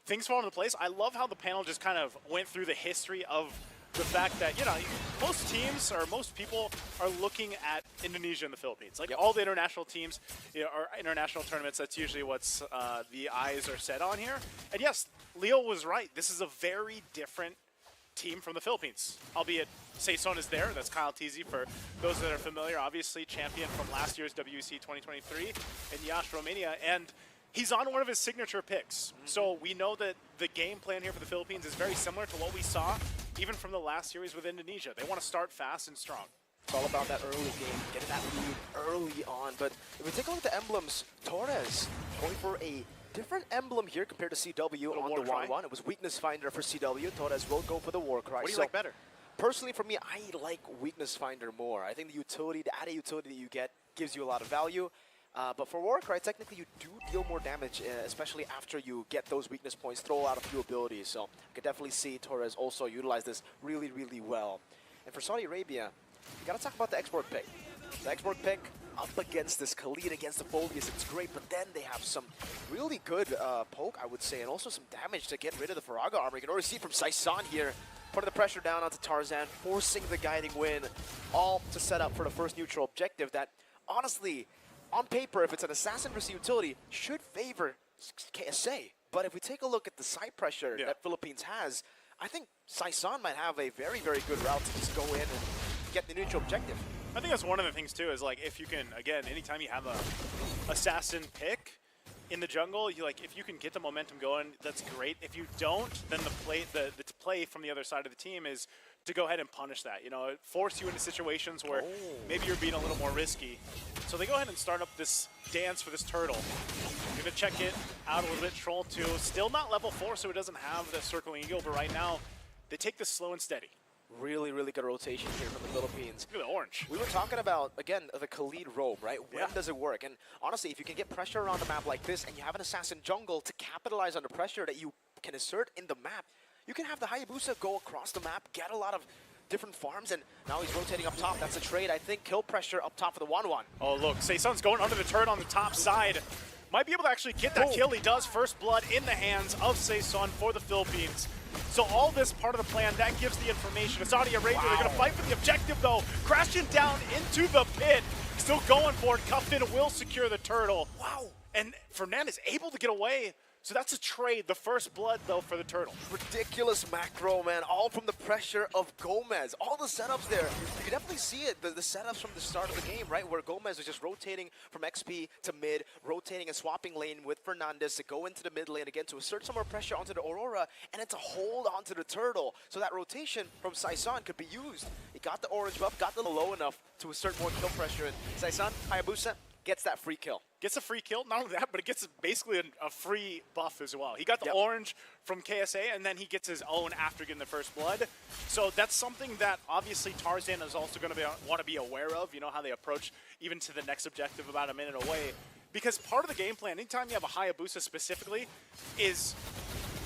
things falling into place. I love how the panel just kind of went through the history of the fact that, you know, most teams or most people are looking at Indonesia and the Philippines. Like all the international teams, you know, or international tournaments, that's usually what's the eyes are set on here. And yes, Leo was right. This is a very different team from the Philippines, albeit Saison is there. That's Kyle Teasy for those that are familiar. Obviously, champion from last year's WEC 2023 in Yash, Romania, and he's on one of his signature picks. So we know that the game plan here for the Philippines is very similar to what we saw even from the last series with Indonesia. They want to start fast and strong. It's all about that early game, getting that lead early on. But if we take a look at the emblems, Torres going for a different emblem here compared to CW on the 1-1. It was Weakness Finder for CW. Torres will go for the Warcry. What do you like better? Personally, for me, I like Weakness Finder more. I think the utility, the added utility that you get gives you a lot of value. But for Warcry, technically you do deal more damage, especially after you get those weakness points, throw out a few abilities. So I could definitely see Torres also utilize this really, really well. And for Saudi Arabia, you gotta talk about the export pick. The export pick up against this Khalid, against the Phobias, it's great, but then they have some really good poke, I would say, and also some damage to get rid of the Faraga armor. You can already see from Saison here, putting the pressure down onto Tarzan, forcing the guiding win, all to set up for the first neutral objective that, honestly, on paper, if it's an assassin versus utility, should favor KSA. But if we take a look at the side pressure that Philippines has, I think Saison might have a very, very good route to just go in and get the neutral objective. I think that's one of the things too, is like if you can, again, anytime you have a assassin pick in the jungle, you like if you can get the momentum going, that's great. If you don't, then the play from the other side of the team is to go ahead and punish that. You know, force you into situations where maybe you're being a little more risky. So they go ahead and start up this dance for this turtle. You're gonna check it out a little bit. Troll 2, still not level 4, so it doesn't have the circling eagle, but right now they take this slow and steady. Really, really good rotation here from the Philippines. Look at the orange. We were talking about, again, the Khalid robe, right? When does it work? And honestly, if you can get pressure around the map like this and you have an assassin jungle to capitalize on the pressure that you can insert in the map, you can have the Hayabusa go across the map, get a lot of different farms, and now he's rotating up top. That's a trade, I think. Kill pressure up top for the 1-1. Oh, look, Saison's going under the turret on the top side. Might be able to actually get that kill. He does. First blood in the hands of Saison for the Philippines. So all this part of the plan, that gives the information to Saudi Arabia. They're going to fight for the objective, though. Crashing down into the pit. Still going for it. Cuffin will secure the turtle. Wow. And Fernandez able to get away. So that's a trade. The first blood, though, for the turtle. Ridiculous macro, man. All from the pressure of Gomez. All the setups there. You can definitely see it. The setups from the start of the game, right? Where Gomez was just rotating from XP to mid, rotating and swapping lane with Fernandez to go into the mid lane again to assert some more pressure onto the Aurora, and then to hold onto the turtle. So that rotation from Saison could be used. He got the orange buff, got the low enough to assert more kill pressure. And Saison, Hayabusa, gets that free kill. Gets a free kill, not only that, but it gets basically a free buff as well. He got the orange from KSA, and then he gets his own after getting the first blood. So that's something that obviously Tarzan is also going to want to be aware of. You know how they approach even to the next objective about a minute away. Because part of the game plan, anytime you have a Hayabusa specifically, is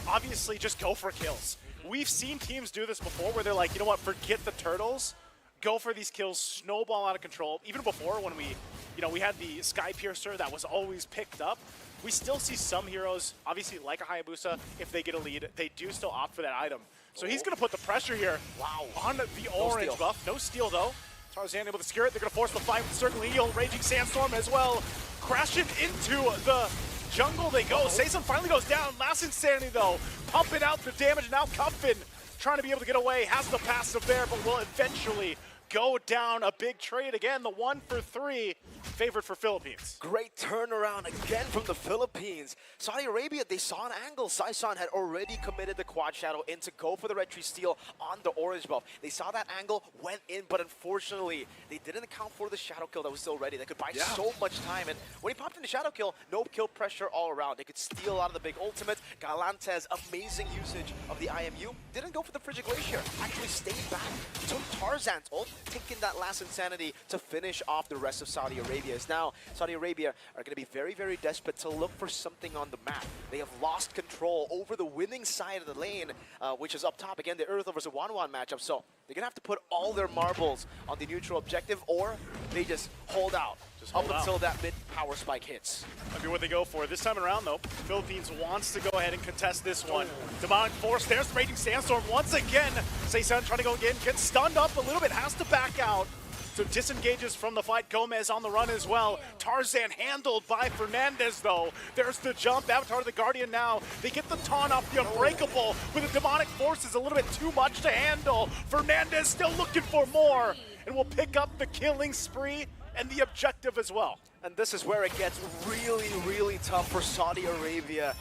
obviously just go for kills. We've seen teams do this before where they're like, you know what, forget the turtles, go for these kills, snowball out of control. Even before when we had the Sky Piercer that was always picked up, we still see some heroes, obviously like a Hayabusa, if they get a lead, they do still opt for that item. So he's going to put the pressure here on the orange buff. No steal though. Tarzan able to secure it. They're going to force the fight with Circling Eel, Raging Sandstorm as well. Crashing into the jungle they go. Sayson finally goes down. Last Insanity though, pumping out the damage. Now Cuffin trying to be able to get away. Has the passive there, but will eventually go down. A big trade again. The 1 for 3 favored for Philippines. Great turnaround again from the Philippines. Saudi Arabia, they saw an angle. Saisan had already committed the quad shadow in to go for the red tree steal on the orange buff. They saw that angle, went in, but unfortunately, they didn't account for the shadow kill that was still ready. They could buy so much time, and when he popped in the shadow kill, no kill pressure all around. They could steal out of the big ultimate. Galantes, amazing usage of the IMU. Didn't go for the Frigid Glacier. Actually stayed back. Took Tarzan's ult, taking that last Insanity to finish off the rest of Saudi Arabia. As now, Saudi Arabia are going to be very, very desperate to look for something on the map. They have lost control over the winning side of the lane, which is up top. Again, the Earth versus 1-1 matchup. So they're going to have to put all their marbles on the neutral objective, or they just hold out until that mid-power spike hits. That'd be what they go for. This time around, though, Philippines wants to go ahead and contest this one. Demonic Force, there's the Raging Sandstorm once again. Saysan trying to go again, gets stunned up a little bit, has to back out. So disengages from the fight. Gomez on the run as well. Tarzan handled by Fernandez, though. There's the jump. Avatar the Guardian now. They get the taunt off the Unbreakable, but the Demonic Force is a little bit too much to handle. Fernandez still looking for more, and will pick up the killing spree and the objective as well. And this is where it gets really, really tough for Saudi Arabia.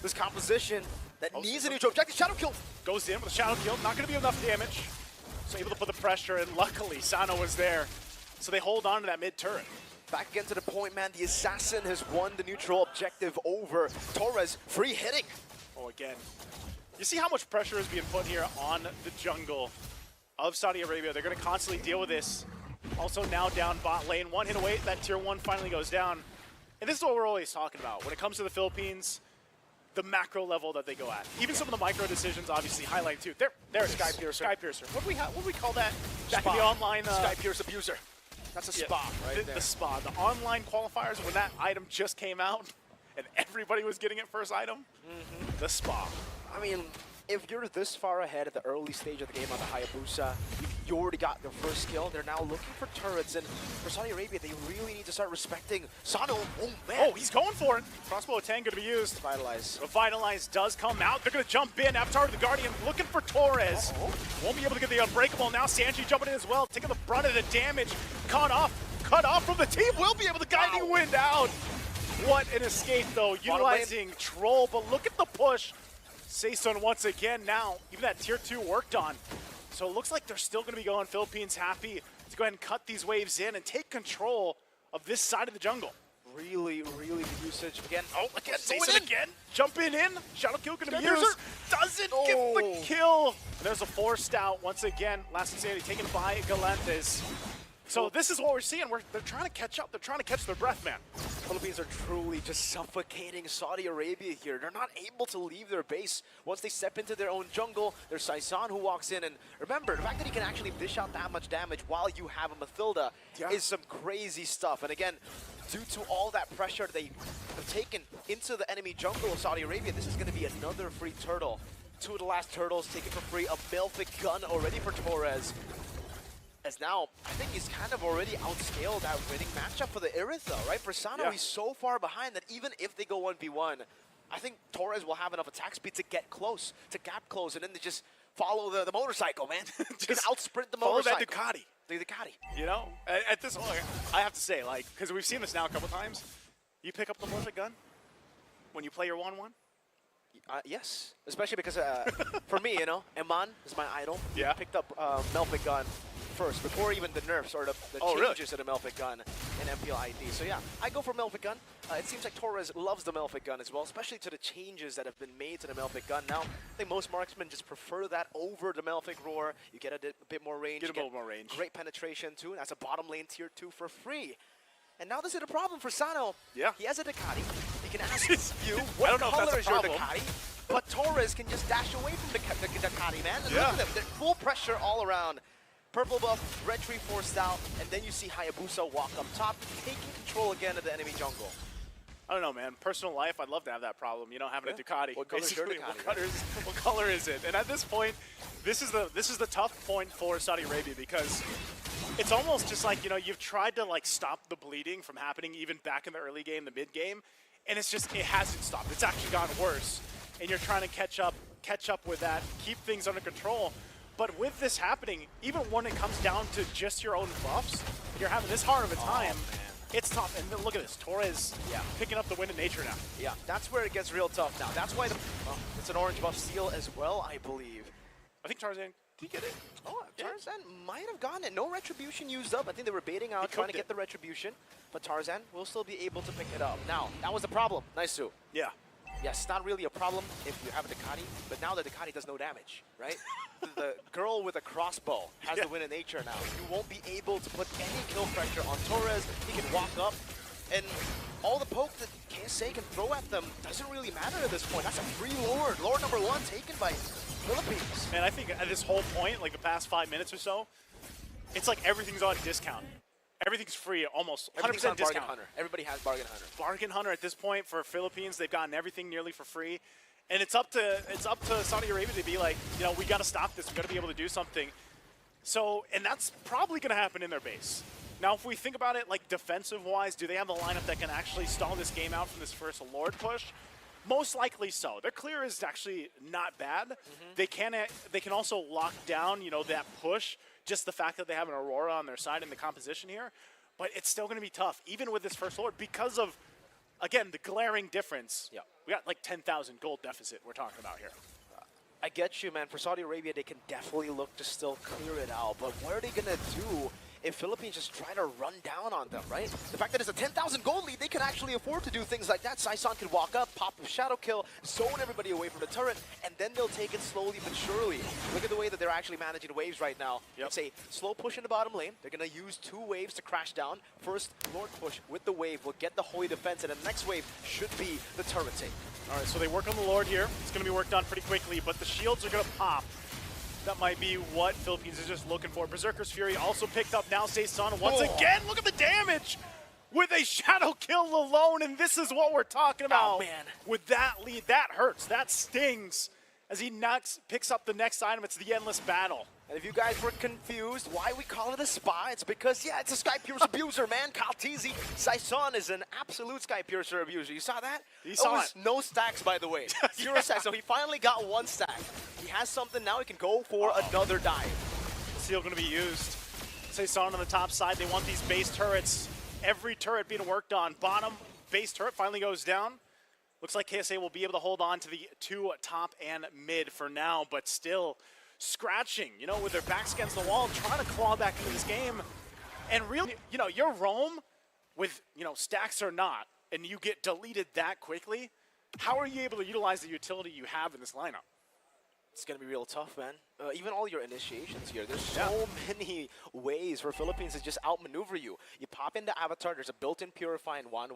This composition that needs a neutral objective. Shadow kill. Goes in with a shadow kill. Not going to be enough damage. So able to put the pressure, and luckily Sano was there. So they hold on to that mid turret. Back again to the point, man. The Assassin has won the neutral objective over Torres. Free hitting. Oh, again. You see how much pressure is being put here on the jungle of Saudi Arabia. They're going to constantly deal with this. Also now down bot lane. One hit away. That tier 1 finally goes down. And this is what we're always talking about. When it comes to the Philippines, the macro level that they go at. Even some of the micro decisions obviously highlight too. There it is. Sky Piercer. Sky Piercer. What do we call that back in the online? Sky Pierce Abuser. That's a spa right there. The spa. The online qualifiers, when that item just came out and everybody was getting it first item, the spa. I mean, if you're this far ahead at the early stage of the game on the Hayabusa, you already got their first kill. They're now looking for turrets, and for Saudi Arabia, they really need to start respecting Sano. Oh, man. Oh, he's going for it. Crossbow attack going to be used. Vitalize. The Vitalize does come out. They're going to jump in. Avatar the Guardian looking for Torres. Won't be able to get the Unbreakable. Now Sanji jumping in as well, taking the brunt of the damage. Cut off from the team. Will be able to Guiding Wind out. What an escape, though, utilizing Troll, but look at the push. Sayson once again now, even that tier 2 worked on. So it looks like they're still going to be going Philippines happy to go ahead and cut these waves in and take control of this side of the jungle. Really, really good usage. Again, Sayson again. Jumping in. Shadow kill going to be used. Doesn't get the kill. And there's a forced out once again. Last Insanity taken by Galantes. So this is what we're seeing. They're trying to catch up. They're trying to catch their breath, man. Philippines are truly just suffocating Saudi Arabia here. They're not able to leave their base. Once they step into their own jungle, there's Saisan who walks in. And remember, the fact that he can actually dish out that much damage while you have a Mathilda is some crazy stuff. And again, due to all that pressure they have taken into the enemy jungle of Saudi Arabia, this is going to be another free turtle. 2 of the last turtles taken for free. A Melfic gun already for Torres. As now, I think he's kind of already outscaled that winning matchup for the Irith, though, right? For Sano, he's so far behind that even if they go 1v1, I think Torres will have enough attack speed to get close, to gap close, and then to just follow the motorcycle, man. Just outsprint the motorcycle. Follow that Ducati. The Ducati. You know, at this point, I have to say, like, because we've seen this now a couple times, you pick up the Melfic gun when you play your 1-1? Yes, especially because for me, you know, Eman is my idol. Yeah. Picked up Melfic gun first, before even the nerfs or the changes to the Melfic gun in MPL ID. So yeah, I go for Melfic gun. It seems like Torres loves the Melfic gun as well, especially to the changes that have been made to the Melfic gun. Now, I think most marksmen just prefer that over the Melfic roar. You get a bit more range. Get a bit more range. Great penetration too. That's a bottom lane tier 2 for free. And now this is a problem for Sano. Yeah. He has a Ducati. He can ask you, I what don't know if color that's is a your problem. Ducati? But Torres can just dash away from the Ducati, man. And Yeah. look at them. They're full pressure all around. Purple buff, red tree forced out, and then you see Hayabusa walk up top, taking control again of the enemy jungle. I don't know, man. Personal life, I'd love to have that problem. You know, having a Ducati. What color is your Basically, Ducati? what color is it? And at this point, this is the tough point for Saudi Arabia because it's almost just like, you know, you've tried to like stop the bleeding from happening even back in the early game, the mid game, and it's just, it hasn't stopped. It's actually gotten worse, and you're trying to catch up with that, keep things under control. But with this happening, even when it comes down to just your own buffs, you're having this hard of a time. It's tough, and then look at this, Torres picking up the win in nature now. Yeah, that's where it gets real tough now. That's why it's an orange buff steal as well, I believe. I think Tarzan, did he get it? Oh, Tarzan might have gotten it. No retribution used up. I think they were baiting out, trying to get the retribution. But Tarzan will still be able to pick it up. Now, that was the problem. Nice, Sue. Yeah. Yes, not really a problem if you have a Ducati, but now the Ducati does no damage, right? The girl with a crossbow has the win in nature now. You won't be able to put any kill pressure on Torres. He can walk up, and all the poke that KSA can throw at them doesn't really matter at this point. That's a free Lord. Lord number 1 taken by Philippines. And I think at this whole point, like the past 5 minutes or so, it's like everything's on discount. Everything's free, almost 100% Everything's on discount. Bargain Hunter. Everybody has Bargain Hunter. Bargain Hunter at this point for Philippines, they've gotten everything nearly for free. And it's up to Saudi Arabia to be like, you know, we got to stop this. We got to be able to do something. So, and that's probably going to happen in their base. Now, if we think about it, like defensive-wise, do they have the lineup that can actually stall this game out from this first Lord push? Most likely so. Their clear is actually not bad. They can also lock down, you know, that push. Just the fact that they have an Aurora on their side in the composition here, but it's still going to be tough, even with this first Lord, because of, again, the glaring difference. Yeah. We got like 10,000 gold deficit we're talking about here. I get you, man. For Saudi Arabia, they can definitely look to still clear it out, but what are they going to do if Philippines just try to run down on them, right? The fact that it's a 10,000 gold lead, they can actually afford to do things like that. Sai-san can walk up, pop a shadow kill, zone everybody away from the turret, and then they'll take it slowly but surely. Look at the way that they're actually managing waves right now. It's a slow push in the bottom lane. They're going to use 2 waves to crash down. First, Lord push with the wave will get the Holy defense, and the next wave should be the turret take. All right, so they work on the Lord here. It's going to be worked on pretty quickly, but the shields are going to pop. That might be what Philippines is just looking for. Berserker's Fury also picked up now. Sai-san once again. Look at the damage with a shadow kill alone, and this is what we're talking about. Oh, man. With that lead, that hurts. That stings. As he picks up the next item, it's the Endless Battle. And if you guys were confused why we call it a spa, it's because, yeah, it's a Sky Piercer abuser, man. Kaltizi, Sai-san is an absolute Sky Piercer abuser. You saw that? He saw it. No stacks, by the way. 0 stacks. So he finally got 1 stack. He has something now. He can go for another dive. Seal going to be used. Sai-san on the top side. They want these base turrets. Every turret being worked on. Bottom base turret finally goes down. Looks like KSA will be able to hold on to the 2 top and mid for now, but still scratching, you know, with their backs against the wall, trying to claw back into this game. And really, you know, your roam with, you know, stacks or not, and you get deleted that quickly, how are you able to utilize the utility you have in this lineup? It's going to be real tough, man. Even all your initiations here, there's so many ways for Philippines to just outmaneuver you. You pop into Avatar, there's a built-in Purify and 1-1.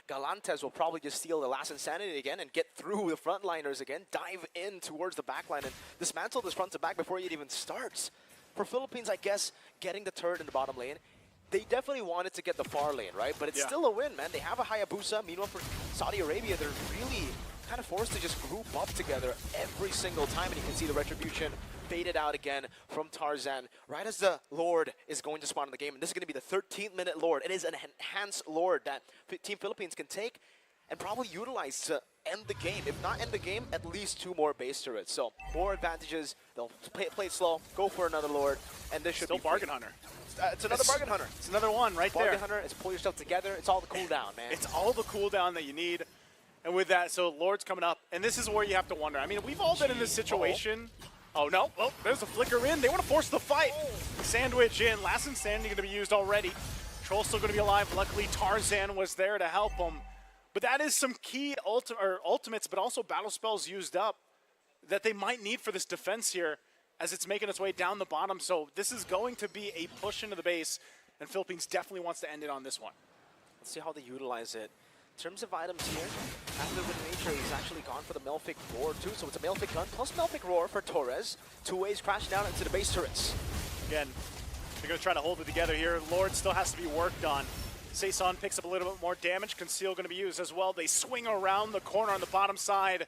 Galantes will probably just steal the last Insanity again and get through the frontliners again, dive in towards the backline and dismantle this front to back before it even starts. For Philippines, I guess, getting the turret in the bottom lane, they definitely wanted to get the far lane, right? But it's still a win, man. They have a Hayabusa. Meanwhile, for Saudi Arabia, they're really kind of forced to just group up together every single time, and you can see the retribution faded out again from Tarzan right as the Lord is going to spawn in the game. And this is going to be the 13th minute Lord. It is an enhanced Lord that Team Philippines can take and probably utilize to end the game. If not end the game, at least 2 more base turrets. So more advantages. They'll play it slow, go for another Lord, and this should Still be Bargain Hunter. It's another Bargain Hunter. It's another one right there. Bargain Hunter, it's pull yourself together. It's all the cooldown, man. It's all the cooldown that you need. And with that, so Lord's coming up, and this is where you have to wonder. I mean, we've all been in this situation. Oh, no. Oh, there's a flicker in. They want to force the fight. Sandwich in. Last Insanity going to be used already. Troll's still going to be alive. Luckily, Tarzan was there to help him. But that is some key ultimates, but also battle spells used up that they might need for this defense here as it's making its way down the bottom. So this is going to be a push into the base, and Philippines definitely wants to end it on this one. Let's see how they utilize it. In terms of items here, after the nature, he's actually gone for the Melfic Roar too, so it's a Melfic gun plus Melfic Roar for Torres. Two ways crashing down into the base turrets. Again, they're going to try to hold it together here. Lord still has to be worked on. Saison picks up a little bit more damage. Conceal going to be used as well. They swing around the corner on the bottom side.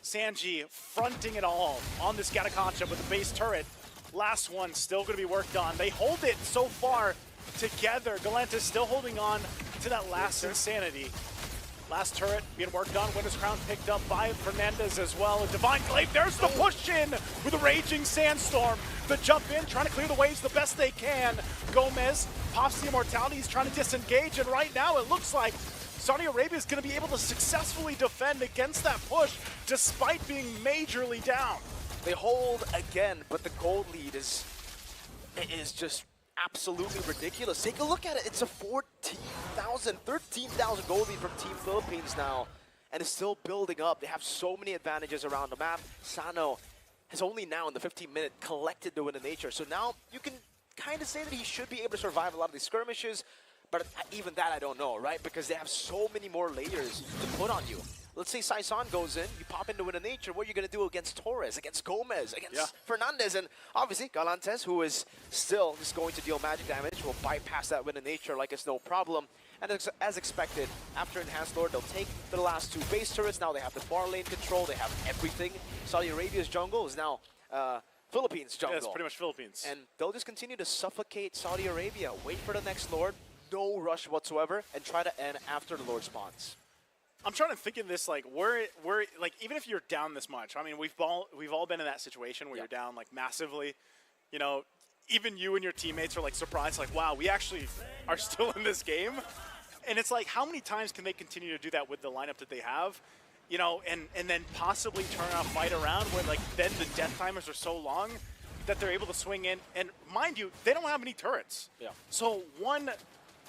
Sanji fronting it all on this Gataconcha with the base turret. Last one still going to be worked on. They hold it so far together. Galantis still holding on to that last insanity. Last turret being worked on. Winner's Crown picked up by Fernandez as well. A Divine Glaive, there's the push in with a Raging Sandstorm. The jump in, trying to clear the waves the best they can. Gomez pops the Immortality, he's trying to disengage, and right now it looks like Saudi Arabia is going to be able to successfully defend against that push despite being majorly down. They hold again, but the gold lead is just absolutely ridiculous. Take a look at it. It's a 13,000 gold lead from Team Philippines now, and it's still building up. They have so many advantages around the map. Sano has only now in the 15-minute collected the win in nature, so now you can kind of say that he should be able to survive a lot of these skirmishes, but even that I don't know, right? Because they have so many more layers to put on you. Let's say Saison goes in, you pop into Win of Nature, what are you going to do against Torres, against Gomez, against Fernandez, and obviously Galantes, who is still just going to deal magic damage, will bypass that Win of Nature like it's no problem. And as expected, after Enhanced Lord, they'll take the last two base turrets. Now they have the far lane control, they have everything. Saudi Arabia's jungle is now Philippines' jungle. Yeah, it's pretty much Philippines. And they'll just continue to suffocate Saudi Arabia, wait for the next Lord, no rush whatsoever, and try to end after the Lord spawns. I'm trying to think of this like we're like even if you're down this much. I mean, we've all been in that situation where you're down like massively. You know, even you and your teammates are like surprised, like, wow, we actually are still in this game. And it's like, how many times can they continue to do that with the lineup that they have? You know, and then possibly turn a fight around where like then the death timers are so long that they're able to swing in. And mind you, they don't have any turrets. Yeah. So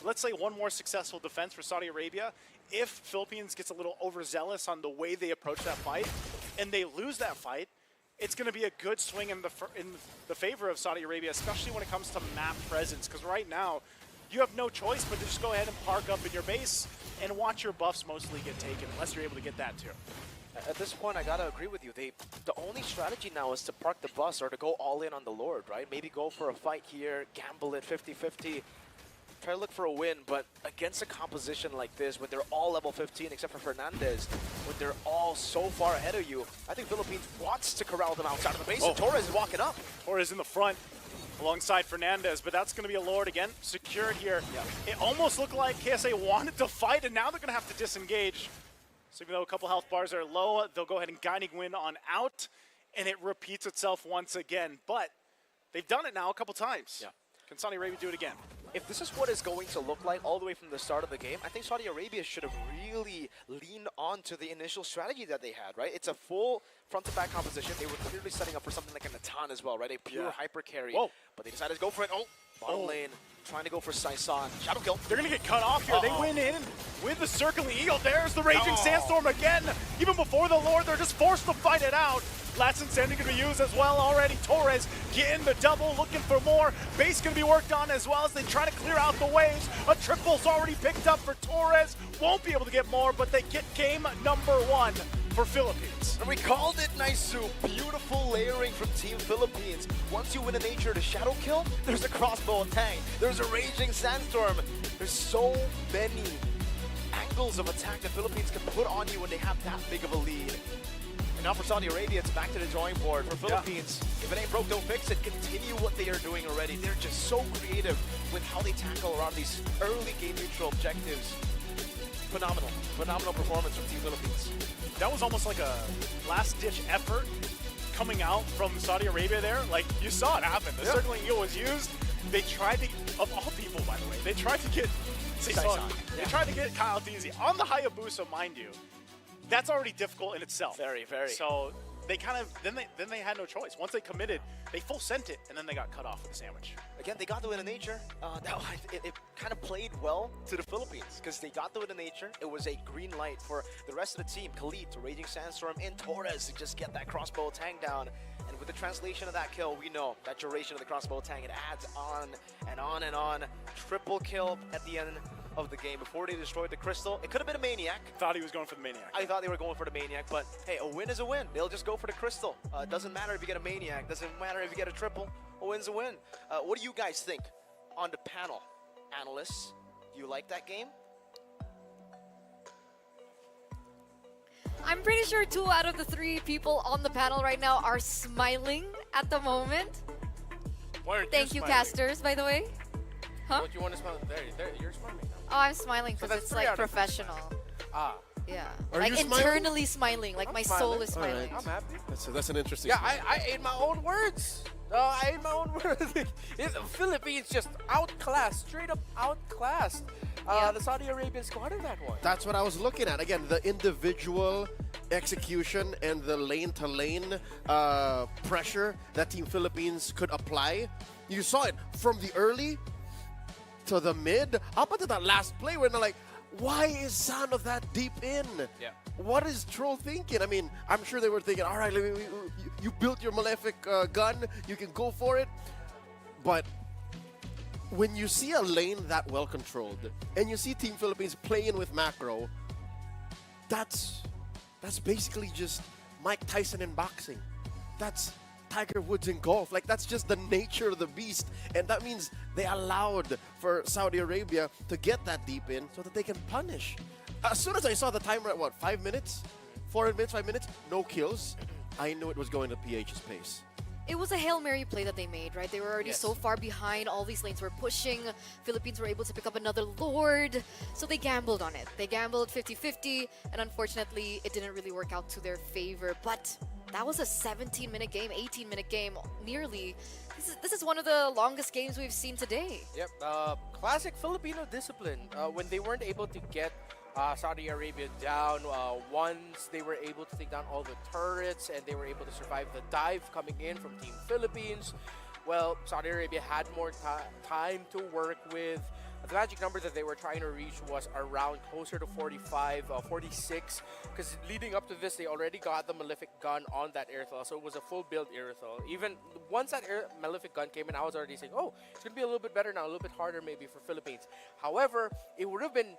let's say one more successful defense for Saudi Arabia. If Philippines gets a little overzealous on the way they approach that fight, and they lose that fight, it's going to be a good swing in the favor of Saudi Arabia, especially when it comes to map presence. Because right now, you have no choice but to just go ahead and park up in your base and watch your buffs mostly get taken, unless you're able to get that too. At this point, I gotta agree with you. The only strategy now is to park the bus or to go all in on the Lord, right? Maybe go for a fight here, gamble it 50-50. Try to look for a win, but against a composition like this, when they're all level 15 except for Fernandez, when they're all so far ahead of you, I think Philippines wants to corral them outside of the base, and Torres is walking up. Torres in the front alongside Fernandez, but that's going to be a Lord again, secured here. It almost looked like KSA wanted to fight, and now they're going to have to disengage. So even though a couple health bars are low, they'll go ahead and Guiding Wind on out, and it repeats itself once again. But they've done it now a couple times. Yeah. Can Saudi Arabia do it again? If this is what it's going to look like all the way from the start of the game, I think Saudi Arabia should have really leaned on to the initial strategy that they had, right? It's a full front-to-back composition. They were clearly setting up for something like a Natan as well, right? A pure hyper carry. Whoa. But they decided to go for it. Oh, bottom lane, trying to go for Saison. Shadow kill. They're going to get cut off here. They win in with the Circling Eagle. There's the Raging Sandstorm again. Even before the Lord, they're just forced to fight it out. Lats Insanity going to be used as well already. Torres getting the double, looking for more. Base going to be worked on as well as they try to clear out the waves. A triple's already picked up for Torres. Won't be able to get more, but they get game number one for Philippines. And we called it Naisu. Beautiful layering from Team Philippines. Once you win a nature to shadow kill, there's a crossbow attack. There's a Raging Sandstorm. There's so many angles of attack that Philippines can put on you when they have that big of a lead. Now for Saudi Arabia, it's back to the drawing board. For Philippines, if it ain't broke, don't fix it. Continue what they are doing already. They're just so creative with how they tackle around these early game neutral objectives. Phenomenal. Phenomenal performance from Team Philippines. That was almost like a last-ditch effort coming out from Saudi Arabia there. Like, you saw it happen. The Circling Eagle was used. They tried to, of all people, by the way, they tried to get Saison. They tried to get Kyle Teasy on the Hayabusa, mind you. That's already difficult in itself. Very, very. So they kind of then they had no choice. Once they committed, they full sent it, and then they got cut off with the sandwich. Again, they got the win in nature. It kind of played well to the Philippines because they got the win in nature. It was a green light for the rest of the team. Khalid to Raging Sandstorm and Torres to just get that crossbow tang down. And with the translation of that kill, we know that duration of the crossbow tang, it adds on and on and on. Triple kill at the end. of the game before they destroyed the crystal. It could have been a Maniac. Thought he was going for the Maniac. I thought they were going for the Maniac, but hey, a win is a win. They'll just go for the crystal. Doesn't matter if you get a Maniac. Doesn't matter if you get a triple. A win's a win. What do you guys think on the panel? Analysts, do you like that game? I'm pretty sure 2 out of the 3 people on the panel right now are smiling at the moment. Why aren't Thank you, smiling? casters, by the way. Huh? Don't you want to smile? There, you're smiling now. Oh, I'm smiling So because that's it's 3 like out of 3 professional. Ah. Yeah. Are like you smiling? internally smiling. Like I'm my smiling. soul is All smiling. right. I'm happy. That's an interesting. Yeah, smile. I ate my own words. I ate my own words. The Philippines just outclassed, straight up outclassed the Saudi Arabian squad in that one. That's what I was looking at. Again, the individual execution and the lane-to-lane pressure that Team Philippines could apply. You saw it from the early to the mid, up until that last play where they're like, why is Sano that deep in? Yeah. What is Troll thinking? I mean, I'm sure they were thinking, all right, you built your Malefic gun, you can go for it. But when you see a lane that well controlled and you see Team Philippines playing with macro, that's basically just Mike Tyson in boxing. That's Tiger Woods in golf. Like, that's just the nature of the beast. And that means they allowed for Saudi Arabia to get that deep in so that they can punish. As soon as I saw the timer at what, 5 minutes? 4 minutes, 5 minutes, no kills, I knew it was going to PH's pace. It was a Hail Mary play that they made, right? They were already so far behind. All these lanes were pushing. Philippines were able to pick up another Lord. So they gambled on it. They gambled 50-50. And unfortunately, it didn't really work out to their favor. But that was a 17-minute game, 18-minute game, nearly. This is one of the longest games we've seen today. Yep. Classic Filipino discipline. When they weren't able to get Saudi Arabia down, once they were able to take down all the turrets and they were able to survive the dive coming in from Team Philippines, well, Saudi Arabia had more time to work with. The magic number that they were trying to reach was around closer to 45, 46, because leading up to this, they already got the Malefic gun on that Airthal, so it was a full build Airthal. Even once that Malefic gun came in, I was already saying, oh, it's going to be a little bit better now, a little bit harder maybe for Philippines. However, it would have been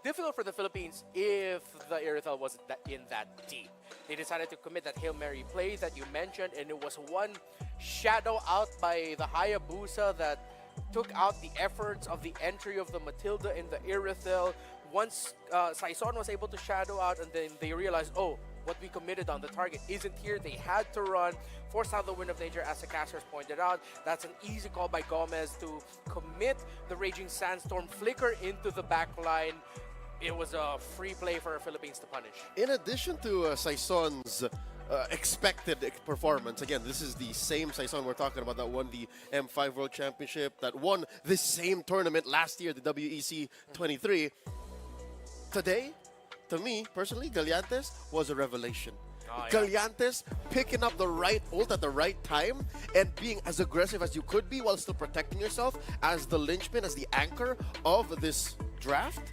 difficult for the Philippines if the Airthal wasn't in that deep. They decided to commit that Hail Mary play that you mentioned, and it was one shadow out by the Hayabusa that took out the efforts of the entry of the Matilda in the Irithel. Once Saison was able to shadow out, and then they realized, oh, what we committed on the target isn't here. They had to run, force out the Wind of Nature, as the casters pointed out. That's an easy call by Gomez to commit the Raging Sandstorm Flicker into the back line. It was a free play for Philippines to punish. In addition to Saison's expected performance, again, this is the same Saison we're talking about that won the M5 World Championship, that won this same tournament last year, the WEC 23. Today, to me, personally, Gallantes was a revelation. Gallantes picking up the right ult at the right time and being as aggressive as you could be while still protecting yourself as the linchpin, as the anchor of this draft.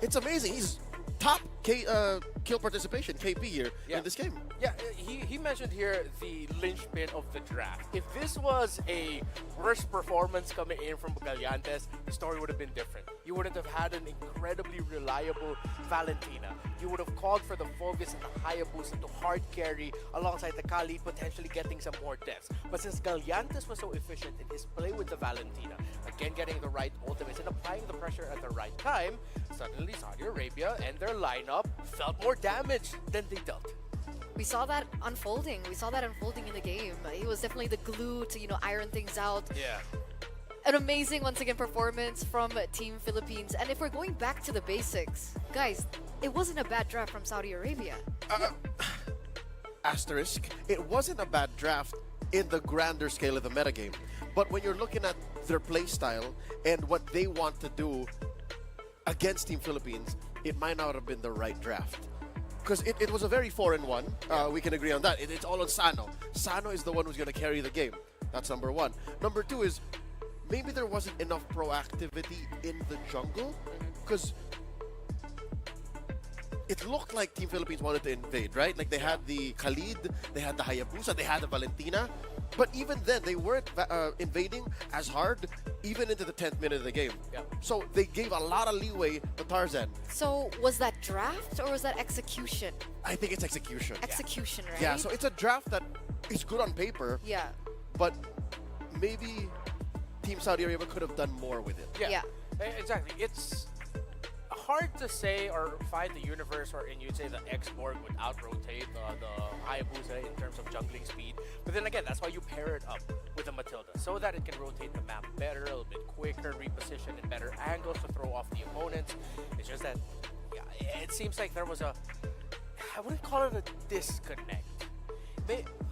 It's amazing. He's top kill participation, KP here in this game. Yeah, he mentioned here the linchpin of the draft. If this was a worst performance coming in from Gallantes, the story would have been different. You wouldn't have had an incredibly reliable Valentina. You would have called for the Vogus and the Hayabusa to hard carry alongside the Kali, potentially getting some more deaths. But since Gallantes was so efficient in his play with the Valentina, again getting the right ultimates and applying the pressure at the right time, suddenly Saudi Arabia and their lineup felt more damage than they dealt. We saw that unfolding. We saw that unfolding in the game. He was definitely the glue to, iron things out. Yeah. An amazing, once again, performance from Team Philippines. And if we're going back to the basics, guys, it wasn't a bad draft from Saudi Arabia. Asterisk, it wasn't a bad draft in the grander scale of the metagame. But when you're looking at their play style and what they want to do against Team Philippines, it might not have been the right draft. Because it was a very 4-1. We can agree on that. It's all on Sano. Sano is the one who's going to carry the game. That's number one. Number two is maybe there wasn't enough proactivity in the jungle. Because it looked like Team Philippines wanted to invade, right? Like they had the Khalid, they had the Hayabusa, they had the Valentina. But even then, they weren't invading as hard, even into the 10th minute of the game. Yeah. So they gave a lot of leeway to Tarzan. So was that draft or was that execution? I think it's execution. Execution, right? Yeah, so it's a draft that is good on paper, Yeah. but maybe Team Saudi Arabia could have done more with it. Yeah. Exactly. It's hard to say or find the universe wherein you'd say the X-Borg would out-rotate the Hayabusa in terms of jungling speed. But then again, that's why you pair it up with the Matilda, so that it can rotate the map better, a little bit quicker, reposition in better angles to throw off the opponents. It's just that, yeah, it seems like there was a, I wouldn't call it a disconnect.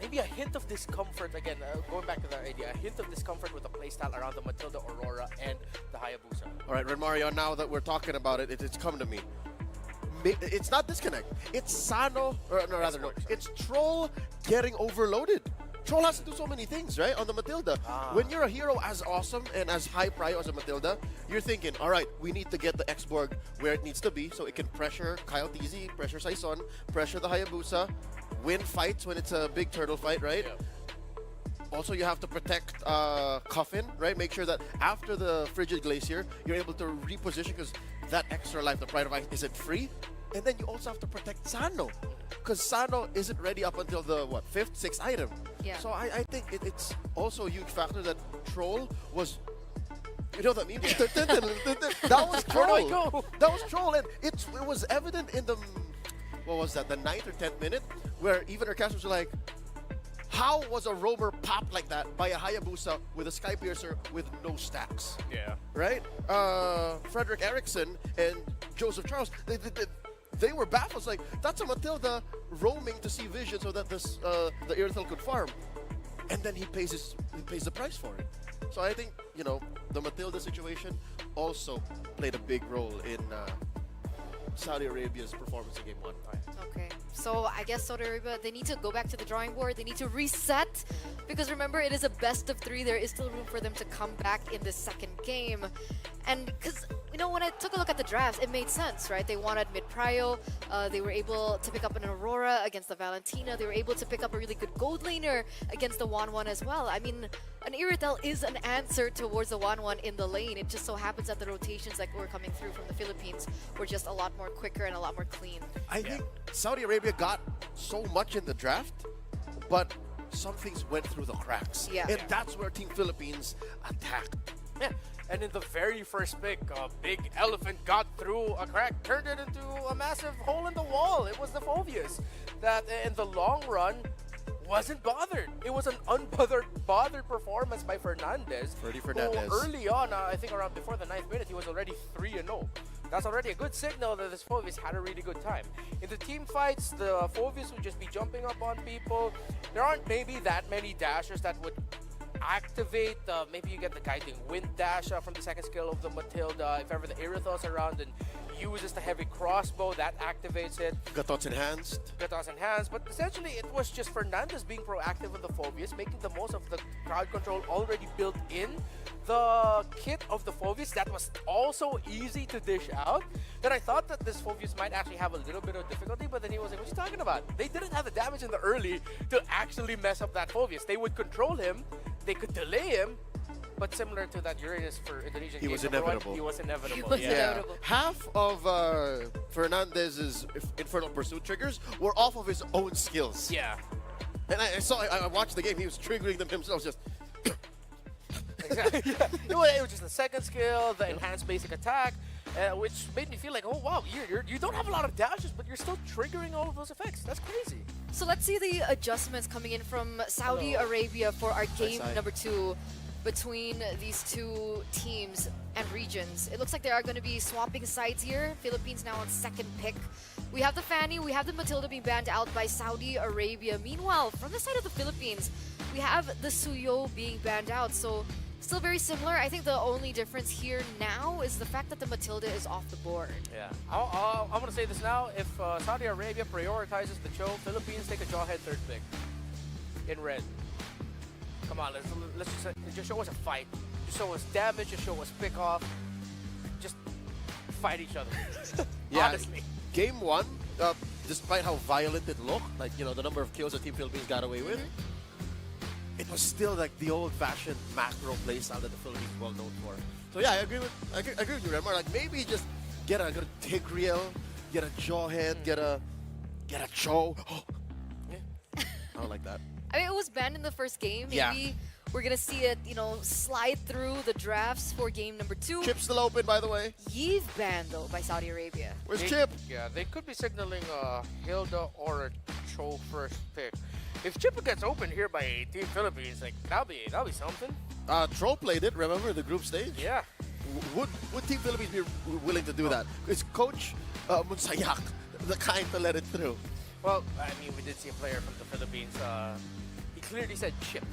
Maybe a hint of discomfort, again, going back to that idea, a hint of discomfort with the playstyle around the Matilda Aurora and the Hayabusa. All right, Red Mario, now that we're talking about it, it's come to me. It's not disconnect. It's Sano, or no, rather, no. It's Troll getting overloaded. Troll has to do so many things, right, on the Matilda. When you're a hero as awesome and as high prio as a Matilda, you're thinking, all right, we need to get the X-Borg where it needs to be so it can pressure Kyle TZ, pressure Saison, pressure the Hayabusa, win fights when it's a big turtle fight, right? Yeah. Also, you have to protect Coffin, right? Make sure that after the Frigid Glacier, you're able to reposition because that extra life, the Pride of Ice, isn't free. And then you also have to protect Sano because Sano isn't ready up until the, what, 5th, 6th item. Yeah. So I think it's also a huge factor that Troll was... You know that meme? That was Troll. That was Troll. And it was evident in the... What was that? The 9th or 10th minute? Where even our casters were like, how was a roamer popped like that by a Hayabusa with a Sky Piercer with no stacks? Yeah. Right? Frederick Erickson and Joseph Charles, they were baffled. Like, that's a Matilda roaming to see vision so that this the Irithel could farm. And then he pays the price for it. So I think, you know, the Matilda situation also played a big role in Saudi Arabia's performance in Game 1. Okay, so I guess Saudi Arabia, they need to go back to the drawing board. They need to reset because remember, it is a best of 3. There is still room for them to come back in the second game. And because, you know, when I took a look at the drafts, it made sense, right? They wanted mid-prio. They were able to pick up an Aurora against the Valentina. They were able to pick up a really good gold laner against the 1-1 as well. I mean, an Irithel is an answer towards the 1-1 in the lane. It just so happens that the rotations that were coming through from the Philippines were just a lot more quicker and a lot more clean. I think Saudi Arabia got so much in the draft, but some things went through the cracks. Yeah. And that's where Team Philippines attacked. Yeah, and in the very first pick, a big elephant got through a crack, turned it into a massive hole in the wall. It was the Phobius that, in the long run, wasn't bothered. It was an bothered performance by Fernandez. Freddy Fernandez. Who early on, I think around before the 9th minute, he was already 3-0. That's already a good signal that this Phobius had a really good time. In the team fights, the Phobius would just be jumping up on people. There aren't maybe that many dashers that would activate. Maybe you get the guiding wind dash from the second skill of the Matilda. If ever the Irithel's around and uses the heavy crossbow, that activates it. Gatos enhanced. Gatos enhanced. But essentially, it was just Fernandez being proactive with the Phobius, making the most of the crowd control already built in the kit of the Phobius that was also easy to dish out. Then I thought that this Phobius might actually have a little bit of difficulty, but then he was like, what are you talking about? They didn't have the damage in the early to actually mess up that Phobius. They would control him, they could delay him, but similar to that Uranus for Indonesian He game was number inevitable. 1, he was inevitable. He was inevitable. Half of Fernandez's Infernal Pursuit triggers were off of his own skills. Yeah. And I watched the game, he was triggering them himself, just... Exactly. Yeah. It was just the second skill, the enhanced basic attack, which made me feel like, oh wow, you don't have a lot of dashes, but you're still triggering all of those effects. That's crazy. So let's see the adjustments coming in from Saudi Arabia for our game number 2 between these two teams and regions. It looks like they are going to be swapping sides here. Philippines now on second pick. We have the Fanny, we have the Matilda being banned out by Saudi Arabia. Meanwhile, from the side of the Philippines, we have the Suyo being banned out. So still very similar. I think the only difference here now is the fact that the Matilda is off the board. Yeah, I'm going to say this now. If Saudi Arabia prioritizes the Cho, Philippines take a jawhead third pick in red. Come on, let's just show us a fight. Just show us damage, just show us pick off. Just fight each other. Yeah, honestly. Game 1, despite how violent it looked, like, you know, the number of kills that Team Philippines got away with, it was still like the old-fashioned macro play style that the Philippines is well known for. So yeah, I agree with you, Remar. Like maybe just get a good Tigreal, get a Jawhead, get a Cho. I don't like that. I mean, it was banned in the first game. Maybe Yeah. we're gonna see it, slide through the drafts for game number 2. Chip's still open, by the way. Yves banned though by Saudi Arabia. Where's They- Chip? Yeah, they could be signaling Hilda or a Cho first pick. If Chip gets open here by Team Philippines, like that'll be something. Troll played it, remember, the group stage? Yeah. Would Team Philippines be willing to do that? Is Coach Munsayak the kind to let it through? Well, I mean, we did see a player from the Philippines. He clearly said Chip.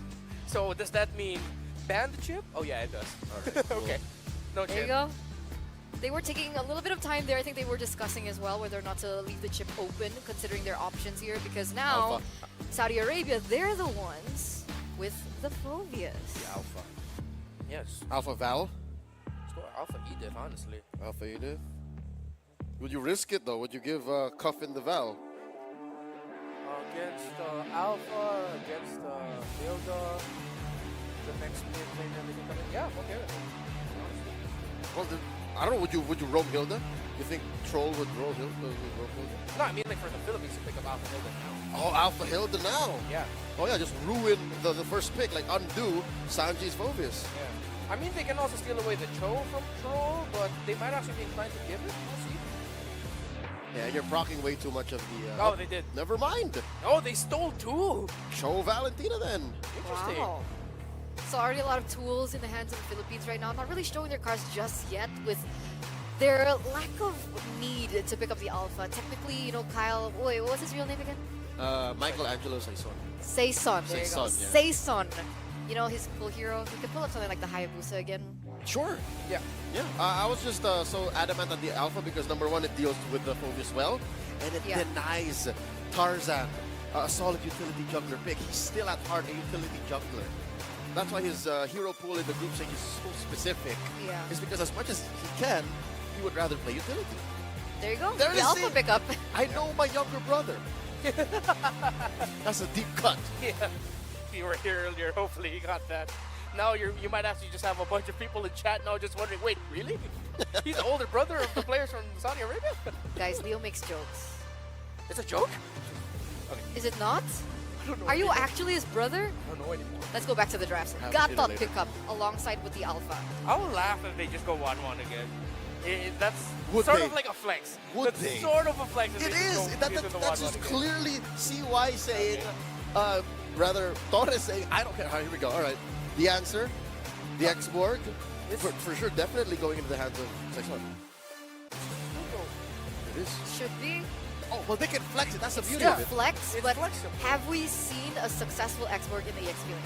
So does that mean ban the Chip? Oh yeah, it does. All right, cool. Okay. No There you Chip. go. They were taking a little bit of time there. I think they were discussing as well whether or not to leave the chip open, considering their options here, because now Alpha. Saudi Arabia, they're the ones with the phobias. The Alpha. Yes. Alpha Val? Let's go Alpha Edith, honestly. Alpha Edith? Would you risk it though? Would you give Cuff in the Val? Against Alpha, against Hilda, the next mid lane, everything coming. Yeah, okay. Well, I don't know. Would you roam Hilda? You think Troll would roam Hilda? No, I mean like for the Philippines to pick up Alpha Hilda now. Oh, Alpha Hilda now. Yeah. Oh yeah, just ruin the first pick, like undo Sanji's phobias. Yeah. I mean, they can also steal away the Cho from Troll, but they might actually be inclined to give it. We'll see. Yeah, you're procking way too much of the. Oh, they did. Never mind. Oh, they stole 2. Show Valentina then. Interesting. Wow. So already a lot of tools in the hands of the Philippines right now. Not really showing their cards just yet with their lack of need to pick up the alpha. Technically, Kyle, wait, what was his real name again? Michelangelo Saison. Saison, there you go. Saison, yeah. Saison. His cool hero. He could pull up something like the Hayabusa again. Sure. Yeah. Yeah. I was just so adamant on the alpha because number one, it deals with the phobias well, and it Yeah. denies Tarzan a solid utility jungler pick. He's still at heart a utility jungler. That's why his hero pool in the group stage is so specific. Yeah. It's because as much as he can, he would rather play utility. There you go. There it the is, alpha see? pickup. I know my younger brother. That's a deep cut. Yeah. If you were here earlier, hopefully you got that. Now you might actually just have a bunch of people in chat now just wondering, wait, really? He's the older brother of the players from Saudi Arabia? Guys, Leo makes jokes. It's a joke? Is it not? Are you actually his brother? I don't know anymore. Let's go back to the drafts. Have Got dinner thought later. pickup alongside with the alpha. I would laugh if they just go 1-1 again. That's Would sort they? of like a flex. Would That's they? sort of a flex. if It they just is. go into the That's 1-1 just again. clearly CY saying, rather Torres saying, I don't care. All right, here we go. All right. The answer, the X-Borg, for sure, definitely going into the hands of Saison. It is. Should be. Oh, well, they can flex it. That's the beauty Still of it. flex, It's but flexible. have we seen a successful X-Borg in the EXP lane?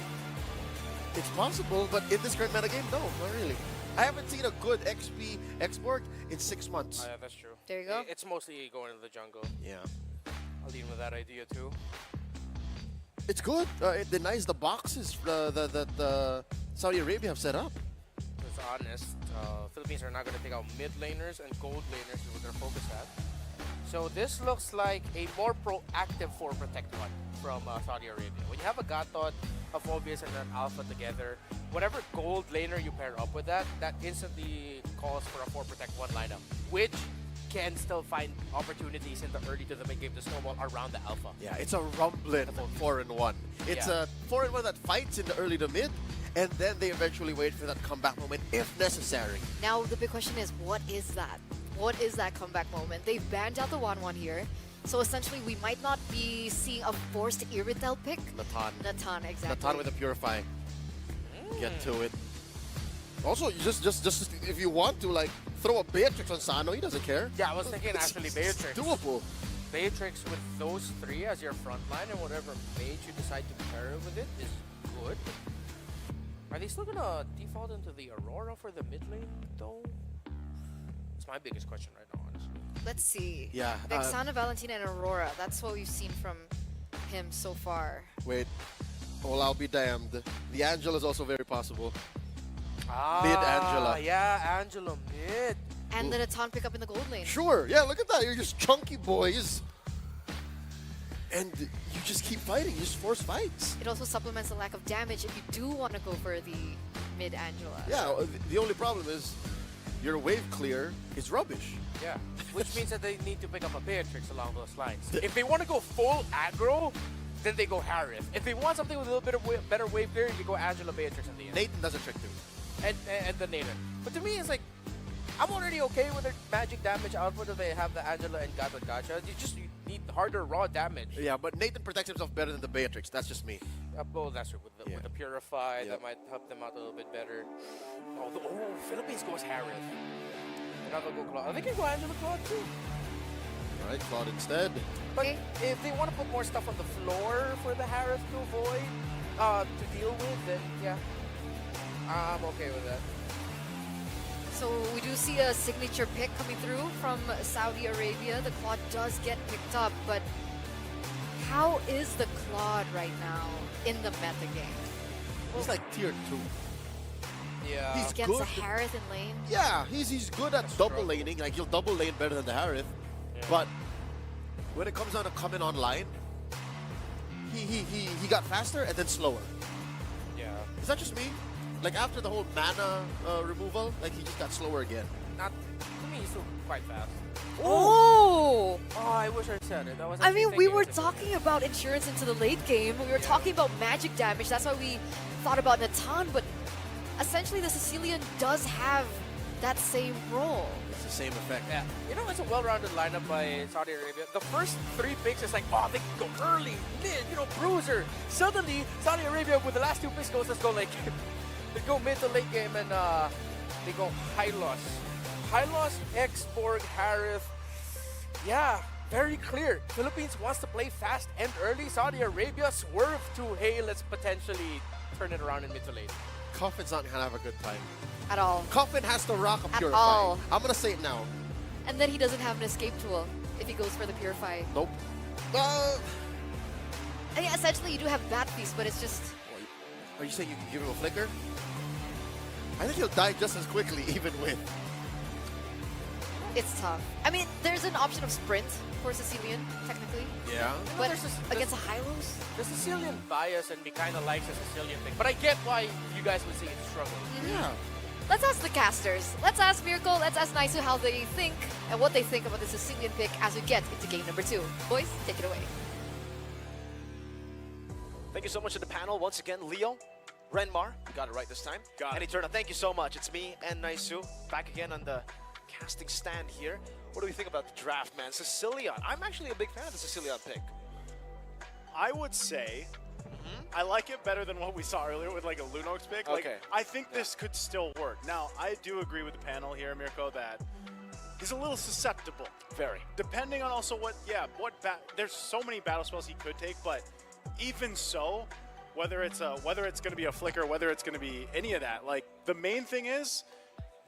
It's possible, but in this current metagame, no, not really. I haven't seen a good XP X-Borg in 6 months. Oh, yeah, that's true. There you go. It's mostly going to the jungle. Yeah. I'll lead with that idea too. It's good. It denies the boxes that Saudi Arabia have set up. It's honest. Philippines are not going to take out mid laners and gold laners is what they're focused at. So this looks like a more proactive 4 protect one from Saudi Arabia. When you have a Gatot, a Phobius, and an Alpha together, whatever gold laner you pair up with that instantly calls for a 4 protect 1 lineup, which can still find opportunities in the early to the mid game to snowball around the Alpha. Yeah, it's a rumbling 4-1. It's Yeah. a 4-1 that fights in the early to mid, and then they eventually wait for that comeback moment if necessary. Now the big question is, what is that? What is that comeback moment? They've banned out the 1-1 here. So essentially, we might not be seeing a forced Iritel pick. Natan, exactly. Natan with a Purify. Get to it. Also, you just if you want to, like, throw a Beatrix on Sano, he doesn't care. Yeah, I was thinking actually It's Beatrix. doable. Beatrix with those 3 as your front line and whatever mage you decide to pair with it is good. Are they still gonna default into the Aurora for the mid lane though? That's my biggest question right now, honestly. Let's see. Yeah, Vexana, Valentina, and Aurora. That's what we've seen from him so far. Wait. Well, I'll be damned. The Angela is also very possible. Mid Angela. Yeah, Angela mid. And the Natan pick up in the gold lane. Sure. Yeah, look at that. You're just chunky boys. and you just keep fighting. You just force fights. It also supplements the lack of damage if you do want to go for the mid Angela. Yeah, the only problem is your wave clear is rubbish. Yeah, which means that they need to pick up a Beatrix along those lines. If they want to go full aggro, then they go Harith. If they want something with a little bit of better wave clear, you go Angela Beatrix at the end. Nathan does a trick too. And the Nathan. But to me, it's like, I'm already okay with their magic damage output if they have the Angela and Gacha. You need harder raw damage. Yeah, but Nathan protects himself better than the Beatrix. That's just me. Well, that's true. With the Purify, that might help them out a little bit better. Oh, Philippines goes Harith. Another go Claude. They can go Angela Claude too. All right, Claude instead. But if they want to put more stuff on the floor for the Harith to avoid, to deal with, then yeah, I'm okay with that. So we do see a signature pick coming through from Saudi Arabia. The Claude does get picked up, but how is the Claude right now in the meta game? He's like tier 2. Yeah. He's Against good. a Harith in lane? Yeah, he's good at double laning. Like, he'll double lane better than the Harith. Yeah. But when it comes down to coming online, he got faster and then slower. Yeah. Is that just me? Like, after the whole mana removal, like, he just got slower again. Not to me, he's still quite fast. Oh! Oh, I wish I said it. That was I mean, we thinking were it. talking about insurance into the late game. We were talking about magic damage. That's why we thought about Natan, but essentially the Sicilian does have that same role. It's the same effect. Yeah. You know, it's a well-rounded lineup by Saudi Arabia. The first 3 picks is like, oh, they can go early, mid, bruiser. Suddenly, Saudi Arabia with the last 2 picks goes, let's go like, they go mid to late game and they go Hylos. Hylos, X-Borg, Harith. Yeah, very clear. Philippines wants to play fast and early. Saudi Arabia swerve to, hey, let's potentially turn it around in mid to late. Coffin's not gonna have a good time. At all. Coffin has to rock a At Purify. all. I'm gonna say it now. And then he doesn't have an escape tool if he goes for the Purify. Nope. And yeah, essentially you do have Bat Feast, but it's just... Are you saying you can give him a flicker? I think he'll die just as quickly, even with. It's tough. I mean, there's an option of sprint for Sicilian, technically. Yeah. But against a Hylos? The Sicilian bias and me kind of likes the Sicilian thing. But I get why you guys would say it's struggling. Yeah. Let's ask the casters. Let's ask Miracle, let's ask Naisu how they think and what they think about the Sicilian pick as we get into game number 2. Boys, take it away. Thank you so much to the panel. Once again, Leo, Renmar, you got it right this time. Got it. And Eterna, thank you so much. It's me and Naisu back again on the casting stand here. What do we think about the draft, man? Sicilian. I'm actually a big fan of the Sicilian pick. I would say I like it better than what we saw earlier with like a Lunox pick. Like, Okay. I think this could still work. Now, I do agree with the panel here, Mirko, that he's a little susceptible. Very. Depending on also there's so many battle spells he could take, but even so, whether it's going to be a flicker, whether it's going to be any of that, like the main thing is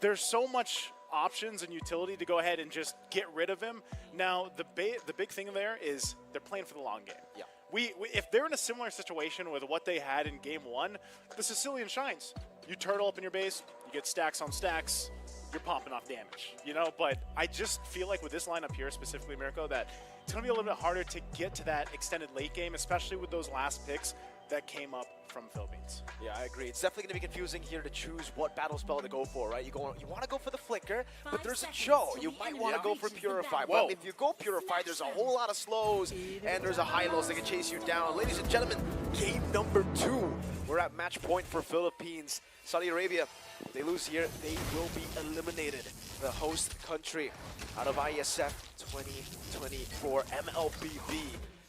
there's so much options and utility to go ahead and just get rid of him. Now, the big thing there is they're playing for the long game. Yeah. If they're in a similar situation with what they had in game 1, the Sicilian shines. You turtle up in your base, you get stacks on stacks, you're popping off damage, But I just feel like with this lineup here, specifically Mirko, that it's going to be a little bit harder to get to that extended late game, especially with those last picks that came up from Philippines. Yeah, I agree. It's definitely going to be confusing here to choose what battle spell to go for, right? You want to go for the Flicker, but there's a Joe. You might want to go for Purify. Whoa. But if you go Purify, there's a whole lot of slows, and there's a Hylos that can chase you down. Ladies and gentlemen, game number 2. We're at match point for Philippines. Saudi Arabia, if they lose here, they will be eliminated. The host country out of IESF 2024 MLBB.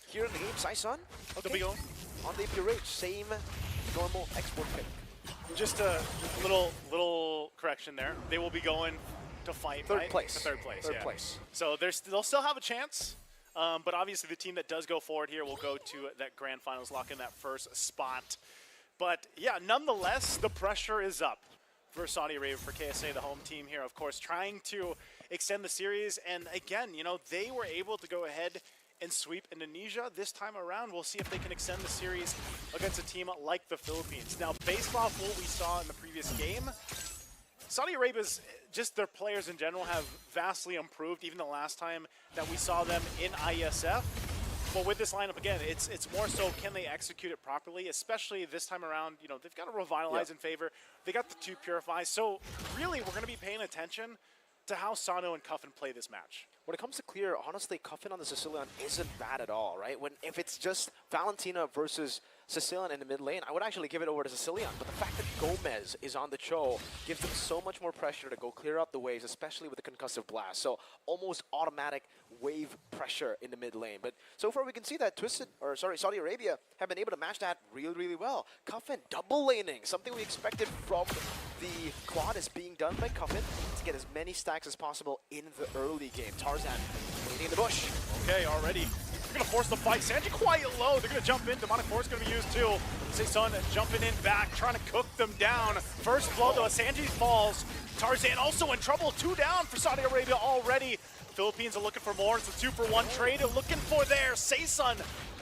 Here in the game, Saison. They'll be going on the Purage, same normal export pick. Just a little correction there. They will be going to fight, Third right? place. To third place. Third yeah. place. So they'll still have a chance, but obviously the team that does go forward here will go to that grand finals, lock in that first spot. But yeah, nonetheless, the pressure is up for Saudi Arabia, for KSA, the home team here, of course, trying to extend the series. And again, they were able to go ahead and sweep Indonesia this time around. We'll see if they can extend the series against a team like the Philippines. Now, based off what we saw in the previous game, Saudi Arabia's, just their players in general have vastly improved even the last time that we saw them in IESF. But with this lineup, again, it's more so can they execute it properly, especially this time around. You know, they've got to revitalize in favor. They got the 2 purifies. So really, we're going to be paying attention to how Sano and Cuffin play this match. When it comes to clear, honestly, Cuffin on the Sicilian isn't bad at all, right? If it's just Valentina versus Sicilian in the mid lane, I would actually give it over to Sicilian. But the fact that Gomez is on the Cho gives them so much more pressure to go clear up the waves, especially with the concussive blast. So almost automatic wave pressure in the mid lane. But so far we can see that Saudi Arabia have been able to match that really, really well. Cuffin double laning, something we expected from the quad is being done by Cuffin to get as many stacks as possible in the early game. Tarzan waiting in the bush. Okay, already. They're going to force the fight. Sanji quite low. They're going to jump in. Demonic Force going to be used too. Seisun jumping in back, trying to cook them down. First blow though, Sanji falls. Tarzan also in trouble. 2 down for Saudi Arabia already. Philippines are looking for more. It's a 2-for-1 trade. They're looking for there. Seisun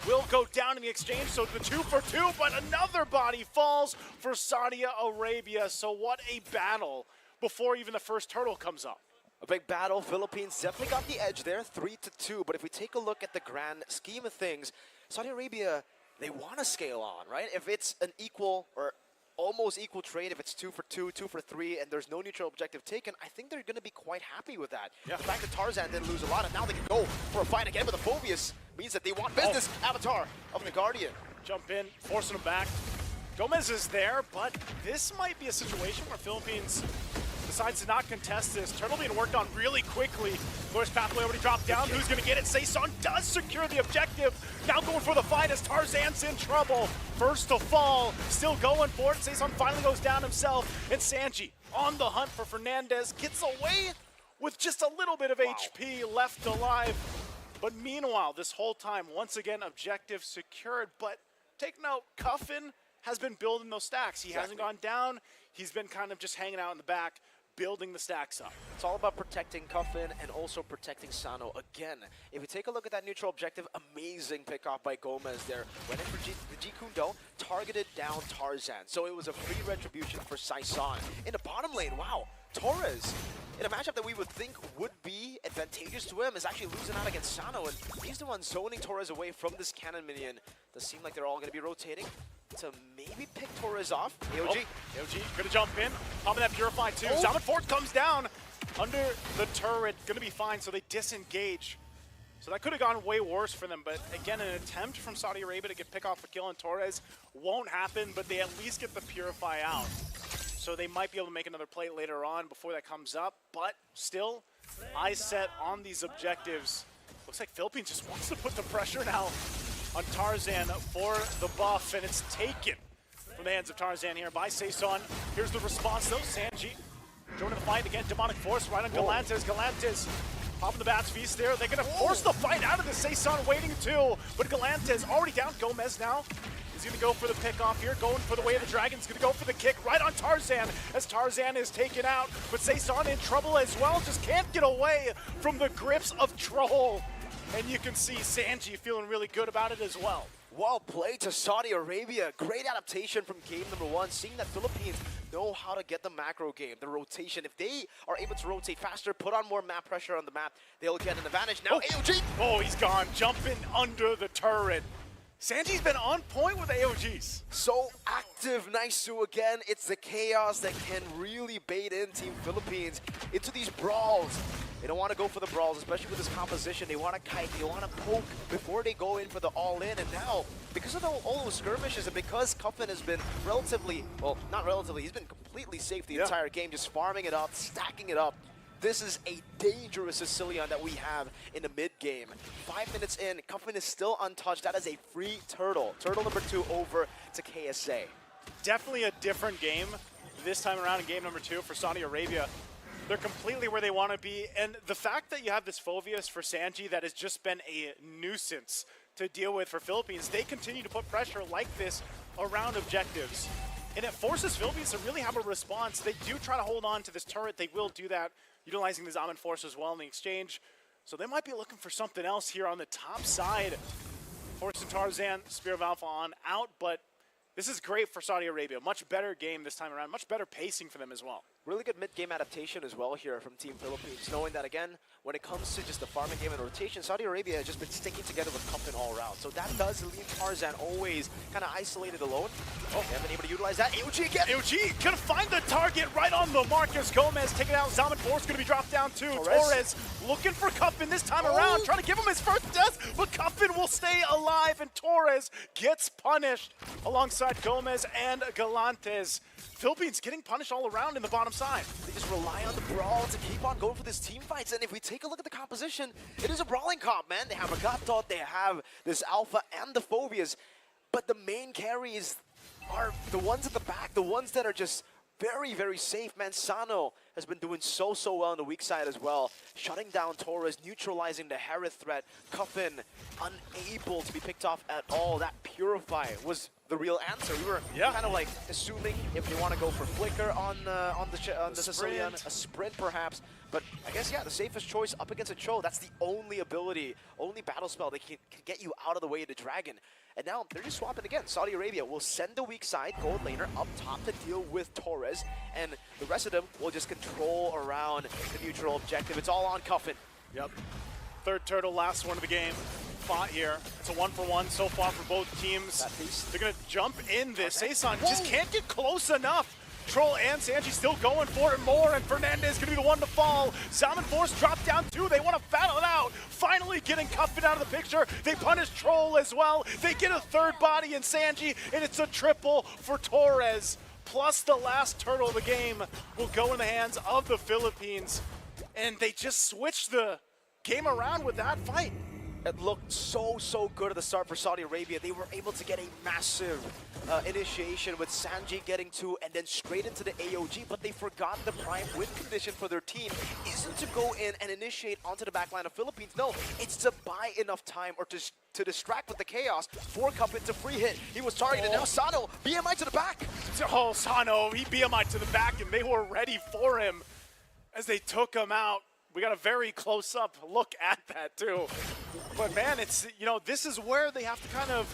will go down in the exchange. So the 2-for-2, but another body falls for Saudi Arabia. So what a battle before even the first turtle comes up. A big battle. Philippines definitely got the edge there, 3-2. But if we take a look at the grand scheme of things, Saudi Arabia, they want to scale on, right? If it's an equal or almost equal trade, if it's 2-for-2, 2-for-3, and there's no neutral objective taken, I think they're going to be quite happy with that. Yeah. The fact that Tarzan didn't lose a lot, and now they can go for a fight again with the Phobius means that they want business. Avatar of the Guardian. Jump in, forcing him back. Gomez is there, but this might be a situation where Philippines decides to not contest this. Turtle being worked on really quickly. Glorious Pathway already dropped down. Who's going to get it? Seisun does secure the objective. Now going for the fight as Tarzan's in trouble. First to fall, still going for it. Seisun finally goes down himself. And Sanji on the hunt for Fernandez. Gets away with just a little bit of HP left alive. But meanwhile, this whole time, once again, objective secured. But take note, Cuffin has been building those stacks. He hasn't gone down. He's been kind of just hanging out in the back, building the stacks up. It's all about protecting Cuffin and also protecting Sano again. If you take a look at that neutral objective, amazing pickoff by Gomez there. Went in for the G Kundo, targeted down Tarzan. So it was a free retribution for Seisun. In the bottom lane, wow, Torres, in a matchup that we would think would be advantageous to him, is actually losing out against Sano, and he's the one zoning Torres away from this cannon minion. Does seem like they're all going to be rotating to maybe pick Torres off. AOG. AOG gonna jump in. Popping that Purify too. Zaman Fort comes down under the turret. Gonna be fine, so they disengage. So that could have gone way worse for them, but again, an attempt from Saudi Arabia to get pick off a kill on Torres won't happen, but they at least get the Purify out. So they might be able to make another play later on before that comes up, but still, eyes set on these objectives. Looks like Philippines just wants to put the pressure now on Tarzan for the buff, and it's taken from the hands of Tarzan here by Seisun. Here's the response though, Sanji joining the fight again, Demonic Force right on Galantis. Galantis popping the Bats Feast there. They're gonna force the fight out of this. Seisun waiting too, but Galantis already down. Gomez now is gonna go for the pick off here, going for the way of the Dragon's gonna go for the kick right on Tarzan as Tarzan is taken out, but Seisun in trouble as well, just can't get away from the grips of Troll. And you can see Sanji feeling really good about it as well. Well played to Saudi Arabia. Great adaptation from game number 1. Seeing that Philippines know how to get the macro game, the rotation. If they are able to rotate faster, put on more map pressure on the map, they'll get an advantage. Now AOG! Oh, he's gone. Jumping under the turret. Sanji's been on point with AOGs. So active, Naisu again. It's the chaos that can really bait in Team Philippines into these brawls. They don't want to go for the brawls, especially with this composition. They want to kite, they want to poke before they go in for the all-in. And now, because of all those skirmishes and because Cuffin has been relatively, well, not relatively, he's been completely safe the entire game, just farming it up, stacking it up. This is a dangerous Sicilian that we have in the mid-game. 5 minutes in, Cuffin is still untouched. That is a free turtle. Turtle number 2 over to KSA. Definitely a different game this time around in game number 2 for Saudi Arabia. They're completely where they want to be, and the fact that you have this Phobius for Sanji that has just been a nuisance to deal with for Philippines, they continue to put pressure like this around objectives. And it forces Philippines to really have a response. They do try to hold on to this turret. They will do that, utilizing the Zaman Force as well in the exchange. So they might be looking for something else here on the top side. Forcing Tarzan, Spear of Alpha on out, but This is great for Saudi Arabia. Much better game this time around. Much better pacing for them as well. Really good mid-game adaptation as well here from Team Philippines, knowing that, again, when it comes to just the farming game and rotation, Saudi Arabia has just been sticking together with Cuffin all around. So that does leave Tarzan always kind of isolated alone. Oh, they haven't been able to utilize that. AOG again! AOG gonna find the target right on the Marcus Gomez, taking out Zaman Force, gonna be dropped down too. Torres looking for Cuffin this time around, trying to give him his first death, but Cuffin will stay alive, and Torres gets punished alongside Gomez and Galantes. Philippines getting punished all around in the bottom side. They just rely on the brawl to keep on going for these team fights. And if we take a look at the composition, it is a brawling comp, man. They have a Gatot, they have this Alpha and the Phobias. But the main carries are the ones at the back, the ones that are just very, very safe, man. Sano has been doing so well on the weak side as well. Shutting down Torres, neutralizing the Harith threat. Cuffin unable to be picked off at all. That Purify was the real answer. We were kind of like assuming if they want to go for Flicker on the Sicilian, a sprint perhaps. But I guess, yeah, the safest choice up against a Cho. That's the only ability, only battle spell that can get you out of the way of the Dragon. And now they're just swapping again. Saudi Arabia will send the weak side gold laner up top to deal with Torres, and the rest of them will just control around the neutral objective. It's all on Cuffin. Yep. Third turtle, last one of the game. Fought here. It's a 1-for-1 so far for both teams. They're going to jump in this. Saison just can't get close enough. Troll and Sanji still going for it more, and Fernandez going to be the one to fall. Zaman Force dropped down too. They want to battle it out. Finally getting Cuffin out of the picture. They punish Troll as well. They get a third body in Sanji, and it's a triple for Torres. Plus the last turtle of the game will go in the hands of the Philippines. And they just switched the game around with that fight. It looked so good at the start for Saudi Arabia. They were able to get a massive initiation with Sanji getting 2 and then straight into the AOG, but they forgot the prime win condition for their team isn't to go in and initiate onto the backline of Philippines. No, it's to buy enough time or to distract with the chaos for Cuffin to free hit. He was targeted. Now Sano, BMI to the back. Oh, Sano, he BMI to the back, and they were ready for him as they took him out. We got a very close-up look at that, too. But, man, it's, you know, this is where they have to kind of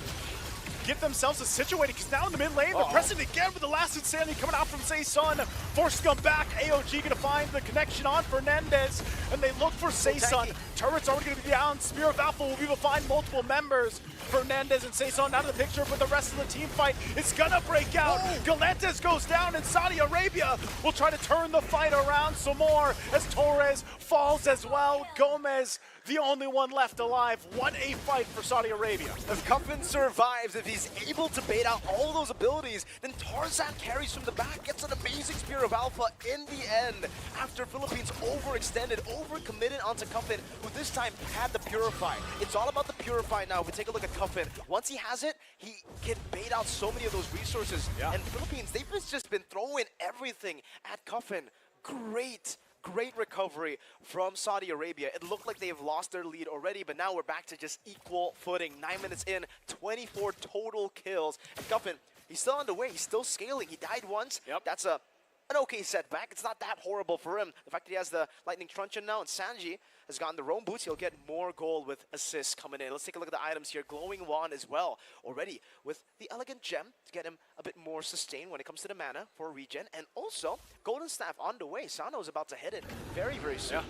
get themselves situated, because now in the mid lane, they're pressing again with the last insanity coming out from Saison. Force to come back. AOG going to find the connection on Fernandez, and they look for Saison. Turret's already going to be down. Spear of Alpha will be able to find multiple members. Fernandez and Saison out of the picture, but the rest of the team fight is going to break out. Galantes goes down, and Saudi Arabia will try to turn the fight around some more as Torres falls as well. Gomez, the only one left alive. What a fight for Saudi Arabia. If Cuffin survives, if he's able to bait out all those abilities, then Tarzan carries from the back, gets an amazing Spear of Alpha in the end. After Philippines overextended, overcommitted onto Cuffin, who this time had the Purify. It's all about the Purify now. If we take a look at Cuffin, once he has it, he can bait out so many of those resources. And Philippines, they've just been throwing everything at Cuffin. Great recovery from Saudi Arabia. It looked like they've lost their lead already, but now we're back to just equal footing. 9 minutes in, 24 total kills. And Cuffin, he's still on the way. He's still scaling. He died once. That's an okay setback. It's not that horrible for him. The fact that he has the Lightning Truncheon now, and Sanji has gotten the Roam Boots. He'll get more gold with assists coming in. Let's take a look at the items here. Glowing Wand as well, already with the Elegant Gem to get him a bit more sustained when it comes to the mana for regen. And also, Golden Staff on the way. Sano's about to hit it very soon. Yeah.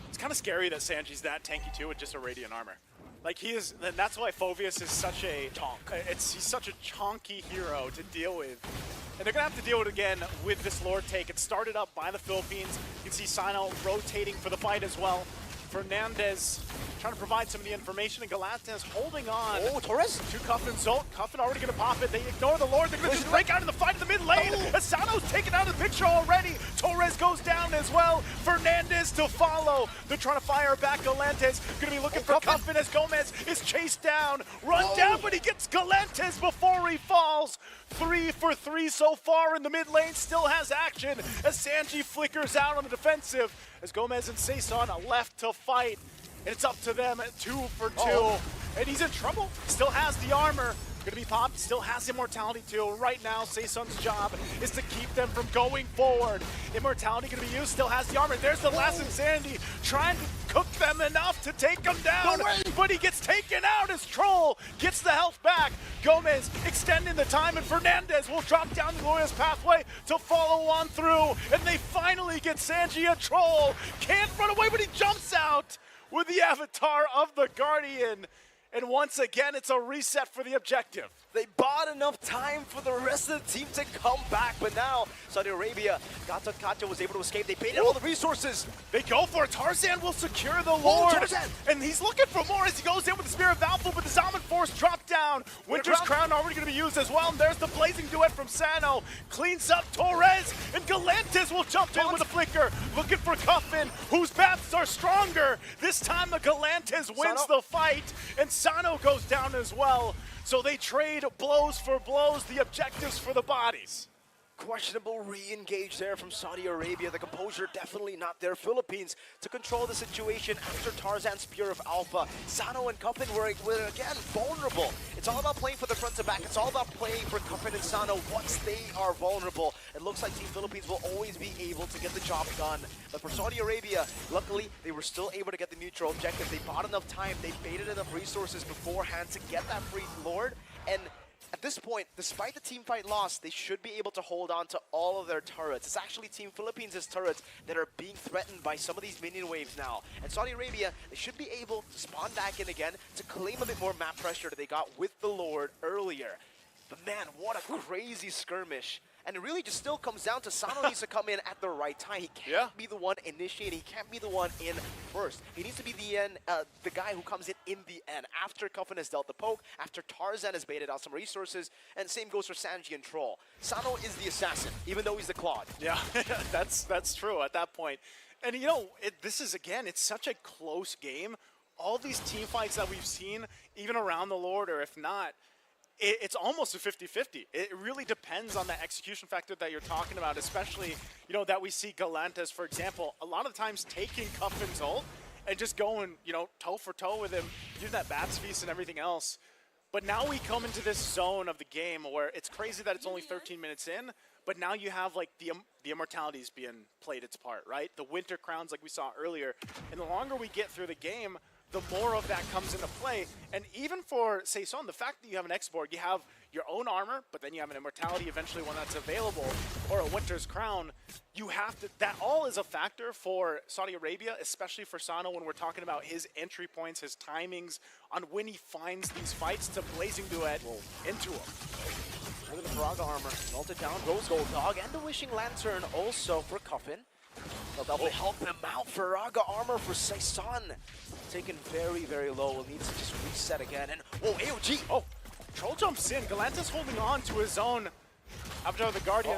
It's kind of scary that Sanji's that tanky too with just a Radiant armor. Like he is, and that's why Phobius is such a he's such a chonky hero to deal with. And they're gonna have to deal with it again with this Lord take. It's started up by the Philippines. You can see Sino rotating for the fight as well. Fernandez trying to provide some of the information, and Galantes holding on. Oh, Torres? To Cuffin's ult. Cuffin already going to pop it. They ignore the Lord. They're going to just break out in the fight in the mid lane. As Sano's taken out of the picture already. Torres goes down as well. Fernandez to follow. They're trying to fire back. Galantes going to be looking for Cuffin as Gomez is chased down. Run down, but he gets Galantes before he falls. 3 for 3 so far in the mid lane. Still has action as Sanji flickers out on the defensive. As Gomez and Saison are left to fight. And it's up to them at 2 for 2. And he's in trouble. Still has the armor. Gonna be popped, still has Immortality too. Right now, Saeson's job is to keep them from going forward. Immortality gonna be used, still has the armor. There's the last Insanity, trying to cook them enough to take them down. But he gets taken out as Troll gets the health back. Gomez extending the time, and Fernandez will drop down the Glorious Pathway to follow on through. And they finally get Sanji and Troll. Can't run away, but he jumps out with the avatar of the Guardian. And once again, it's a reset for the objective. They bought enough time for the rest of the team to come back, but now Saudi Arabia, Gatot was able to escape. They baited all the resources. They go for it. Tarzan will secure the Lord. And he's looking for more as he goes in with the Spear of Alpha, but the Zaman Force dropped down. Winter's Crown already going to be used as well. And there's the Blazing Duet from Sano. Cleans up Torres, and Galantis will jump in with a flicker. Looking for Cuffin, whose paths are stronger. This time the Galantis wins the fight, and Sano goes down as well. So they trade blows for blows, the objectives for the bodies. Questionable re-engage there from Saudi Arabia. The composure definitely not there. Philippines to control the situation after Tarzan's Spear of Alpha. Sano and Cuffin were again vulnerable. It's all about playing for the front to back. It's all about playing for Cuffin and Sano once they are vulnerable. It looks like Team Philippines will always be able to get the job done. But for Saudi Arabia, luckily they were still able to get the neutral objective. They bought enough time. They baited enough resources beforehand to get that free Lord. And at this point, despite the team fight loss, they should be able to hold on to all of their turrets. It's actually Team Philippines' turrets that are being threatened by some of these minion waves now. And Saudi Arabia, they should be able to spawn back in again to claim a bit more map pressure that they got with the Lord earlier. But man, what a crazy skirmish. And it really just still comes down to Sano needs to come in at the right time. He can't be the one initiating. He can't be the one in first. He needs to be the guy who comes in the end. After Cuffin has dealt the poke, after Tarzan has baited out some resources, and same goes for Sanji and Troll. Sano is the assassin, even though he's the Claude. Yeah, that's true at that point. And you know, this is, again, it's such a close game. All these team fights that we've seen, even around the Lord, or if not, it's almost a 50-50. It really depends on the execution factor that you're talking about, especially, you know, that we see Galantis, for example, a lot of times taking Cuffin's ult and just going, you know, toe for toe with him, doing that Bats Feast and everything else. But now we come into this zone of the game where it's crazy that it's only 13 minutes in, but now you have, like, the Immortalities being played its part, right? The Winter Crowns, like we saw earlier. And the longer we get through the game, the more of that comes into play. And even for Saeson, the fact that you have an X-Borg, you have your own armor, but then you have an Immortality eventually when that's available, or a Winter's Crown, you have to, that all is a factor for Saudi Arabia, especially for Sano when we're talking about his entry points, his timings, on when he finds these fights to Blazing Duet into him. Look at the Faraga armor, melted down, Rose Gold Dog, and the Wishing Lantern also for Cuffin. They'll definitely help him out. Faraga armor for Saeson. Taken very, very low. Will need to just reset again. And AOG. Troll jumps in. Galantis holding on to his own Avatar of the Guardian.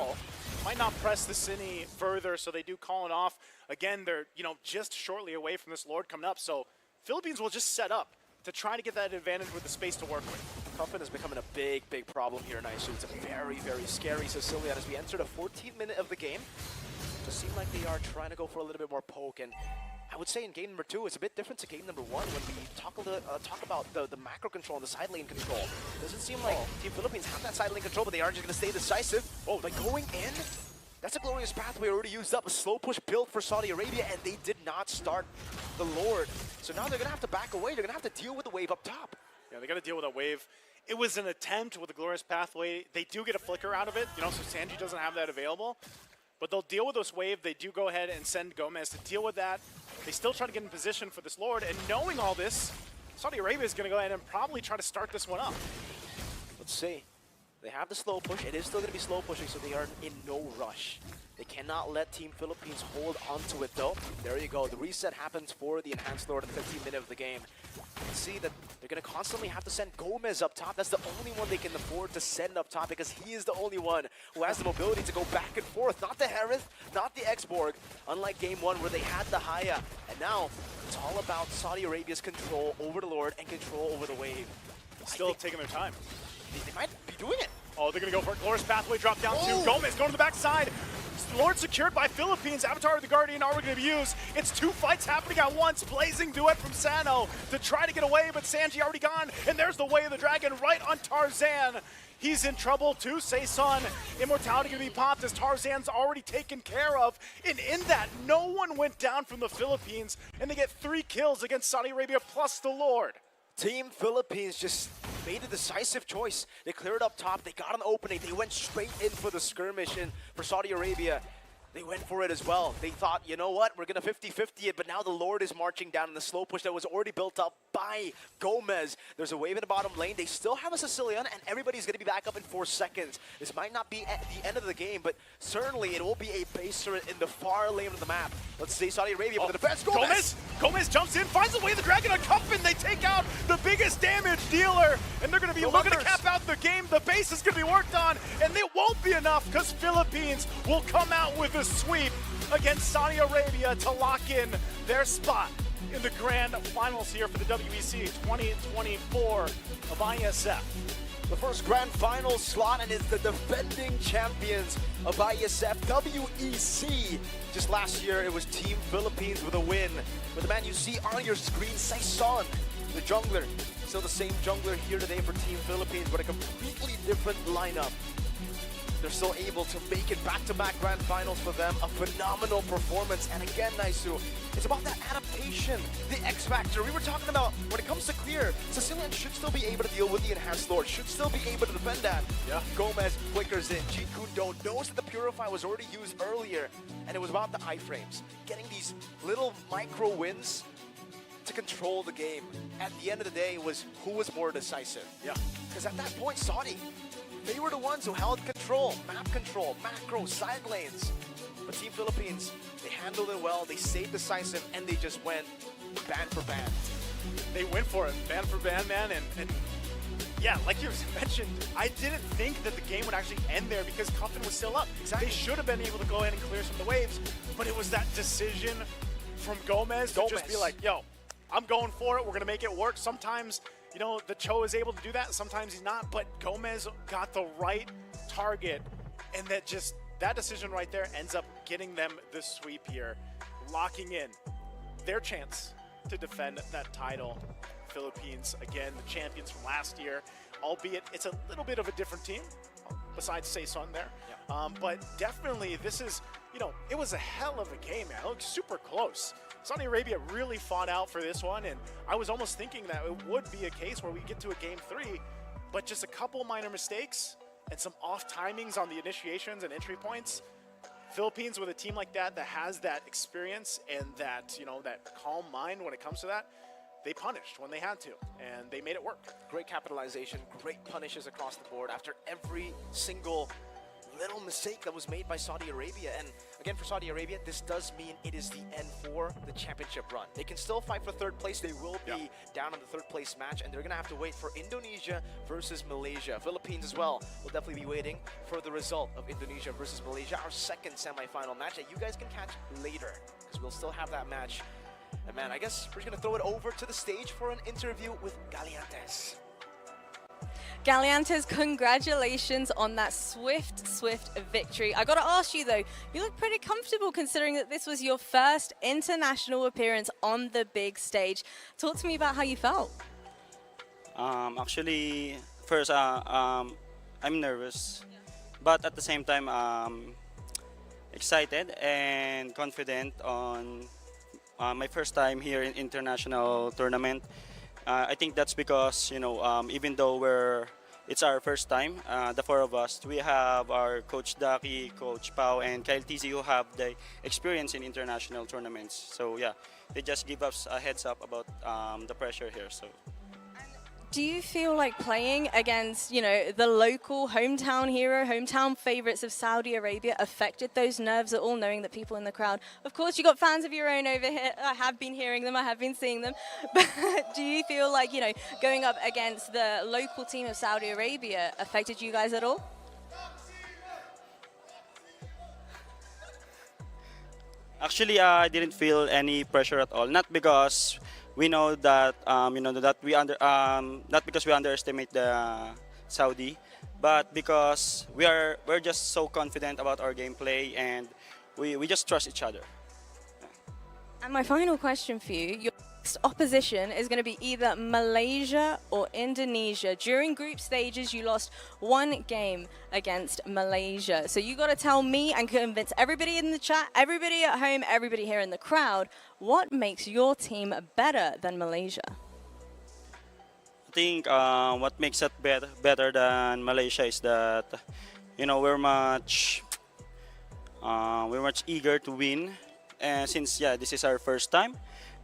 Might not press this any further, so they do call it off. Again, they're, you know, just shortly away from this Lord coming up, so Philippines will just set up to try to get that advantage with the space to work with. Cuffin is becoming a big, big problem here in ISU. It's a very, very scary Sicilian as we enter the 14th minute of the game. It seem like they are trying to go for a little bit more poke, and I would say in game number 2, it's a bit different to game number 1 when we talk about the macro control and the side lane control. Doesn't seem like Team Philippines have that side lane control, but they are just going to stay decisive. Like going in, that's a Glorious Pathway already used up, a slow push build for Saudi Arabia, and they did not start the Lord. So now they're going to have to back away. They're going to have to deal with the wave up top. Yeah, they got to deal with a wave. It was an attempt with the Glorious Pathway. They do get a flicker out of it, you know, so Sanji doesn't have that available. But they'll deal with this wave. They do go ahead and send Gomez to deal with that. They still try to get in position for this Lord. And knowing all this, Saudi Arabia is going to go ahead and probably try to start this one up. Let's see. They have the slow push. It is still going to be slow pushing, so they are in no rush. They cannot let Team Philippines hold onto it, though. There you go. The reset happens for the Enhanced Lord in the 15th minute of the game. Let's see that they're going to constantly have to send Gomez up top. That's the only one they can afford to send up top because he is the only one who has the mobility to go back and forth. Not the Harith, not the X-Borg, unlike game 1 where they had the Haya. And now it's all about Saudi Arabia's control over the Lord and control over the wave. Still taking their time. They might be doing it. Oh, they're going to go for it. Glorious Pathway drop down too. Gomez going to the backside. Lord secured by Philippines. Avatar of the Guardian are going to be used. It's two fights happening at once. Blazing duet from Sano to try to get away, but Sanji already gone. And there's the Way of the Dragon right on Tarzan. He's in trouble too. Saison, immortality going to be popped as Tarzan's already taken care of. And in that, no one went down from the Philippines, and they get 3 kills against Saudi Arabia plus the Lord. Team Philippines just made a decisive choice. They cleared up top, they got an opening, they went straight in for the skirmish, and for Saudi Arabia, they went for it as well. They thought, you know what, we're going to 50-50 it, but now the Lord is marching down in the slow push that was already built up by Gomez. There's a wave in the bottom lane. They still have a Sicilian, and everybody's going to be back up in 4 seconds. This might not be at the end of the game, but certainly it will be a base turret in the far lane of the map. Let's see Saudi Arabia with the defense. Gomez jumps in, finds the Way of the Dragon on Cuffin. They take out the biggest damage dealer, and they're going to be looking to cap out the game. The base is going to be worked on, and it won't be enough because Philippines will come out with a sweep against Saudi Arabia to lock in their spot in the grand finals here for the WEC 2024 of IESF. The first grand final slot, and it's the defending champions of IESF WEC. Just last year, it was Team Philippines with a win. But the man you see on your screen, Saison, the jungler. Still the same jungler here today for Team Philippines, but a completely different lineup. They're still able to make it back-to-back grand finals for them. A phenomenal performance. And again, Naisu, it's about that adaptation, the X factor. We were talking about when it comes to clear, Sicilian should still be able to deal with the enhanced Lord, should still be able to defend that. Yeah. Gomez flickers in. Jeet Kune Do knows that the Purify was already used earlier, and it was about the iframes. Getting these little micro wins to control the game. At the end of the day, it was who was more decisive. Yeah. Because at that point, Saudi, they were the ones who held control, map control, macro, side lanes. But Team Philippines, they handled it well, they stayed decisive, and they just went ban for ban. They went for it, ban for ban, man, and yeah, like you mentioned, I didn't think that the game would actually end there because Cuffin was still up. Exactly. They should have been able to go ahead and clear some of the waves, but it was that decision from Gomez to just be like, yo, I'm going for it, we're going to make it work. Sometimes, you know, the Cho is able to do that, sometimes he's not, but Gomez got the right target, and that decision right there ends up getting them the sweep here, locking in their chance to defend that title. Philippines, again, the champions from last year, albeit it's a little bit of a different team, besides Saison there. Yeah. But definitely this is, you know, it was a hell of a game, man. It looked super close. Saudi Arabia really fought out for this one, and I was almost thinking that it would be a case where we get to a game 3, but just a couple minor mistakes and some off timings on the initiations and entry points. Philippines with a team like that has that experience and that, you know, that calm mind when it comes to that, they punished when they had to, and they made it work. Great capitalization, great punishes across the board after every single little mistake that was made by Saudi Arabia. And again, for Saudi Arabia, this does mean it is the end for the championship run. They can still fight for 3rd place. They will be down in the 3rd place match, and they're going to have to wait for Indonesia versus Malaysia. Philippines as well will definitely be waiting for the result of Indonesia versus Malaysia, our 2nd semifinal match that you guys can catch later, because we'll still have that match. And man, I guess we're just going to throw it over to the stage for an interview with Galeantes. Galeantes, congratulations on that swift victory. I gotta ask you though, you look pretty comfortable considering that this was your first international appearance on the big stage. Talk to me about how you felt. Actually, first, I'm nervous, but at the same time, excited and confident on my first time here in international tournament. I think that's because, you know, even though it's our first time, the 4 of us, we have our Coach Daki, Coach Pao, and Kyle TZ who have the experience in international tournaments. So yeah, they just give us a heads up about the pressure here. So. Do you feel like playing against, you know, the local hometown hero, hometown favorites of Saudi Arabia affected those nerves at all, knowing that people in the crowd, of course, you got fans of your own over here. I have been hearing them, I have been seeing them. But do you feel like, you know, going up against the local team of Saudi Arabia affected you guys at all? Actually, I didn't feel any pressure at all. Not because we know that not because we underestimate the Saudi, but because we're just so confident about our gameplay and we just trust each other. And my final question for you, your next opposition is going to be either Malaysia or Indonesia. During group stages, you lost one game against Malaysia. So you got to tell me and convince everybody in the chat, everybody at home, everybody here in the crowd, what makes your team better than Malaysia? I think what makes it better than Malaysia is that, you know, we're much eager to win, and since this is our first time,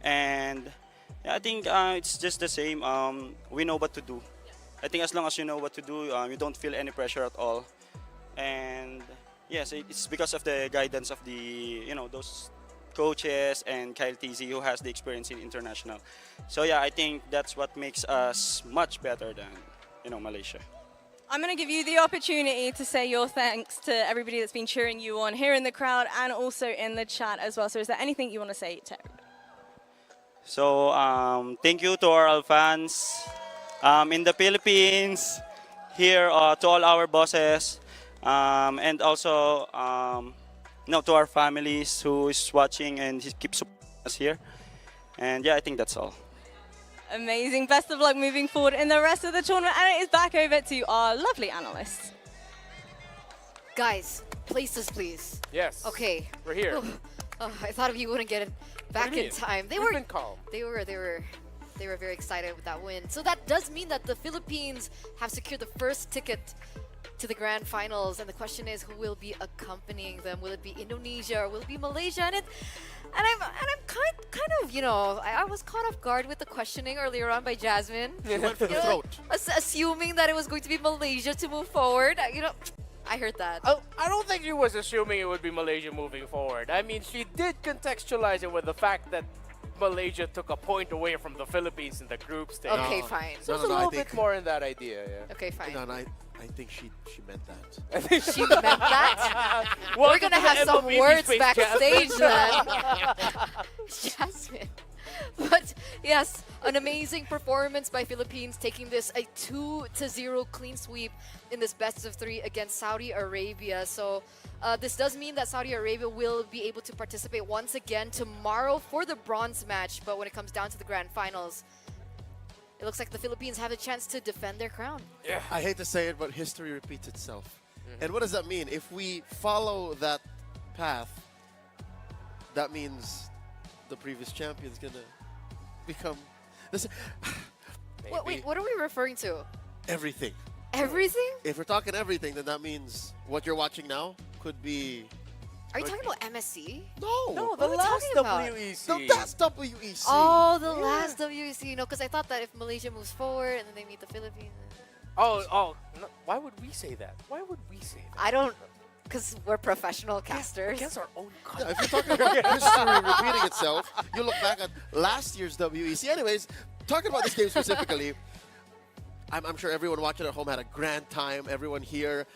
and I think it's just the same. We know what to do. I think as long as you know what to do, you don't feel any pressure at all, and yes, it's because of the guidance of the those coaches and Kyle TZ, who has the experience in international. So yeah, I think that's what makes us much better than Malaysia. I'm going to give you the opportunity to say your thanks to everybody that's been cheering you on here in the crowd and also in the chat as well. So is there anything you want to say to everybody? So thank you to our fans in the Philippines, here to all our bosses, and also to our families who is watching and keep supporting us here. And yeah, I think that's all. Amazing. Best of luck moving forward in the rest of the tournament. And it is back over to our lovely analysts. Guys, places, please. Yes. Okay. We're here. I thought you wouldn't get it back in time. They We've were been calm. They were very excited with that win. So that does mean that the Philippines have secured the first ticket to the grand finals, and the question is, who will be accompanying them? Will it be Indonesia or will it be Malaysia? And I'm kind of I was caught off guard with the questioning earlier on by Jasmine. She went for the throat. Assuming that it was going to be Malaysia to move forward. I heard that. I don't think she was assuming it would be Malaysia moving forward. I mean, she did contextualize it with the fact that Malaysia took a point away from the Philippines in the group stage. Okay, fine. So it's a little bit more in that idea, yeah. Okay, fine. I think she meant that. She meant that? We're going to have some MLBB words space, backstage Jasmine. then. Jasmine. But yes, an amazing performance by Philippines, taking this a 2-0 clean sweep in this best of 3 against Saudi Arabia. So this does mean that Saudi Arabia will be able to participate once again tomorrow for the bronze match. But when it comes down to the grand finals, it looks like the Philippines have a chance to defend their crown. Yeah. I hate to say it, but history repeats itself. And what does that mean? If we follow that path, that means the previous champion's gonna become this. Wait, what are we referring to? Everything. Everything? If we're talking everything, then that means what you're watching now could be. Are you talking about MSC? No, the What are we last talking about? WEC. The last WEC. Oh, the last WEC. No, because I thought that if Malaysia moves forward and then they meet the Philippines. Oh, no, why would we say that? Why would we say that? I don't, because we're professional casters. Against our own Yeah, country. if you're talking about history repeating itself, you look back at last year's WEC. Anyways, talking about this game specifically, I'm sure everyone watching at home had a grand time. Everyone here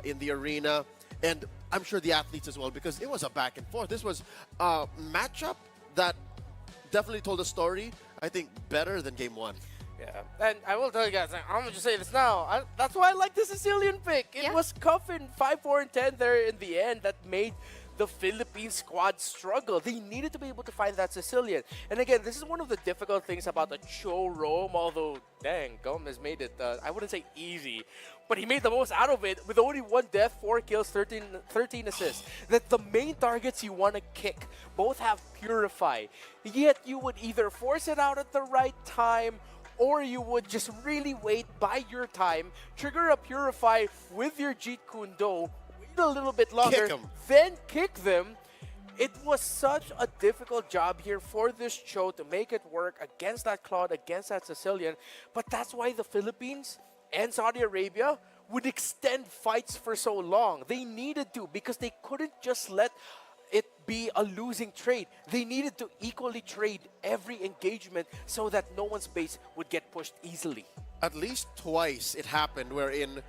in the arena, and I'm sure the athletes as well, because it was a back and forth. This was a matchup that definitely told a story, I think, better than Game 1. Yeah, and I will tell you guys, I'm going to just say this now. That's why I like the Sicilian pick. It was Cuffin 5-4 and 10 there in the end that made the Philippine squad struggle. They needed to be able to find that Sicilian. And again, this is one of the difficult things about the Cho Rome, although, dang, Gomez made it, I wouldn't say easy, but he made the most out of it with only 1 death, 4 kills, 13 assists. That the main targets you want to kick both have Purify, yet you would either force it out at the right time or you would just really wait, buy your time, trigger a Purify with your Jeet Kune Do, wait a little bit longer, then kick them. It was such a difficult job here for this Cho to make it work against that Claude, against that Sicilian. But that's why the Philippines and Saudi Arabia would extend fights for so long. They needed to, because they couldn't just let it be a losing trade. They needed to equally trade every engagement so that no one's base would get pushed easily. At least twice it happened wherein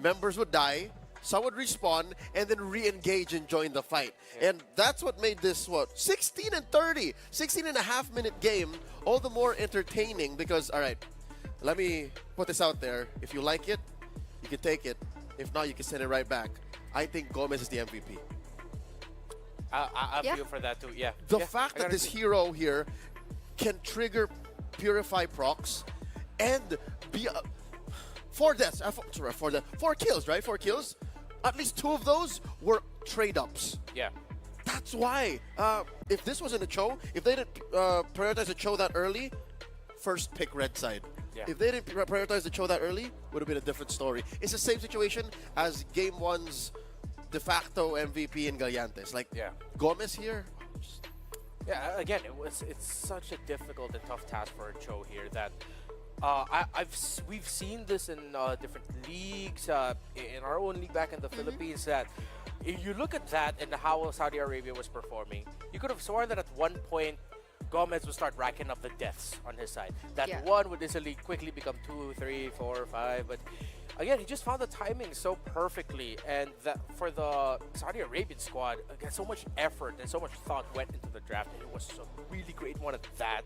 members would die, some would respawn, and then re-engage and join the fight. And that's what made this, 16 and 30, 16 and a half minute game all the more entertaining because, all right, let me put this out there. If you like it, you can take it. If not, you can send it right back. I think Gomez is the MVP. I Yeah. feel for that too. Yeah. The Yeah, fact I that gotta this agree. hero here can trigger Purify procs and be 4 deaths, 4 kills, right? 4 kills. At least 2 of those were trade ups. Yeah. That's why. If this wasn't a Cho, if they didn't prioritize the Cho that early, first pick red side. Yeah. If they didn't prioritize the Cho that early, would have been a different story. It's the same situation as Game 1's de facto MVP in Gallantes. Like, Yeah. Gomez here. Yeah, again, it's such a difficult and tough task for a Cho here that we've seen this in different leagues, in our own league back in the Philippines, that if you look at that and how Saudi Arabia was performing, you could have sworn that at one point Gomez would start racking up the deaths on his side. That Yeah. one would easily quickly become 2, 3, 4, 5, but again, he just found the timing so perfectly, and that for the Saudi Arabian squad, again, so much effort and so much thought went into the draft, and it was a really great one at that.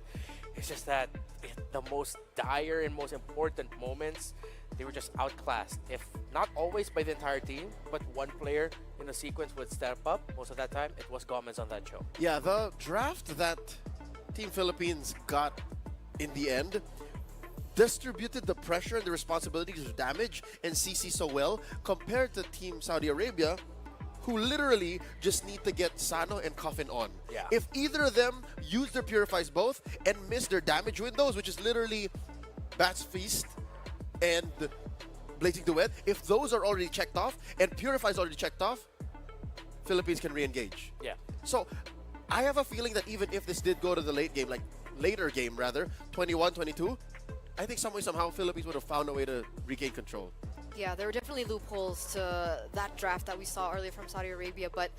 It's just that the most dire and most important moments, they were just outclassed. If not always by the entire team, but one player in a sequence would step up. Most of that time, it was Gomez on that show. Yeah, the draft that Team Philippines got in the end distributed the pressure and the responsibilities of damage and CC so well compared to Team Saudi Arabia, who literally just need to get Sano and Coffin on. Yeah. If either of them use their Purifies both and miss their damage windows, which is literally Bat's Feast and Blazing Duet, if those are already checked off and Purifies already checked off, Philippines can re-engage. Yeah. So I have a feeling that even if this did go to the late game, like later game rather, 21, 22, I think some way, somehow, Philippines would have found a way to regain control. Yeah, there were definitely loopholes to that draft that we saw earlier from Saudi Arabia, but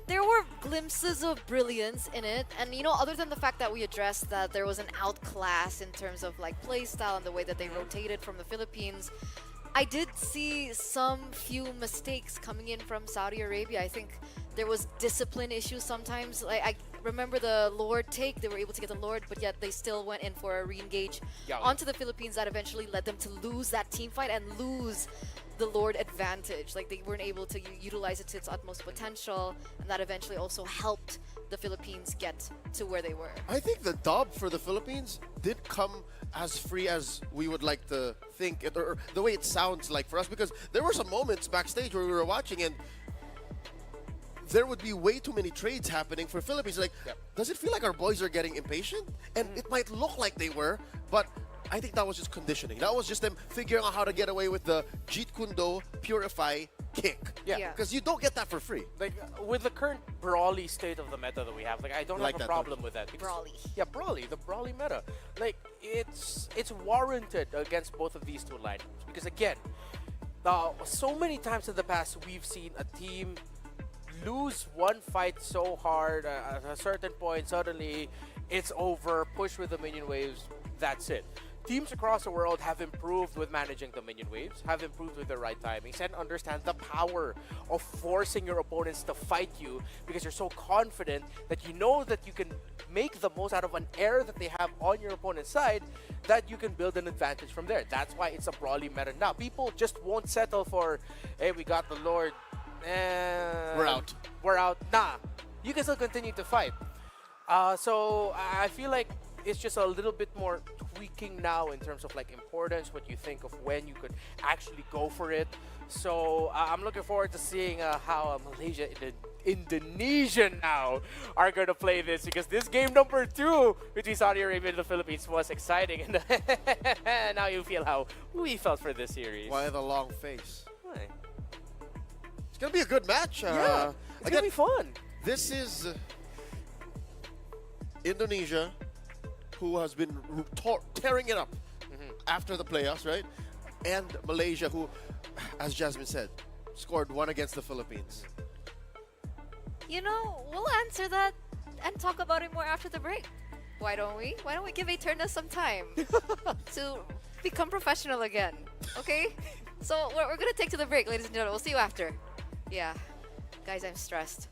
there were glimpses of brilliance in it. And, you know, other than the fact that we addressed that there was an outclass in terms of, like, play style and the way that they rotated from the Philippines, I did see some few mistakes coming in from Saudi Arabia. I think there was discipline issues sometimes. Like, I remember the Lord take. They were able to get the Lord, but yet they still went in for a re-engage onto the Philippines that eventually led them to lose that team fight and lose the Lord advantage. Like, they weren't able to utilize it to its utmost potential, and that eventually also helped the Philippines get to where they were. I think the dub for the Philippines did come as free as we would like to think, or the way it sounds like for us, because there were some moments backstage where we were watching and there would be way too many trades happening for Philippines. Like, does it feel like our boys are getting impatient? And it might look like they were, but I think that was just conditioning. That was just them figuring out how to get away with the Jeet Kundo Purify kick. Yeah. Because you don't get that for free. Like, with the current brawly state of the meta that we have, like, I don't Like have a that, problem with that. Because, Brawly. Yeah, brawly, the brawly meta. Like, it's warranted against both of these two lineups. Because, again, so many times in the past, we've seen a team lose one fight so hard at a certain point, suddenly it's over, push with the minion waves, that's it. Teams across the world have improved with managing the minion waves, have improved with the right timings, and understand the power of forcing your opponents to fight you because you're so confident that you know that you can make the most out of an error that they have on your opponent's side, that you can build an advantage from there. That's why it's a brawly meta now. People just won't settle for, hey, we got the Lord, We're out. We're out. Nah, you can still continue to fight. So I feel like it's just a little bit more tweaking now in terms of like importance, what you think of when you could actually go for it. So I'm looking forward to seeing how Malaysia and Indonesia now are going to play this, because this game number 2 between Saudi Arabia and the Philippines was exciting. And now you feel how we felt for this series. Why the long face? Why? It's going to be a good match. Yeah, it's going to be fun. This is Indonesia, who has been tearing it up after the playoffs, right? And Malaysia, who, as Jasmine said, scored 1 against the Philippines. You know, we'll answer that and talk about it more after the break. Why don't we? Why don't we give Eterna some time to become professional again? Okay? So we're going to take to the break, ladies and gentlemen. We'll see you after. Yeah. Guys, I'm stressed.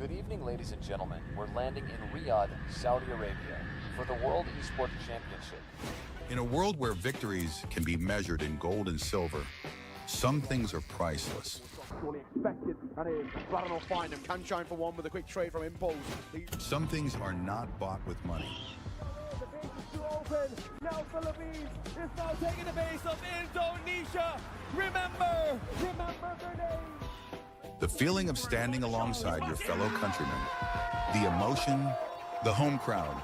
Good evening. evening, ladies and gentlemen. We're landing in Riyadh, Saudi Arabia, for the World Esports Championship. In a world where victories can be measured in gold and silver, some things are priceless. Surely expected, and Baron will find him. Can shine for one with a quick trade from Impulse. Some things are not bought with money. The base is too open. Now Philippines is now taking the base of Indonesia. Remember their name. The feeling of standing alongside your fellow countrymen, the emotion, the home crowd,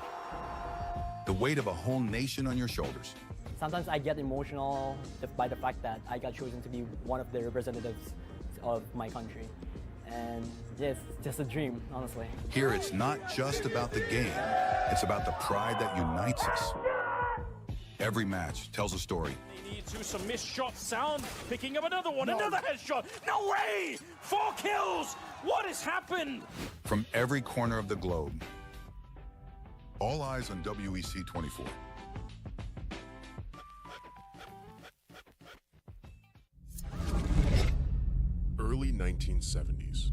the weight of a whole nation on your shoulders. Sometimes I get emotional by the fact that I got chosen to be one of the representatives of my country. And it's just a dream, honestly. Here it's not just about the game, it's about the pride that unites us. Every match tells a story. They need to some missed shot sound, picking up another one, another headshot. No way! 4 kills! What has happened? From every corner of the globe. All eyes on WEC 24. Early 1970s.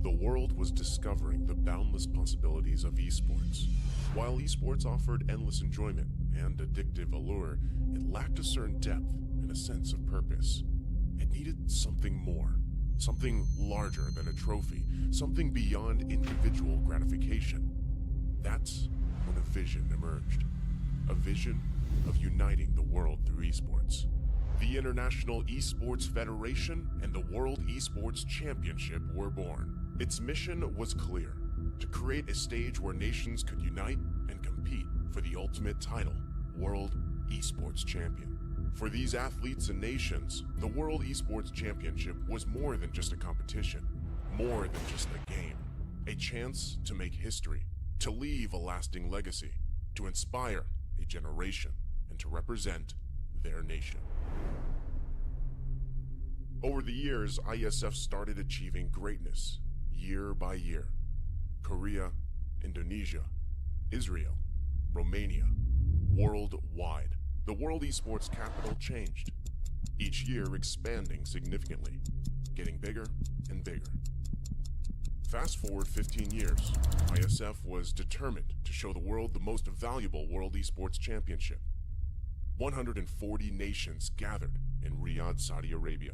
The world was discovering the boundless possibilities of esports. While esports offered endless enjoyment and addictive allure, it lacked a certain depth and a sense of purpose. It needed something more, something larger than a trophy, something beyond individual gratification. That's when a vision emerged. A vision of uniting the world through esports. The International Esports Federation and the World Esports Championship were born. Its mission was clear: to create a stage where nations could unite and compete for the ultimate title, World Esports Champion. For these athletes and nations, the World Esports Championship was more than just a competition, more than just a game. A chance to make history, to leave a lasting legacy, to inspire a generation, and to represent their nation. Over the years, IESF started achieving greatness, year by year. Korea, Indonesia, Israel, Romania, worldwide. The World Esports capital changed, each year expanding significantly, getting bigger and bigger. Fast forward 15 years, IESF was determined to show the world the most valuable World Esports Championship. 140 nations gathered in Riyadh, Saudi Arabia.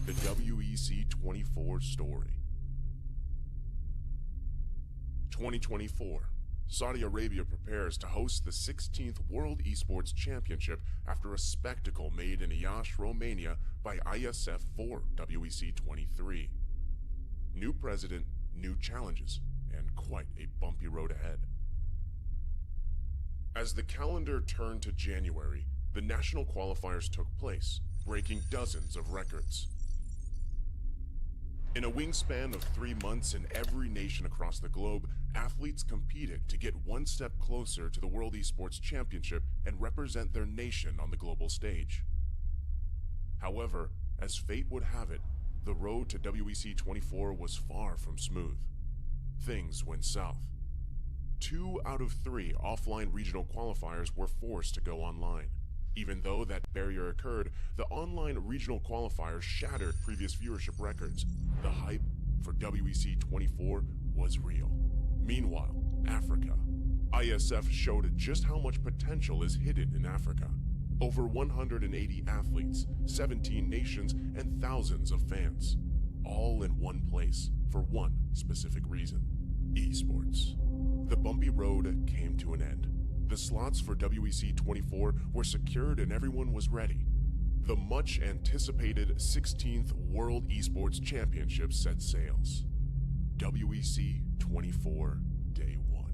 The WEC 24 story. 2024. Saudi Arabia prepares to host the 16th World Esports Championship after a spectacle made in Iași, Romania by IESF for WEC 23. New president, new challenges, and quite a bumpy road ahead. As the calendar turned to January, the national qualifiers took place, breaking dozens of records. In a wingspan of 3 months in every nation across the globe, athletes competed to get one step closer to the World Esports Championship and represent their nation on the global stage. However, as fate would have it, the road to WEC 24 was far from smooth. Things went south. 2 out of 3 offline regional qualifiers were forced to go online. Even though that barrier occurred, the online regional qualifiers shattered previous viewership records. The hype for WEC 24 was real. Meanwhile, Africa. IESF showed just how much potential is hidden in Africa. Over 180 athletes, 17 nations, and thousands of fans. All in one place for one specific reason: esports. The bumpy road came to an end. The slots for WEC 24 were secured and everyone was ready. The much anticipated 16th World Esports Championship set sails. WEC 24 Day 1.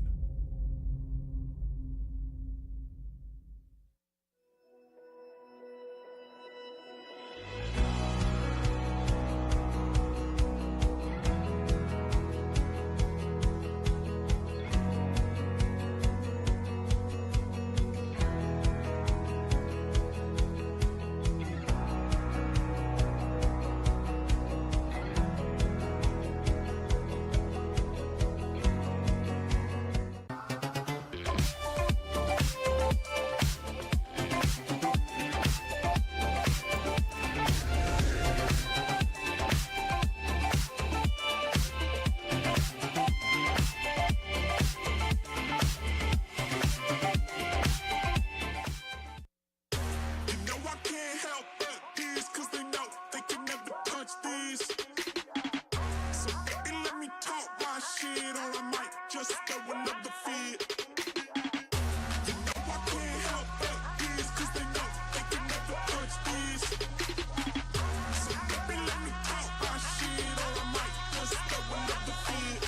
I can't help but this, cause they know they can never touch this. So baby, let me talk my shit, or I might just throw another fit. You know I can't help but this, cause they know they can never touch this. So baby, let me talk my shit, or I might just throw another fit.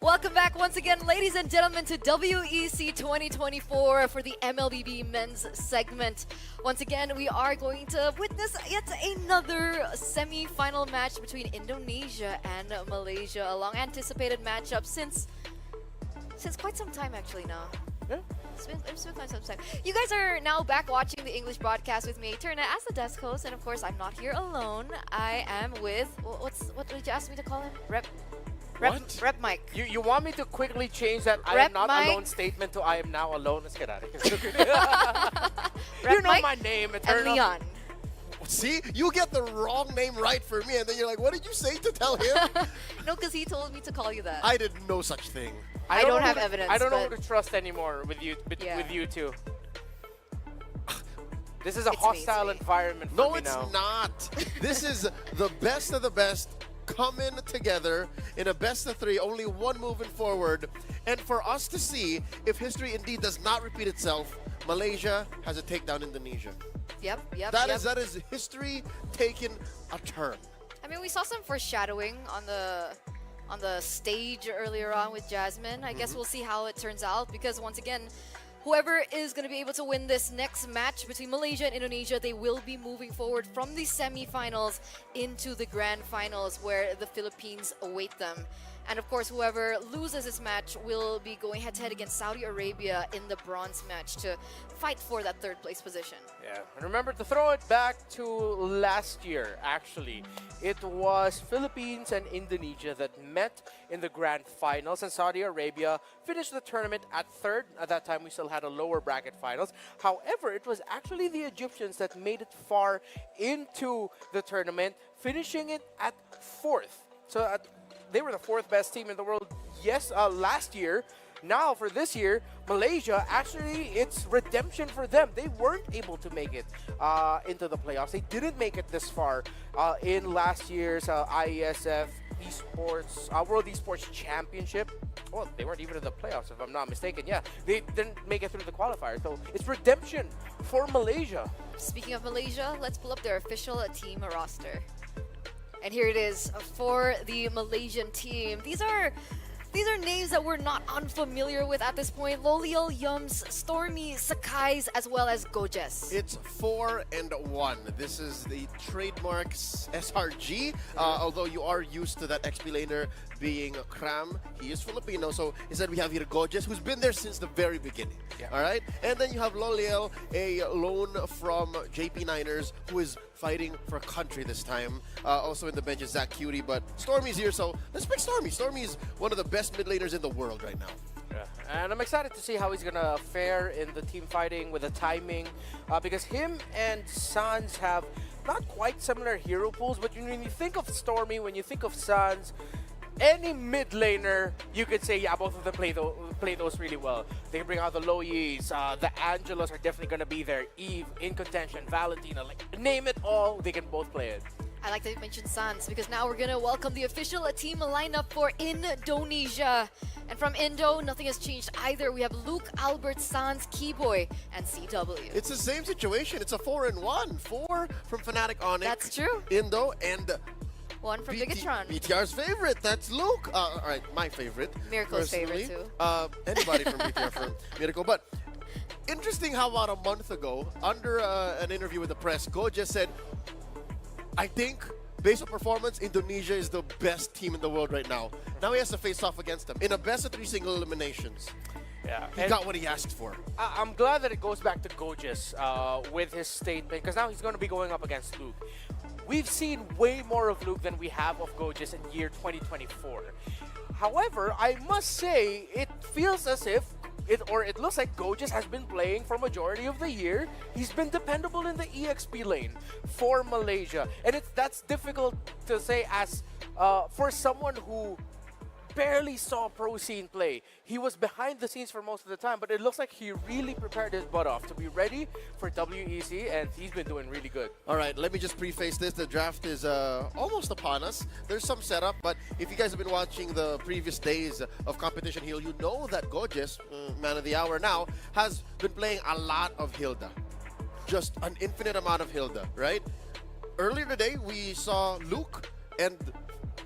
Welcome back once again, ladies and gentlemen, to WEC 2024 for the MLBB men's segment. Once again, we are going to witness yet another semi-final match between Indonesia and Malaysia, a long-anticipated matchup since quite some time actually now. Yeah. It's been quite some time. You guys are now back watching the English broadcast with me, Turna, as the desk host, and of course, I'm not here alone. I am with what did you ask me to call him? Rep Mike. You want me to quickly change that I Rep am not Mike. alone statement to I am now alone? Let's get out of here. Rep You know Mike my name, and Eternal. Leon. See, you get the wrong name right for me, and then you're like, what did you say to tell him? No, because he told me to call you that. I did no such thing. I don't know have who to- evidence, I don't know but- who to trust anymore with you. Yeah. With you two. This is a It's me, hostile it's me. environment for No, me it's now. not. This is the best of the best coming together in a best of three, only one moving forward. And for us to see if history indeed does not repeat itself, Malaysia has to take down Indonesia. Yep. That is history taking a turn. I mean, we saw some foreshadowing on the stage earlier on with Jasmine. I guess we'll see how it turns out, because once again, whoever is going to be able to win this next match between Malaysia and Indonesia, they will be moving forward from the semifinals into the grand finals, where the Philippines await them. And of course, whoever loses this match will be going head-to-head against Saudi Arabia in the bronze match to fight for that third place position. Yeah, and remember to throw it back to last year, actually. It was Philippines and Indonesia that met in the grand finals, and Saudi Arabia finished the tournament at third. At that time, we still had a lower bracket finals. However, it was actually the Egyptians that made it far into the tournament, finishing it at fourth. So they were the fourth best team in the world, last year. Now, for this year, Malaysia, actually, it's redemption for them. They weren't able to make it into the playoffs. They didn't make it this far in last year's IESF World Esports Championship. Well, they weren't even in the playoffs, if I'm not mistaken. Yeah, they didn't make it through the qualifiers. So it's redemption for Malaysia. Speaking of Malaysia, let's pull up their official team roster. And here it is for the Malaysian team. These are names that we're not unfamiliar with at this point. Loliel, Yums, Stormy, Sakai's, as well as Gojes. It's 4-1. This is the trademarks SRG. Although you are used to that XP laner being Kram, he is Filipino. So instead we have here Gojes, who's been there since the very beginning. Yeah. All right, and then you have Loliel, a loan from JP Niners, who is fighting for country this time. Also in the bench is Zach Cutie, but Stormy's here, so let's pick Stormy. Stormy is one of the best mid laners in the world right now. Yeah. And I'm excited to see how he's gonna fare in the team fighting with the timing, because him and Sans have not quite similar hero pools, but when you think of Stormy, when you think of Sans, any mid laner, you could say, yeah, both of them play those really well. They bring out the Loyes, the Angelos are definitely going to be there. Eve, in contention, Valentina, like, name it all, they can both play it. I like that you mentioned Sans because now we're going to welcome the official team lineup for Indonesia. And from Indo, nothing has changed either. We have Luke, Albert, Sans, Keyboy, and CW. It's the same situation. It's a 4-1. 4 from Fnatic Onyx. That's true. Indo and one from Bigatron. BTR's favorite, that's Luke. All right, my favorite. Miracle's personally. favorite too. Anybody from BTR for Miracle. But interesting how about a month ago, under an interview with the press, Go just said, I think, based on performance, Indonesia is the best team in the world right now. Now he has to face off against them in a best-of-3 single eliminations. Yeah, he got what he asked for. I'm glad that it goes back to Gojes with his statement, because now he's going to be going up against Luke. We've seen way more of Luke than we have of Gojes in year 2024. However, I must say, it feels as if it looks like Gojes has been playing for majority of the year. He's been dependable in the EXP lane for Malaysia. And that's difficult to say as for someone who barely saw pro scene play. He was behind the scenes for most of the time, but it looks like he really prepared his butt off to be ready for WEC, and he's been doing really good. All right, let me just preface this. The draft is almost upon us. There's some setup, but if you guys have been watching the previous days of Competition Heal, you know that Gojes, man of the hour now, has been playing a lot of Hilda. Just an infinite amount of Hilda, right? Earlier today, we saw Luke and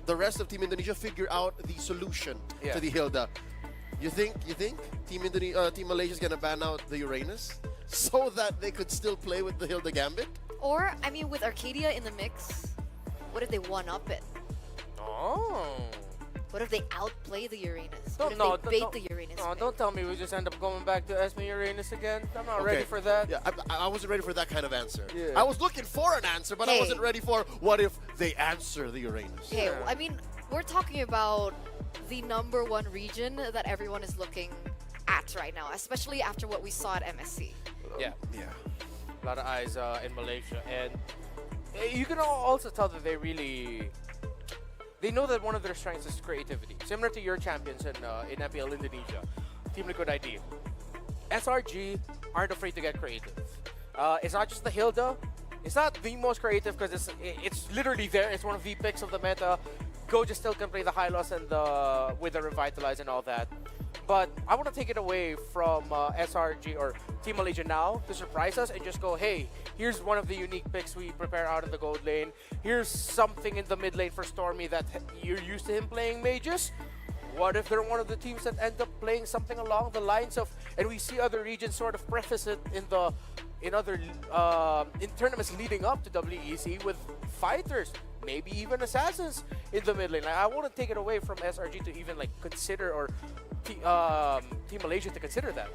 the rest of Team Indonesia figure out the solution to the Hilda. You think Team Malaysia is gonna ban out the Uranus so that they could still play with the Hilda Gambit? Or, I mean, with Arcadia in the mix, what if they one-up it? Oh. What if they outplay the Uranus? Don't bait the Uranus? No, don't tell me we just end up going back to Esme Uranus again. I'm not ready for that. Yeah, I wasn't ready for that kind of answer. Yeah. I was looking for an answer, but I wasn't ready for what if they answer the Uranus. Hey, I mean, we're talking about the #1 region that everyone is looking at right now, especially after what we saw at MSC. Yeah. A lot of eyes in Malaysia, and you can also tell that they know that one of their strengths is creativity. Similar to your champions in MPL Indonesia, Team Liquid ID. SRG aren't afraid to get creative. It's not just the Hilda. It's not the most creative because it's literally there. It's one of the picks of the meta. Goja still can play the high loss and with the revitalize and all that. But I want to take it away from SRG or Team Malaysia now to surprise us and just go, hey, here's one of the unique picks we prepare out in the gold lane. Here's something in the mid lane for Stormy that you're used to him playing mages. What if they're one of the teams that end up playing something along the lines of, and we see other regions sort of preface it in tournaments leading up to WEC with fighters maybe even assassins in the mid lane. Like, I wouldn't take it away from SRG to even like consider, or Team Malaysia to consider that.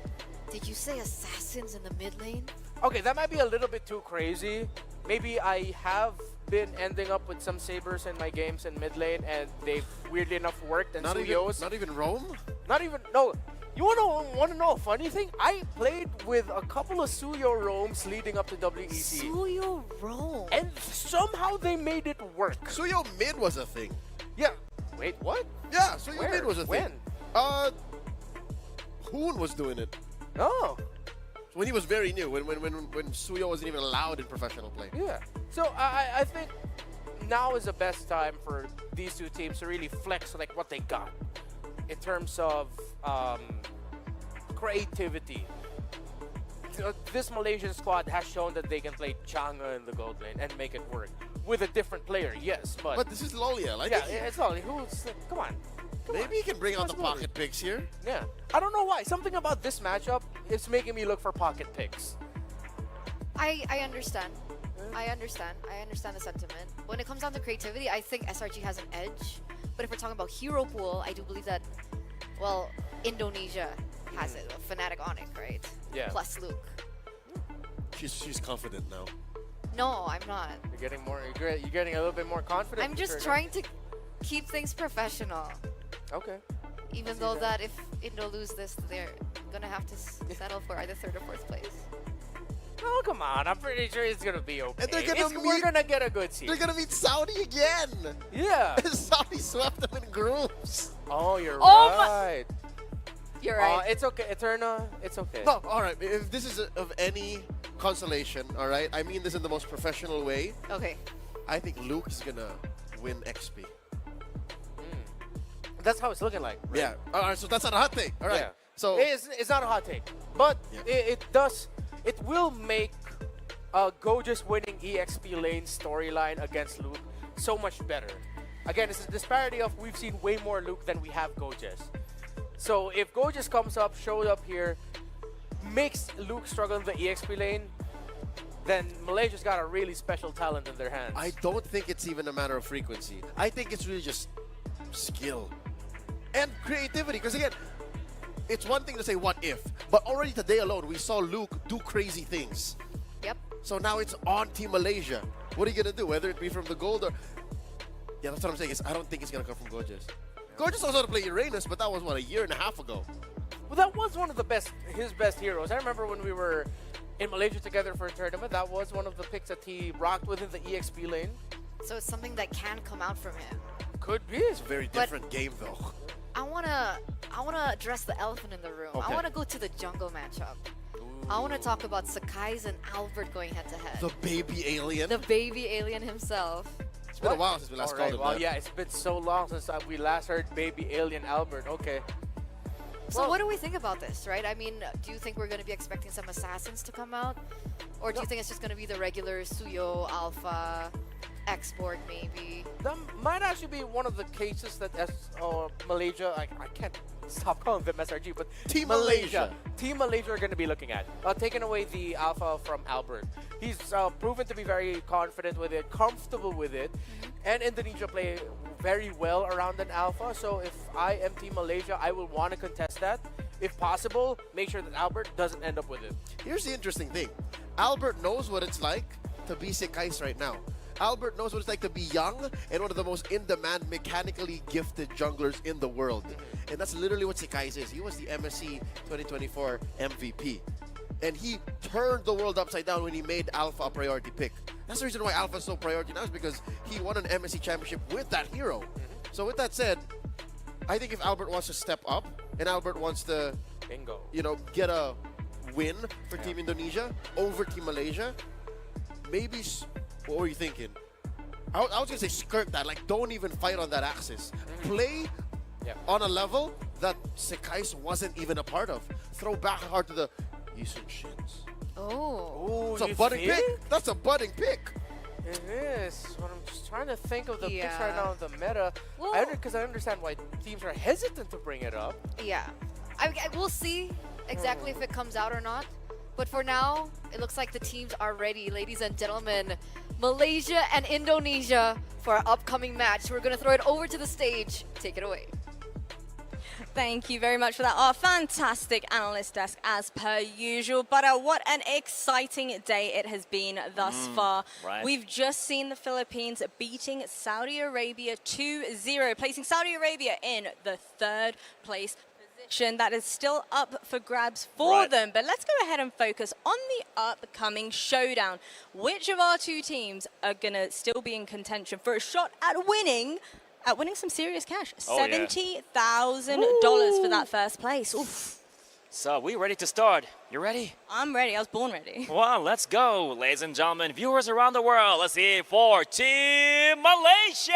Did you say assassins in the mid lane? Okay, that might be a little bit too crazy. Maybe I have been ending up with some sabers in my games in mid lane, and they've weirdly enough worked. And Not Suyos, even Rome? not even no. You wanna know a funny thing? I played with a couple of Suyo roams leading up to WEC, Suyo roam. and somehow they made it work. Suyo mid was a thing. Yeah. Wait, what? Yeah, Suyo Where? mid was a When? thing. Hoon was doing it. Oh. When he was very new, when Suyo wasn't even allowed in professional play. Yeah. So I think now is the best time for these two teams to really flex like what they got in terms of creativity. This Malaysian squad has shown that they can play Chang'e in the gold lane and make it work with a different player. Yes, but this is Loliel. I yeah, think it's Loliel. Who's come on? maybe he can bring out the pocket picks here. Yeah. I don't know why. Something about this matchup is making me look for pocket picks. I understand. I understand the sentiment. When it comes down to creativity, I think SRG has an edge. But if we're talking about hero pool, I do believe that, well, Indonesia has it. Fnatic Onyx, right? Yeah. Plus Luke. She's confident now. No, I'm not. You're getting more. You're getting a little bit more confident. I'm just trying to keep things professional. Okay. Even though that if Indo lose this, they're gonna have to settle for either third or fourth place. Oh, come on. I'm pretty sure it's going to be okay. And they're gonna we're going to get a good seed. They're gonna meet Saudi again. Yeah. Saudi swept them in groups. Oh, you're Oh right. You're right. It's okay. Eterna, it's okay. No, all right. If this is of any consolation, all right, I mean this in the most professional way. Okay. I think Luke is gonna win XP. That's how it's looking like. Right? Yeah. All right. So that's not a hot take. All right. Yeah. So It's not a hot take. But it will make Goja's winning EXP lane storyline against Luke so much better. Again, it's a disparity of we've seen way more Luke than we have Gojas. So if Gojas comes up, shows up here, makes Luke struggle in the EXP lane, then Malaysia's got a really special talent in their hands. I don't think it's even a matter of frequency. I think it's really just skill and creativity. Because again, it's one thing to say what if, but already today alone we saw Luke do crazy things. Yep. So now it's on Team Malaysia. What are you gonna do? Whether it be from the gold or yeah, that's what I'm saying. Is I don't think it's gonna come from Gojas. Gojas also had to play Uranus, but that was what, a year and a half ago. Well, that was one of his best heroes. I remember when we were in Malaysia together for a tournament, that was one of the picks that he rocked with in the EXP lane. So it's something that can come out from him. Could be. It's a very different game though. I wanna address the elephant in the room. Okay. I wanna go to the jungle matchup. I wanna talk about Sakai's and Albert going head to head. The baby alien. The baby alien himself. It's been a while since we last called him Well, that. yeah, it's been so long since we last heard baby alien Albert. Okay. So what do we think about this, right? I mean, do you think we're going to be expecting some assassins to come out? Or do you think it's just going to be the regular Suyo, Alpha, Export maybe? That might actually be one of the cases that Malaysia, I can't stop calling them SRG, but Team Malaysia are going to be looking at. Taking away the Alpha from Albert. He's proven to be very confident with it, comfortable with it, and Indonesia play very well around an Alpha. So if I am Team Malaysia, I will want to contest that. If possible, make sure that Albert doesn't end up with it. Here's the interesting thing. Albert knows what it's like to be Sekais right now. Albert knows what it's like to be young and one of the most in-demand, mechanically gifted junglers in the world. And that's literally what Sekais is. He was the MSC 2024 MVP. And he turned the world upside down when he made Alpha a priority pick. That's the reason why Alpha is so priority now, is because he won an MSC championship with that hero. So with that said, I think if Albert wants to step up and Albert wants to, get a win for Team Indonesia over Team Malaysia, maybe, what were you thinking? I was going to say skirt that, like don't even fight on that axis. Play on a level that Sekais wasn't even a part of. Throw back hard to the Yisun Shins. Oh. It's a budding pick. That's a budding pick. It is. But I'm just trying to think of the picks Yeah. right now in the meta. Well- Because I understand why teams are hesitant to bring it up. Yeah. We'll see exactly if it comes out or not. But for now, it looks like the teams are ready. Ladies and gentlemen, Malaysia and Indonesia for our upcoming match. We're going to throw it over to the stage. Take it away. Thank you very much for that. Our fantastic analyst desk as per usual. But what an exciting day it has been thus far. right. We've just seen the Philippines beating Saudi Arabia 2-0, placing Saudi Arabia in the third place position. That is still up for grabs for Right. them. But let's go ahead and focus on the upcoming showdown. Which of our two teams are going to still be in contention for a shot at winning some serious cash? Oh, yeah. $70,000 for that first place. Oof. So we ready to start? You ready? I'm ready. I was born ready. Well, let's go, ladies and gentlemen, viewers around the world. Let's see it for Team Malaysia.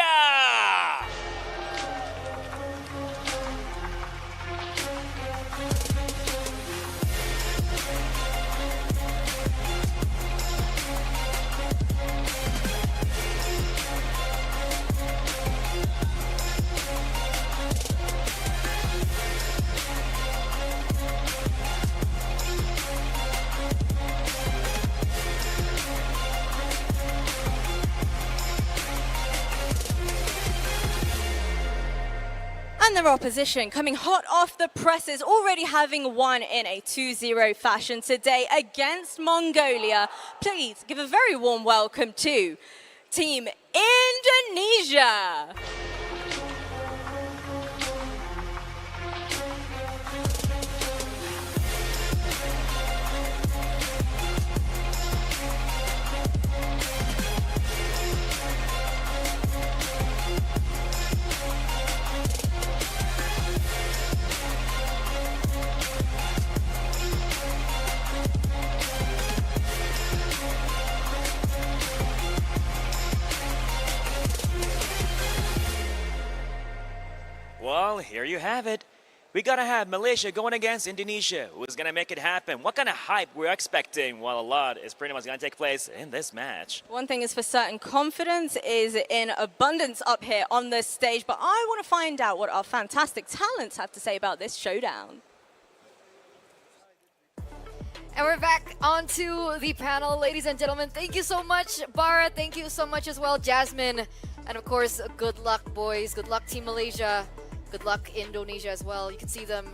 And their opposition coming hot off the presses, already having won in a 2-0 fashion today against Mongolia. Please give a very warm welcome to Team Indonesia. Well, here you have it. We gotta have Malaysia going against Indonesia. Who's gonna make it happen? What kind of hype we're expecting? Well, a lot is pretty much gonna take place in this match. One thing is for certain, confidence is in abundance up here on this stage, but I want to find out what our fantastic talents have to say about this showdown. And we're back onto the panel, ladies and gentlemen. Thank you so much, Bara. Thank you so much as well, Jasmine. And of course, good luck, boys. Good luck, Team Malaysia. Good luck, Indonesia as well. You can see them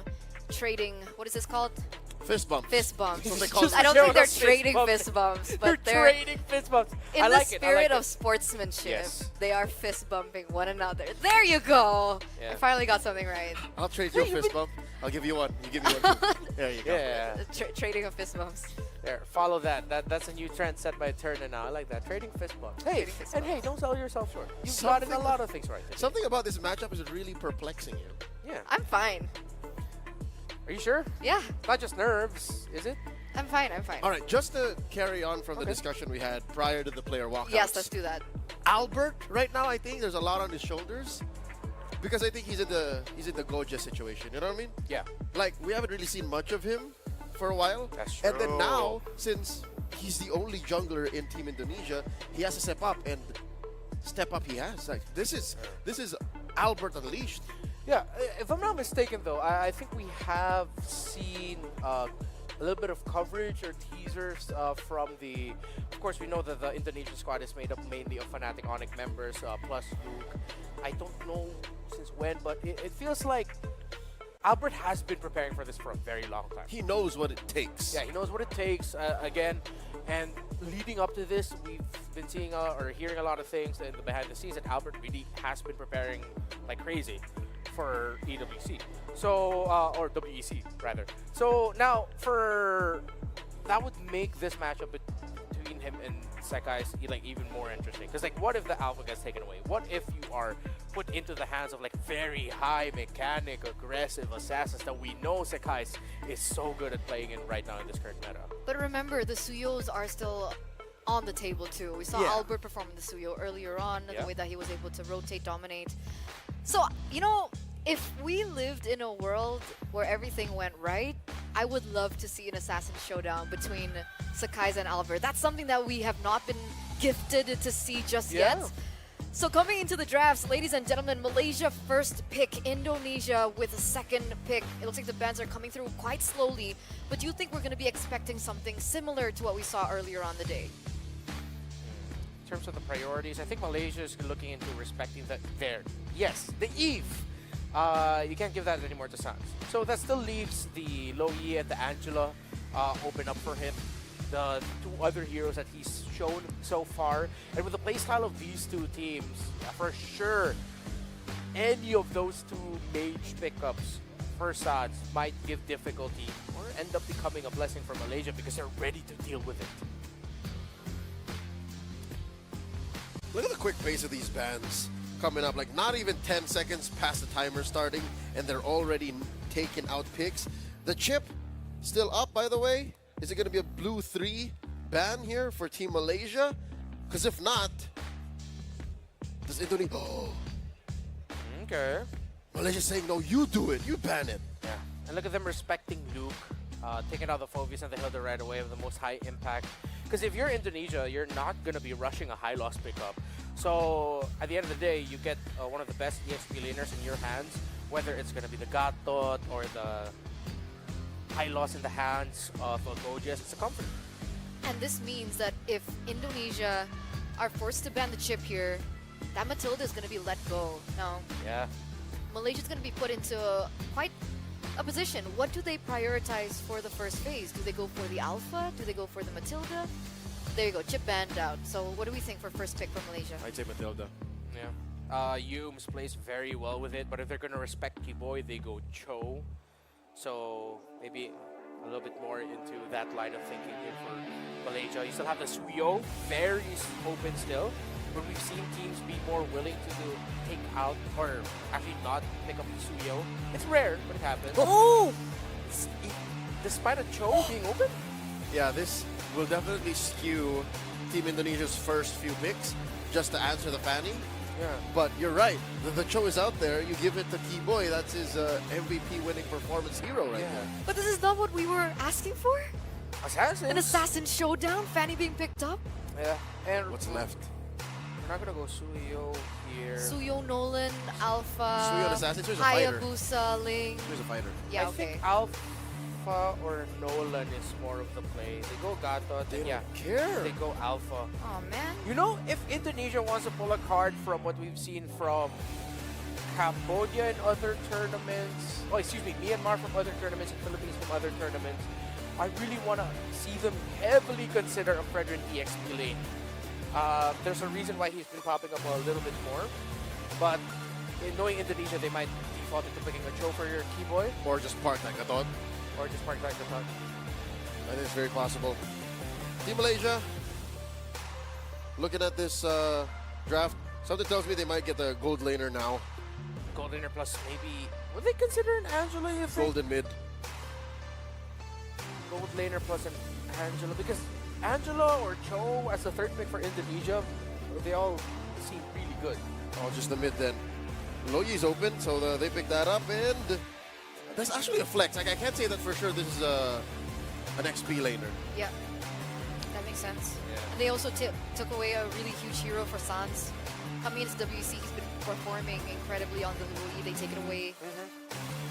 trading, what is this called? Fist bumps. Fist bumps. That's what they call it. I don't think they're trading fist bumps, but They're trading fist bumps. in I the like spirit it. I like of it. sportsmanship, Yes. they are fist bumping one another. There you go. Yeah. I finally got something right. I'll trade you a fist bump. I'll give you one. You give me one too. There you go. Yeah. Trading of fist bumps. There, follow that. That's a new trend set by Turner now. I like that. Trading fist bumps. Hey, Trading fist and hey, don't sell yourself short. You've gotten a lot of things right today. Something about this matchup is really perplexing you. Yeah. I'm fine. Are you sure? Yeah, Not just nerves, is it? I'm fine. I'm fine. All right, just to carry on from the discussion we had prior to the player walkouts. Yes, let's do that. Albert, right now, I think there's a lot on his shoulders because I think he's in the Goja situation. You know what I mean? Yeah. Like we haven't really seen much of him for a while. That's And then true. now, since he's the only jungler in Team Indonesia, he has to step up, and step up he has. Like this is Albert unleashed. Yeah, if I'm not mistaken though, I think we have seen a little bit of coverage or teasers from the... Of course, we know that the Indonesian squad is made up mainly of Fnatic Onyx members, plus Luke. I don't know since when, but it feels like Albert has been preparing for this for a very long time. He knows what it takes. Yeah, he knows what it takes, again. And leading up to this, we've been seeing or hearing a lot of things in the behind the scenes, and Albert really has been preparing like crazy for EWC. So, or WEC rather. So now, that would make this matchup between him and Sekai like even more interesting. Because like, what if the alpha gets taken away? What if you are put into the hands of like very high mechanic, aggressive assassins that we know Sekai is so good at playing in right now in this current meta? But remember, the Suyos are still on the table too. We saw Yeah. Albert perform in the Suyo earlier on, Yeah. the way that he was able to rotate, dominate. So, you know, if we lived in a world where everything went right, I would love to see an assassin showdown between Sakai's and Albert. That's something that we have not been gifted to see just Yeah. yet. So coming into the drafts, ladies and gentlemen, Malaysia first pick, Indonesia with a second pick. It looks like the bans are coming through quite slowly, but do you think we're going to be expecting something similar to what we saw earlier on the day? terms of the priorities, I think Malaysia is looking into respecting that there. Yes, the Eve. You can't give that anymore to Sans. So that still leaves the Lo Yi and the Angela open up for him. The two other heroes that he's shown so far. And with the playstyle of these two teams, for sure, any of those two mage pickups for Sans might give difficulty or end up becoming a blessing for Malaysia because they're ready to deal with it. Look at the quick pace of these bans coming up. Like, not even 10 seconds past the timer starting, and they're already taking out picks. The chip still up, by the way. Is it going to be a blue 3 ban here for Team Malaysia? Because if not, does Indonesia... Okay. Malaysia's saying, no, you do it. You ban it. Yeah. And look at them respecting Luke, taking out the Phobius and the Hilda right away with the most high impact. Because if you're Indonesia, you're not going to be rushing a high loss pickup. So at the end of the day, you get one of the best EXP laners in your hands, whether it's going to be the Gatot or the high loss in the hands of Gojez. It's a comfort. And this means that if Indonesia are forced to ban the chip here, that Matilda is going to be let go. Now, Yeah. Malaysia's going to be put into quite a position. What do they prioritize for the first phase? Do they go for the Alpha? Do they go for the Matilda? There you go, chip banned out. So what do we think for first pick for Malaysia? I'd say Matilda. Yeah. Yums plays very well with it, but if they're going to respect Kiboy, they go Cho. So maybe a little bit more into that line of thinking here for Malaysia. You still have the Suyo, very open still. But we've seen teams be more willing to take out or actually not pick up the Suyo. It's rare, but it happens. Oh! Despite a Cho being open? Yeah, this will definitely skew Team Indonesia's first few picks just to answer the Fanny. Yeah. But you're right. The Cho is out there. You give it to Kiboy. That's his MVP winning performance hero right now. But this is not what we were asking for? Assassins. An assassin showdown? Fanny being picked up? Yeah. And what's left? We're not gonna go Suyo here. Suyo, Nolan, Alpha, Suyo and Assassin. Suyo's a fighter. Hayabusa, Ling. Suyo's a fighter. Yeah, I okay. think Alpha or Nolan is more of the play. They go Gatot, They and yeah, don't care. they go Alpha. Oh man. You know, if Indonesia wants to pull a card from what we've seen from Cambodia in other tournaments, Myanmar from other tournaments and Philippines from other tournaments, I really want to see them heavily consider a Fredrin EXP lane. There's a reason why he's been popping up a little bit more, but knowing Indonesia, they might default into picking a Cho for your Keyboy. Or just park like a thought. Or just park like a thought. I think it's very possible. Team Malaysia, looking at this draft, something tells me they might get the gold laner now. Gold laner plus maybe, would they consider an Angela if they... Golden mid. Gold laner plus an Angela, because Angela or Cho as the third pick for Indonesia, they all seem really good. Oh, just the mid then. Loyi's open, so they pick that up, and that's actually a flex. Like, I can't say that for sure this is an XP laner. Yeah, that makes sense. Yeah. And they also took away a really huge hero for Sans. Coming into WC, he's been performing incredibly on the Louis. They take it away.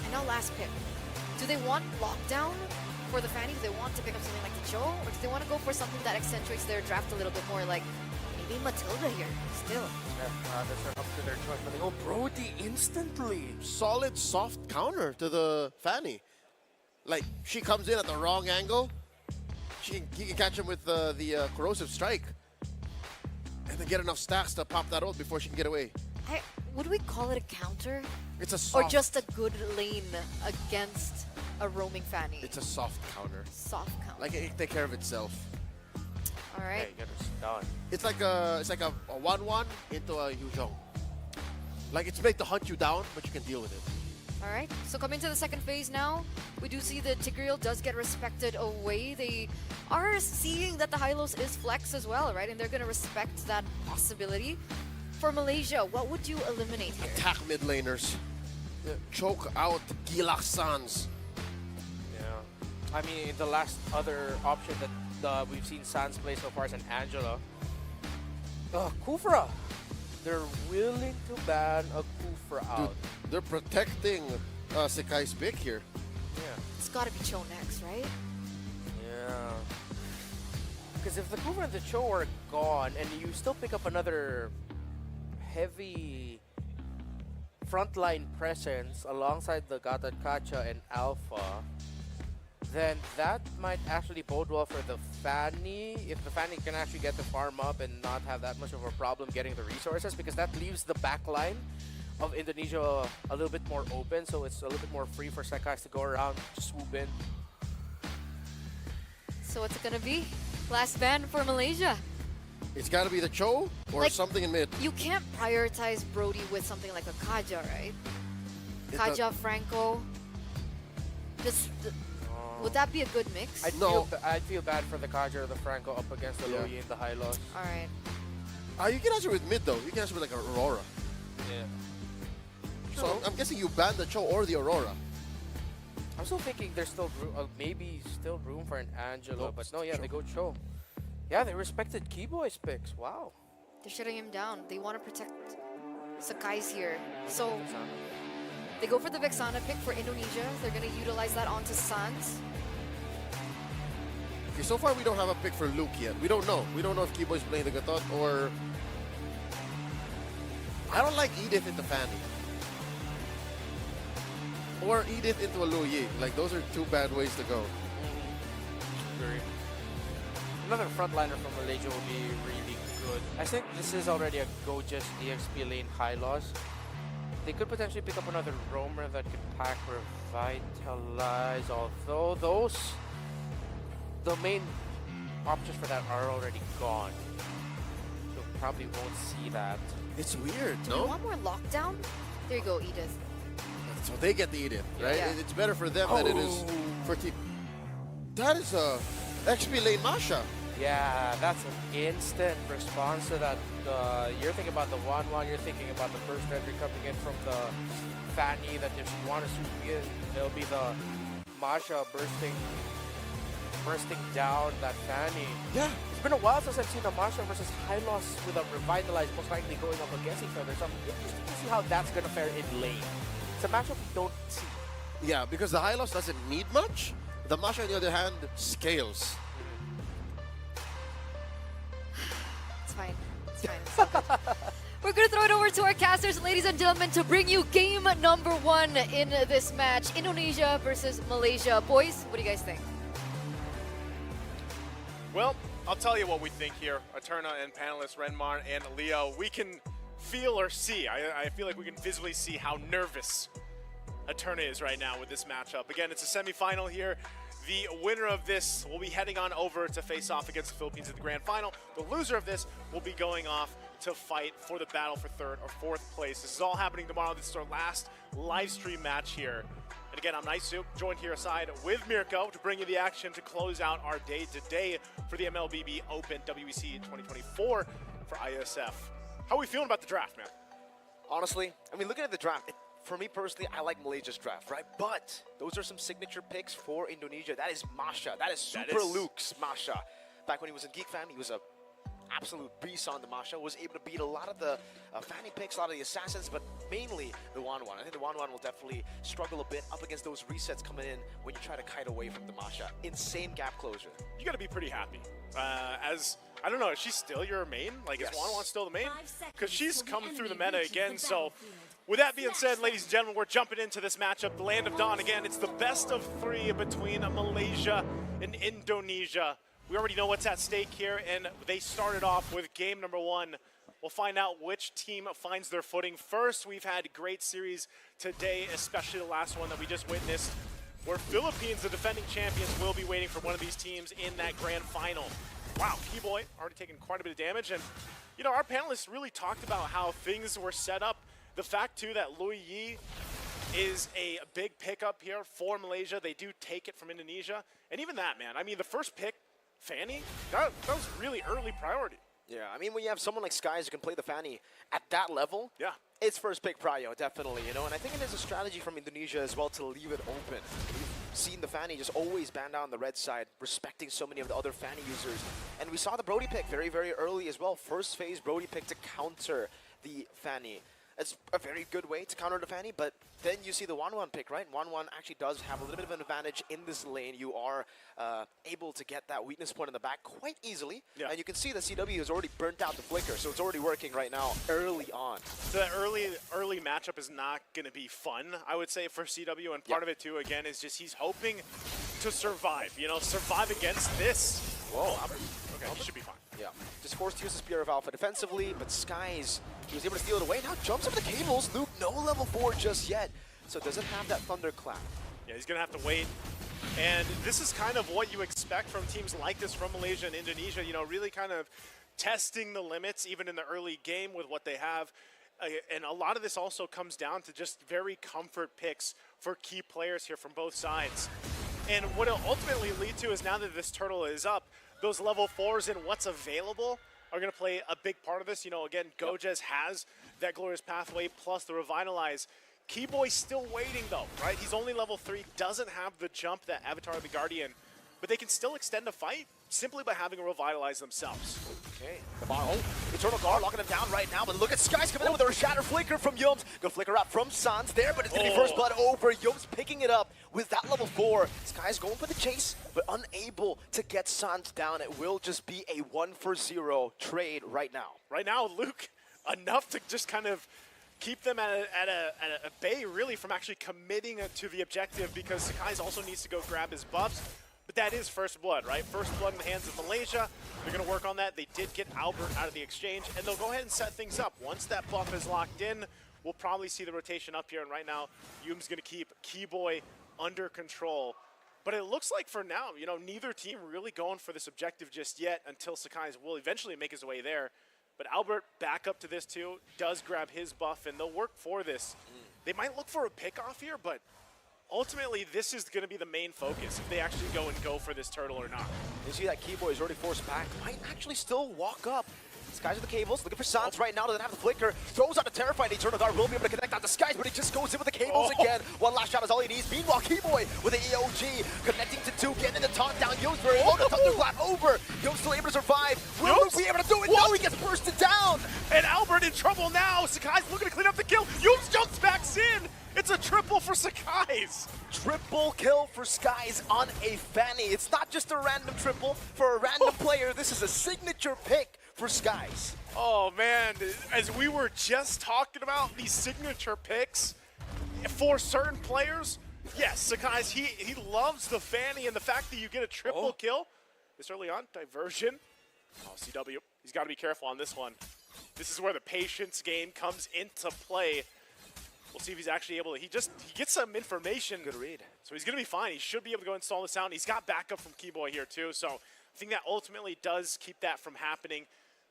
And now last pick. Do they want lockdown for the Fanny? Do they want to pick up something like the Cho? Or do they want to go for something that accentuates their draft a little bit more, like maybe Matilda here still? Yeah, that's up to their choice. But they go Brody instantly. Solid soft counter to the Fanny. Like, she comes in at the wrong angle. He can catch him with the corrosive strike. And then get enough stacks to pop that ult before she can get away. Would we call it a counter? It's a soft... Or just a good lane against a roaming Fanny? It's a soft counter. Soft counter. Like, it take care of itself. All right. Yeah, you gotta stun. It's like a 1-1 into a Yuzhong. Like, it's made to hunt you down, but you can deal with it. All right, so coming to the second phase now, we do see that Tigreal does get respected away. They are seeing that the Hylos is flex as well, right? And they're going to respect that possibility. For Malaysia, what would you eliminate here? Attack mid laners. Choke out Gilak Sans. Yeah. I mean, the last other option that we've seen Sans play so far is an Angela. Kufra. They're willing to ban a Kufra out. Dude, they're protecting Sekai's pick here. Yeah. It's got to be Cho next, right? Yeah. Because if the Kuva and the Cho are gone, and you still pick up another heavy frontline presence alongside the Gatan Kacha and Alpha, then that might actually bode well for the Fanny. If the Fanny can actually get the farm up and not have that much of a problem getting the resources, because that leaves the back line of Indonesia a little bit more open, so it's a little bit more free for Sekais to go around, swoop in. So what's it gonna be? Last ban for Malaysia. It's got to be the Cho or Like, something in mid. You can't prioritize Brody with something like a Kaja, right? Kaja, Franco. Would that be a good mix? I'd feel bad for the Kaja or the Franco up against the Loyi in the high loss. All right. You can answer with mid though. You can answer with like Aurora. Yeah. So I'm guessing you ban the Cho or the Aurora. I'm still thinking there's still maybe still room for an Angelo, but no, yeah, they go Cho. Yeah, they respected Keyboy's picks. Wow. They're shutting him down. They want to protect Sekais here. So they go for the Vexana pick for Indonesia. They're going to utilize that onto Sans. Okay, so far we don't have a pick for Luke yet. We don't know. We don't know if Keyboy's playing the Gatot or... I don't like Edith into Fanny. Or Edith into a Luyi. Like, those are two bad ways to go. Agree. Another frontliner from Malaysia will be really good. I think this is already a go just DXP lane high loss. They could potentially pick up another roamer that could pack Revitalize, although the main options for that are already gone. So probably won't see that. It's weird, Do you want more lockdown? There you go, Edith. So they get the Edith, right? Yeah. It's better for them than it is for Team. That is a XP lane Masha. Yeah, that's an instant response to that. You're thinking about the 1-1, you're thinking about the first entry coming in from the Fanny that if you want to swoop in, it'll be the Masha bursting down that Fanny. Yeah. It's been a while since I've seen a Masha versus Hylos with a Revitalize most likely going up against each other. So I'm interested to see how that's going to fare in lane. It's a matchup we don't see. Yeah, because the Hylos doesn't need much. The Masha, on the other hand, scales. It's fine. It's fine. It's all good. We're going to throw it over to our casters, ladies and gentlemen, to bring you game number 1 in this match. Indonesia versus Malaysia. Boys, what do you guys think? Well, I'll tell you what we think here. Eterna and panelists Renmar and Leo, we can feel or see. I feel like we can visibly see how nervous Eterna is right now with this matchup. Again, it's a semifinal here. The winner of this will be heading on over to face off against the Philippines at the grand final. The loser of this will be going off to fight for the battle for 3rd or 4th place. This is all happening tomorrow. This is our last live stream match here. And again, I'm Naisu, joined here aside with Mirko to bring you the action to close out our day today for the MLBB Open WEC 2024 for IESF. How are we feeling about the draft, man? Honestly, I mean, looking at the draft, for me personally, I like Malaysia's draft, right? But those are some signature picks for Indonesia. That is Masha. That is Super Luke's Masha. Back when he was in Geek Fam, he was a absolute beast on the Masha, was able to beat a lot of the Fanny picks, a lot of the Assassins, but mainly the 1-1. I think the 1-1 will definitely struggle a bit up against those resets coming in when you try to kite away from the Masha. Insane gap closure. You got to be pretty happy. I don't know, is she still your main? Like, is 1-1 still the main? Because she's come through the meta again, so with that being said, ladies and gentlemen, we're jumping into this matchup, the Land of Dawn again. It's the best of 3 between Malaysia and Indonesia. We already know what's at stake here, and they started off with game number 1. We'll find out which team finds their footing first. We've had a great series today, especially the last one that we just witnessed, where Philippines, the defending champions, will be waiting for one of these teams in that grand final. Wow, Keyboy already taking quite a bit of damage, and you know, our panelists really talked about how things were set up. The fact, too, that Loyi is a big pickup here for Malaysia. They do take it from Indonesia, and even that, man, I mean, the first pick, Fanny, that was really early priority. Yeah, I mean, when you have someone like Skies who can play the Fanny at that level, yeah, it's first pick prio, definitely, you know, and I think it is a strategy from Indonesia as well to leave it open. We've seen the Fanny just always ban down the red side, respecting so many of the other Fanny users, and we saw the Brody pick very, very early as well. First phase Brody pick to counter the Fanny. It's a very good way to counter the Fanny, but then you see the 1-1 pick, right? 1-1 actually does have a little bit of an advantage in this lane. You are able to get that weakness point in the back quite easily. Yeah. And you can see that CW has already burnt out the flicker, so it's already working right now early on. So that early matchup is not going to be fun, I would say, for CW. And part of it, too, again, is just he's hoping to survive. You know, survive against this. Whoa. Okay, he should be fine. Yeah, just forced to use the Spear of Alpha defensively, but Skies, he was able to steal it away. Now jumps over the cables. Luke, no level 4 just yet, so doesn't have that Thunderclap. Yeah, he's going to have to wait. And this is kind of what you expect from teams like this from Malaysia and Indonesia, you know, really kind of testing the limits even in the early game with what they have. And a lot of this also comes down to just very comfort picks for key players here from both sides. And what it'll ultimately lead to is now that this turtle is up, those level 4s and what's available are going to play a big part of this. You know, again, Gojez has that Glorious Pathway plus the Revitalize. Keyboy's still waiting, though, right? He's only level 3, doesn't have the jump that Avatar the Guardian, but they can still extend a fight simply by having a Revitalize themselves. Okay, the bottle. Eternal Guard locking him down right now, but look at Skies coming in with a Shatter Flicker from Yums. Good flicker out from Sans there, but it's going to be first blood over. Yums picking it up with that level 4. Skies going for the chase, but unable to get Sans down. It will just be a 1-for-0 trade right now. Right now, Luke, enough to just kind of keep them at a bay, really, from actually committing to the objective, because Sakai's also needs to go grab his buffs. But that is first blood, right? First blood in the hands of Malaysia. They're going to work on that. They did get Albert out of the exchange, and they'll go ahead and set things up. Once that buff is locked in, we'll probably see the rotation up here. And right now, Yum's going to keep Keyboy under control. But it looks like for now, you know, neither team really going for this objective just yet until Sakai's will eventually make his way there. But Albert back up to this too, does grab his buff, and they'll work for this. They might look for a pick off here, but ultimately, this is going to be the main focus, if they actually go for this turtle or not. You see that Keyboy is already forced back. Might actually still walk up. Skies with the cables, looking for Sans right now, doesn't have the flicker. Throws out a Terrified. Eternal Guard will be able to connect out the Skies, but he just goes in with the cables again. One last shot is all he needs. Meanwhile, Keyboy with the EOG, connecting to 2, getting in the taunt down. Yo's very low, the Thunderclap over. Yo's still able to survive. Will Luke be able to do it? No, he gets bursted down. And Albert in trouble now. Sakai's looking to clean up the kill. Yo's jumps back in. It's a triple for Sakai's. Triple kill for Skies on a Fanny. It's not just a random triple for a random player. This is a signature pick for Skies. Oh man, as we were just talking about these signature picks for certain players, yes, Sakai's, he loves the Fanny, and the fact that you get a triple kill this early on, diversion. Oh, CW, he's got to be careful on this one. This is where the patience game comes into play. We'll see if he's actually able to, he gets some information. Good read. So he's going to be fine. He should be able to go install this out. And he's got backup from Keyboy here too. So I think that ultimately does keep that from happening.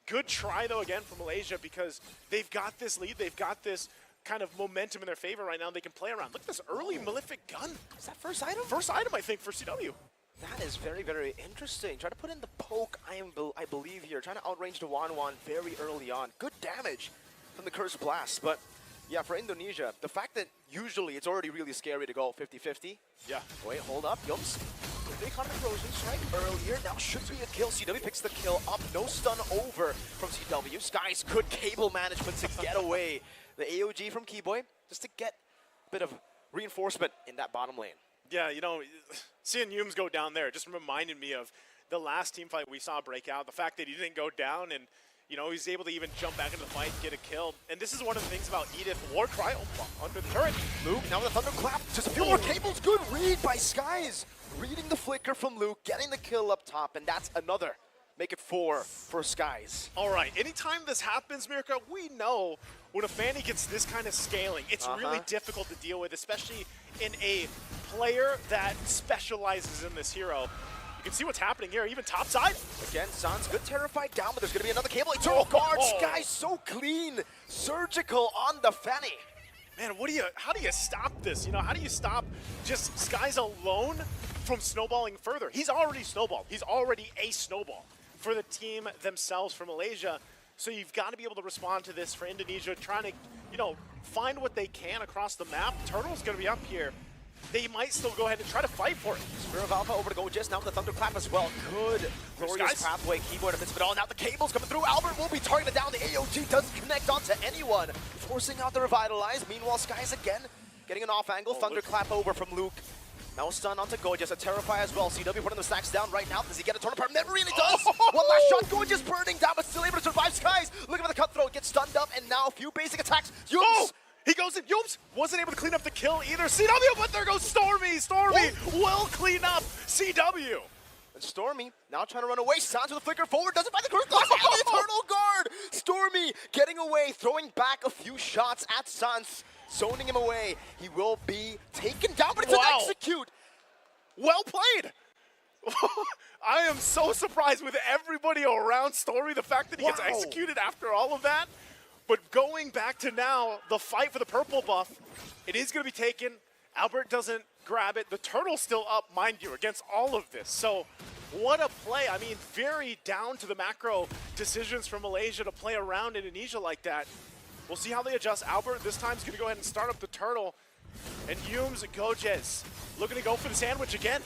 Good try though again from Malaysia, because they've got this lead. They've got this kind of momentum in their favor right now. They can play around. Look at this early Malefic gun. Is that first item? First item, I think, for CW. That is very, very interesting. Try to put in the poke, I believe here. Trying to outrange the 1-1 very early on. Good damage from the Cursed Blast, but yeah, for Indonesia, the fact that usually it's already really scary to go 50-50. Yeah. Wait, hold up. Yums. They caught an Frozen Strike earlier. Now should be a kill. CW picks the kill up. No stun over from CW. Skies, good cable management to get away. The AOG from Keyboy, just to get a bit of reinforcement in that bottom lane. Yeah, you know, seeing Yums go down there just reminded me of the last team fight we saw break out. The fact that he didn't go down, and you know, he's able to even jump back into the fight, get a kill. And this is one of the things about Edith. War Cry under the turret. Luke, now with a Thunderclap. Just a few more cables. Good read by Skies. Reading the flicker from Luke, getting the kill up top, and that's another. Make it 4 for Skies. All right, anytime this happens, Mirka, we know when a Fanny gets this kind of scaling, it's really difficult to deal with, especially in a player that specializes in this hero. You can see what's happening here, even topside. Again, Sans good Terrified down, but there's going to be another cable. Eternal Guard, Skies so clean. Surgical on the Fanny. Man, how do you stop this? You know, how do you stop just Skies alone from snowballing further? He's already snowballed. He's already a snowball for the team themselves for Malaysia. So you've got to be able to respond to this for Indonesia, trying to, you know, find what they can across the map. Turtle's going to be up here. They might still go ahead and try to fight for it. Spear of Alpha over to Gojez now with the Thunderclap as well. Good. Glorious Pathway, Keyboard amidst it all. Now the cable's coming through. Albert will be targeted down. The AOG doesn't connect onto anyone. forcing out the Revitalize. Meanwhile, Skies again getting an off angle. Thunderclap over from Luke. Now stun onto Gorgeous, a Terrify as well. CW putting the stacks down right now. Does he get a turn apart? Never really does! One last shot, Gorgeous burning down, but still able to survive. Skies looking for the cutthroat, gets stunned up, and now a few basic attacks. Yooms! He goes in. Yooms wasn't able to clean up the kill either. CW, but there goes Stormy. Stormy will clean up CW. And Stormy now trying to run away. Sounds with the flicker forward, doesn't find the curse glass, and the Eternal Guard! Stormy getting away, throwing back a few shots at Sans. Zoning him away. He will be taken down, but it's an execute. Well played. I am so surprised with everybody around Stormy, the fact that he gets executed after all of that. But going back to now, the fight for the purple buff, it is going to be taken. Albert doesn't grab it. The turtle's still up, mind you, against all of this. So what a play. I mean, very down to the macro decisions from Malaysia to play around Indonesia like that. We'll see how they adjust. Albert this time is going to go ahead and start up the turtle. And Yooms and Gojes looking to go for the sandwich again.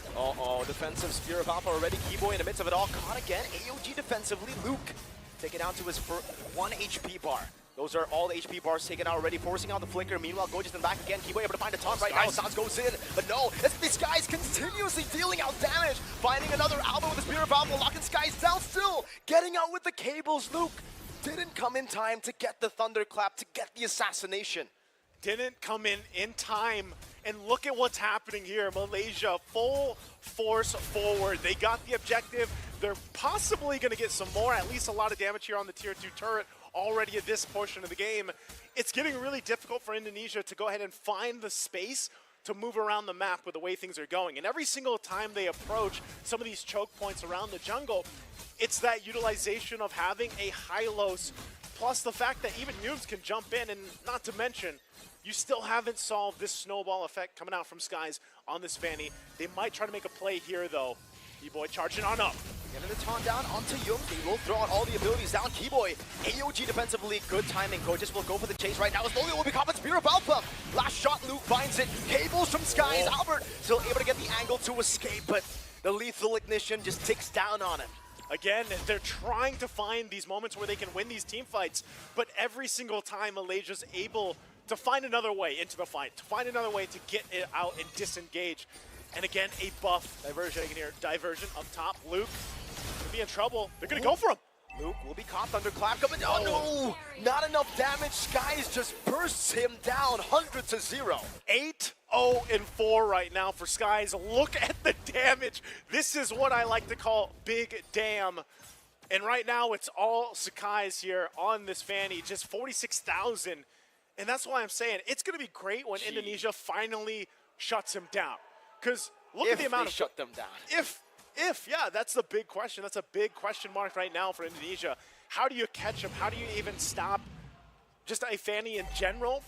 Defensive Spear of Alpha already. Keyboy in the midst of it all. Caught again. AOG defensively. Luke taken out to his 1 HP bar. Those are all the HP bars taken out already, forcing out the flicker. Meanwhile, Gorgeous in the back again. Keyboy able to find a taunt right now. Sans goes in, but no. This Skies continuously dealing out damage. Finding another Alpha with the Spear of Alpha, locking Skies down still. Getting out with the cables. Luke didn't come in time to get the Thunderclap, to get the assassination. Didn't come in time. And look at what's happening here. Malaysia full force forward. They got the objective. They're possibly going to get some more, at least a lot of damage here on the tier 2 turret already at this portion of the game. It's getting really difficult for Indonesia to go ahead and find the space to move around the map with the way things are going. And every single time they approach some of these choke points around the jungle, it's that utilization of having a Hylos, plus the fact that even noobs can jump in, and not to mention, you still haven't solved this snowball effect coming out from Skies on this Fanny. They might try to make a play here, though. Keyboy charging on up. Getting the taunt down onto Yum. He will throw out all the abilities down. Keyboy, AOG defensively, good timing. Gorgeous will go for the chase right now. Slowly will be caught with Spear of Alpha. Last shot, Luke finds it. Cables from Skies. Albert still able to get the angle to escape, but the lethal ignition just ticks down on him. Again, they're trying to find these moments where they can win these team fights, but every single time Malaysia's able to find another way into the fight, to find another way to get it out and disengage. And again, a buff diversion here. Diversion up top. Luke could be in trouble. They're going to go for him. Luke will be caught. Thunderclap coming. Oh no! Not enough damage. Skies just bursts him down. 100-0. 8-0-4 right now for Skies. Look at the damage. This is what I like to call big damn. And right now, it's all Sakai's here on this Fanny. Just 46,000. And that's why I'm saying it's going to be great when Indonesia finally shuts him down. Because look at the amount of shut them down. Yeah, that's the big question. That's a big question mark right now for Indonesia. How do you catch him? How do you even stop just a Fanny in general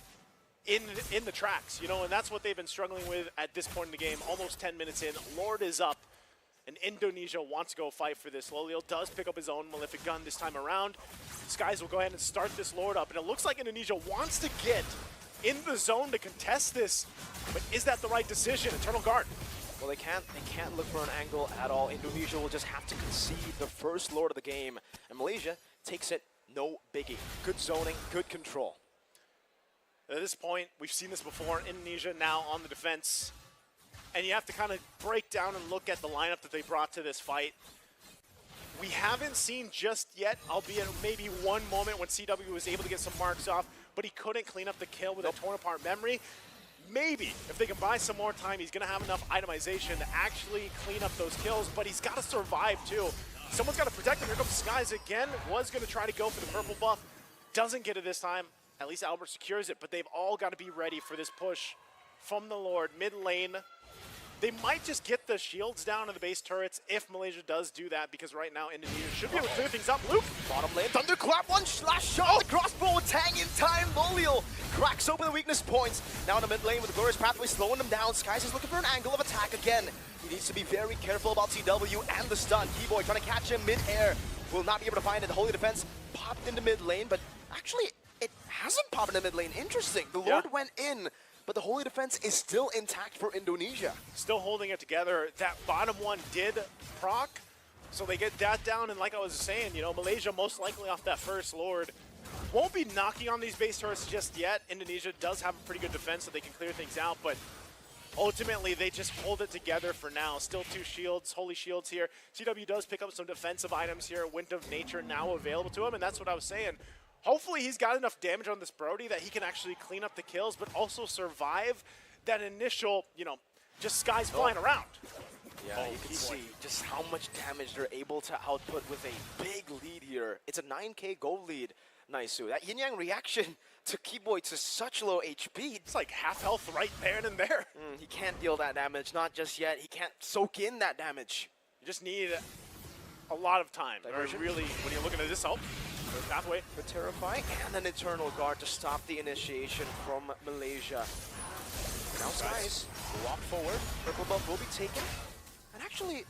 in the tracks? You know, and that's what they've been struggling with at this point in the game. Almost 10 minutes in, Lord is up, and Indonesia wants to go fight for this. Lolio does pick up his own Malefic gun this time around. Skies will go ahead and start this Lord up, and it looks like Indonesia wants to get in the zone to contest this, but is that the right decision? Eternal Guard. Well, they can't look for an angle at all. Indonesia will just have to concede the first Lord of the game, and Malaysia takes it no biggie. Good zoning, good control. At this point, we've seen this before. Indonesia now on the defense, and you have to kind of break down and look at the lineup that they brought to this fight. We haven't seen just yet, albeit maybe one moment when CW was able to get some marks off, but he couldn't clean up the kill with a torn apart memory. Maybe if they can buy some more time, he's going to have enough itemization to actually clean up those kills, but he's got to survive too. Someone's got to protect him. Here comes Skies again. Was going to try to go for the purple buff. Doesn't get it this time. At least Albert secures it, but they've all got to be ready for this push from the Lord. Mid lane, they might just get the shields down to the base turrets if Malaysia does do that, because right now Indonesia should be able to clear things up. Luke! Bottom lane, Thunderclap, one last shot. The crossbow tang in time. Lolio cracks open the weakness points. Now in the mid lane with the Glorious Pathway slowing them down. Skies is looking for an angle of attack again. He needs to be very careful about CW and the stun. Keyboy trying to catch him mid-air. Will not be able to find it. The Holy Defense popped into mid lane, but actually it hasn't popped into mid lane. Interesting. The Lord went in, but the Holy Defense is still intact for Indonesia. Still holding it together. That bottom one did proc, so they get that down. And like I was saying, you know, Malaysia most likely off that first Lord won't be knocking on these base turrets just yet. Indonesia does have a pretty good defense, so they can clear things out, but ultimately they just hold it together for now. Still 2 shields, holy shields here. CW does pick up some defensive items here. Wind of Nature now available to him, and that's what I was saying. Hopefully he's got enough damage on this Brody that he can actually clean up the kills, but also survive that initial, you know, just skies flying around. Yeah, you can see just how much damage they're able to output with a big lead here. It's a 9k gold lead, Naisu. That yin-yang reaction to Keyboy to such low HP. It's like half health right there and there. He can't deal that damage, not just yet. He can't soak in that damage. You just need a lot of time. Diversion. Really, when you're looking at this, pathway. The Terrifying and an Eternal Guard to stop the initiation from Malaysia. Now Skies walk forward. Purple buff will be taken. And actually,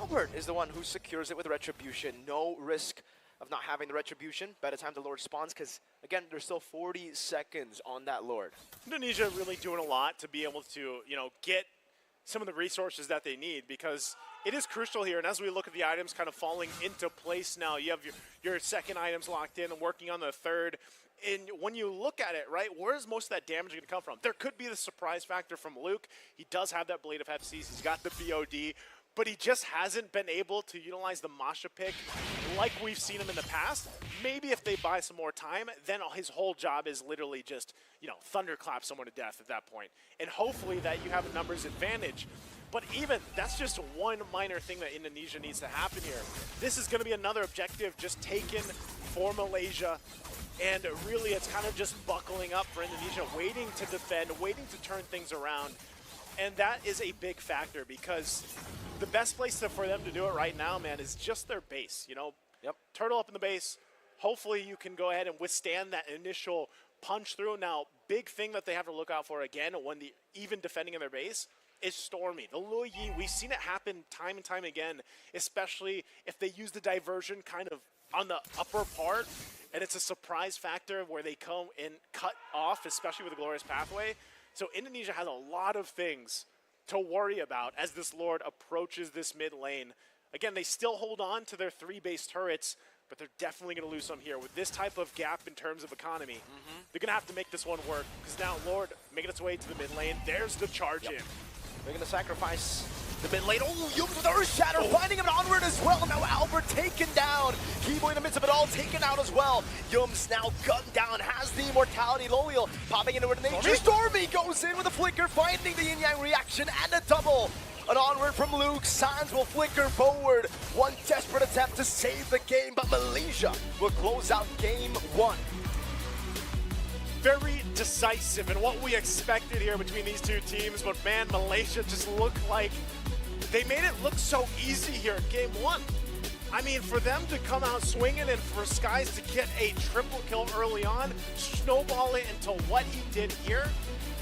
Albert is the one who secures it with Retribution. No risk of not having the Retribution by the time the Lord spawns, because, again, there's still 40 seconds on that Lord. Indonesia really doing a lot to be able to, you know, get some of the resources that they need, because it is crucial here. And as we look at the items kind of falling into place now, you have your second items locked in and working on the third. And when you look at it, right, where's most of that damage going to come from? There could be the surprise factor from Luke. He does have that Blade of FCs. He's got the BOD, but he just hasn't been able to utilize the Masha pick like we've seen him in the past. Maybe if they buy some more time, then his whole job is literally just, you know, thunderclap someone to death at that point. And hopefully that you have a numbers advantage. But even, that's just one minor thing that Indonesia needs to happen here. This is going to be another objective just taken for Malaysia. And really, it's kind of just buckling up for Indonesia, waiting to defend, waiting to turn things around. And that is a big factor, because the best place for them to do it right now, man, is just their base. You know, turtle up in the base. Hopefully you can go ahead and withstand that initial punch through. Now, big thing that they have to look out for, again, when even defending in their base, is Stormy. The Luo Yi, we've seen it happen time and time again, especially if they use the diversion kind of on the upper part, and it's a surprise factor where they come and cut off, especially with the Glorious Pathway. So Indonesia has a lot of things to worry about as this Lord approaches this mid lane. Again, they still hold on to their 3 base turrets, but they're definitely going to lose some here. With this type of gap in terms of economy, they're going to have to make this one work, because now Lord making its way to the mid lane. There's the charge in. They're going to sacrifice the mid lane. Oh, Yums with Earth Shatter, finding him onward as well. Now Albert taken down. Keyboy in the midst of it all, taken out as well. Yums now gunned down, has the immortality. Loyal popping into the nature. Stormy goes in with a flicker, finding the yin-yang reaction and a double. An onward from Luke. Sands will flicker forward. One desperate attempt to save the game, but Malaysia will close out game 1. Very decisive in what we expected here between these two teams, but man, Malaysia just looked like they made it look so easy here in game 1. I mean, for them to come out swinging and for Skies to get a triple kill early on, snowball it into what he did here,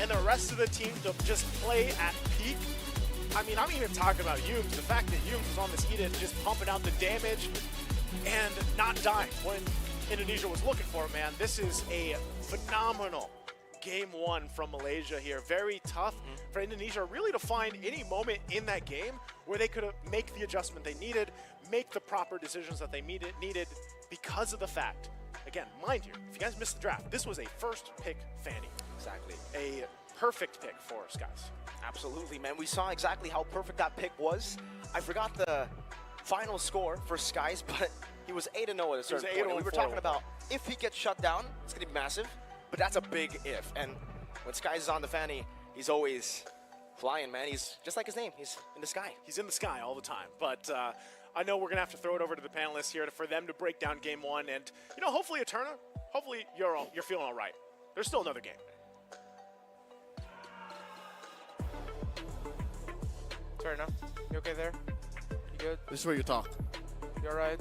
and the rest of the team to just play at peak. I mean, I'm even talking about Yums. The fact that Yums was on this Edith just pumping out the damage and not dying when Indonesia was looking for him, man. This is a phenomenal game 1 from Malaysia here. Very tough for Indonesia really to find any moment in that game where they could make the adjustment they needed, make the proper decisions that they needed because of the fact, again, mind you, if you guys missed the draft, this was a first pick Fanny. Exactly. A perfect pick for Skies. Absolutely, man. We saw exactly how perfect that pick was. I forgot the final score for Skies, but he was 8-0 at a certain point. And we were talking about if he gets shut down, it's going to be massive, but that's a big if. And when Skies is on the Fanny, he's always flying, man. He's just like his name. He's in the sky. He's in the sky all the time. But I know we're going to have to throw it over to the panelists here for them to break down game 1. And, you know, hopefully, Eterna, hopefully you're feeling all right. There's still another game. Eterna, you okay there? You good? This is where you talk. You all right?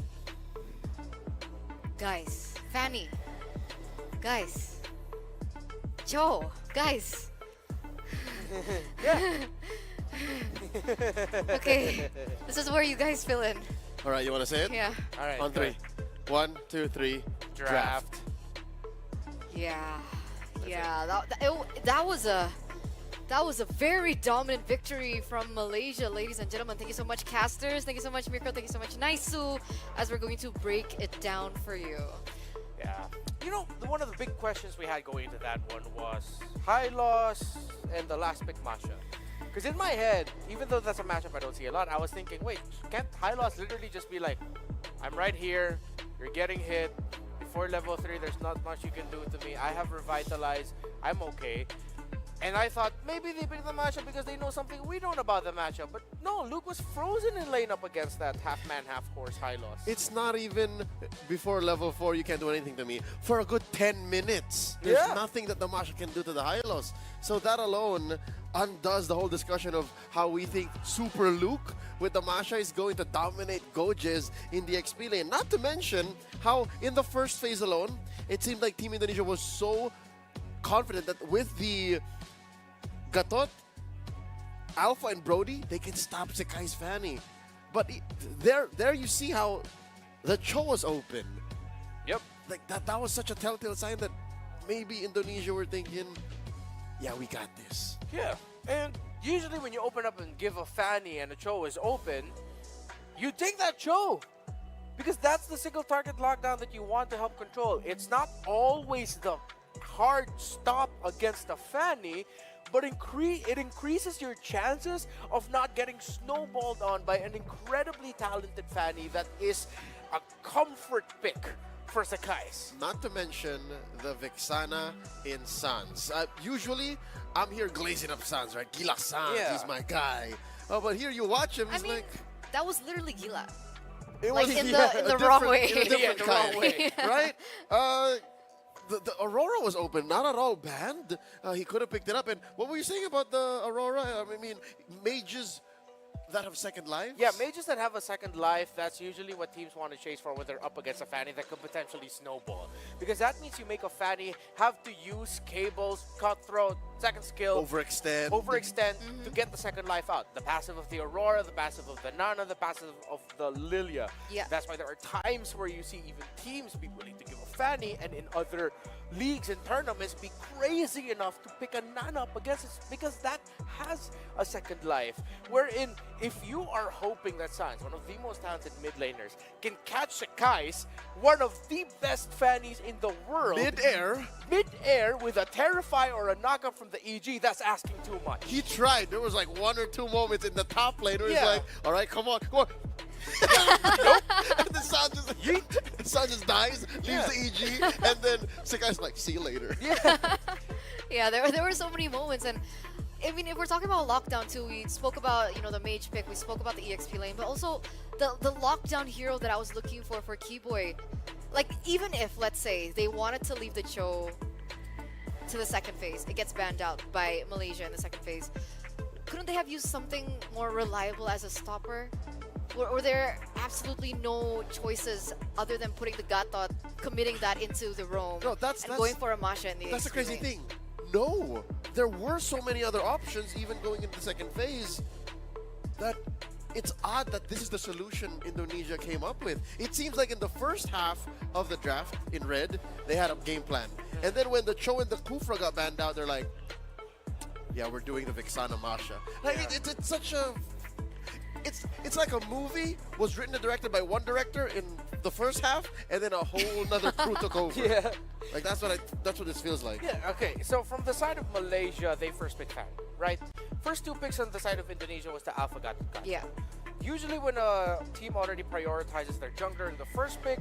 Guys, Fanny. Guys. Joe. Guys. Okay, this is where you guys fill in. All right, you want to say it? Yeah. All right. On 3. 1, 2, 3. Draft. Yeah. Yeah. That was a very dominant victory from Malaysia, ladies and gentlemen. Thank you so much, casters. Thank you so much, Mirko. Thank you so much, Naisu, as we're going to break it down for you. Yeah. You know, one of the big questions we had going into that one was high loss and the last pick Masha. Because in my head, even though that's a matchup I don't see a lot, I was thinking, wait, can't high loss literally just be like, I'm right here, you're getting hit, before level 3 there's not much you can do to me, I have revitalized, I'm okay. And I thought maybe they picked the matchup because they know something we don't about the matchup. But no, Luke was frozen in lane up against that half-man, half-horse high loss. It's not even before level 4 you can't do anything to me. For a good 10 minutes, there's nothing that the Masha can do to the high loss. So that alone undoes the whole discussion of how we think Super Luke with the Masha is going to dominate Gojes in the XP lane. Not to mention how in the first phase alone, it seemed like Team Indonesia was so confident that with the Gatot, Alpha, and Brody, they can stop Sekai's Fanny. But there you see how the Cho was open. Yep. Like that was such a telltale sign that maybe Indonesia were thinking, yeah, we got this. Yeah. And usually when you open up and give a Fanny and a Cho is open, you take that Cho. Because that's the single target lockdown that you want to help control. It's not always the hard stop against a Fanny, but it increases your chances of not getting snowballed on by an incredibly talented Fanny that is a comfort pick for Sekai's. Not to mention the Vexana in Sans. Usually, I'm here glazing up Sans, right? Gila Sans, he's my guy. Oh, but here you watch him, he's like... That was literally Gila. It like was in the wrong way. In a different kind, right? The Aurora was open, not at all banned. He could have picked it up. And what were you saying about the Aurora? I mean, mages that have second lives? Yeah, mages that have a second life, that's usually what teams want to chase for when they're up against a Fanny that could potentially snowball. Because that means you make a Fanny have to use cables, cutthroat, second skill, overextend to get the second life out. The passive of the Aurora, the passive of the Nana, the passive of the Lilia. Yeah. That's why there are times where you see even teams be willing to give a Fanny, and in other leagues and tournaments be crazy enough to pick a Nana up against it because that has a second life. Wherein, if you are hoping that Sans, one of the most talented mid laners, can catch Sekai's, one of the best Fannies in the world, mid-air with a Terrify or a knockup from the EG, that's asking too much. He tried. There was like 1 or 2 moments in the top lane where he's like, all right, come on, come on. Nope. And then San just dies, leaves the EG, and then Sekai's like, see you later. Yeah, there were so many moments. And I mean, if we're talking about lockdown too, we spoke about, you know, the mage pick, we spoke about the EXP lane, but also the lockdown hero that I was looking for Keyboy. Like, even if, let's say, they wanted to leave the Cho to the second phase, it gets banned out by Malaysia in the second phase, couldn't they have used something more reliable as a stopper? Or there absolutely no choices other than putting the Gatot, committing that into the roam, and going for a Masha in the That's the XP crazy lane. thing. No, there were so many other options even going into the second phase that it's odd that this is the solution Indonesia came up with. It seems like in the first half of the draft in red, they had a game plan. And then when the Cho and the Kufra got banned out, they're like, yeah, we're doing the Vexana Masha. Like, it's such a... It's like a movie was written and directed by one director in the first half, and then a whole nother crew took over. Yeah. Like that's what this feels like. Yeah, okay. So from the side of Malaysia, they first picked Fan, right? First 2 picks on the side of Indonesia was the Alpha Gatot. Yeah. Usually when a team already prioritizes their jungler in the first pick,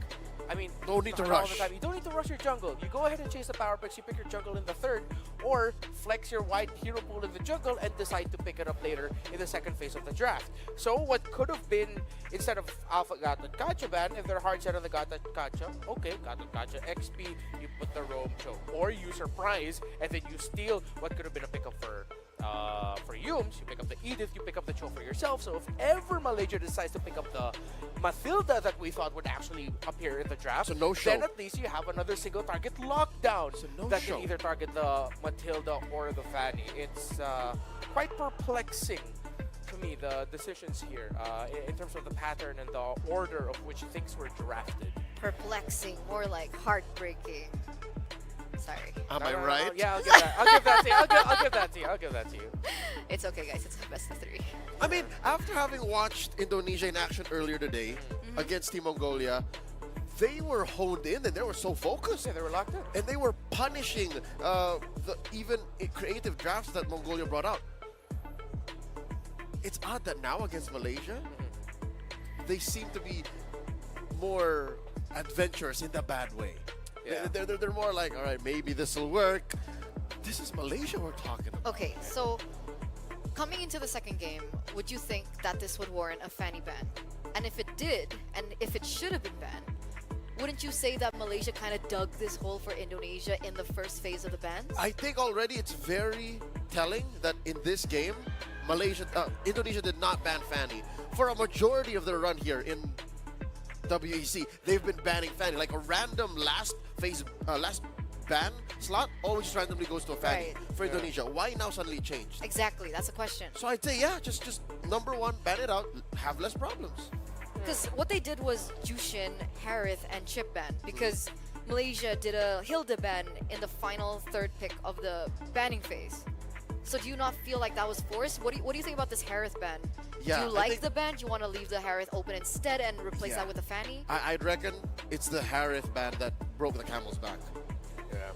I mean, no need to all rush. the time, you don't need to rush your jungle. You go ahead and chase the power picks, you pick your jungle in the third, or flex your wide hero pool in the jungle and decide to pick it up later in the second phase of the draft. So what could have been, instead of Alpha Gatot Gacha ban, if they're hard set on the Gatot Gacha, okay, Gatot Gacha XP, you put the Roam Cho. Or you surprise, and then you steal what could have been a pickup for Yums, you pick up the Edith, you pick up the Cho for yourself. So if ever Malaysia decides to pick up the Mathilda that we thought would actually appear in the draft, then at least you have another single target lockdown that can either target the Mathilda or the Fanny. It's quite perplexing to me, the decisions here, in terms of the pattern and the order of which things were drafted. Perplexing, more like heartbreaking. Sorry. Am I right? Yeah, I'll give that. I'll give that to you. I'll give that to you. I'll give that to you. It's okay, guys. It's a best of 3. I mean, after having watched Indonesia in action earlier today against Team Mongolia, they were honed in and they were so focused. Yeah, they were locked in. And they were punishing the even creative drafts that Mongolia brought out. It's odd that now against Malaysia, they seem to be more adventurous in the bad way. Yeah. They're more like, all right, maybe this will work. This is Malaysia we're talking about. Okay, so coming into the second game, would you think that this would warrant a Fanny ban? And if it did, and if it should have been banned, wouldn't you say that Malaysia kind of dug this hole for Indonesia in the first phase of the bans? I think already it's very telling that in this game, Indonesia did not ban Fanny. For a majority of their run here in WEC, they've been banning Fanny. Like a random last ban slot always randomly goes to a Fanny for Indonesia. Why now suddenly changed? Exactly, that's the question. So I'd say, yeah, just number one, ban it out, have less problems. Because what they did was Jushin, Harith, and Chip ban. Because Malaysia did a Hilda ban in the final third pick of the banning phase. So do you not feel like that was forced? What do you think about this Harith ban? Yeah, do you like the ban? Do you want to leave the Harith open instead and replace that with a Fanny? I'd reckon it's the Harith ban that broke the camel's back. Yeah,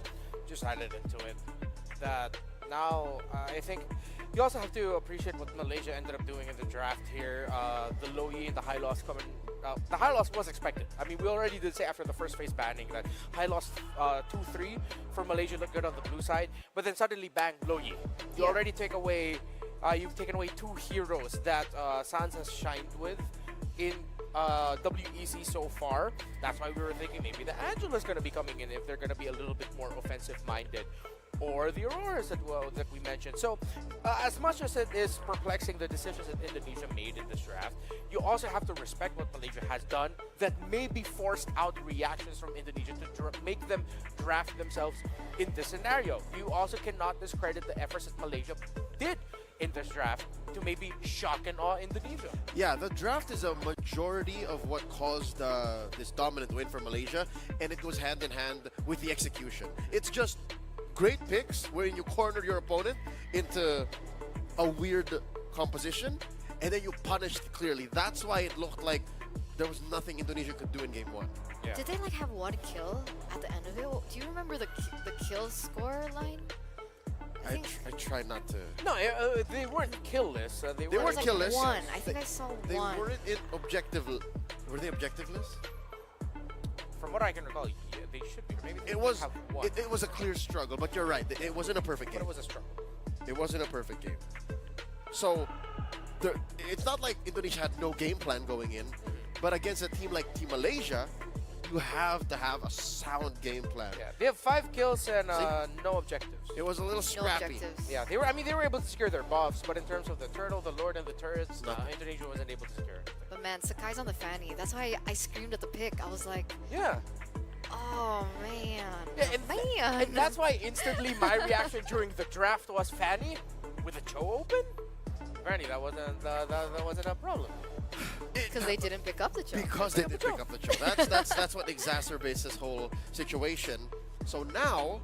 just added into it. That now, I think you also have to appreciate what Malaysia ended up doing in the draft here. The low yi and the high loss coming. The high loss was expected. I mean, we already did say after the first phase banning that high loss 2-3 for Malaysia looked good on the blue side, but then suddenly bang, low yi. You already take away. You've taken away two heroes that Sans has shined with in WEC so far. That's why we were thinking maybe the Angela's going to be coming in if they're going to be a little bit more offensive-minded. Or the Auroras that we mentioned. So, as much as it is perplexing the decisions that Indonesia made in this draft, you also have to respect what Malaysia has done that maybe forced out reactions from Indonesia to make them draft themselves in this scenario. You also cannot discredit the efforts that Malaysia did in this draft to maybe shock and awe Indonesia. Yeah, the draft is a majority of what caused this dominant win for Malaysia, and it goes hand in hand with the execution. It's just great picks wherein you corner your opponent into a weird composition and then you punished clearly. That's why it looked like there was nothing Indonesia could do in game one. Yeah. Did they like have one kill at the end of it? Do you remember the kill score line? I try not to. No, they weren't killless. They weren't killless. One. I think I saw one. They weren't in objective. Were they objectiveless? From what I can recall, yeah, they should be. Maybe they It was. have one. It was a clear struggle, but you're right. It wasn't a perfect game. But it was a struggle. It wasn't a perfect game. So, it's not like Indonesia had no game plan going in, but against a team like Team Malaysia, you have to have a sound game plan. Yeah, they have 5 kills and no objectives. It was a little scrappy. Yeah, they were. I mean, they were able to secure their buffs, but in terms of the turtle, the lord, and the turrets, Indonesia wasn't able to secure it. But man, Sakai's on the Fanny. That's why I screamed at the pick. I was like, yeah. Oh man. Yeah, and that's why instantly my reaction during the draft was Fanny with the Cho open. Apparently that wasn't a problem. Because they didn't pick up the Cho. Because they didn't pick up the Cho. That's what exacerbates this whole situation. So now,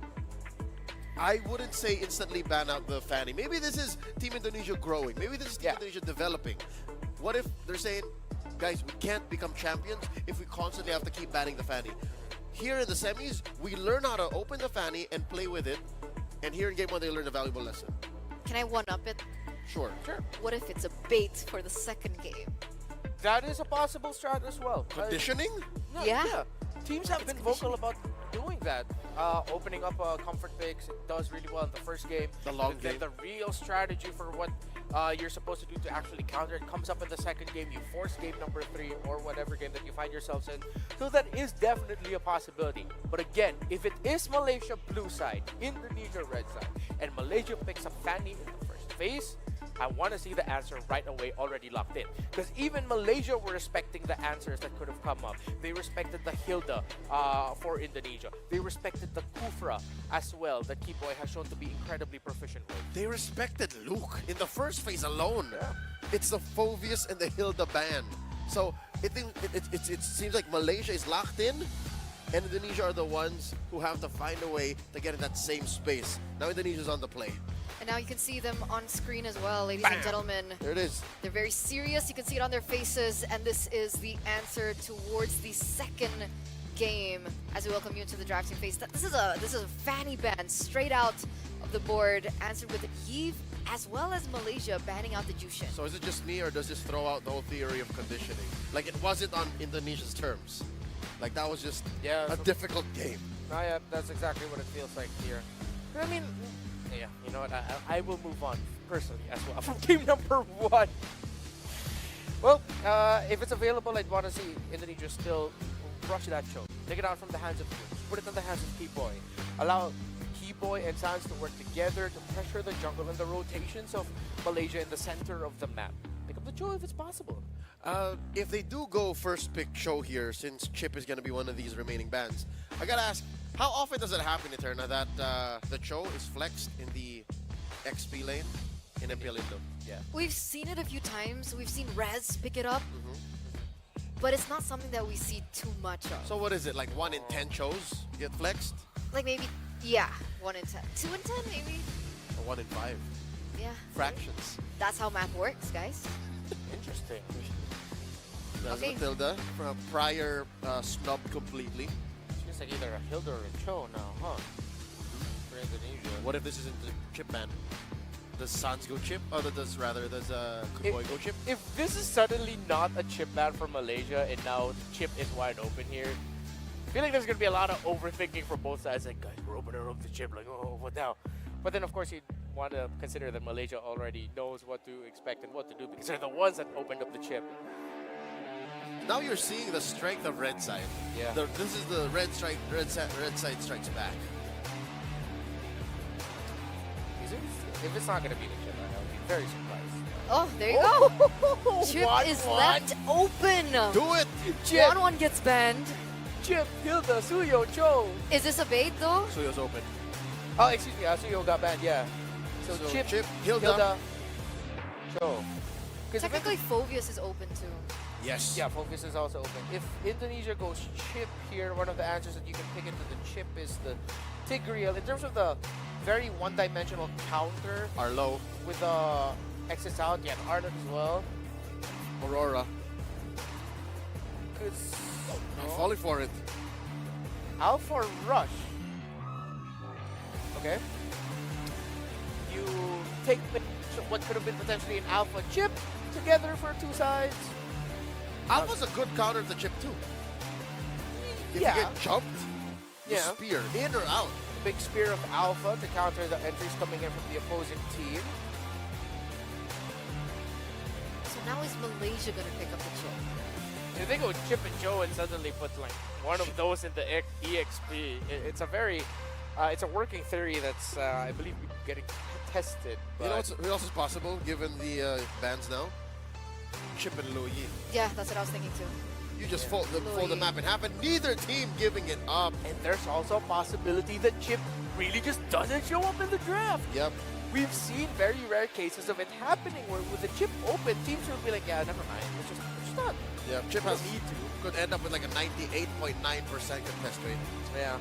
I wouldn't say instantly ban out the Fanny. Maybe this is Team Indonesia growing. Maybe this is Team Indonesia developing. What if they're saying, guys, we can't become champions if we constantly have to keep banning the Fanny. Here in the semis, we learn how to open the Fanny and play with it. And here in game one, they learn a valuable lesson. Can I one-up it? Sure. What if it's a bait for the second game? That is a possible strat as well. Conditioning? No, Yeah. Teams have been vocal about doing that. Opening up comfort picks, it does really well in the first game. The long And then game. the real strategy for what you're supposed to do to actually counter it comes up in the second game. You force game number 3 or whatever game that you find yourselves in. So that is definitely a possibility. But again, if it is Malaysia blue side, Indonesia red side, and Malaysia picks a Fanny in the first phase, I want to see the answer right away already locked in. Because even Malaysia were respecting the answers that could have come up. They respected the Hilda for Indonesia. They respected the Kufra as well that Kiboy has shown to be incredibly proficient with. They respected Luke in the first phase alone. It's the Phoveus and the Hilda ban. So it seems like Malaysia is locked in, and Indonesia are the ones who have to find a way to get in that same space. Now Indonesia's on the play. And now you can see them on screen as well, ladies and gentlemen. There it is. They're very serious. You can see it on their faces. And this is the answer towards the second game as we welcome you into the drafting phase. This is a fanny ban straight out of the board, answered with Eve as well as Malaysia banning out the Jushin. So is it just me, or does this throw out the whole theory of conditioning? Like, it wasn't on Indonesia's terms. Like, that was just a difficult game. Yeah, that's exactly what it feels like here. But I mean, yeah, you know what? I will move on personally as well from game number 1. Well, if it's available, I'd want to see Indonesia still rush that choke. Take it out from the hands of Hughes. Put it in the hands of Keyboy. Allow Keyboy and Sans to work together to pressure the jungle and the rotations of Malaysia in the center of the map. Pick up the Cho if it's possible. If they do go first pick Cho here, since Chip is going to be one of these remaining bans, I gotta ask, how often does it happen, Eterna, that the Cho is flexed in the XP lane in MPL Indo? Yeah. We've seen it a few times. We've seen Rez pick it up. But it's not something that we see too much of. So what is it, like 1 in 10 Chos get flexed? Like maybe, yeah, 1 in 10. 2 in 10 maybe? Or 1 in 5? Yeah. Fractions. That's how math works, guys. Interesting. That's Okay. Matilda from prior snub completely. Seems like either a Hilda or a Cho now, huh? For Indonesia. What if this isn't the chip ban? Does Sans go chip? Or does Kuboy go chip? If this is suddenly not a chip ban for Malaysia and now chip is wide open here, I feel like there's going to be a lot of overthinking from both sides. Like, guys, we're opening up the chip. Like, oh, what now? But then, of course, you want to consider that Malaysia already knows what to expect and what to do because they're the ones that opened up the chip. Now you're seeing the strength of Red Side. Yeah. This is the Red Side strikes back. If it's not going to be the chip, I would be very surprised. Oh, there you go. Chip 1-1. is left open. Do it. Chip. 1-1 gets banned. Chip, Hilda, Suyo, Cho. Is this a bait though? Suyo's open. Oh, excuse me. Suyo got banned, yeah. So Chip, Hilda, Cho. Technically, Phoveus is open too. Yes. Yeah, Focus is also open. If Indonesia goes chip here, one of the answers that you can pick into the chip is the Tigreal. In terms of the very one-dimensional counter, Arlo with Exit out, yeah, and Arlo as well. Aurora. I'm falling for it. Alpha Rush. Okay. You take what could have been potentially an Alpha chip together for 2 sides. Alpha's a good counter to chip too. If Yeah. you get jumped, you Yeah. spear in or out. Big spear of Alpha to counter the entries coming in from the opposing team. So now is Malaysia gonna pick up the chip? If they go Chip and Joe and suddenly put like one of those in the EXP, it's a very, it's a working theory that's I believe getting tested. You know what else is possible given the bans now? Chip and Lo Yi. Yeah, that's what I was thinking too. You just fold the map in half, and neither team giving it up. And there's also a possibility that Chip really just doesn't show up in the draft. Yep. We've seen very rare cases of it happening where with the chip open, teams will be like, yeah, never mind. It's just not. Yeah, Chip has could end up with like a 98.9% contest rate. Yeah.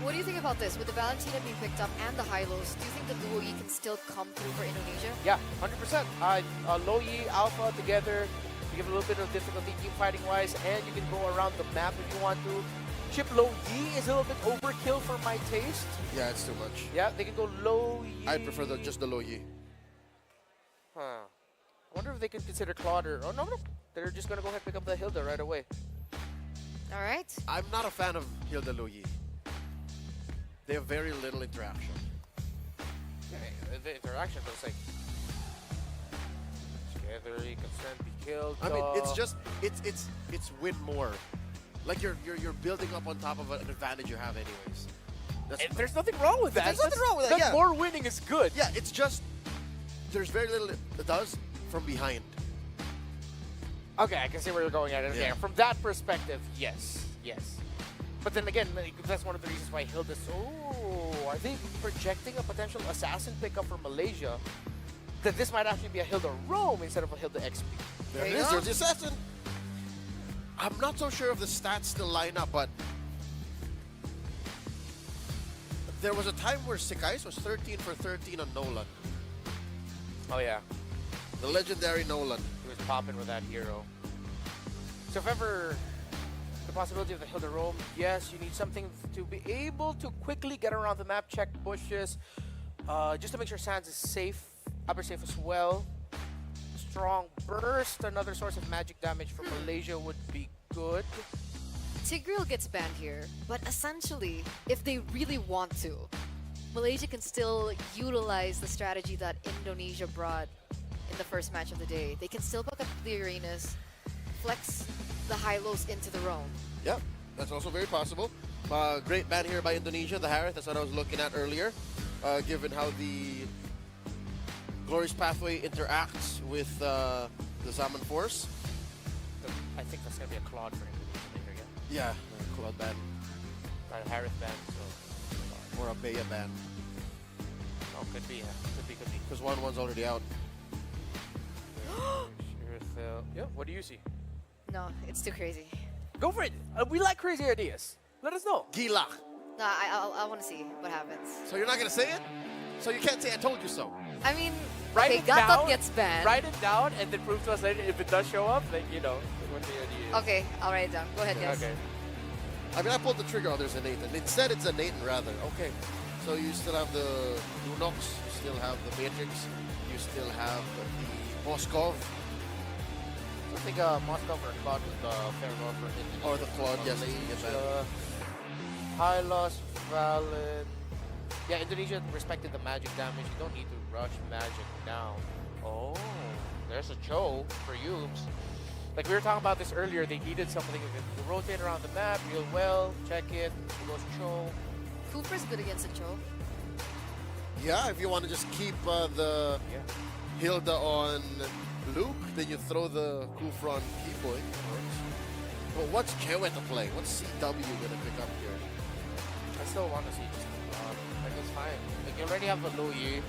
What do you think about this? With the Valentina being picked up and the high-lows, do you think the Luo Yi can still come through for Indonesia? Yeah, 100%. Lo Yi, Alpha together, you give a little bit of difficulty team fighting wise, and you can go around the map if you want to. Chip Lo Yi is a little bit overkill for my taste. Yeah, it's too much. Yeah, they can go Lo Yi. I prefer just the Lo Yi. Huh. I wonder if they could consider Clodder. Oh, no. They're just going to go ahead and pick up the Hilda right away. All right. I'm not a fan of Hilda Lo Yi. They have very little interaction. Okay, the interaction looks like together you can stand be killed. I mean, it's just it's win more. Like you're building up on top of an advantage you have anyways. And there's nothing wrong with that. There's nothing wrong with that. Yeah. More winning is good. Yeah, it's just there's very little it does from behind. Okay, I can see where you're going at it. Yeah. Okay, from that perspective, yes. But then again, that's one of the reasons why Hilda's. Oh, are they projecting a potential assassin pickup for Malaysia? That this might actually be a Hilda Roam instead of a Hilda XP. There it is. There's the assassin. I'm not so sure if the stats still line up, but there was a time where Sikais was 13 for 13 on Nolan. Oh yeah, the legendary Nolan. He was popping with that hero. So if ever the possibility of the Hilda roam. Yes, you need something to be able to quickly get around the map, check bushes, just to make sure Sands is safe, upper safe as well. Strong burst, another source of magic damage from Malaysia would be good. Tigreal gets banned here, but essentially, if they really want to, Malaysia can still utilize the strategy that Indonesia brought in the first match of the day. They can still buck up the arenas, flex the high-lows into the roam. Yep, that's also very possible. Great ban here by Indonesia, the Harith. That's what I was looking at earlier. Given how the Glorious Pathway interacts with the Salmon Force. I think that's going to be a Claude for Indonesia later, Yeah, Claude ban. A Harith ban, so... Or a Bea ban. Oh, could be, yeah. Could be. Because 1-1's already out. Yeah, what do you see? No, it's too crazy. Go for it! We like crazy ideas. Let us know. Gila. No, I want to see what happens. So you're not going to say it? So you can't say I told you so? I mean, Write okay, it Gatot down, gets banned. Write it down and then prove to us later if it does show up, then you know what the idea is. Okay, I'll write it down. Go ahead, guys. Okay. I mean, I pulled the trigger on there's a Nathan. Instead, it's a Nathan rather. Okay. So you still have the Lunox, you still have the Matrix, you still have the Moskov. I think Moscow or Claude was the fair one for Indonesia. Or the Claude, yes. High loss, Valen. Yeah, Indonesia respected the magic damage. You don't need to rush magic now. Oh, there's a Cho for Yubes. Like we were talking about this earlier, they needed something to rotate around the map real well, check it, it goes Cho. Cooper's good against a Cho. Yeah, if you want to just keep the Hilda on Luke, then you throw the Kufra on Keyboy. But what's Chewe to play? What's CW going to pick up here? I still want to see just like it's fine. Like you already have the Lu Yi.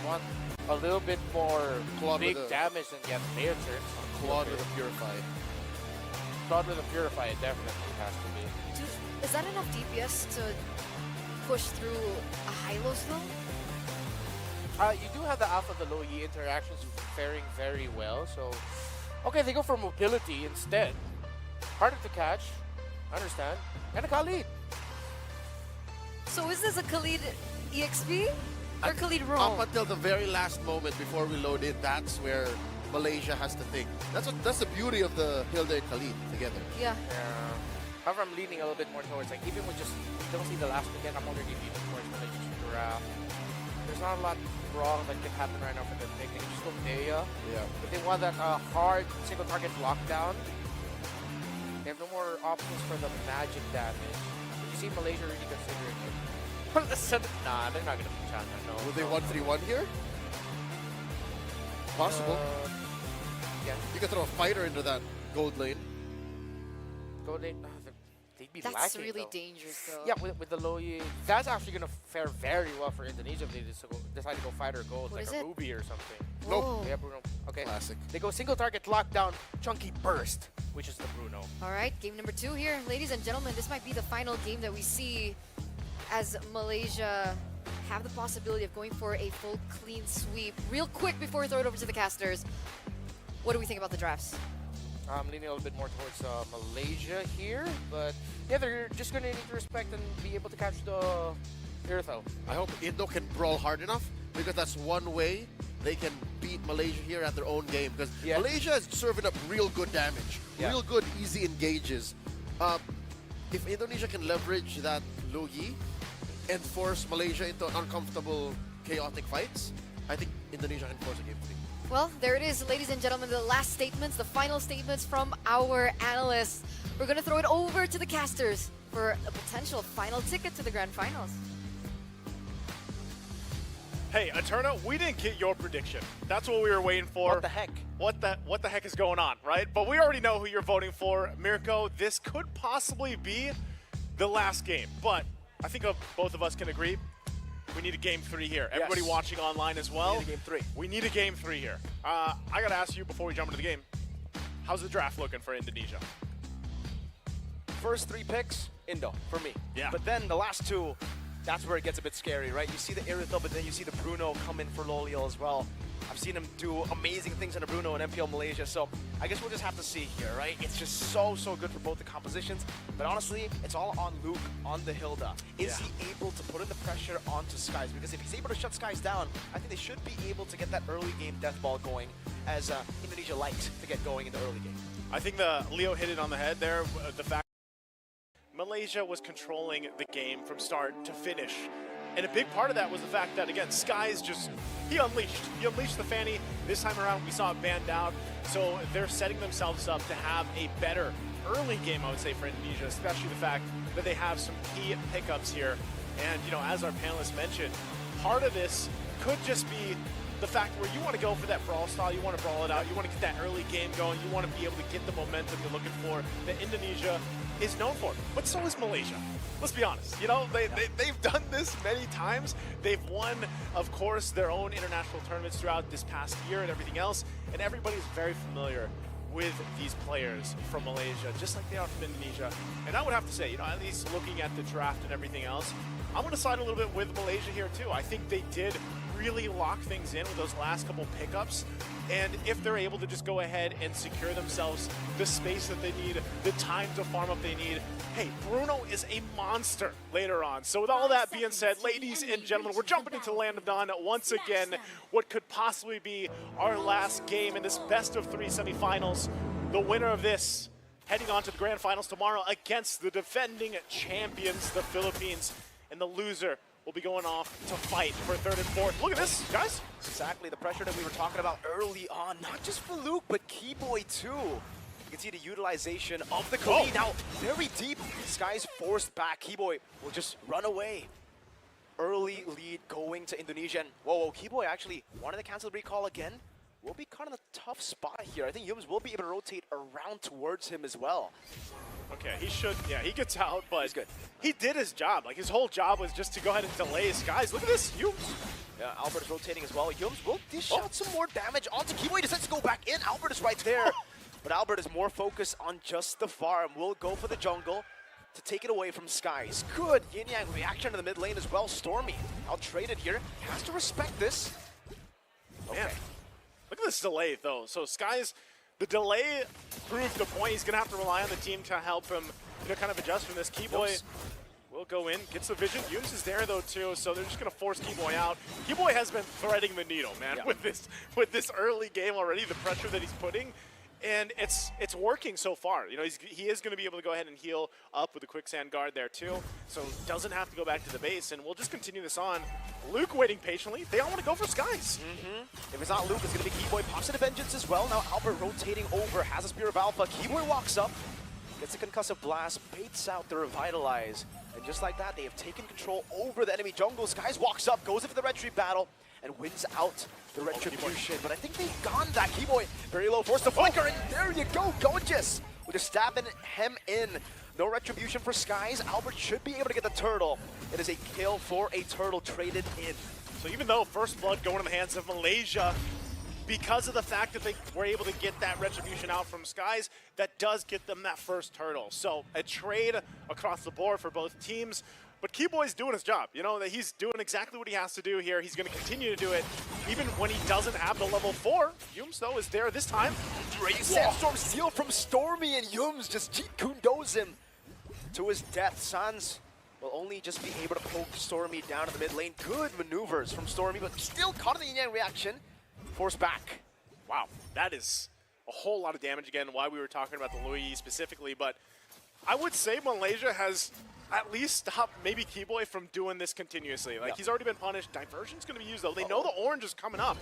Want a little bit more Claude big with a- damage than get their turn. Claude with a Purify. Claude with a Purify, it definitely has to be. Dude, is that enough DPS to push through a high-low still? You do have the Alpha, the Low Yi interactions faring very well, so... Okay, they go for mobility instead. Harder to catch, understand. And a Khalid. So is this a Khalid EXP or Khalid Up roam? until the very last moment before we load in, that's where Malaysia has to think. That's the beauty of the Hilda and Khalid together. Yeah. However, I'm leaning a little bit more towards, like, even with just, don't see the last weekend, I'm already leaning towards Malaysian draft. There's not a lot wrong that can happen right now for them. They can just go Dea. Yeah. If they want that hard single target lockdown, they have no more options for the magic damage. You see Malaysia really considering it. Nah, they're not going to put China, no. Will they 1-3-1 here? Possible. Yeah. You can throw a fighter into that gold lane. Gold lane, they'd be That's lacking, really though. dangerous, though. Yeah, with the low Yi, that's actually going to fare very well for Indonesia if they decide to go fighter gold, What like is a it? Ruby or something. Whoa. Yeah, Bruno. Okay. Classic. They go single target lockdown, chunky burst, which is the Bruno. All right, game number 2 here. Ladies and gentlemen, this might be the final game that we see as Malaysia have the possibility of going for a full clean sweep. Real quick before we throw it over to the casters, what do we think about the drafts? I'm leaning a little bit more towards Malaysia here, but yeah, they're just going to need to respect and be able to catch the Irithel. I hope Indo can brawl hard enough because that's one way they can beat Malaysia here at their own game. Because Malaysia is serving up real good damage, real good easy engages. If Indonesia can leverage that Lu Yi and force Malaysia into uncomfortable, chaotic fights, I think Indonesia can force a game 3. Well, there it is, ladies and gentlemen, the last statements, the final statements from our analysts. We're going to throw it over to the casters for a potential final ticket to the grand finals. Hey, Eterna, we didn't get your prediction. That's what we were waiting for. What the heck? What the heck is going on, right? But we already know who you're voting for. Mirko, this could possibly be the last game. But I think both of us can agree we need a game 3 here. Yes. Everybody watching online as well. We need a game 3. We need a game 3 here. I got to ask you before we jump into the game, how's the draft looking for Indonesia? First 3 picks, Indo, for me. Yeah. But then the last 2, that's where it gets a bit scary, right? You see the Irithel, but then you see the Bruno come in for Loliel as well. I've seen him do amazing things under Bruno and MPL Malaysia, so I guess we'll just have to see here, right? It's just so good for both the compositions, but honestly, it's all on Luke, on the Hilda. Is he able to put in the pressure onto Skies? Because if he's able to shut Skies down, I think they should be able to get that early game death ball going, as Indonesia likes to get going in the early game. I think Leo hit it on the head there. The fact Malaysia was controlling the game from start to finish. And a big part of that was the fact that, again, Skies he unleashed the Fanny. This time around, we saw it banned out. So they're setting themselves up to have a better early game, I would say, for Indonesia, especially the fact that they have some key pickups here. And, you know, as our panelists mentioned, part of this could just be the fact where you want to go for that brawl style, you want to brawl it out, you want to get that early game going, you want to be able to get the momentum you're looking for that Indonesia is known for. But so is Malaysia. Let's be honest, you know, they've done this many times. They've won, of course, their own international tournaments throughout this past year and everything else, and everybody's very familiar with these players from Malaysia, just like they are from Indonesia. And I would have to say, you know, at least looking at the draft and everything else, I'm going to side a little bit with Malaysia here too. I think they did really lock things in with those last couple pickups. And if they're able to just go ahead and secure themselves the space that they need, the time to farm up they need, hey, Bruno is a monster later on. So with all that being said, ladies and gentlemen, we're jumping into the Land of Dawn once again. What could possibly be our last game in this best-of-3 semifinals. The winner of this heading on to the grand finals tomorrow against the defending champions, the Philippines, and the loser will be going off to fight for third and fourth. Look at this, guys. Exactly the pressure that we were talking about early on, not just for Luke, but Keyboy too. You can see the utilization of the Kali now very deep. Skies forced back. Keyboy will just run away. Early lead going to Indonesia. And whoa, Keyboy actually wanted to cancel the recall again. Will be kind of a tough spot here. I think Yums will be able to rotate around towards him as well. Okay, he should, yeah, he gets out, but he's good. He did his job. Like, his whole job was just to go ahead and delay Skies. Look at this, Yums. Yeah, Albert is rotating as well. Yums will dish out some more damage onto Keyboy. Decides to go back in. Albert is right there. But Albert is more focused on just the farm. Will go for the jungle to take it away from Skies. Good yin yang reaction to the mid lane as well. Stormy out traded here. Has to respect this. Okay. Man. Look at this delay, though. So Skies, the delay proved the point. He's going to have to rely on the team to help him, you know, kind of adjust from this. Keyboy will go in, gets the vision. Yums is there, though, too, so they're just going to force Keyboy out. Keyboy has been threading the needle, man, with this early game already, the pressure that he's putting. And it's working so far. You know, he is going to be able to go ahead and heal up with the quicksand guard there too. So doesn't have to go back to the base. And we'll just continue this on. Luke waiting patiently. They all want to go for Skies. If it's not Luke, it's going to be Keyboy. Pops into Vengeance as well. Now Albert rotating over. Has a Spear of Alpha. Keyboy walks up. Gets a Concussive Blast. Baits out the Revitalize. And just like that, they have taken control over the enemy jungle. Skies walks up. Goes in for the Red Street battle. And wins out the Retribution. But I think they've gone that. Keyboy very low, forced to flicker, and there you go, Gorgeous. With a stab and hem in. No Retribution for Skies. Albert should be able to get the turtle. It is a kill for a turtle traded in. So even though First Blood going in the hands of Malaysia, because of the fact that they were able to get that Retribution out from Skies, that does get them that first turtle. So a trade across the board for both teams. But Keyboy's doing his job. You know, that he's doing exactly what he has to do here. He's going to continue to do it, even when he doesn't have the level 4. Yums, though, is there this time. Sandstorm steal from Stormy, and Yums just Jeet Kundos him to his death. Sans will only just be able to poke Stormy down to the mid lane. Good maneuvers from Stormy, but still caught in the yin-yang reaction. Forced back. Wow, that is a whole lot of damage again, why we were talking about the Louis specifically. But I would say Malaysia has at least stop maybe Keyboy from doing this continuously. Like, he's already been punished. Diversion's going to be used, though. They know the orange is coming up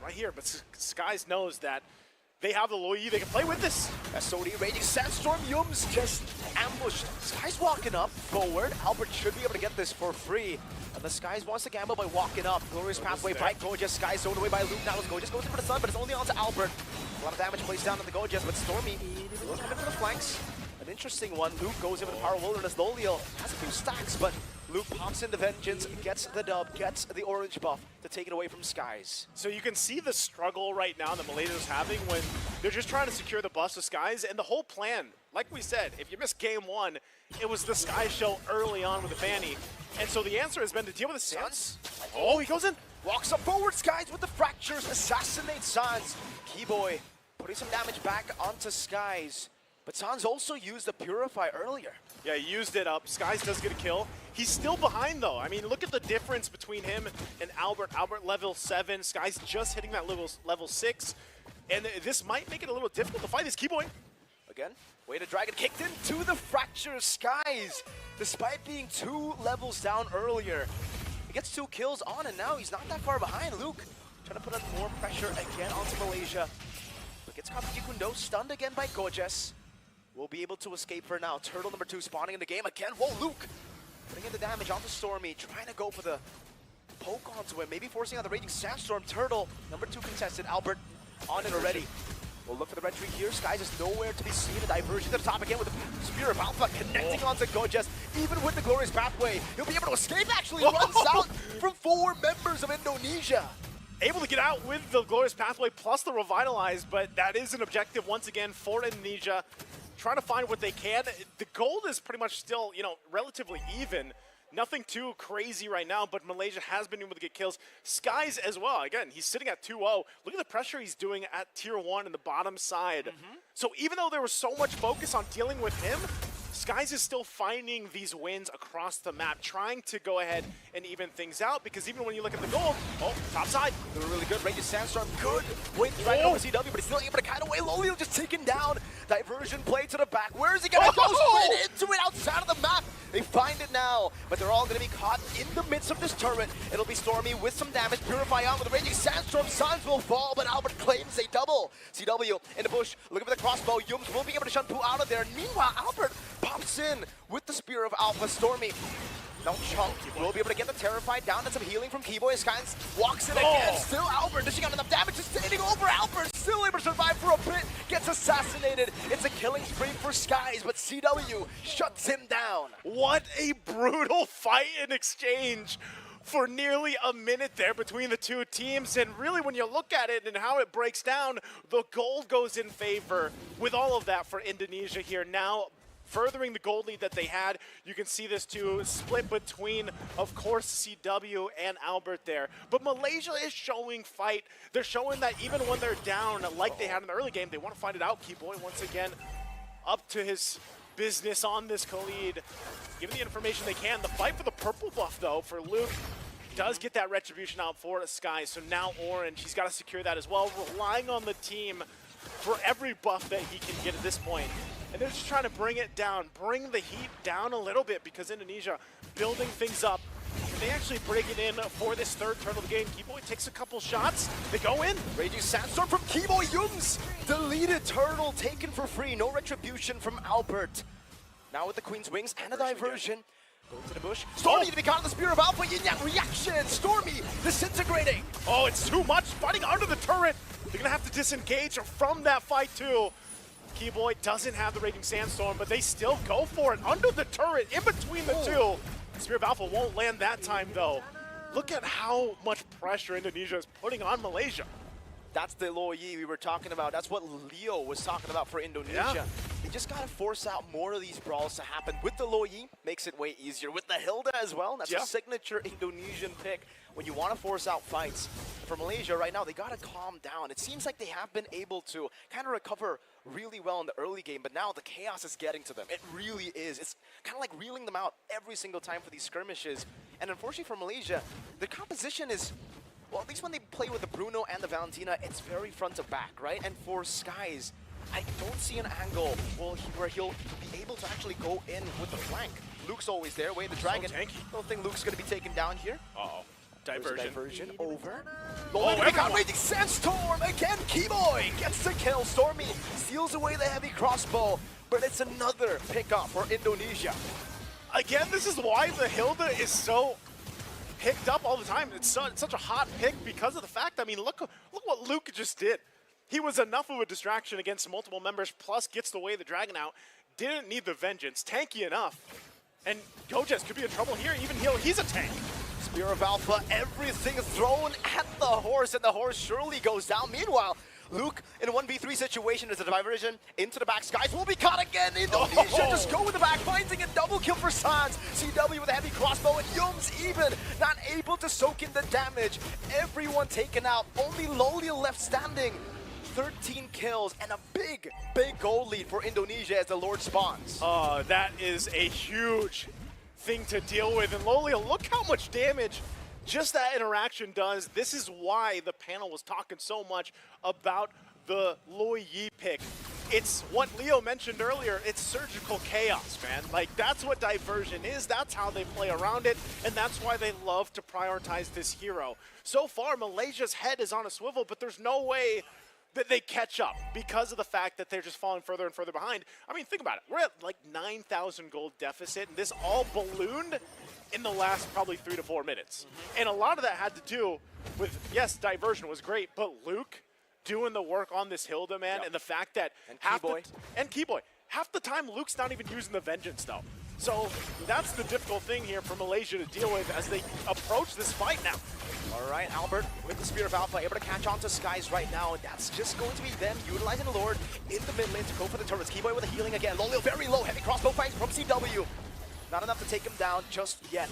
right here, but Skies knows that they have the low E. They can play with this. SOD raging. Sandstorm. Yums just ambushed. Skies walking up forward. Albert should be able to get this for free. And the Skies wants to gamble by walking up. Glorious pathway by Gorgeous. Skies zoned away by Luke. Now Gorgeous goes in for the sun, but it's only on to Albert. A lot of damage placed down on the Gorgeous, but Stormy will come in for the flanks. An interesting one. Luke goes in with the Power Wilderness. Loliel has a few stacks, but Luke pops in the Vengeance, gets the dub, gets the orange buff to take it away from Skies. So you can see the struggle right now that Malaysia's having when they're just trying to secure the buffs of Skies, and the whole plan, like we said, if you missed game one, it was the Sky show early on with the Fanny. And so the answer has been to deal with the Sans. Oh, he goes in. Walks up forward, Skies with the fractures, assassinates Sans. Keyboy putting some damage back onto Skies. But Sans also used the Purify earlier. Yeah, he used it up. Skies does get a kill. He's still behind, though. I mean, look at the difference between him and Albert. Albert level 7. Skies just hitting that level 6. And this might make it a little difficult to fight this Keyboy. Again, way to Dragon kicked into the fracture Skies. Despite being 2 levels down earlier. He gets 2 kills on, and now he's not that far behind. Luke trying to put on more pressure again onto Malaysia. But gets caught by Kikundo, stunned again by Gojes. Will be able to escape for now. Turtle number 2 spawning in the game again. Whoa, Luke putting in the damage onto Stormy, trying to go for the poke onto him, maybe forcing out the Raging Sandstorm. Turtle number 2 contested. Albert on it already. We'll look for the red tree here. Skies is nowhere to be seen. A diversion to the top again with the Spear of Alpha connecting onto Gojes. Even with the Glorious Pathway, he'll be able to escape actually. Runs out from 4 members of Indonesia. Able to get out with the Glorious Pathway plus the Revitalize, but that is an objective once again for Indonesia. Trying to find what they can. The gold is pretty much still, you know, relatively even. Nothing too crazy right now, but Malaysia has been able to get kills. Skies as well. Again, he's sitting at 2-0. Look at the pressure he's doing at tier 1 in the bottom side. So even though there was so much focus on dealing with him, Skies is still finding these wins across the map, trying to go ahead and even things out, because even when you look at the gold, oh, top side. They were really good. Raging Sandstorm, good win right over CW, but he's still able to kite away. Lolio just taken down. Diversion play to the back. Where is he gonna go? Straight into it, outside of the map. They find it now, but they're all gonna be caught in the midst of this turret. It'll be Stormy with some damage. Purify on with the Raging Sandstorm. Suns will fall, but Albert claims a double. CW in the bush, looking for the crossbow. Yums will be able to shun Pooh out of there. Meanwhile, Albert pops in with the Spear of Alpha. Stormy now Chunk will be able to get the Terrified down and some healing from Keyboy. Skies walks in again. Still Albert dishing out enough damage, just standing over Albert. Still able to survive for a bit. Gets assassinated. It's a killing spree for Skies, but CW shuts him down. What a brutal fight in exchange for nearly a minute there between the two teams. And really, when you look at it and how it breaks down, the gold goes in favor with all of that for Indonesia here. Now, furthering the gold lead that they had, you can see this too, split between, of course, CW and Albert there. But Malaysia is showing fight. They're showing that even when they're down, like they had in the early game, they want to fight it out. Keyboy, once again, up to his business on this Khalid. Given the information they can. The fight for the purple buff, though, for Luke, does get that retribution out for the Sky. So now Orange, he's got to secure that as well, relying on the team for every buff that he can get at this point. And they're just trying to bring it down, bring the heat down a little bit, because Indonesia building things up. Can they actually break it in for this third turn of the game? Keyboy takes a couple shots. They go in. Raging Sandstorm from Keyboy Yums. Deleted Turtle taken for free. No retribution from Albert. Now with the Queen's Wings and a diversion. Go to the bush. Stormy to be caught in the Spear of Alpha. Yin Yang reaction. Stormy disintegrating. Oh, it's too much. Fighting under the turret. They're going to have to disengage from that fight too. Keyboy doesn't have the Raging Sandstorm, but they still go for it under the turret, in between the two. Spear of Alpha won't land that time, though. Look at how much pressure Indonesia is putting on Malaysia. That's the Lo Yi we were talking about. That's what Leo was talking about for Indonesia. Yeah. They just got to force out more of these brawls to happen. With the Lo Yi, makes it way easier. With the Hilda as well, that's a signature Indonesian pick when you want to force out fights. For Malaysia right now, they got to calm down. It seems like they have been able to kind of recover really well in the early game, but now the chaos is getting to them. It really is. It's kind of like reeling them out every single time for these skirmishes. And unfortunately for Malaysia, the composition is, well, at least when they play with the Bruno and the Valentina, it's very front to back, right? And for Skies, I don't see an angle where he'll be able to actually go in with the flank. Luke's always there, Wade the Dragon. Don't think Luke's going to be taken down here. Uh-oh. Diversion over. Oh, everyone. Raging Sandstorm again. Keyboy gets the kill. Stormy steals away the heavy crossbow, but it's another pickup for Indonesia. Again, this is why the Hilda is so picked up all the time. It's such a hot pick because of the fact, I mean, look what Luke just did. He was enough of a distraction against multiple members, plus gets the way the Dragon out. Didn't need the Vengeance. Tanky enough. And Gojes could be in trouble here, even though he's a tank. Spear of Alpha, everything thrown at the horse, and the horse surely goes down. Meanwhile, Luke in a 1v3 situation as a diversion into the back. Skies will be caught again. Indonesia just go with the back, finding a double kill for Sans. CW with a heavy crossbow, and Yums even not able to soak in the damage. Everyone taken out, only Loliel left standing. 13 kills and a big goal lead for Indonesia as the Lord spawns. That is a huge thing to deal with. And Loliel, look how much damage just that interaction does. This is why the panel was talking so much about the Loi Yi pick. It's what Leo mentioned earlier. It's surgical chaos, man. Like, that's what Diversion is. That's how they play around it. And that's why they love to prioritize this hero. So far, Malaysia's head is on a swivel, but there's no way that they catch up because of the fact that they're just falling further and further behind. I mean, think about it. We're at like 9,000 gold deficit, and this all ballooned in the last probably 3 to 4 minutes. And a lot of that had to do with, yes, Diversion was great, but Luke doing the work on this Hilda, man, and the fact that Keyboy. Half the time, Luke's not even using the Vengeance, though. So that's the difficult thing here for Malaysia to deal with as they approach this fight now. All right, Albert with the Spear of Alpha, able to catch on to Skies right now, and that's just going to be them utilizing the Lord in the mid lane to go for the turrets. Keyboy with a healing again. Loliel very low, heavy crossbow fights from CW. Not enough to take him down just yet.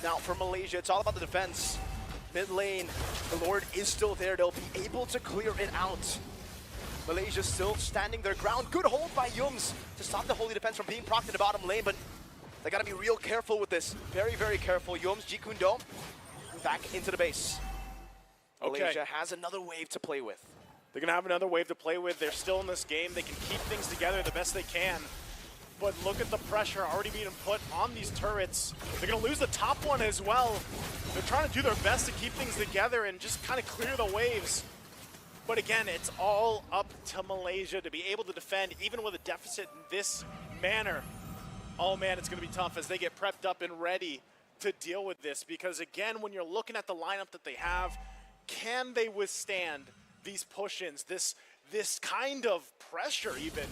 Now for Malaysia, it's all about the defense. Mid lane, the Lord is still there. They'll be able to clear it out. Malaysia still standing their ground. Good hold by Yums to stop the Holy Defense from being procced in the bottom lane, but they gotta be real careful with this. Very, very careful. Yums, Jikundo, back into the base. Okay. Malaysia has another wave to play with. They're gonna have another wave to play with. They're still in this game. They can keep things together the best they can. But look at the pressure already being put on these turrets. They're gonna lose the top one as well. They're trying to do their best to keep things together and just kind of clear the waves. But again, it's all up to Malaysia to be able to defend, even with a deficit in this manner. Oh man, it's gonna be tough as they get prepped up and ready to deal with this. Because again, when you're looking at the lineup that they have, can they withstand these push-ins, this kind of pressure even,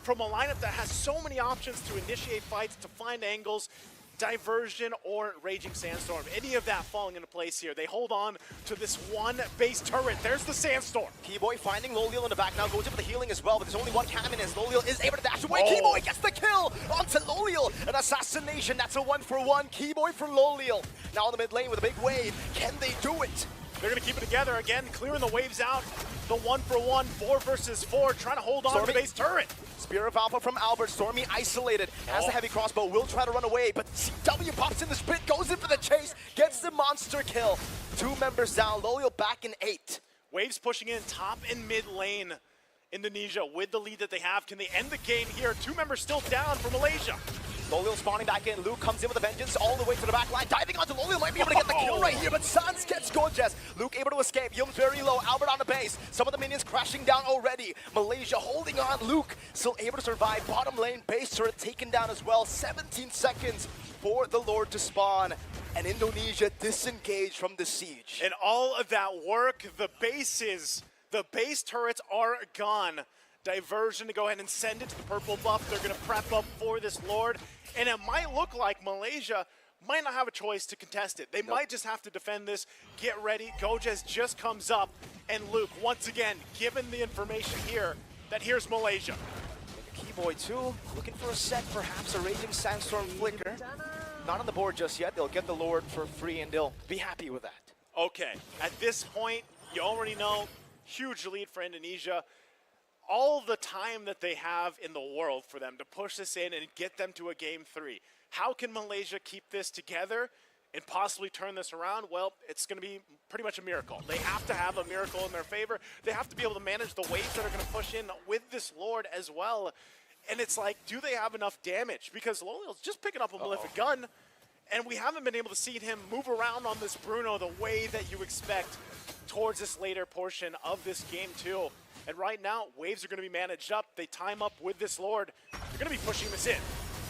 from a lineup that has so many options to initiate fights, to find angles, Diversion or Raging Sandstorm, any of that falling into place here. They hold on to this one base turret. There's the Sandstorm. Keyboy finding Loliel in the back now, goes in for the healing as well, but there's only one cannon as Loliel is able to dash away. Keyboy gets the kill onto Loliel. An assassination, that's a 1-for-1. Keyboy for Loliel. Now in the mid lane with a big wave. Can they do it? They're gonna keep it together again, clearing the waves out. The 1-for-1, 4 versus 4, trying to hold on to the base turret. Spear of Alpha from Albert. Stormy isolated. Has the heavy crossbow. Will try to run away, but CW pops in the sprint, goes in for the chase, gets the monster kill. 2 members down. Loliel back in 8. Waves pushing in top and mid lane. Indonesia with the lead that they have. Can they end the game here? 2 members still down for Malaysia. Loliel spawning back in. Luke comes in with a vengeance all the way to the back line. Diving onto Loliel, might be able to get the kill right here, but Sans gets Gojes. Luke able to escape. Yums very low. Albert on the base. Some of the minions crashing down already. Malaysia holding on. Luke still able to survive. Bottom lane base turret taken down as well. 17 seconds for the Lord to spawn. And Indonesia disengaged from the siege. And all of that work, the base turrets are gone. Diversion to go ahead and send it to the purple buff. They're going to prep up for this Lord. And it might look like Malaysia might not have a choice to contest it. They might just have to defend this, get ready. Gojes just comes up. And Luke, once again, given the information here, that here's Malaysia. Keyboy too, looking for a set, perhaps a Raging Sandstorm flicker. Not on the board just yet. They'll get the Lord for free and they'll be happy with that. Okay, at this point, you already know, huge lead for Indonesia. All the time that they have in the world for them to push this in and get them to a game 3. How can Malaysia keep this together and possibly turn this around? Well, it's going to be pretty much a miracle. They have to have a miracle in their favor. They have to be able to manage the waves that are going to push in with this Lord as well. And it's like, do they have enough damage? Because Loliel's just picking up a Malefic gun, and we haven't been able to see him move around on this Bruno the way that you expect towards this later portion of this game too. And right now, waves are going to be managed up. They time up with this Lord. They're going to be pushing this in.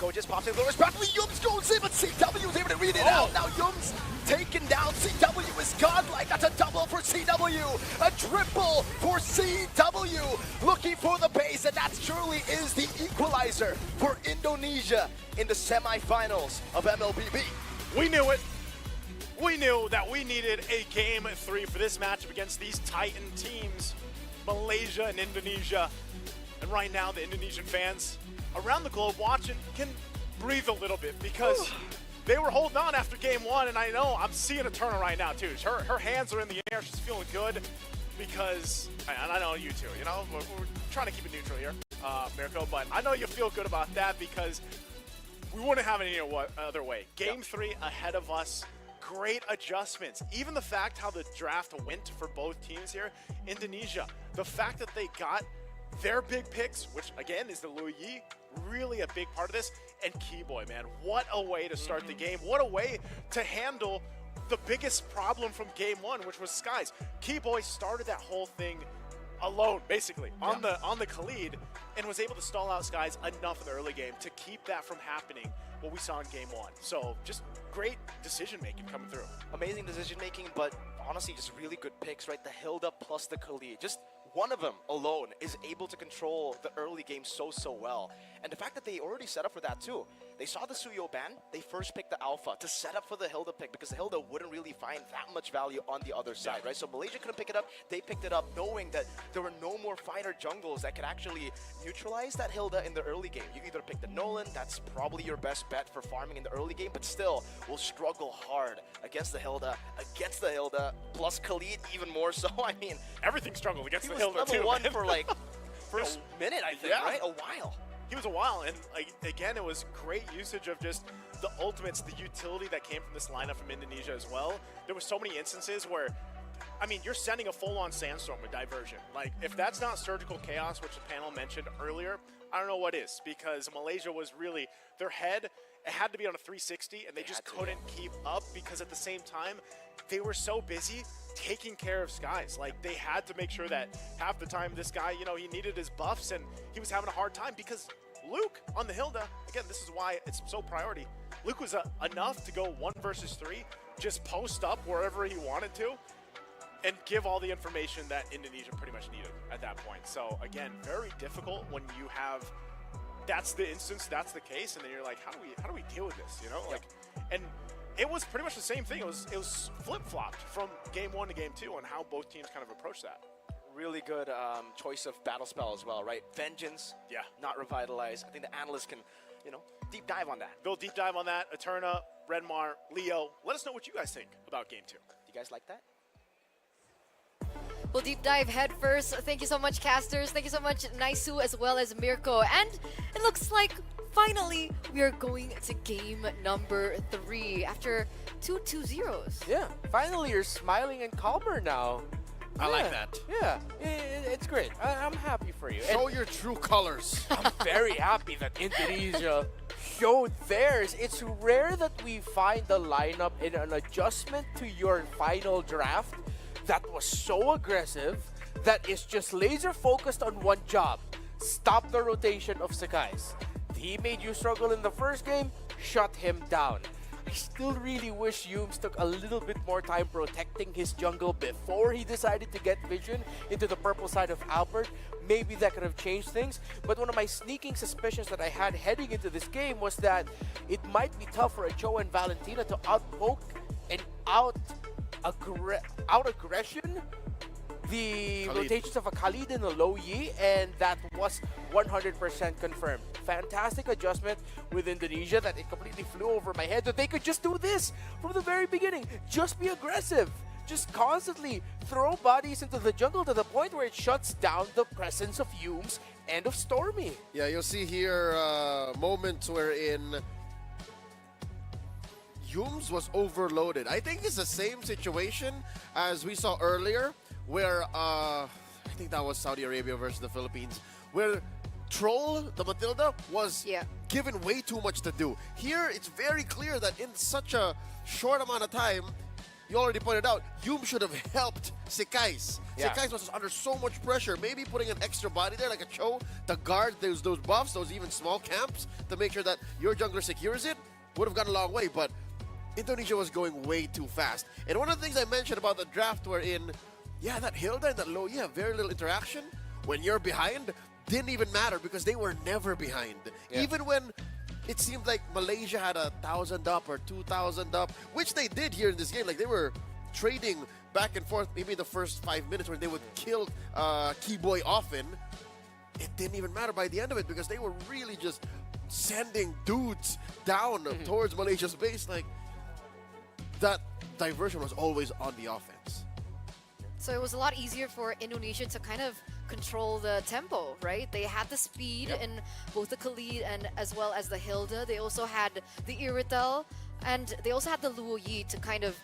Mirko just pops in, lowers practically, Yums goes in, but CW is able to read it out. Now Yums taken down, CW is godlike. That's a double for CW, a triple for CW, looking for the base, and that surely is the equalizer for Indonesia in the semifinals of MLBB. We knew it. We knew that we needed a Game 3 for this matchup against these Titan teams, Malaysia and Indonesia. And right now, the Indonesian fans around the globe watching can breathe a little bit because they were holding on after Game 1, and I know I'm seeing a turn right now too. Her hands are in the air. She's feeling good because, and I know you too, you know, we're trying to keep it neutral here, Mirko, but I know you feel good about that because we wouldn't have it any other way. Game 3 ahead of us. Great adjustments. Even the fact how the draft went for both teams here, Indonesia, the fact that they got their big picks, which again is the Lu Yi, really a big part of this, and Keyboy, man, what a way to start the game. What a way to handle the biggest problem from Game 1, which was Skies. Keyboy started that whole thing alone, basically, on the Khalid, and was able to stall out Skies enough in the early game to keep that from happening, what we saw in Game 1. So just great decision-making coming through. Amazing decision-making, but honestly, just really good picks, right? The Hilda plus the Khalid. Just one of them alone is able to control the early game so well. And the fact that they already set up for that too. They saw the Suyo ban, they first picked the Alpha to set up for the Hilda pick because the Hilda wouldn't really find that much value on the other side, right? So Malaysia couldn't pick it up, they picked it up knowing that there were no more finer jungles that could actually neutralize that Hilda in the early game. You either pick the Nolan, that's probably your best bet for farming in the early game, but still will struggle hard against the Hilda, plus Khalid even more so. I mean, everything struggled against the Hilda too. Level 1 for like first minute, I think, right? A while. He was a while, and again, it was great usage of just the ultimates, the utility that came from this lineup from Indonesia as well. There were so many instances where, I mean, you're sending a full-on sandstorm with diversion. Like, if that's not surgical chaos, which the panel mentioned earlier, I don't know what is, because Malaysia was really, their head, it had to be on a 360, and they just couldn't keep up because at the same time, they were so busy taking care of Skies. Like, they had to make sure that half the time this guy, you know, he needed his buffs and he was having a hard time because Luke on the Hilda, again, this is why it's so priority. Luke was enough to go 1 versus 3, just post up wherever he wanted to and give all the information that Indonesia pretty much needed at that point. So again, very difficult when you have, that's the instance, that's the case, and then you're like, how do we deal with this, you know? Like, and it was pretty much the same thing. It was flip-flopped from Game 1 to Game 2 on how both teams kind of approached that. Really good choice of battle spell as well, right? Vengeance, not Revitalize. I think the analysts can, you know, deep dive on that. Go deep dive on that. Eterna, Redmar, Leo. Let us know what you guys think about Game 2. Do you guys like that? We'll deep dive head first. Thank you so much, casters. Thank you so much, Naisu, as well as Mirko. And it looks like finally we are going to game number 3 after 2 2-0s. Yeah, finally you're smiling and calmer now. I like that. Yeah, it's great. I'm happy for you. Show your true colors. I'm very happy that Indonesia showed theirs. It's rare that we find the lineup in an adjustment to your final draft that was so aggressive, that is just laser focused on one job: stop the rotation of Sakai's. He made you struggle in the first game, shut him down. I still really wish Yums took a little bit more time protecting his jungle before he decided to get vision into the purple side of Albert. Maybe that could have changed things. But one of my sneaking suspicions that I had heading into this game was that it might be tough for Ochoa and Valentina to outpoke and out-aggression the Khalid. rotations of a Khalid and a Lo Yi, and that was 100% confirmed. Fantastic adjustment with Indonesia that it completely flew over my head, that they could just do this from the very beginning. Just be aggressive. Just constantly throw bodies into the jungle to the point where it shuts down the presence of Yums and of Stormy. Yeah, you'll see here moments wherein Yums was overloaded. I think it's the same situation as we saw earlier, where I think that was Saudi Arabia versus the Philippines, where Troll, the Matilda, was given way too much to do. Here, it's very clear that in such a short amount of time, you already pointed out, Yum should have helped Sekais. Yeah. Sekais was under so much pressure. Maybe putting an extra body there, like a Cho, to guard those buffs, those even small camps, to make sure that your jungler secures it, would have gone a long way. But Indonesia was going way too fast. And one of the things I mentioned about the draft were in, yeah, that Hilda and that Low, yeah, very little interaction. When you're behind, didn't even matter because they were never behind. Yeah. Even when it seemed like Malaysia had 1,000 up or 2,000 up, which they did here in this game. Like they were trading back and forth maybe the first 5 minutes when they would kill Keyboy often. It didn't even matter by the end of it because they were really just sending dudes down towards Malaysia's base. Like that diversion was always on the offense. So it was a lot easier for Indonesia to kind of control the tempo, right? They had the speed in both the Khalid and as well as the Hilda. They also had the Iritel and they also had the Luo Yi to kind of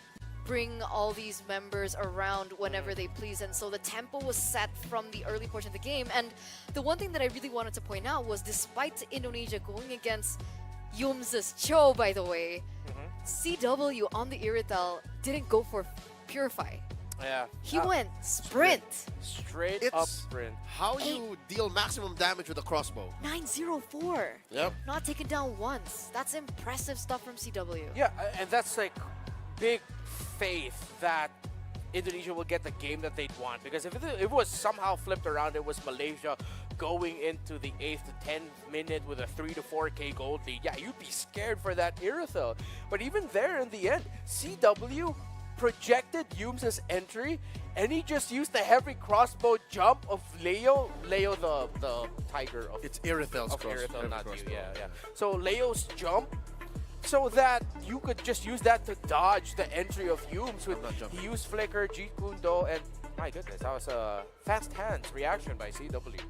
bring all these members around whenever they please. And so the tempo was set from the early portion of the game. And the one thing that I really wanted to point out was despite Indonesia going against Yum's Cho, by the way, CW on the Iritel didn't go for Purify. Yeah. He went sprint. Straight It's up sprint. how you deal maximum damage with a crossbow. 904. Yep. Not taken down once. That's impressive stuff from CW. Yeah, and that's like big faith that Indonesia will get the game that they'd want. Because if it was somehow flipped around, it was Malaysia going into the 8th to 10th minute with a 3 to 4K gold lead, yeah, you'd be scared for that Irithel. But even there in the end, CW projected Yum's entry, and he just used the heavy crossbow jump of Leo, the tiger of It's Irithel's Irithel, not you, crossbow. yeah. So Leo's jump, so that you could just use that to dodge the entry of Yums. He used Flicker, Jeet Kundo, and my goodness, that was a fast hands reaction by CW.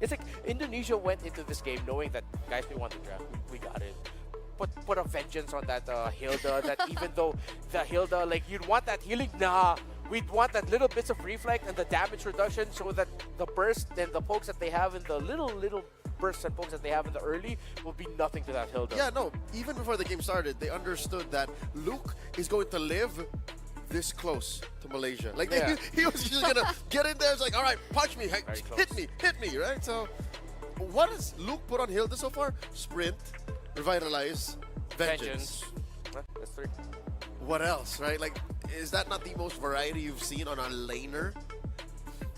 It's like Indonesia went into this game knowing that, guys, we want the draft, we got it. Put a vengeance on that Hilda, that even though the Hilda, like, you'd want that healing, nah, we'd want that little bits of reflect and the damage reduction so that the burst and the pokes that they have in the little bursts and pokes that they have in the early will be nothing to that Hilda. Yeah, no, even before the game started, they understood that Luke is going to live this close to Malaysia. Like, Yeah. he was just going to get in there. It's like, all right, punch me, hit me, right? So, what has Luke put on Hilda so far? Sprint, Revitalize, Vengeance. That's 3. What else, right? Like, is that not the most variety you've seen on a laner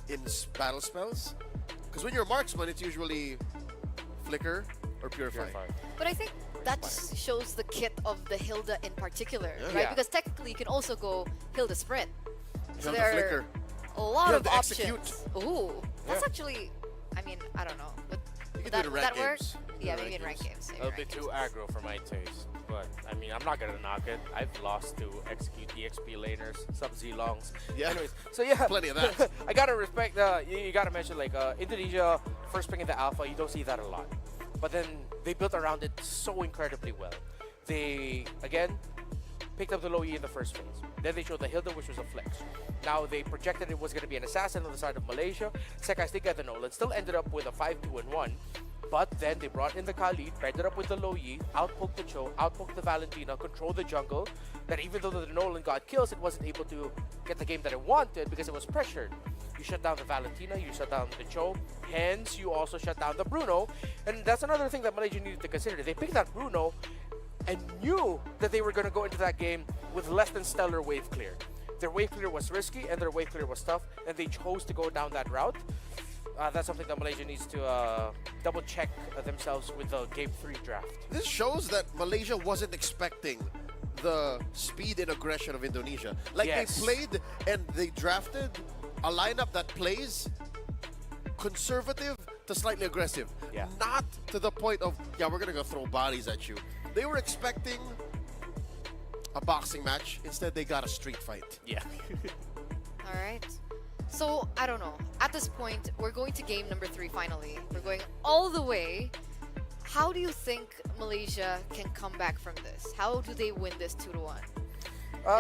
in battle spells? Because when you're a marksman, it's usually Flicker or Purify. But I think that just shows the kit of the Hilda in particular, right? Yeah. Because technically you can also go Hilda Sprint. So Hilda there Flicker. are a lot of Hilda options. Execute. Ooh, that's Yeah. actually, I mean, I don't know. Would can that, do it in would that ranked work? games. Yeah, Do it maybe in ranked games. A maybe little ranked bit too aggro for my taste, but I mean, I'm not gonna knock it. I've lost to execute EXP laners, sub Z longs. Yeah. Anyways, so yeah, Plenty of that. I gotta respect. You gotta mention like Indonesia first picking the alpha. You don't see that a lot, but then they built around it so incredibly well. They again picked up the Low E in the first phase. Then they showed the Hilda, which was a flex. Now they projected it was going to be an assassin on the side of Malaysia. Sekais did get the Nolan, still ended up with a 5-2-1. But then they brought in the Khalid, paired it up with the Low Yi, outpoked the Cho, outpoked the Valentina, controlled the jungle. That even though the Nolan got kills, it wasn't able to get the game that it wanted because it was pressured. You shut down the Valentina, you shut down the Cho, hence you also shut down the Bruno. And that's another thing that Malaysia needed to consider. They picked that Bruno and knew that they were going to go into that game with less than stellar wave clear. Their wave clear was risky and their wave clear was tough, and they chose to go down that route. That's something that Malaysia needs to double check themselves with the Game 3 draft. This shows that Malaysia wasn't expecting the speed and aggression of Indonesia. Like, Yes. they played and they drafted a lineup that plays conservative to slightly aggressive. Yeah. Not to the point of, yeah, we're going to go throw bodies at you. They were expecting a boxing match. Instead, they got a street fight. Yeah. All right. So, I don't know. At this point, we're going to game number 3 finally. We're going all the way. How do you think Malaysia can come back from this? How do they win this 2-1?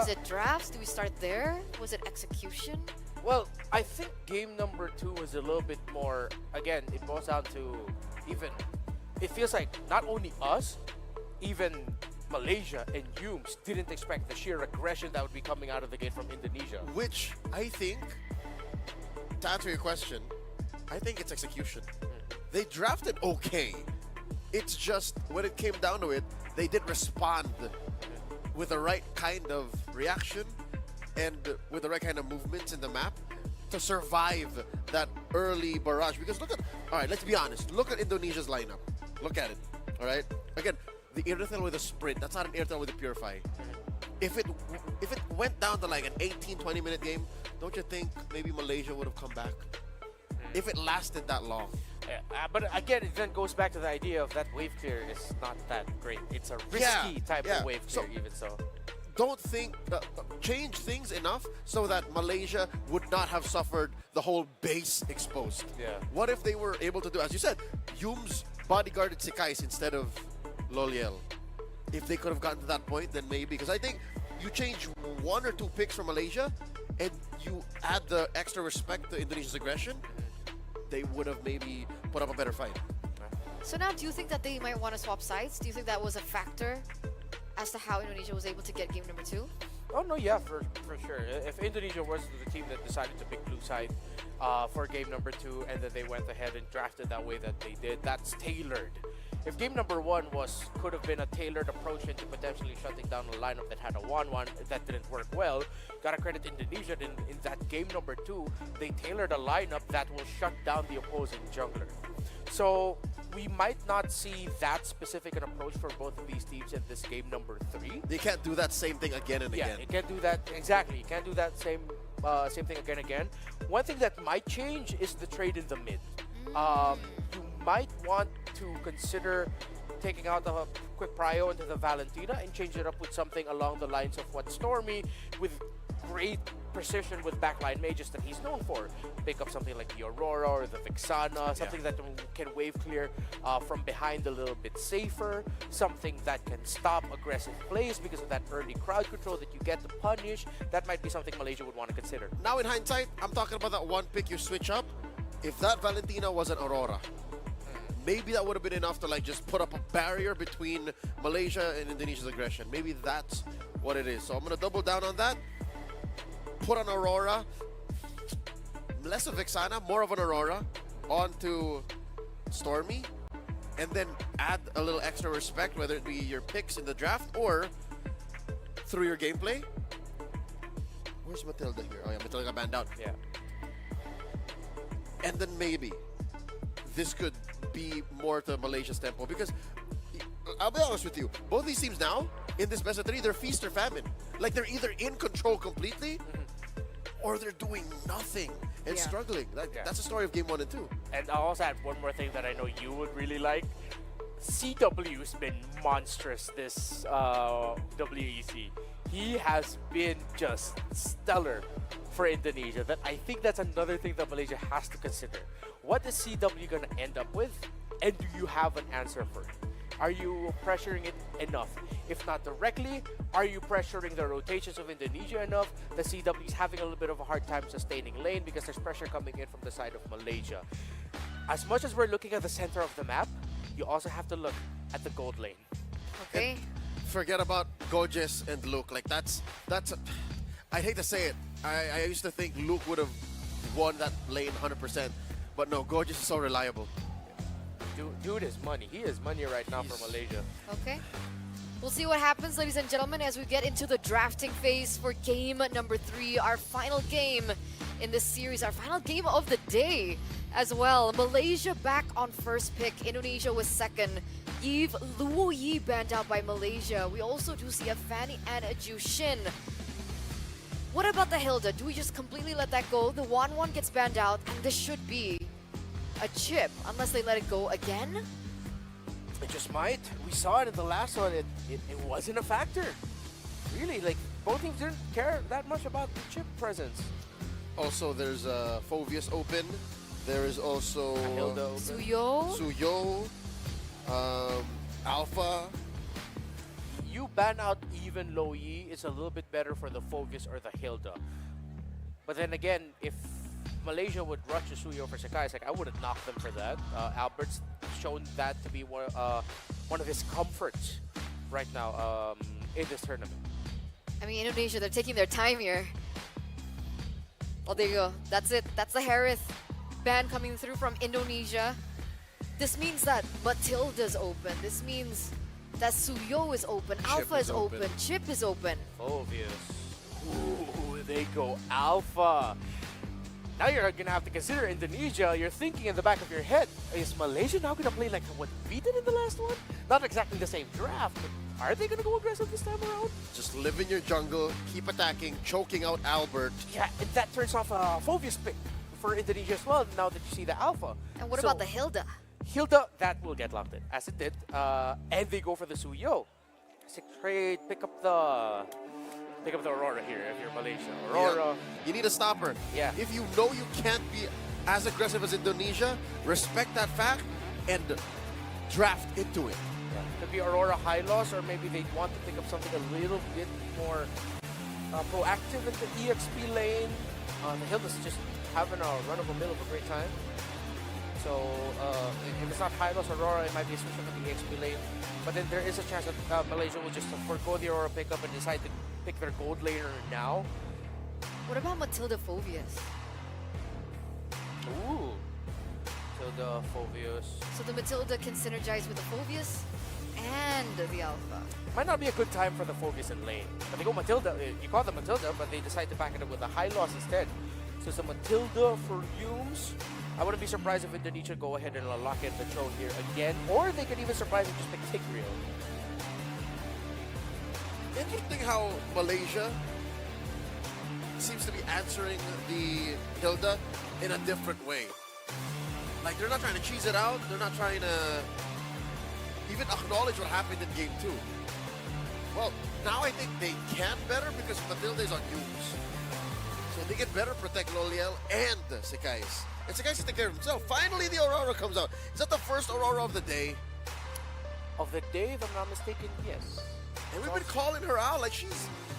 Is it drafts? Do we start there? Was it execution? Well, I think game number 2 was a little bit more, again, it boils down to even, it feels like not only us, even Malaysia and Humes didn't expect the sheer aggression that would be coming out of the gate from Indonesia. Which I think, to answer your question, I think it's execution. They drafted okay. It's just when it came down to it, they did respond with the right kind of reaction and with the right kind of movements in the map to survive that early barrage. Because look at, all right, let's be honest. Look at Indonesia's lineup. Look at it, all right? Again, the Airtel with a sprint, that's not an Airtel with a Purify. If it went down to like an 18, 20-minute game, don't you think maybe Malaysia would have come back? If it lasted that long. But again, it then goes back to the idea of that wave clear is not that great. It's a risky type of wave clear, even so. Don't think, change things enough so that Malaysia would not have suffered the whole base exposed. Yeah. What if they were able to do, as you said, Humes bodyguarded Sekais instead of Loliel? If they could have gotten to that point, then maybe. Because I think you change 1 or 2 picks from Malaysia and you add the extra respect to Indonesia's aggression, they would have maybe put up a better fight. So now, do you think that they might want to swap sides? Do you think that was a factor as to how Indonesia was able to get game number 2? Oh, no, yeah, for sure. If Indonesia was the team that decided to pick blue side for game number 2 and then they went ahead and drafted that way that they did, that's tailored. If game number 1 could have been a tailored approach into potentially shutting down a lineup that had a 1-1 that didn't work well, gotta credit Indonesia in that game number 2, they tailored a lineup that will shut down the opposing jungler. So we might not see that specific an approach for both of these teams in this game number 3. They can't do that same thing again and again. Yeah, you can't do that, exactly. You can't do that same thing again. One thing that might change is the trade in the mid. You might want to consider taking out a quick prio into the Valentina and change it up with something along the lines of what Stormy, with great precision with backline mages that he's known for. Pick up something like the Aurora or the Vixana, something that can wave clear from behind a little bit safer, something that can stop aggressive plays because of that early crowd control that you get to punish. That might be something Malaysia would want to consider. Now in hindsight, I'm talking about that one pick you switch up. If that Valentina was an Aurora, maybe that would have been enough to like just put up a barrier between Malaysia and Indonesia's aggression. Maybe that's what it is. So I'm going to double down on that. Put an Aurora, less of Vixana, more of an Aurora, onto Stormy, and then add a little extra respect, whether it be your picks in the draft or through your gameplay. Where's Matilda here? Oh yeah, Matilda got banned out. Yeah. And then maybe this could be more to Malaysia's tempo, because I'll be honest with you, both these teams now in this best of 3, they're feast or famine. Like they're either in control completely or they're doing nothing and struggling. That's the story of game 1 and 2. And I'll also add one more thing that I know you would really like. CW's been monstrous this WEC. He has been just stellar for Indonesia. That I think that's another thing that Malaysia has to consider. What is CW going to end up with? And do you have an answer for it? Are you pressuring it enough? If not directly, are you pressuring the rotations of Indonesia enough? The CW is having a little bit of a hard time sustaining lane because there's pressure coming in from the side of Malaysia. As much as we're looking at the center of the map, you also have to look at the gold lane. Okay. And forget about Gojes and Luke. Like that's I hate to say it. I used to think Luke would have won that lane 100%, but no, Gojes is so reliable. Dude is money. He is money right now for Malaysia. Okay. We'll see what happens, ladies and gentlemen, as we get into the drafting phase for game number 3, our final game in this series, our final game of the day as well. Malaysia back on first pick. Indonesia was second. Eve Luo Yi banned out by Malaysia. We also do see a Fanny and a Jushin. What about the Hilda? Do we just completely let that go? The 1-1 gets banned out, and this should be a chip, unless they let it go again? It just might. We saw it in the last one. It wasn't a factor. Really, like, both teams didn't care that much about the chip presence. Also, there's Phoveus open. There is also Hilda open. Suyo, Alpha. You ban out even Lo Yi, it's a little bit better for the Phoveus or the Hilda. But then again, if Malaysia would rush a Suyo for Sakai, it's like I wouldn't knock them for that. Albert's shown that to be one of his comforts right now in this tournament. I mean, Indonesia, they're taking their time here. Oh, there you go. That's it. That's the Harith ban coming through from Indonesia. This means that Matilda's open. This means that Suyo is open. Alpha is open. Chip is open. Obvious. Ooh, they go Alpha. Now you're gonna have to consider Indonesia. You're thinking in the back of your head, is Malaysia now gonna play like what we did in the last one? Not exactly the same draft, but are they gonna go aggressive this time around? Just live in your jungle, keep attacking, choking out Albert. Yeah, and that turns off a Phobius pick for Indonesia as well, now that you see the Alpha. And what about the Hilda? Hilda, that will get locked in, as it did. And they go for the Suyo. Sick trade, pick up the Aurora here if you're Malaysia. Aurora. Yeah. You need a stopper. Yeah. If you know you can't be as aggressive as Indonesia, respect that fact and draft into it. Yeah. Could be Aurora high loss, or maybe they want to pick up something a little bit more proactive in the EXP lane. The Hilda's just having a run of a mill of a great time. So if it's not high loss Aurora, it might be a switch from the EXP lane. But then there is a chance that Malaysia will just forgo the Aurora pickup and decide to pick their gold laner now. What about Matilda Phobius? Ooh. Matilda, Phobius. So the Matilda can synergize with the Phobius and the Alpha. Might not be a good time for the Phobius in lane. But they go Matilda, you call them Matilda, but they decide to back it up with a high loss instead. So it's a Matilda for Yumes. I wouldn't be surprised if Indonesia go ahead and lock in the throne here again. Or they could even surprise and just pick Tigreal. Interesting how Malaysia seems to be answering the Hilda in a different way. Like, they're not trying to cheese it out. They're not trying to even acknowledge what happened in Game 2. Well, now I think they can better because Matilda is on Yumes. So they can better protect Loliel and Sekais. And Sekais can take care of himself. Finally, the Aurora comes out. Is that the first Aurora of the day? Of the day, if I'm not mistaken, yes. And we've been calling her out like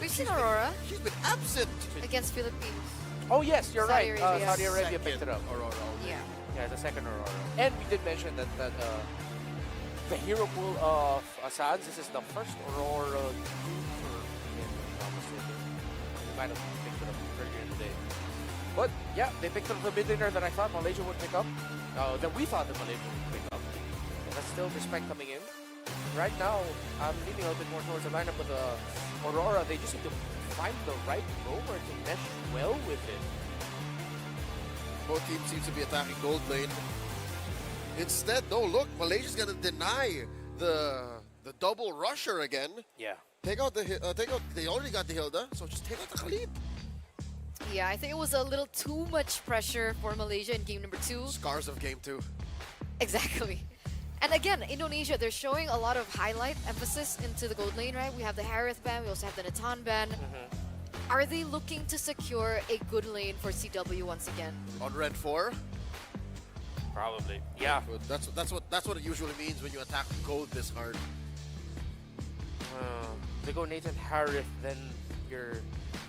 We've seen Aurora. She's been absent. Against Philippines. Oh yes, you're Saudi right. Arabia. Saudi Arabia picked it up. Aurora. Yeah. Yeah, the second Aurora. And we did mention that the hero pool of Asans, this is the first Aurora user in we might have picked it up earlier today. But yeah, they picked up the mid laner that I thought Malaysia would pick up. That we thought that Malaysia would pick up. And that's still respect coming in. Right now, I'm leaning a little bit more towards the lineup with Aurora. They just need to find the right rover to mesh well with it. Both teams seem to be attacking gold lane. Instead, no, look, Malaysia's gonna deny the double rusher again. Yeah. Take out they already got the Hilda, so just take out the Khalid. Yeah, I think it was a little too much pressure for Malaysia in game number 2. Scars of game 2. Exactly. And again, Indonesia, they're showing a lot of highlight emphasis into the gold lane, right? We have the Harith ban, we also have the Natan ban. Are they looking to secure a good lane for CW once again? On Red 4? Probably. Yeah. That's what it usually means when you attack gold this hard. They go Nathan Harith, then you're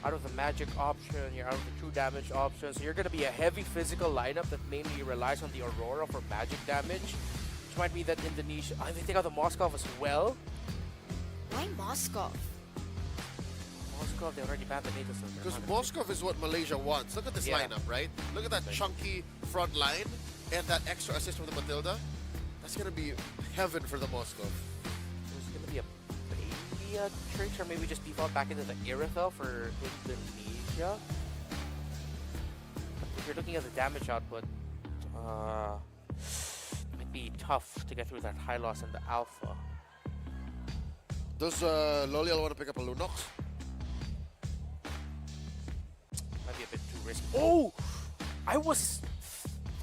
out of the magic option, you're out of the true damage option, so you're going to be a heavy physical lineup that mainly relies on the Aurora for magic damage, which might mean that Indonesia, they take out the Moskov as well. Why Moskov? Moskov, they already banned the Nathan. Because Moskov is what Malaysia wants. Look at this lineup, right? Look at that chunky front line and that extra assist from the Matilda. That's going to be heaven for the Moskov. There's going to be a trick, or maybe just default back into the Irithel for Indonesia. If you're looking at the damage output, it might be tough to get through that high loss in the Alpha. Does Loliel want to pick up a Lunox? Might be a bit too risky. Oh! I was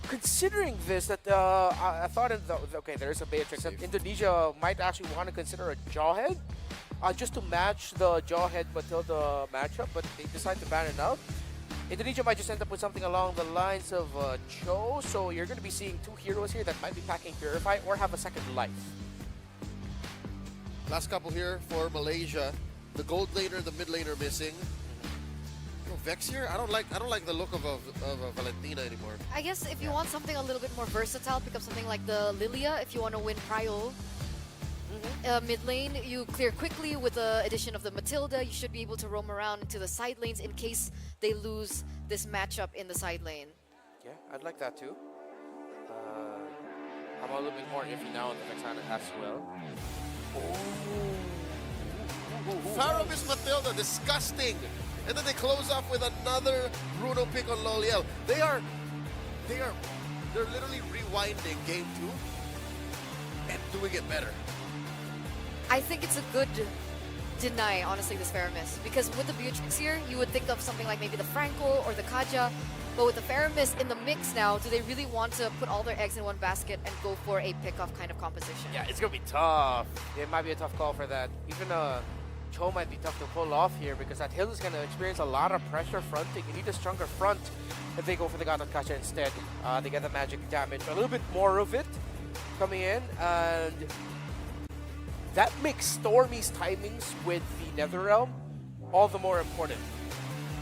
considering this, that I thought, okay, there is a Beatrix. Indonesia might actually want to consider a Jawhead. Just to match the Jawhead Matilda matchup, but they decide to ban it out. Indonesia might just end up with something along the lines of Cho, so you're going to be seeing two heroes here that might be packing Purify or have a second life. Last couple here for Malaysia. The gold laner, the mid laner missing. No, Vex here? I don't like the look of a Valentina anymore. I guess if you want something a little bit more versatile, pick up something like the Lilia if you want to win Prio. Mid lane, you clear quickly with the addition of the Matilda. You should be able to roam around to the side lanes in case they lose this matchup in the side lane. Yeah, I'd like that too. I'm a little bit more iffy now on the Vexana as well. Faramis Matilda, disgusting. And then they close off with another Bruno pick on Loliel. They're literally rewinding game 2 and doing it better. I think it's a good deny, honestly, this Faramis. Because with the Beatrix here, you would think of something like maybe the Franco or the Kaja. But with the Faramis in the mix now, do they really want to put all their eggs in one basket and go for a pick-off kind of composition? Yeah, it's going to be tough. It might be a tough call for that. Even Cho might be tough to pull off here because that hill is going to experience a lot of pressure fronting. You need a stronger front if they go for the God of Kacha instead. They get the magic damage, a little bit more of it coming in. And that makes Stormy's timings with the Netherrealm all the more important.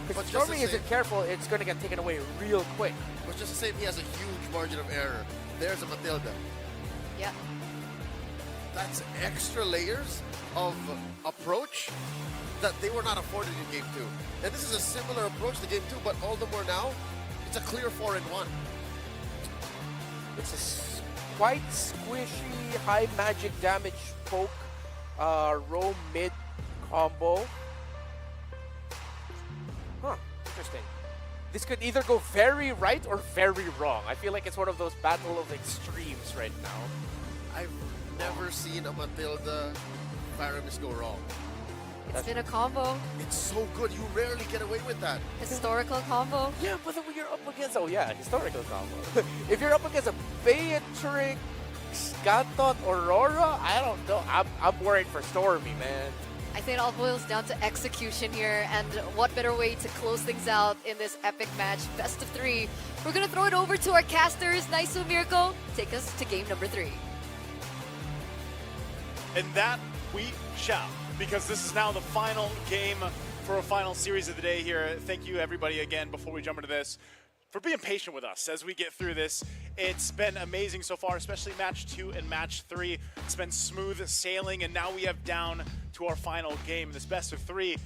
Because if Stormy isn't careful, it's going to get taken away real quick. But just the same, he has a huge margin of error. There's a Matilda. Yeah. That's extra layers of approach that they were not afforded in Game 2. And this is a similar approach to Game 2, but all the more now, it's a clear 4-in-1. It's a quite squishy, high magic damage poke, roam mid combo. Huh, interesting. This could either go very right or very wrong. I feel like it's one of those battle of extremes right now. I've never seen a Matilda Faramis go wrong. It's been a combo. It's so good. You rarely get away with that. Historical combo. Yeah, but then when you're up against, historical combo. If you're up against a Beatrix, Gatot, Aurora, I don't know. I'm worried for Stormy, man. I think it all boils down to execution here, and what better way to close things out in this epic match, best of 3. We're gonna throw it over to our casters. Naisu, Mirko, take us to game number 3. And that we shall, because this is now the final game for a final series of the day here. Thank you, everybody, again, before we jump into this, for being patient with us as we get through this. It's been amazing so far, especially match 2 and match 3. It's been smooth sailing, and now we have down to our final game, this best of 3.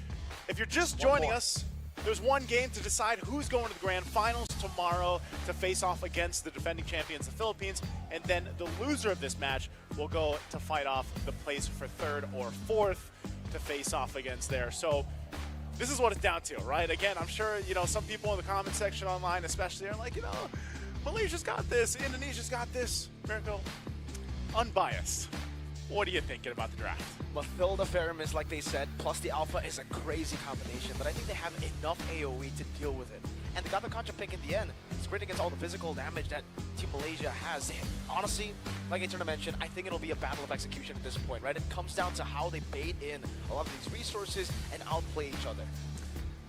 If you're just joining us, there's one game to decide who's going to the grand finals tomorrow to face off against the defending champions, the Philippines, and then the loser of this match will go to fight off the place for 3rd or 4th to face off against there. So this is what it's down to, right? Again, I'm sure, some people in the comment section online especially are like, Malaysia's got this, Indonesia's got this. Mirko, unbiased, what are you thinking about the draft? Matilda Faramis, like they said, plus the Alpha is a crazy combination, but I think they have enough AoE to deal with it. And they got the Contra pick in the end. It's great against all the physical damage that Team Malaysia has. Honestly, like Eterna mentioned, I think it'll be a battle of execution at this point, right? It comes down to how they bait in a lot of these resources and outplay each other.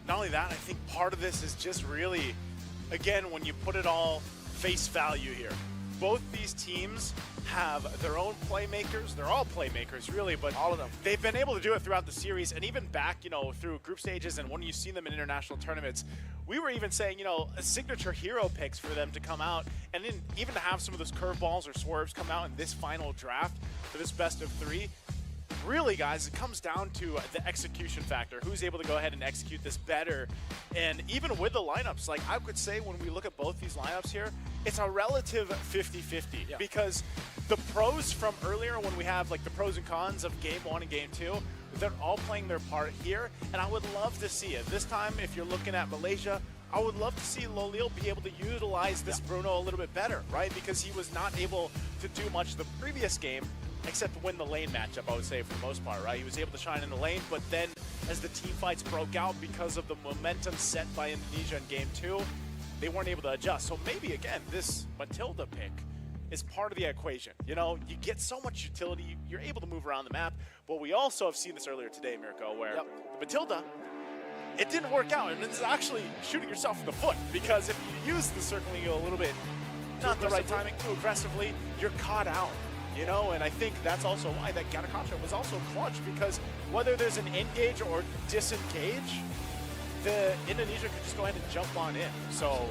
Not only that, I think part of this is just really, again, when you put it all face value here, both these teams have their own playmakers. They're all playmakers, really, but all of them. They've been able to do it throughout the series, and even back, through group stages, and when you've seen them in international tournaments, we were even saying, signature hero picks for them to come out, and then even to have some of those curveballs or swerves come out in this final draft for this best of 3. Really, guys, it comes down to the execution factor. Who's able to go ahead and execute this better? And even with the lineups, like I could say when we look at both these lineups here, it's a relative 50-50 because the pros from earlier when we have like the pros and cons of game 1 and game 2, they're all playing their part here. And I would love to see it. This time, if you're looking at Malaysia, I would love to see Loliel be able to utilize this Bruno a little bit better, right? Because he was not able to do much the previous game, except win the lane matchup, I would say, for the most part, right? He was able to shine in the lane, but then as the team fights broke out because of the momentum set by Indonesia in Game 2, they weren't able to adjust. So maybe, again, this Matilda pick is part of the equation. You get so much utility, you're able to move around the map, but we also have seen this earlier today, Mirko, where the Matilda, it didn't work out, and it's actually shooting yourself in the foot, because if you use the circling a little bit, not the right timing, too aggressively, you're caught out. And I think that's also why that Gatacontra was also clutch, because whether there's an engage or disengage, the Indonesia could just go ahead and jump on in. So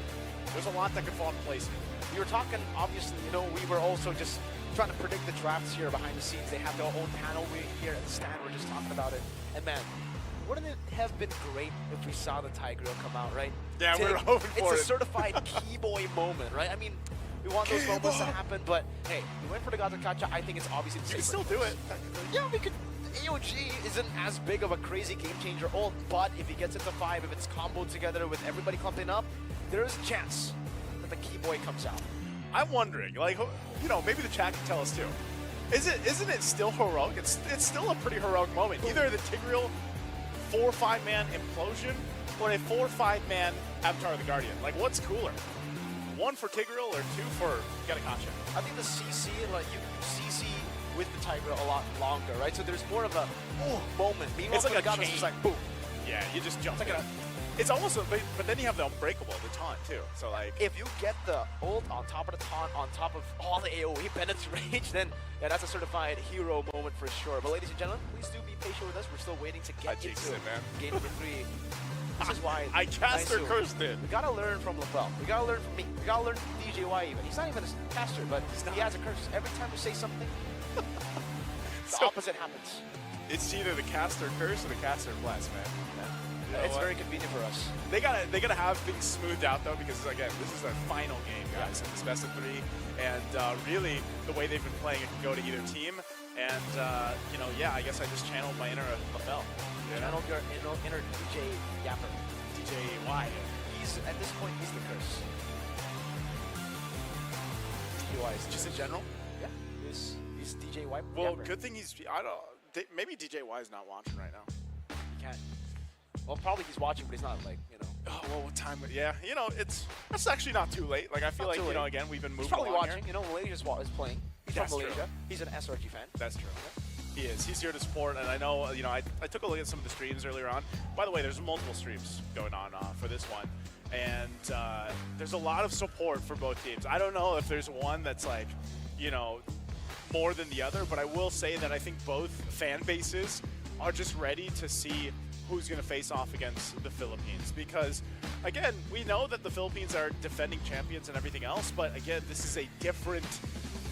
there's a lot that could fall in place here. You were talking, obviously, we were also just trying to predict the drafts here behind the scenes. They have their own panel here at the stand. We're just talking about it. And man, wouldn't it have been great if we saw the Tiger come out, right? Yeah, we're hoping for it. It's a certified key boy moment, right? I mean, we want those moments to happen, but hey, we went for the Gato-Kacha. I think it's obviously the You can safer still do it. Yeah, we could. AOG isn't as big of a crazy game changer ult, but if he gets into 5, if it's comboed together with everybody clumping up, there is a chance that the key boy comes out. I'm wondering, like, you know, maybe the chat can tell us too. Isn't it still heroic? It's still a pretty heroic moment. Either the Tigreal 4-5-man implosion or a 4-5-man Avatar of the Guardian. Like, what's cooler? 1 for Tigreal or 2 for Gato-Kacha? I think the CC, like you CC with the Tiger a lot longer, right? So there's more of a moment. Meanwhile, It's like for the a Gato, it's chain. just like boom. Yeah, you just jump. It's like It's almost, but then you have the Unbreakable, the taunt too. So like, if you get the ult on top of the taunt, on top of all the AoE Bennett's range, then yeah, that's a certified hero moment for sure. But ladies and gentlemen, please do be patient with us. We're still waiting to get into game number 3. This is why I caster cursed it. We gotta learn from LaFell. We gotta learn from me. We gotta learn from DJY even. He's not even a caster, but he has a curse. Every time we say something, the opposite happens. it's either the caster curse or the caster bless, man. You know It's what? very convenient for us. They gotta have things smoothed out though, because again, this is a final game, guys, in this best of 3, and really the way they've been playing, it can go to either team. And you know, yeah, I guess I just channeled my inner LaFell. Channel your inner DJ Yapper. DJY. He's at this point, he's the curse. DJY is Just in general. Yeah, he's DJY. Well, Yapper. good thing maybe DJY is not watching right now. He can't. Well, probably he's watching, but he's not like, you know. Oh, well, what time? Yeah, you know, that's actually not too late. Like, I feel Not like, too you know, late. again, we've been moving He's probably along watching. here. You know, Malaysia's is playing. He's That's from true. Malaysia. He's an SRG fan. That's true. He is. He's here to support, and I know, you know, I took a look at some of the streams earlier on. By the way, there's multiple streams going on for this one, and there's a lot of support for both teams. I don't know if there's one that's like, you know, more than the other, but I will say that I think both fan bases are just ready to see who's going to face off against the Philippines, because again, we know that the Philippines are defending champions and everything else, but again, this is a different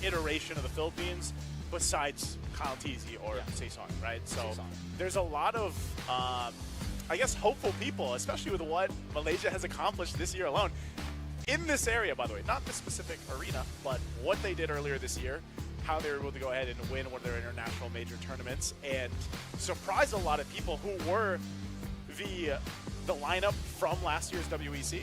iteration of the Philippines besides Kyle Teasy or Saesong, right? So there's a lot of I guess hopeful people, especially with what Malaysia has accomplished this year alone in this area, by the way, not this specific arena, but what they did earlier this year, how they were able to go ahead and win one of their international major tournaments and surprise a lot of people who were the lineup from last year's WEC.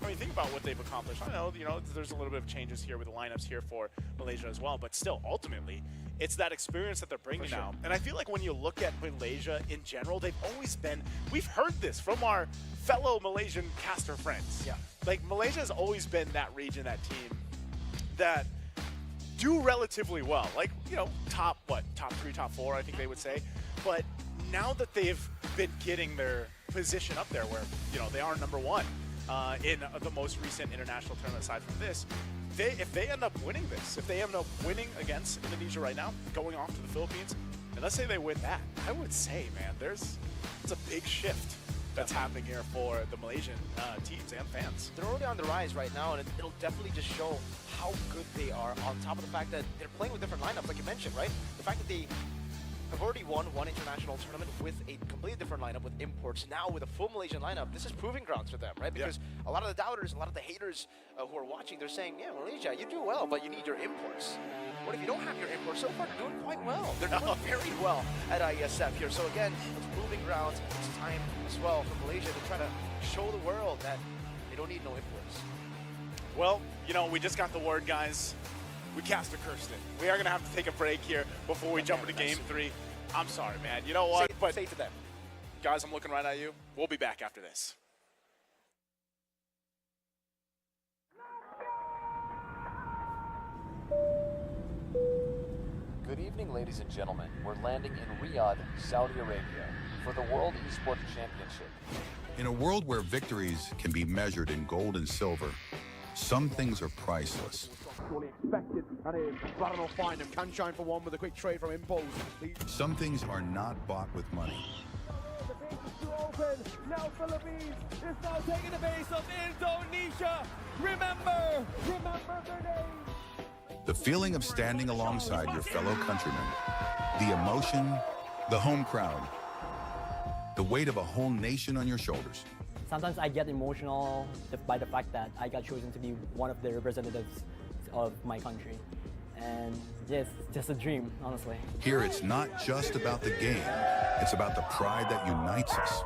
I mean, think about what they've accomplished. I know, you know, there's a little bit of changes here with the lineups here for Malaysia as well, but still, ultimately, it's that experience that they're bringing now. And I feel like when you look at Malaysia in general, they've always been, we've heard this from our fellow Malaysian caster friends. Yeah. Like, Malaysia has always been that region, that team that do relatively well. Like, you know, top 3, top 4, I think they would say. But now that they've been getting their position up there where, you know, they are number 1 in the most recent international tournament aside from this, if they end up winning this, if they end up winning against Indonesia right now, going off to the Philippines, and let's say they win that, I would say, man, it's a big shift that's happening here for the Malaysian teams and fans. They're already on the rise right now, and it'll definitely just show how good they are, on top of the fact that they're playing with different lineups, like you mentioned, right? The fact that they have already won one international tournament with a completely different lineup with imports. Now with a full Malaysian lineup, this is proving grounds for them, right? Because a lot of the doubters, a lot of the haters who are watching, they're saying, yeah, Malaysia, you do well, but you need your imports. What if you don't have your imports? So far, they're doing quite well. They're doing very well at IESF here. So again, it's proving grounds. It's time as well for Malaysia to try to show the world that they don't need no imports. Well, you know, we just got the word, guys. We caster cursed it. We are going to have to take a break here before we jump into game 3. I'm sorry, man. You know what? Say it to them. Guys, I'm looking right at you. We'll be back after this. Good evening, ladies and gentlemen. We're landing in Riyadh, Saudi Arabia, for the World Esports Championship. In a world where victories can be measured in gold and silver, some things are priceless. Surely expected, and Baron will find him. Can shine for one with a quick trade from Impulse. Some things are not bought with money. The base is too open. Now Philippines is now taking the base of Indonesia. Remember their name. The feeling of standing alongside your fellow countrymen, the emotion, the home crowd, the weight of a whole nation on your shoulders. Sometimes I get emotional by the fact that I got chosen to be one of the representatives of my country. And yeah, it's just a dream, honestly. Here it's not just about the game, it's about the pride that unites us.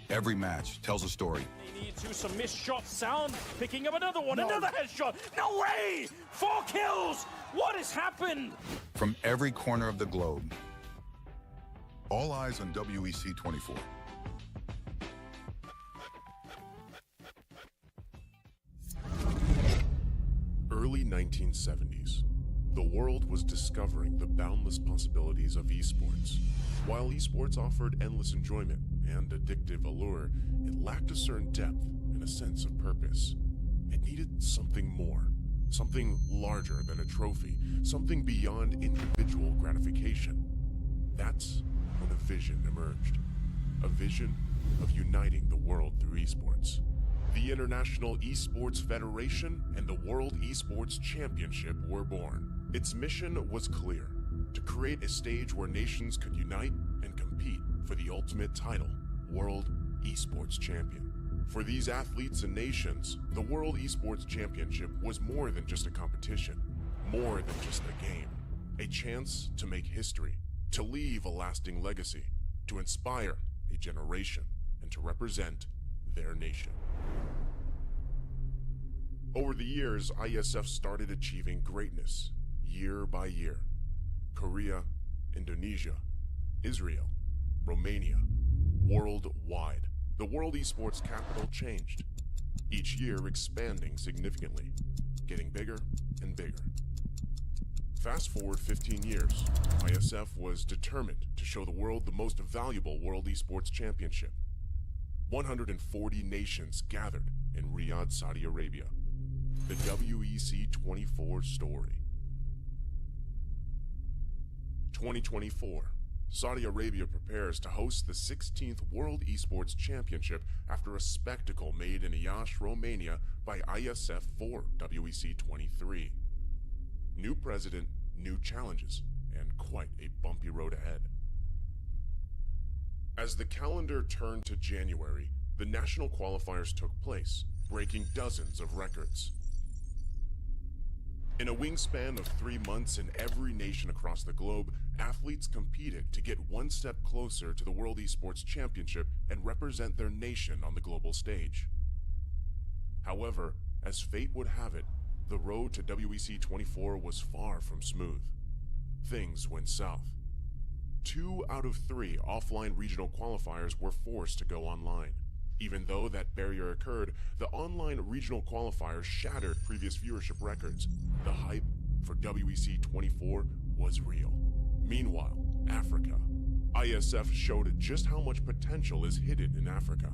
Every match tells a story. They need to some missed shot sound, picking up another one, another headshot. No way! 4 kills! What has happened? From every corner of the globe. All eyes on WEC 24. Early 1970s. The world was discovering the boundless possibilities of esports. While esports offered endless enjoyment and addictive allure, it lacked a certain depth and a sense of purpose. It needed something more, something larger than a trophy, something beyond individual gratification. That's when a vision emerged. A vision of uniting the world through esports. The International Esports Federation and the World Esports Championship were born. Its mission was clear: to create a stage where nations could unite and compete for the ultimate title, World Esports Champion. For these athletes and nations, the World Esports Championship was more than just a competition, more than just a game. A chance to make history, to leave a lasting legacy, to inspire a generation, and to represent their nation. Over the years, IESF started achieving greatness, year by year. Korea, Indonesia, Israel, Romania, worldwide. The World Esports capital changed, each year expanding significantly, getting bigger and bigger. Fast forward 15 years, IESF was determined to show the world the most valuable World Esports Championship. 140 nations gathered in Riyadh, Saudi Arabia. The WEC 24 story. 2024. Saudi Arabia prepares to host the 16th World Esports Championship after a spectacle made in Iași, Romania by IESF for WEC 23. New president, new challenges, and quite a bumpy road ahead. As the calendar turned to January, the national qualifiers took place, breaking dozens of records. In a wingspan of 3 months in every nation across the globe, athletes competed to get one step closer to the World Esports Championship and represent their nation on the global stage. However, as fate would have it, the road to WEC 24 was far from smooth. Things went south. 2 out of 3 offline regional qualifiers were forced to go online. Even though that barrier occurred, the online regional qualifiers shattered previous viewership records. The hype for WEC 24 was real. Meanwhile, Africa. IESF showed just how much potential is hidden in Africa.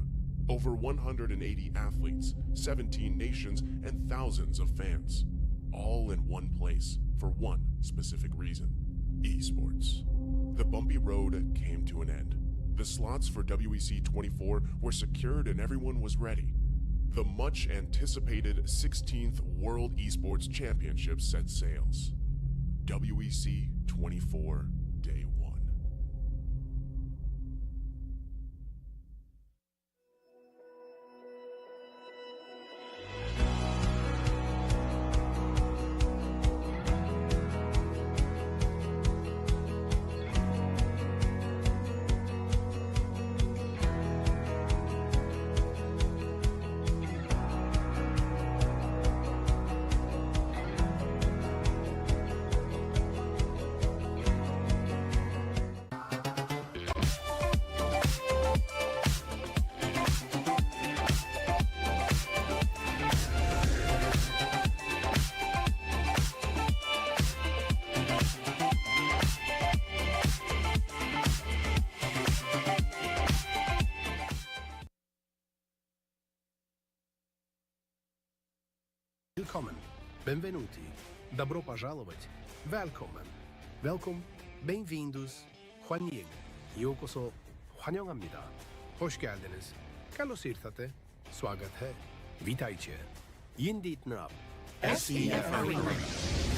Over 180 athletes, 17 nations, and thousands of fans. All in one place for one specific reason: esports. The bumpy road came to an end. The slots for WEC 24 were secured and everyone was ready. The much-anticipated 16th World Esports Championship set sails. WEC 24 Day 1. Willkommen, benvenuti, добро пожаловать, välkommen, welkom, bem-vindos, 환영, 요koso, 환영합니다, hoş geldiniz, kallos irtate, swagat hai, witajcie, yindit nab, SEF Arena.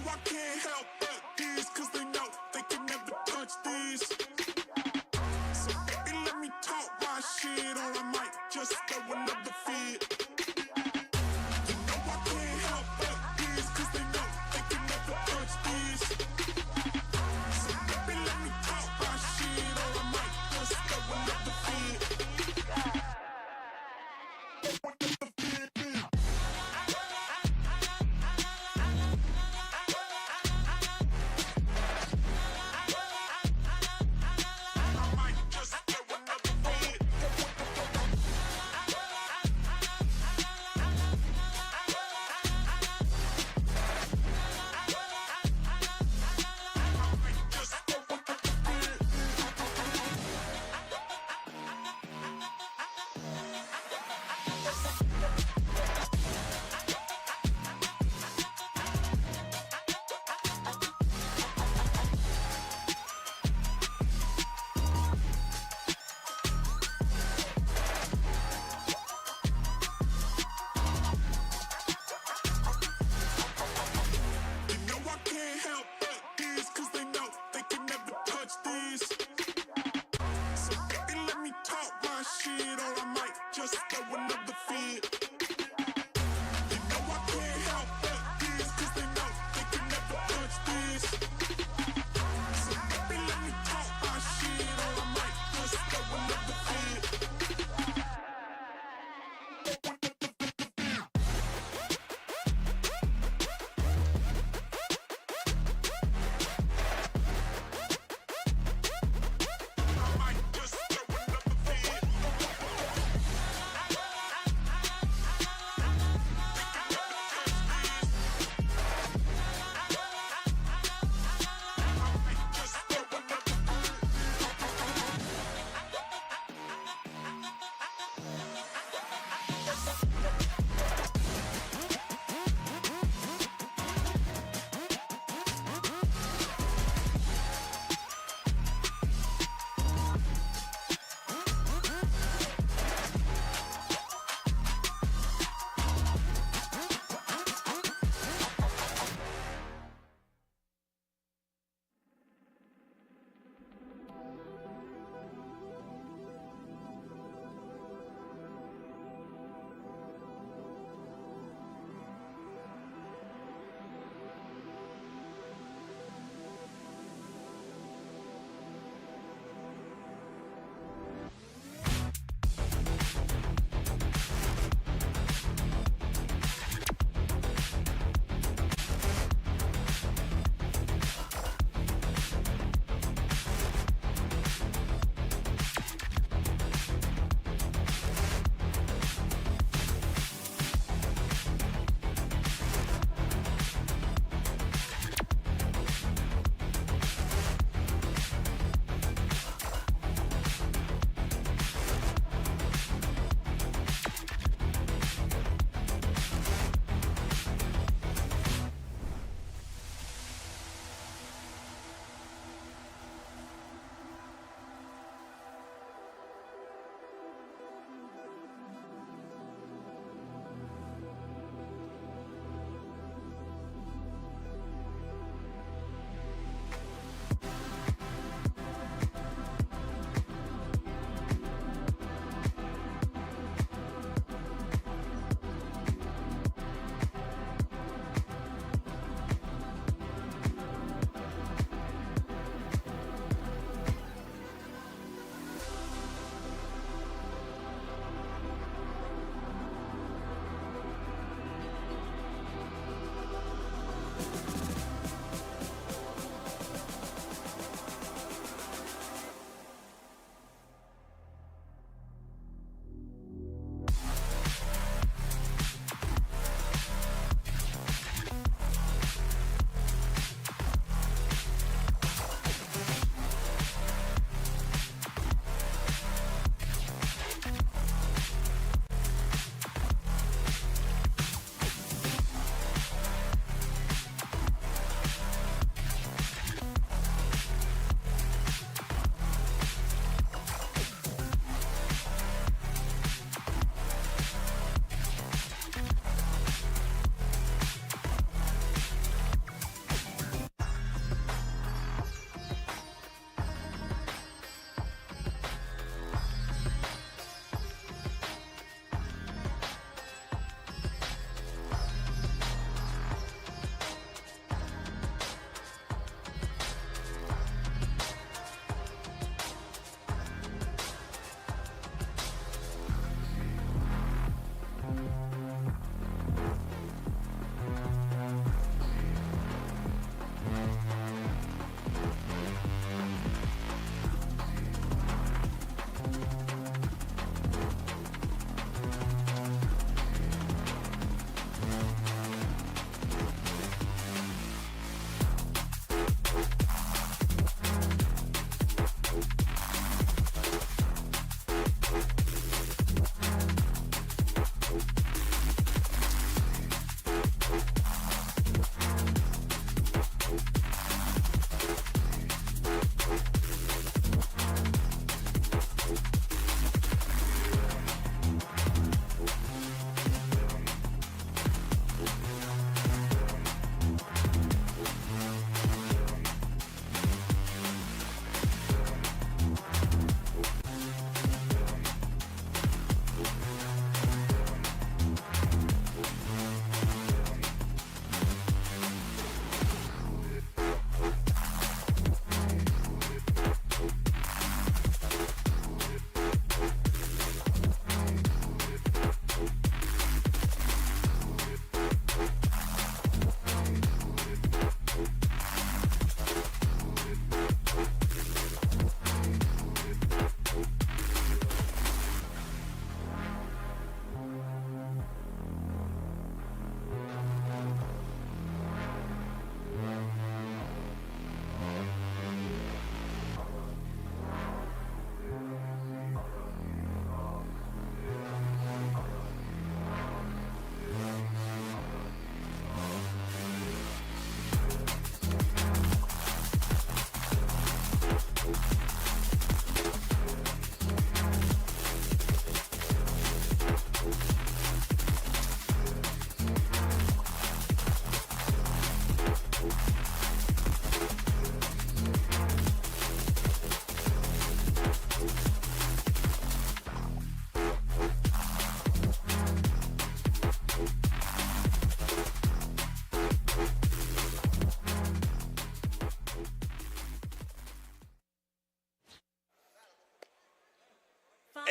I can't help but this, cause they know they can never touch this. So baby, let me talk my shit, or I might just throw another fit. You know I can't help but this, cause they know they can never touch this. So baby, let me talk my shit, or I might just throw another fit.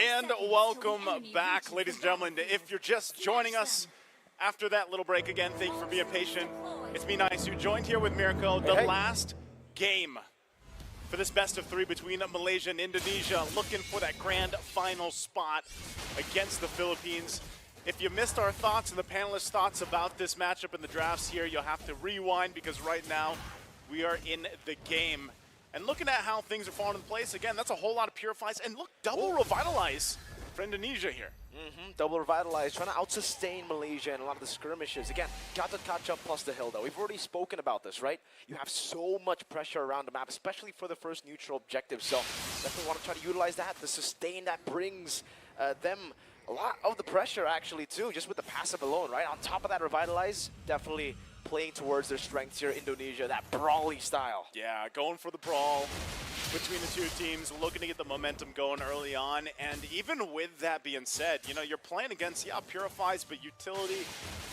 And welcome back, ladies and gentlemen. If you're just joining us after that little break, again, thank you for being patient. It's me, Nice, who joined here with Mirko. The last game for this best of three between Malaysia and Indonesia, looking for that grand final spot against the Philippines. If you missed our thoughts and the panelists' thoughts about this matchup in the drafts here, you'll have to rewind because right now we are in the game. And looking at how things are falling in place, again, that's a whole lot of purifies. And look, double revitalize for Indonesia here. Double revitalize, trying to out-sustain Malaysia in a lot of the skirmishes. Again, got to catch up plus the hill, though. We've already spoken about this, right? You have so much pressure around the map, especially for the first neutral objective. So definitely want to try to utilize that. The sustain that brings them a lot of the pressure, actually, too, just with the passive alone, right? On top of that, revitalize, definitely playing towards their strengths here, Indonesia, that brawly style. Yeah, going for the brawl between the two teams, looking to get the momentum going early on. And even with that being said, you know, you're playing against, Purifies, but utility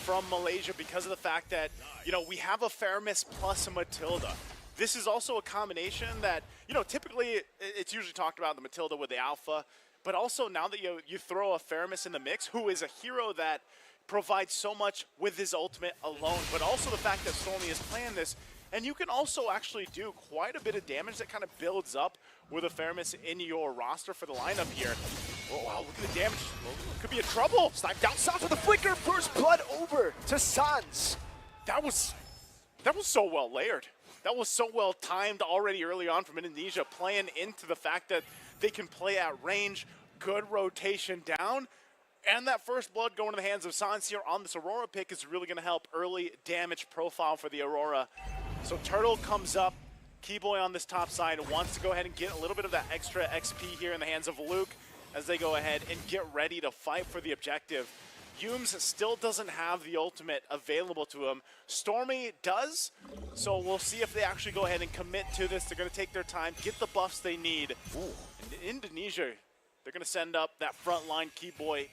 from Malaysia because of the fact that, you know, we have a Faramis plus a Matilda. This is also a combination that, you know, typically it's usually talked about the Matilda with the Alpha, but also now that you throw a Faramis in the mix, who is a hero that provides so much with his ultimate alone, but also the fact that Stormy is playing this, and you can also actually do quite a bit of damage that kind of builds up with a Faramis in your roster for the lineup here. Oh, wow, look at the damage. Could be a trouble. Snipe down Sans with the flicker. First blood over to Sans. That was so well layered. That was so well timed already early on from Indonesia, playing into the fact that they can play at range, good rotation down. And that first blood going to the hands of Sans here on this Aurora pick is really going to help early damage profile for the Aurora. So Turtle comes up. Keyboy on this top side wants to go ahead and get a little bit of that extra XP here in the hands of Luke as they go ahead and get ready to fight for the objective. Humes still doesn't have the ultimate available to him. Stormy does, so we'll see if they actually go ahead and commit to this. They're going to take their time, get the buffs they need. And Indonesia, they're going to send up that frontline Keyboy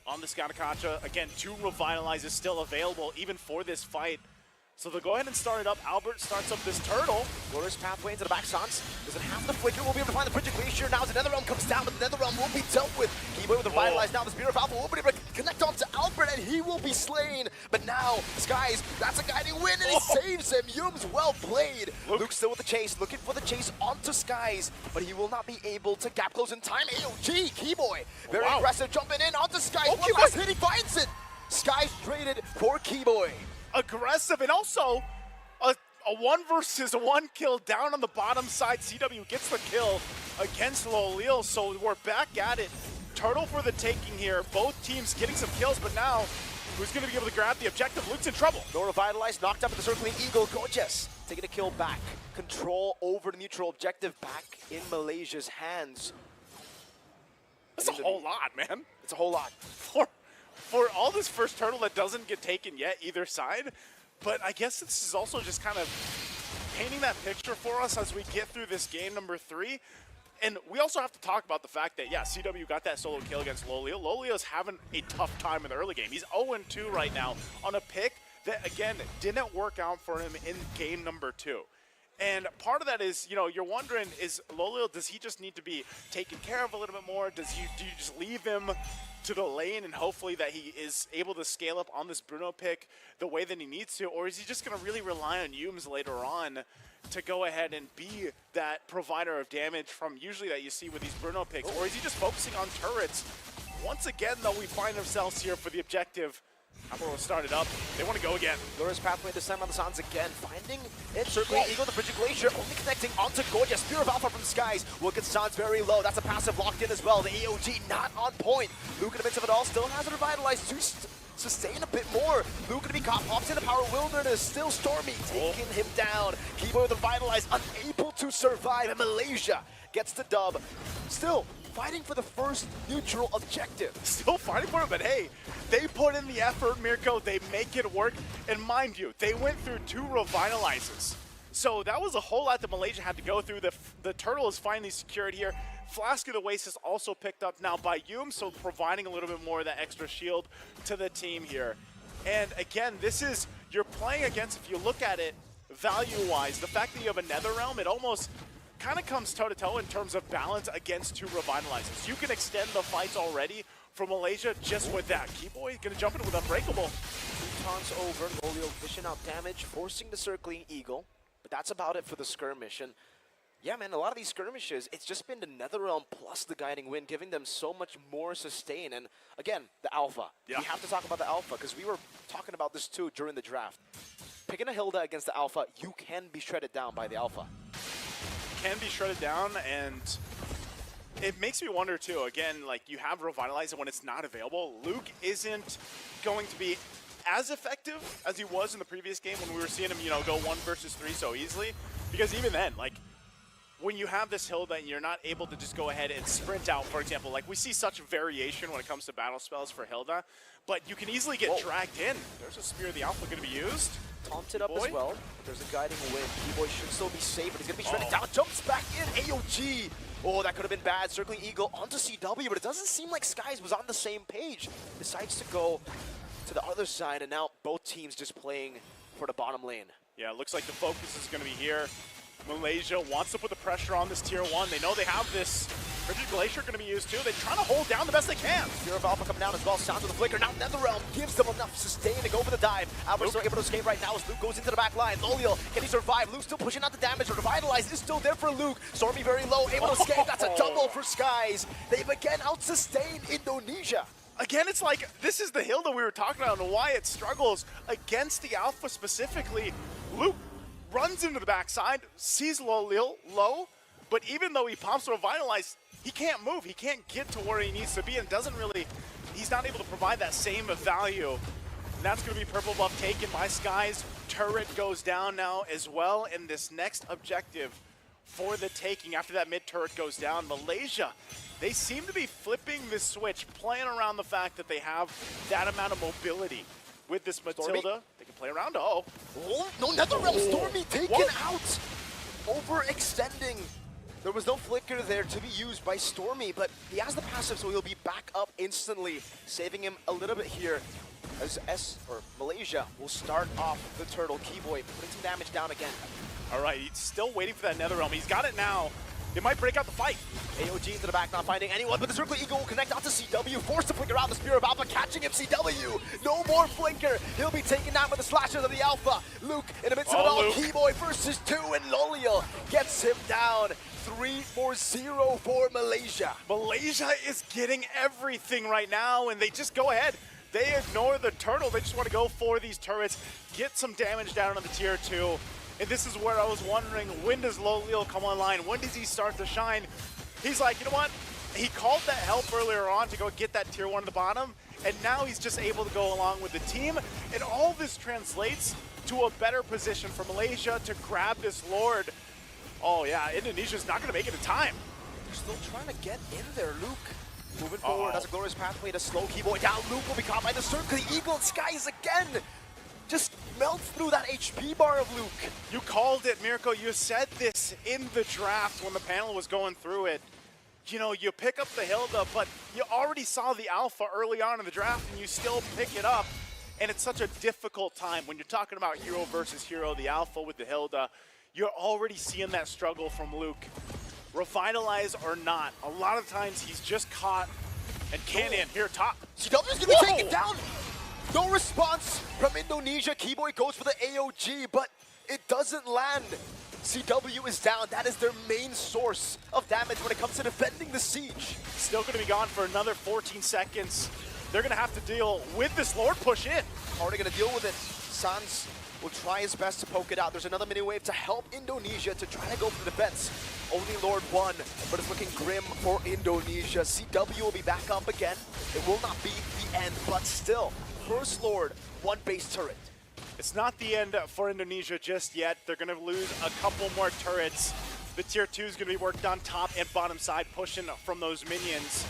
on the Skanakacha. Again, 2 revitalizes still available even for this fight. So they'll go ahead and start it up. Albert starts up this Turtle. Glorious pathway into the back. Sans doesn't have the flicker. We'll be able to find the Bridget Glacier. Now as the Netherrealm comes down, but the Netherrealm will be dealt with. Keyboy with the Revitalize. Now the Spear of Alpha will be able to connect onto Albert, and he will be slain. But now, Skies, that's a guiding win, and he saves him. Yums, well played. Luke's still with the chase, looking for the chase onto Skies, but he will not be able to gap close in time. AOG, Keyboy, very aggressive, jumping in onto Skies. One last hit, he finds it. Skies traded for Keyboy. Aggressive, and also a 1 versus 1 kill down on the bottom side. CW gets the kill against Lolil, so we're back at it. Turtle for the taking here. Both teams getting some kills, but now who's going to be able to grab the objective? Luke's in trouble. No revitalize, knocked up at the circling eagle. Gorgeous taking a kill back. Control over the neutral objective back in Malaysia's hands. That's a whole lot, man. It's a whole lot. For all this first Turtle that doesn't get taken yet, either side. But I guess this is also just kind of painting that picture for us as we get through this game number 3. And we also have to talk about the fact that, yeah, CW got that solo kill against Lolio. Lolio's having a tough time in the early game. He's 0-2 right now on a pick that, again, didn't work out for him in game number 2. And part of that is, you know, you're wondering, is Lolio, does he just need to be taken care of a little bit more? Do you just leave him to the lane and hopefully that he is able to scale up on this Bruno pick the way that he needs to? Or is he just going to really rely on Humes later on to go ahead and be that provider of damage from usually that you see with these Bruno picks? Or is he just focusing on turrets? Once again, though, we find ourselves here for the objective. Hammer will start it up. They want to go again. Glorious pathway this time on the Sans again. Finding it. Circling Eagle, the Bridget Glacier, only connecting onto Gorgeous. Spear of Alpha from Skies. Look at Sans very low. That's a passive locked in as well. The AOG not on point. Luke in the midst of it all still has it revitalized to sustain a bit more. Luke gonna be caught, pops into Power Wilderness. Still Stormy taking him down. Keyboy with the Revitalize, unable to survive. And Malaysia gets the dub. Still fighting for the first neutral objective. Still fighting for it, but hey, they put in the effort, Mirko. They make it work. And mind you, they went through 2 revitalizes. So that was a whole lot that Malaysia had to go through. The Turtle is finally secured here. Flask of the Waste is also picked up now by Yum, so providing a little bit more of that extra shield to the team here. And again, this is, you're playing against, if you look at it value-wise, the fact that you have a Netherrealm, it almost kind of comes toe-to-toe in terms of balance against two revitalizers. You can extend the fights already for Malaysia just with that. Keyboy gonna jump in with Unbreakable. 2 taunts over, Lolio dishing out damage, forcing the circling eagle. But that's about it for the skirmish. And yeah, man, a lot of these skirmishes, it's just been the Netherrealm plus the guiding wind, giving them so much more sustain. And again, the alpha. Yeah. We have to talk about the alpha, because we were talking about this too during the draft. Picking a Hilda against the alpha, you can be shredded down by the alpha. Can be shredded down, and it makes me wonder too, again, like you have Revitalize, and when it's not available, Luke isn't going to be as effective as he was in the previous game when we were seeing him, you know, go 1 versus 3 so easily. Because even then, like, when you have this Hilda and you're not able to just go ahead and sprint out, for example, like we see such variation when it comes to battle spells for Hilda, but you can easily get dragged in. There's a Spear of the Alpha going to be used. Taunted up as well. There's a guiding wind. Keyboy should still be safe, but he's going to be shredded down. Jumps back in. AOG. Oh, that could have been bad. Circling Eagle onto CW, but it doesn't seem like Skies was on the same page. Decides to go to the other side, and now both teams just playing for the bottom lane. Yeah, it looks like the focus is going to be here. Malaysia wants to put the pressure on this tier 1. They know they have this Frigid Glacier going to be used too. They're trying to hold down the best they can. Spear of Alpha coming down as well. Sounds of the flicker. Now Netherrealm gives them enough sustain to go for the dive. Albert's still able to escape right now as Luke goes into the back line. Loliel, can he survive? Luke still pushing out the damage. Revitalize is still there for Luke. Stormy very low, able to escape. That's a double for Skies. They've again out-sustained Indonesia. Again, it's like, this is the Hilda we were talking about and why it struggles against the Alpha specifically. Luke runs into the backside, sees Loliel low, but even though he pops Revitalize, he can't move. He can't get to where he needs to be and doesn't really, he's not able to provide that same value. And that's going to be purple buff taken by Skies. Turret goes down now as well, and this next objective for the taking after that mid turret goes down. Malaysia, they seem to be flipping this switch, playing around the fact that they have that amount of mobility. With this Matilda, Stormy? they can play around. Oh, no, Netherrealm Stormy taken out. Overextending. There was no flicker there to be used by Stormy, but he has the passive, so he'll be back up instantly, saving him a little bit here as Malaysia will start off the turtle. Keyboy putting some damage down again. All right, he's still waiting for that Netherrealm. He's got it now. It might break out the fight. AOG into the back, not finding anyone, but the Circle Eagle will connect onto CW, forced to flicker out the Spear of Alpha, catching him. CW, no more flicker. He'll be taken down with the slashes of the Alpha. Luke in the midst of it all. Keyboy versus 2, and Loliel gets him down. 3-4-0 for Malaysia. Malaysia is getting everything right now, and they just go ahead. They ignore the turtle. They just want to go for these turrets, get some damage down on the tier 2. And this is where I was wondering, when does Loliel come online? When does he start to shine? He's like, you know what? He called that help earlier on to go get that tier 1 at the bottom, and now he's just able to go along with the team. And all this translates to a better position for Malaysia to grab this Lord. Oh yeah, Indonesia's not gonna make it in time. They're still trying to get in there, Luke. Moving forward, that's a glorious pathway to slow Keyboy down. Luke will be caught by the Circle Eagle. Skies again just melts through that HP bar of Luke. You called it, Mirko. You said this in the draft when the panel was going through it. You know, you pick up the Hilda, but you already saw the Alpha early on in the draft, and you still pick it up. And it's such a difficult time when you're talking about hero versus hero, the Alpha with the Hilda. You're already seeing that struggle from Luke. Revitalize or not, a lot of times he's just caught and can't in. Here, top. CW's gonna be taken down. No response from Indonesia. Keyboy goes for the AOG, but it doesn't land. CW is down. That is their main source of damage when it comes to defending the siege. Still gonna be gone for another 14 seconds. They're gonna have to deal with this Lord push in. How are they gonna deal with it? Sans will try his best to poke it out. There's another mini wave to help Indonesia to try to go for the defense. Only Lord 1, but it's looking grim for Indonesia. CW will be back up again. It will not be the end, but still, first Lord, 1 base turret. It's not the end for Indonesia just yet. They're gonna lose a couple more turrets. The tier 2 is gonna be worked on top and bottom side, pushing from those minions.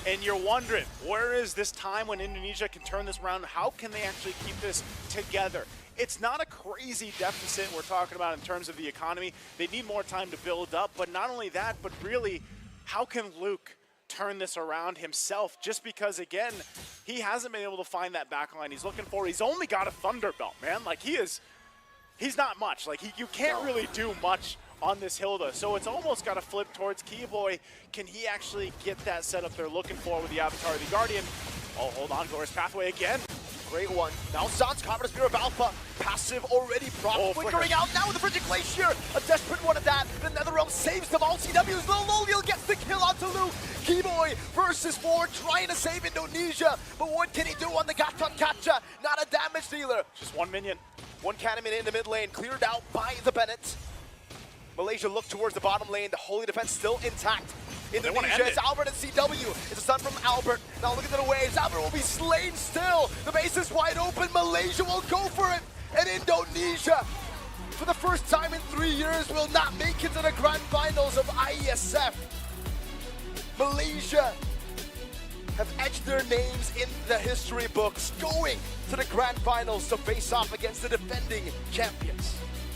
And you're wondering, where is this time when Indonesia can turn this around? How can they actually keep this together? It's not a crazy deficit we're talking about in terms of the economy. They need more time to build up, but not only that, but really, how can Luke turn this around himself? Just because, again, he hasn't been able to find that backline he's looking for. He's only got a Thunderbelt, man. Like, he's not much. Like, you can't really do much on this Hilda. So it's almost got to flip towards Keyboy. Can he actually get that setup they're looking for with the Avatar of the Guardian? Oh, hold on, Glorious Pathway again. Great one. Now Sans caught with a Spear of Alpha. Passive already propped, flickering out now with the Frigid Glacier. A desperate one at that. The Netherrealm saves them all. CW's Loliel gets the kill onto Lu. Keyboy versus 4, trying to save Indonesia. But what can he do on the Gatot Kacha? Not a damage dealer. Just one minion. One cannon in the mid lane, cleared out by the Bennett. Malaysia look towards the bottom lane. The Holy Defense still intact. Indonesia, it's Albert and CW. It's a stun from Albert. Now look at the waves. Albert will be slain still. The base is wide open. Malaysia will go for it. And Indonesia, for the first time in 3 years, will not make it to the grand finals of IESF. Malaysia have etched their names in the history books, going to the grand finals to face off against the defending champions.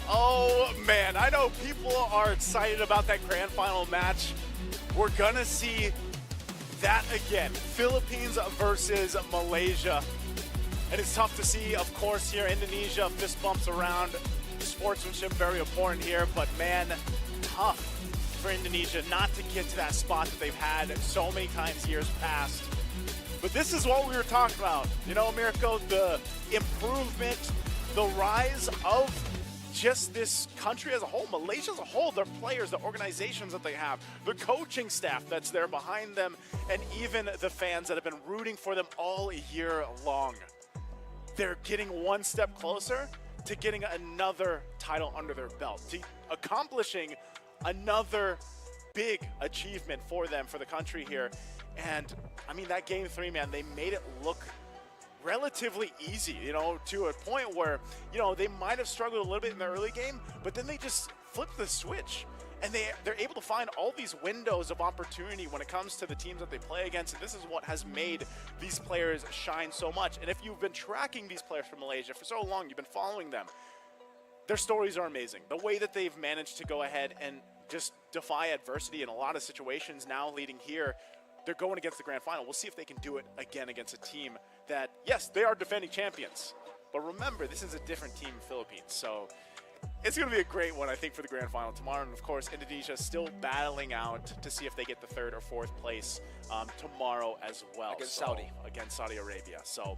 Oh man, I know people are excited about that grand final match. We're gonna see that again. Philippines versus Malaysia. And it's tough to see, of course, here Indonesia, fist bumps around. Sportsmanship very important here, but man, tough for Indonesia not to get to that spot that they've had so many times years past. But this is what we were talking about. You know, Mirko, the improvement, the rise of just this country as a whole, Malaysia as a whole, their players, the organizations that they have, the coaching staff that's there behind them, and even the fans that have been rooting for them all year long. They're getting one step closer to getting another title under their belt, to accomplishing another big achievement for them, for the country here. And I mean, that game 3, man, they made it look relatively easy, you know, to a point where, you know, they might have struggled a little bit in the early game, but then they just flipped the switch. And they're able to find all these windows of opportunity when it comes to the teams that they play against. And this is what has made these players shine so much. And if you've been tracking these players from Malaysia for so long, you've been following them, their stories are amazing. The way that they've managed to go ahead and just defy adversity in a lot of situations now leading here, they're going against the grand final. We'll see if they can do it again against a team that, yes, they are defending champions. But remember, this is a different team in Philippines. So it's going to be a great one, I think, for the grand final tomorrow. And, of course, Indonesia still battling out to see if they get the 3rd or 4th place tomorrow as well. Against Saudi Arabia. So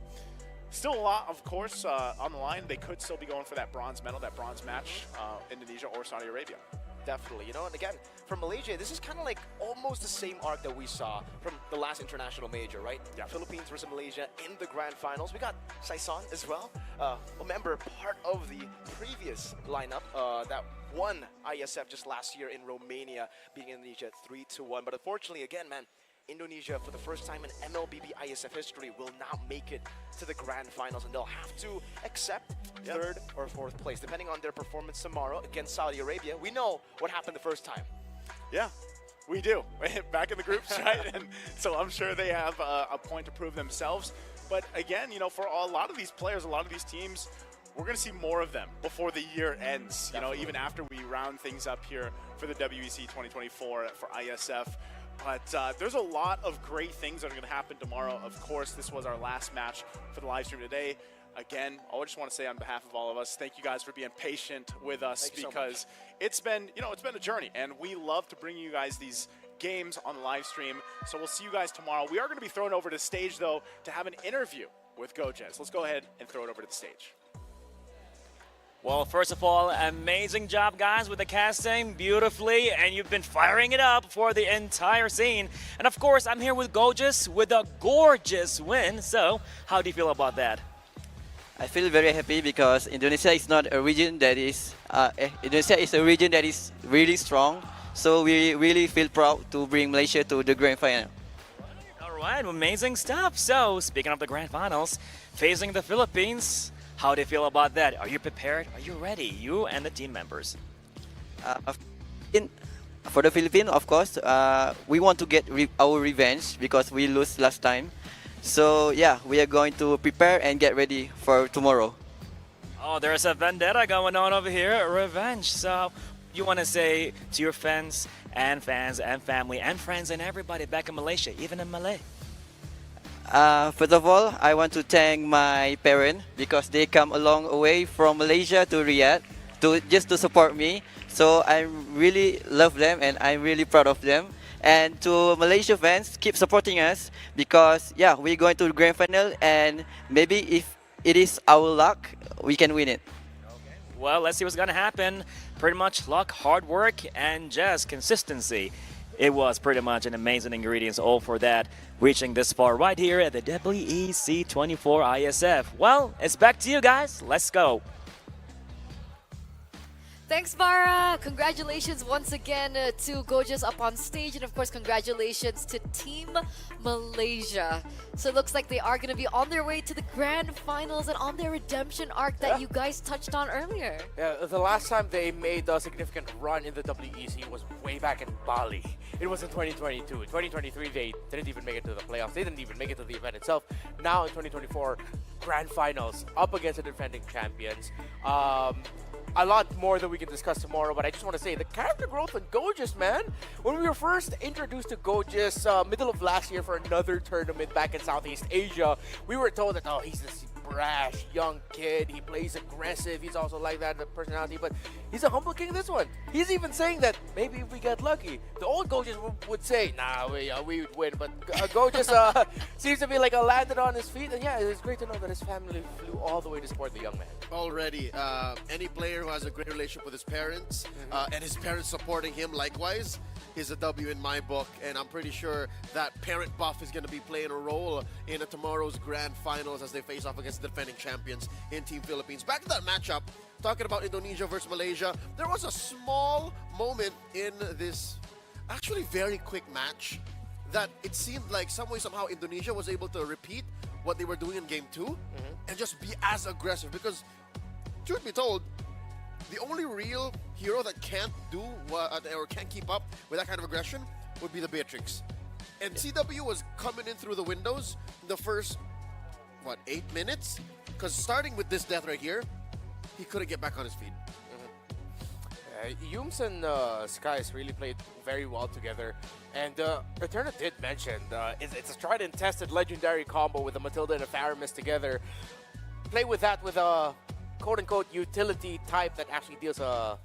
still a lot, of course, on the line. They could still be going for that bronze medal, that bronze match, Indonesia or Saudi Arabia. Definitely, you know, and again, for Malaysia, this is kind of like almost the same arc that we saw from the last international major, right? Yeah. Philippines versus Malaysia in the grand finals. We got Saisan as well, a member, part of the previous lineup that won IESF just last year in Romania, being Indonesia 3-1. But unfortunately, again, man, Indonesia, for the first time in MLBB IESF history, will not make it to the grand finals, and they'll have to accept 3rd or 4th place, depending on their performance tomorrow against Saudi Arabia. We know what happened the first time. Yeah, we do. Back in the groups, right? And so I'm sure they have a point to prove themselves. But again, you know, for a lot of these players, a lot of these teams, we're going to see more of them before the year ends. You know, even after we round things up here for the WEC 2024 for ISF. But there's a lot of great things that are going to happen tomorrow. Of course, this was our last match for the live stream today. Again, I just want to say on behalf of all of us, thank you guys for being patient with us, because it's been, you know, it's been a journey, and we love to bring you guys these games on the live stream. So we'll see you guys tomorrow. We are going to be thrown over to stage, though, to have an interview with GoJets. Let's go ahead and throw it over to the stage. Well, first of all, amazing job, guys, with the casting, beautifully, and you've been firing it up for the entire scene. And of course, I'm here with Gorgeous with a gorgeous win. So, how do you feel about that? I feel very happy because Indonesia is not a region that is Indonesia is a region that is really strong. So we really feel proud to bring Malaysia to the grand final. All right, amazing stuff. So, speaking of the grand finals, facing the Philippines, how do you feel about that? Are you prepared? Are you ready? You and the team members. For the Philippines, of course, we want to get our revenge because we lost last time. So yeah, we are going to prepare and get ready for tomorrow. Oh, there's a vendetta going on over here, revenge. So you want to say to your fans and family and friends and everybody back in Malaysia, even in Malay? First of all, I want to thank my parents because they come a long way from Malaysia to Riyadh to just to support me. So I really love them and I'm really proud of them. And to Malaysia fans, keep supporting us because yeah, we're going to the grand final and maybe if it is our luck, we can win it. Well, let's see what's going to happen. Pretty much luck, hard work, and just consistency. It was pretty much an amazing ingredients all for that, reaching this far right here at the WEC 24 ISF. Well, it's back to you guys. Let's go. Thanks, Mara. Congratulations once again to Gorgeous up on stage. And of course, congratulations to Team Malaysia. So it looks like they are going to be on their way to the grand finals and on their redemption arc that you guys touched on earlier. Yeah, the last time they made a significant run in the WEC was way back in Bali. It was in 2022. In 2023, they didn't even make it to the playoffs. They didn't even make it to the event itself. Now in 2024, grand finals up against the defending champions. A lot more that we can discuss tomorrow, but I just want to say the character growth on Gorgeous, man. When we were first introduced to Gorgeous middle of last year for another tournament back in Southeast Asia, we were told that, oh, he's this brash young kid, he plays aggressive, he's also like that, the personality, but he's a humble king in this one. He's even saying that maybe if we get lucky. The old Gorgeous would say, nah, we would win, but Gorgeous seems to be like landed on his feet, and yeah, it's great to know that his family flew all the way to support the young man. Already, any player who has a great relationship with his parents and his parents supporting him likewise is a W in my book, and I'm pretty sure that parent buff is going to be playing a role in tomorrow's grand finals as they face off against the defending champions in Team Philippines. Back to that matchup, talking about Indonesia versus Malaysia, there was a small moment in this actually very quick match that it seemed like some way, somehow Indonesia was able to repeat what they were doing in Game 2 and just be as aggressive because, truth be told, the only real hero that can't do or can't keep up with that kind of aggression would be the Beatrix. And CW was coming in through the windows in the first, 8 minutes? Because starting with this death right here, he couldn't get back on his feet. Yums and Skies really played very well together. And Eterna did mention it's a tried and tested legendary combo with a Matilda and a Faramis together. Play with that with a quote-unquote utility type that actually deals a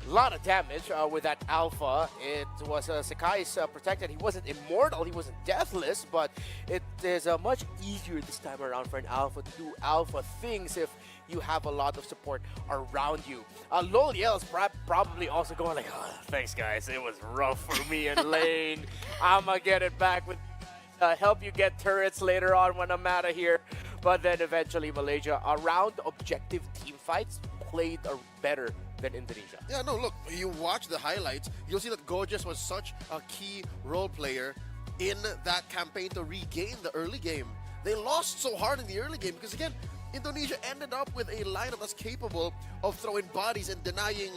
lot of damage with that Alpha. It was Sakai's protected. He wasn't immortal, he wasn't deathless, but it is much easier this time around for an Alpha to do Alpha things if you have a lot of support around you. Loliel is probably also going like, oh, thanks guys, it was rough for me in lane. I'ma get it back with help you get turrets later on when I'm out of here. But then eventually Malaysia, around objective team fights, played better than Indonesia. Yeah, no, look, you watch the highlights, you'll see that Gorgeous was such a key role player in that campaign to regain the early game. They lost so hard in the early game because, again, Indonesia ended up with a lineup that's capable of throwing bodies and denying,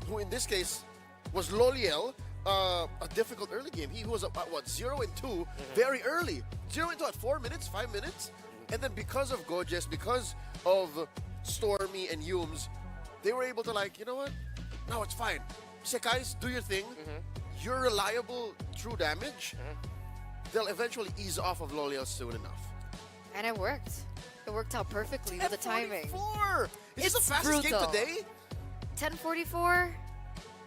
who in this case was Loliel, a difficult early game. He was at 0 and 2 very early. 0 and 2 at 4 minutes, 5 minutes. And then because of Gorgeous, because of Stormy and Yums, they were able to you know what? No, it's fine. Sekais, do your thing. You're reliable, true damage. They'll eventually ease off of Loliel soon enough. And it worked. It worked out perfectly with the timing. 10:44! Is this the fastest game today? 10:44?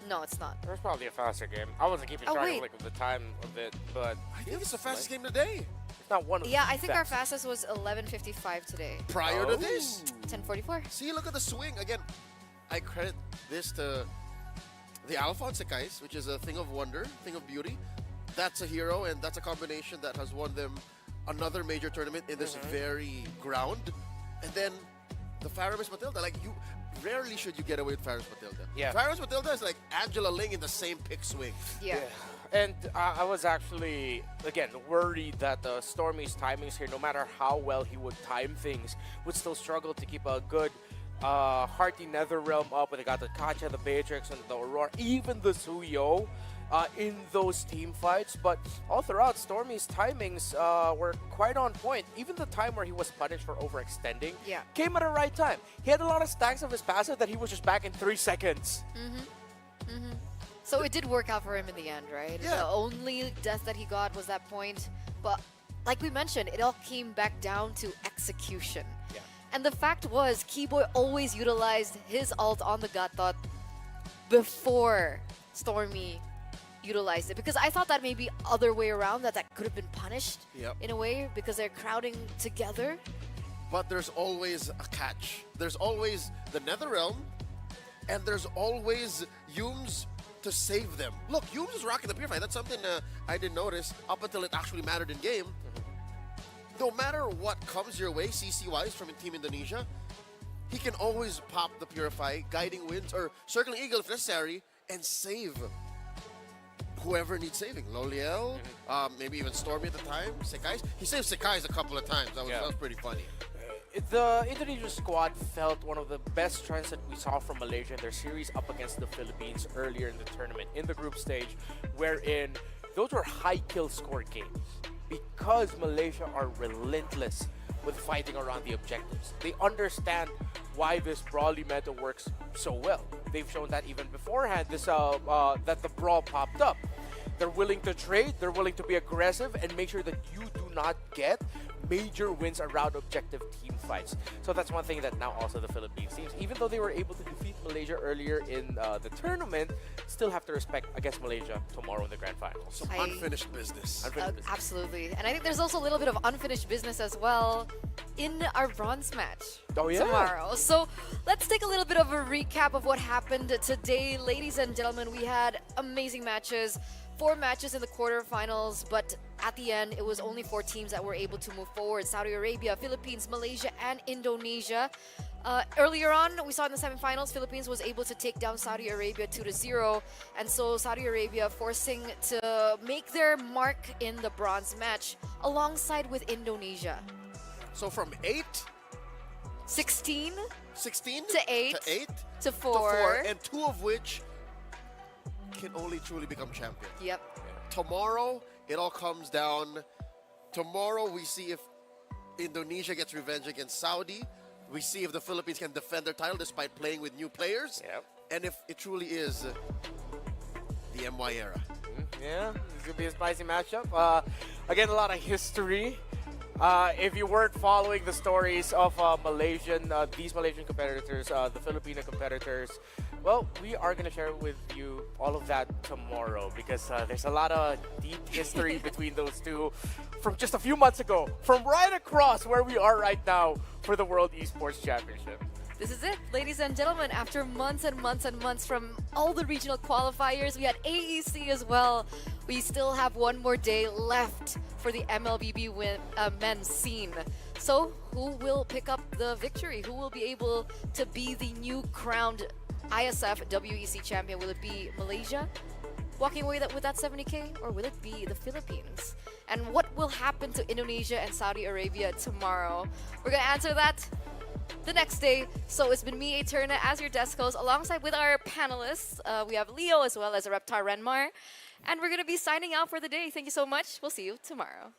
No, it's not. There's probably a faster game. I wasn't keeping track of the time of it, but I think it's the fastest game today. It's not one of Yeah, I think our fastest was 11:55 today. Prior to this? 10:44. See, look at the swing. Again, I credit this to the Alpha on Sekais, which is a thing of wonder, thing of beauty. That's a hero, and that's a combination that has won them another major tournament in this very ground. And then the Faramis Matilda, rarely should you get away with Faramis Matilda. Yeah. Faramis Matilda is like Angela Ling in the same pick swing. Yeah. And I was actually, again, worried that Stormy's timings here, no matter how well he would time things, would still struggle to keep a good hearty Netherrealm up when they got the Kacha, the Beatrix, and the Aurora, even the Suyo in those team fights. But all throughout, Stormy's timings were quite on point. Even the time where he was punished for overextending came at the right time. He had a lot of stacks of his passive that he was just back in 3 seconds. So it did work out for him in the end, right? Yeah. The only death that he got was that point. But like we mentioned, it all came back down to execution. And the fact was, Keyboy always utilized his ult on the Gatot before Stormy utilized it. Because I thought that maybe other way around, that could have been punished Yep. in a way because they're crowding together. But there's always a catch. There's always the Netherrealm, and there's always Yums to save them. Look, Yums is rocking the Purify. That's something I didn't notice up until it actually mattered in game. No matter what comes your way, CC-wise, from Team Indonesia, he can always pop the Purify, guiding winds, or circling eagle if necessary, and save whoever needs saving. Loliel, maybe even Stormy at the time, Sekais. He saved Sekais a couple of times. That was pretty funny. The Indonesia squad felt one of the best trends that we saw from Malaysia in their series up against the Philippines earlier in the tournament, in the group stage, wherein those were high kill score games. Because Malaysia are relentless with fighting around the objectives. They understand why this brawly meta works so well. They've shown that even beforehand, that the brawl popped up. They're willing to trade, they're willing to be aggressive, and make sure that you do not get major wins around objective team fights. So that's one thing that now also the Philippines teams, even though they were able to defeat Malaysia earlier in the tournament, still have to respect against Malaysia tomorrow in the grand finals. Some unfinished business. Absolutely. And I think there's also a little bit of unfinished business as well in our bronze match tomorrow. So let's take a little bit of a recap of what happened today. Ladies and gentlemen, we had amazing matches. 4 matches in the quarterfinals, but at the end, it was only 4 teams that were able to move forward. Saudi Arabia, Philippines, Malaysia, and Indonesia. Earlier on, we saw in the semifinals, Philippines was able to take down Saudi Arabia 2-0. And so Saudi Arabia forcing to make their mark in the bronze match alongside with Indonesia. So from 16 to 8 to 4, and 2 of which can only truly become champion. Yep. Tomorrow, it all comes down. Tomorrow, we see if Indonesia gets revenge against Saudi. We see if the Philippines can defend their title despite playing with new players. Yep. And if it truly is the MY era. Yeah, it's going to be a spicy matchup. Again, a lot of history. If you weren't following the stories of these Malaysian competitors, the Filipino competitors, well, we are going to share with you all of that tomorrow because there's a lot of deep history between those two from just a few months ago, from right across where we are right now for the World Esports Championship. This is it, ladies and gentlemen. After months and months and months from all the regional qualifiers, we had AEC as well. We still have one more day left for the MLBB men's scene. So who will pick up the victory? Who will be able to be the new crowned ISF WEC champion? Will it be Malaysia walking away with that 70K, or will it be the Philippines? And what will happen to Indonesia and Saudi Arabia tomorrow? We're gonna answer that the next day. So it's been me, Eterna, as your desk host, alongside with our panelists. We have Leo as well as Reptar Renmar. And we're going to be signing out for the day. Thank you so much. We'll see you tomorrow.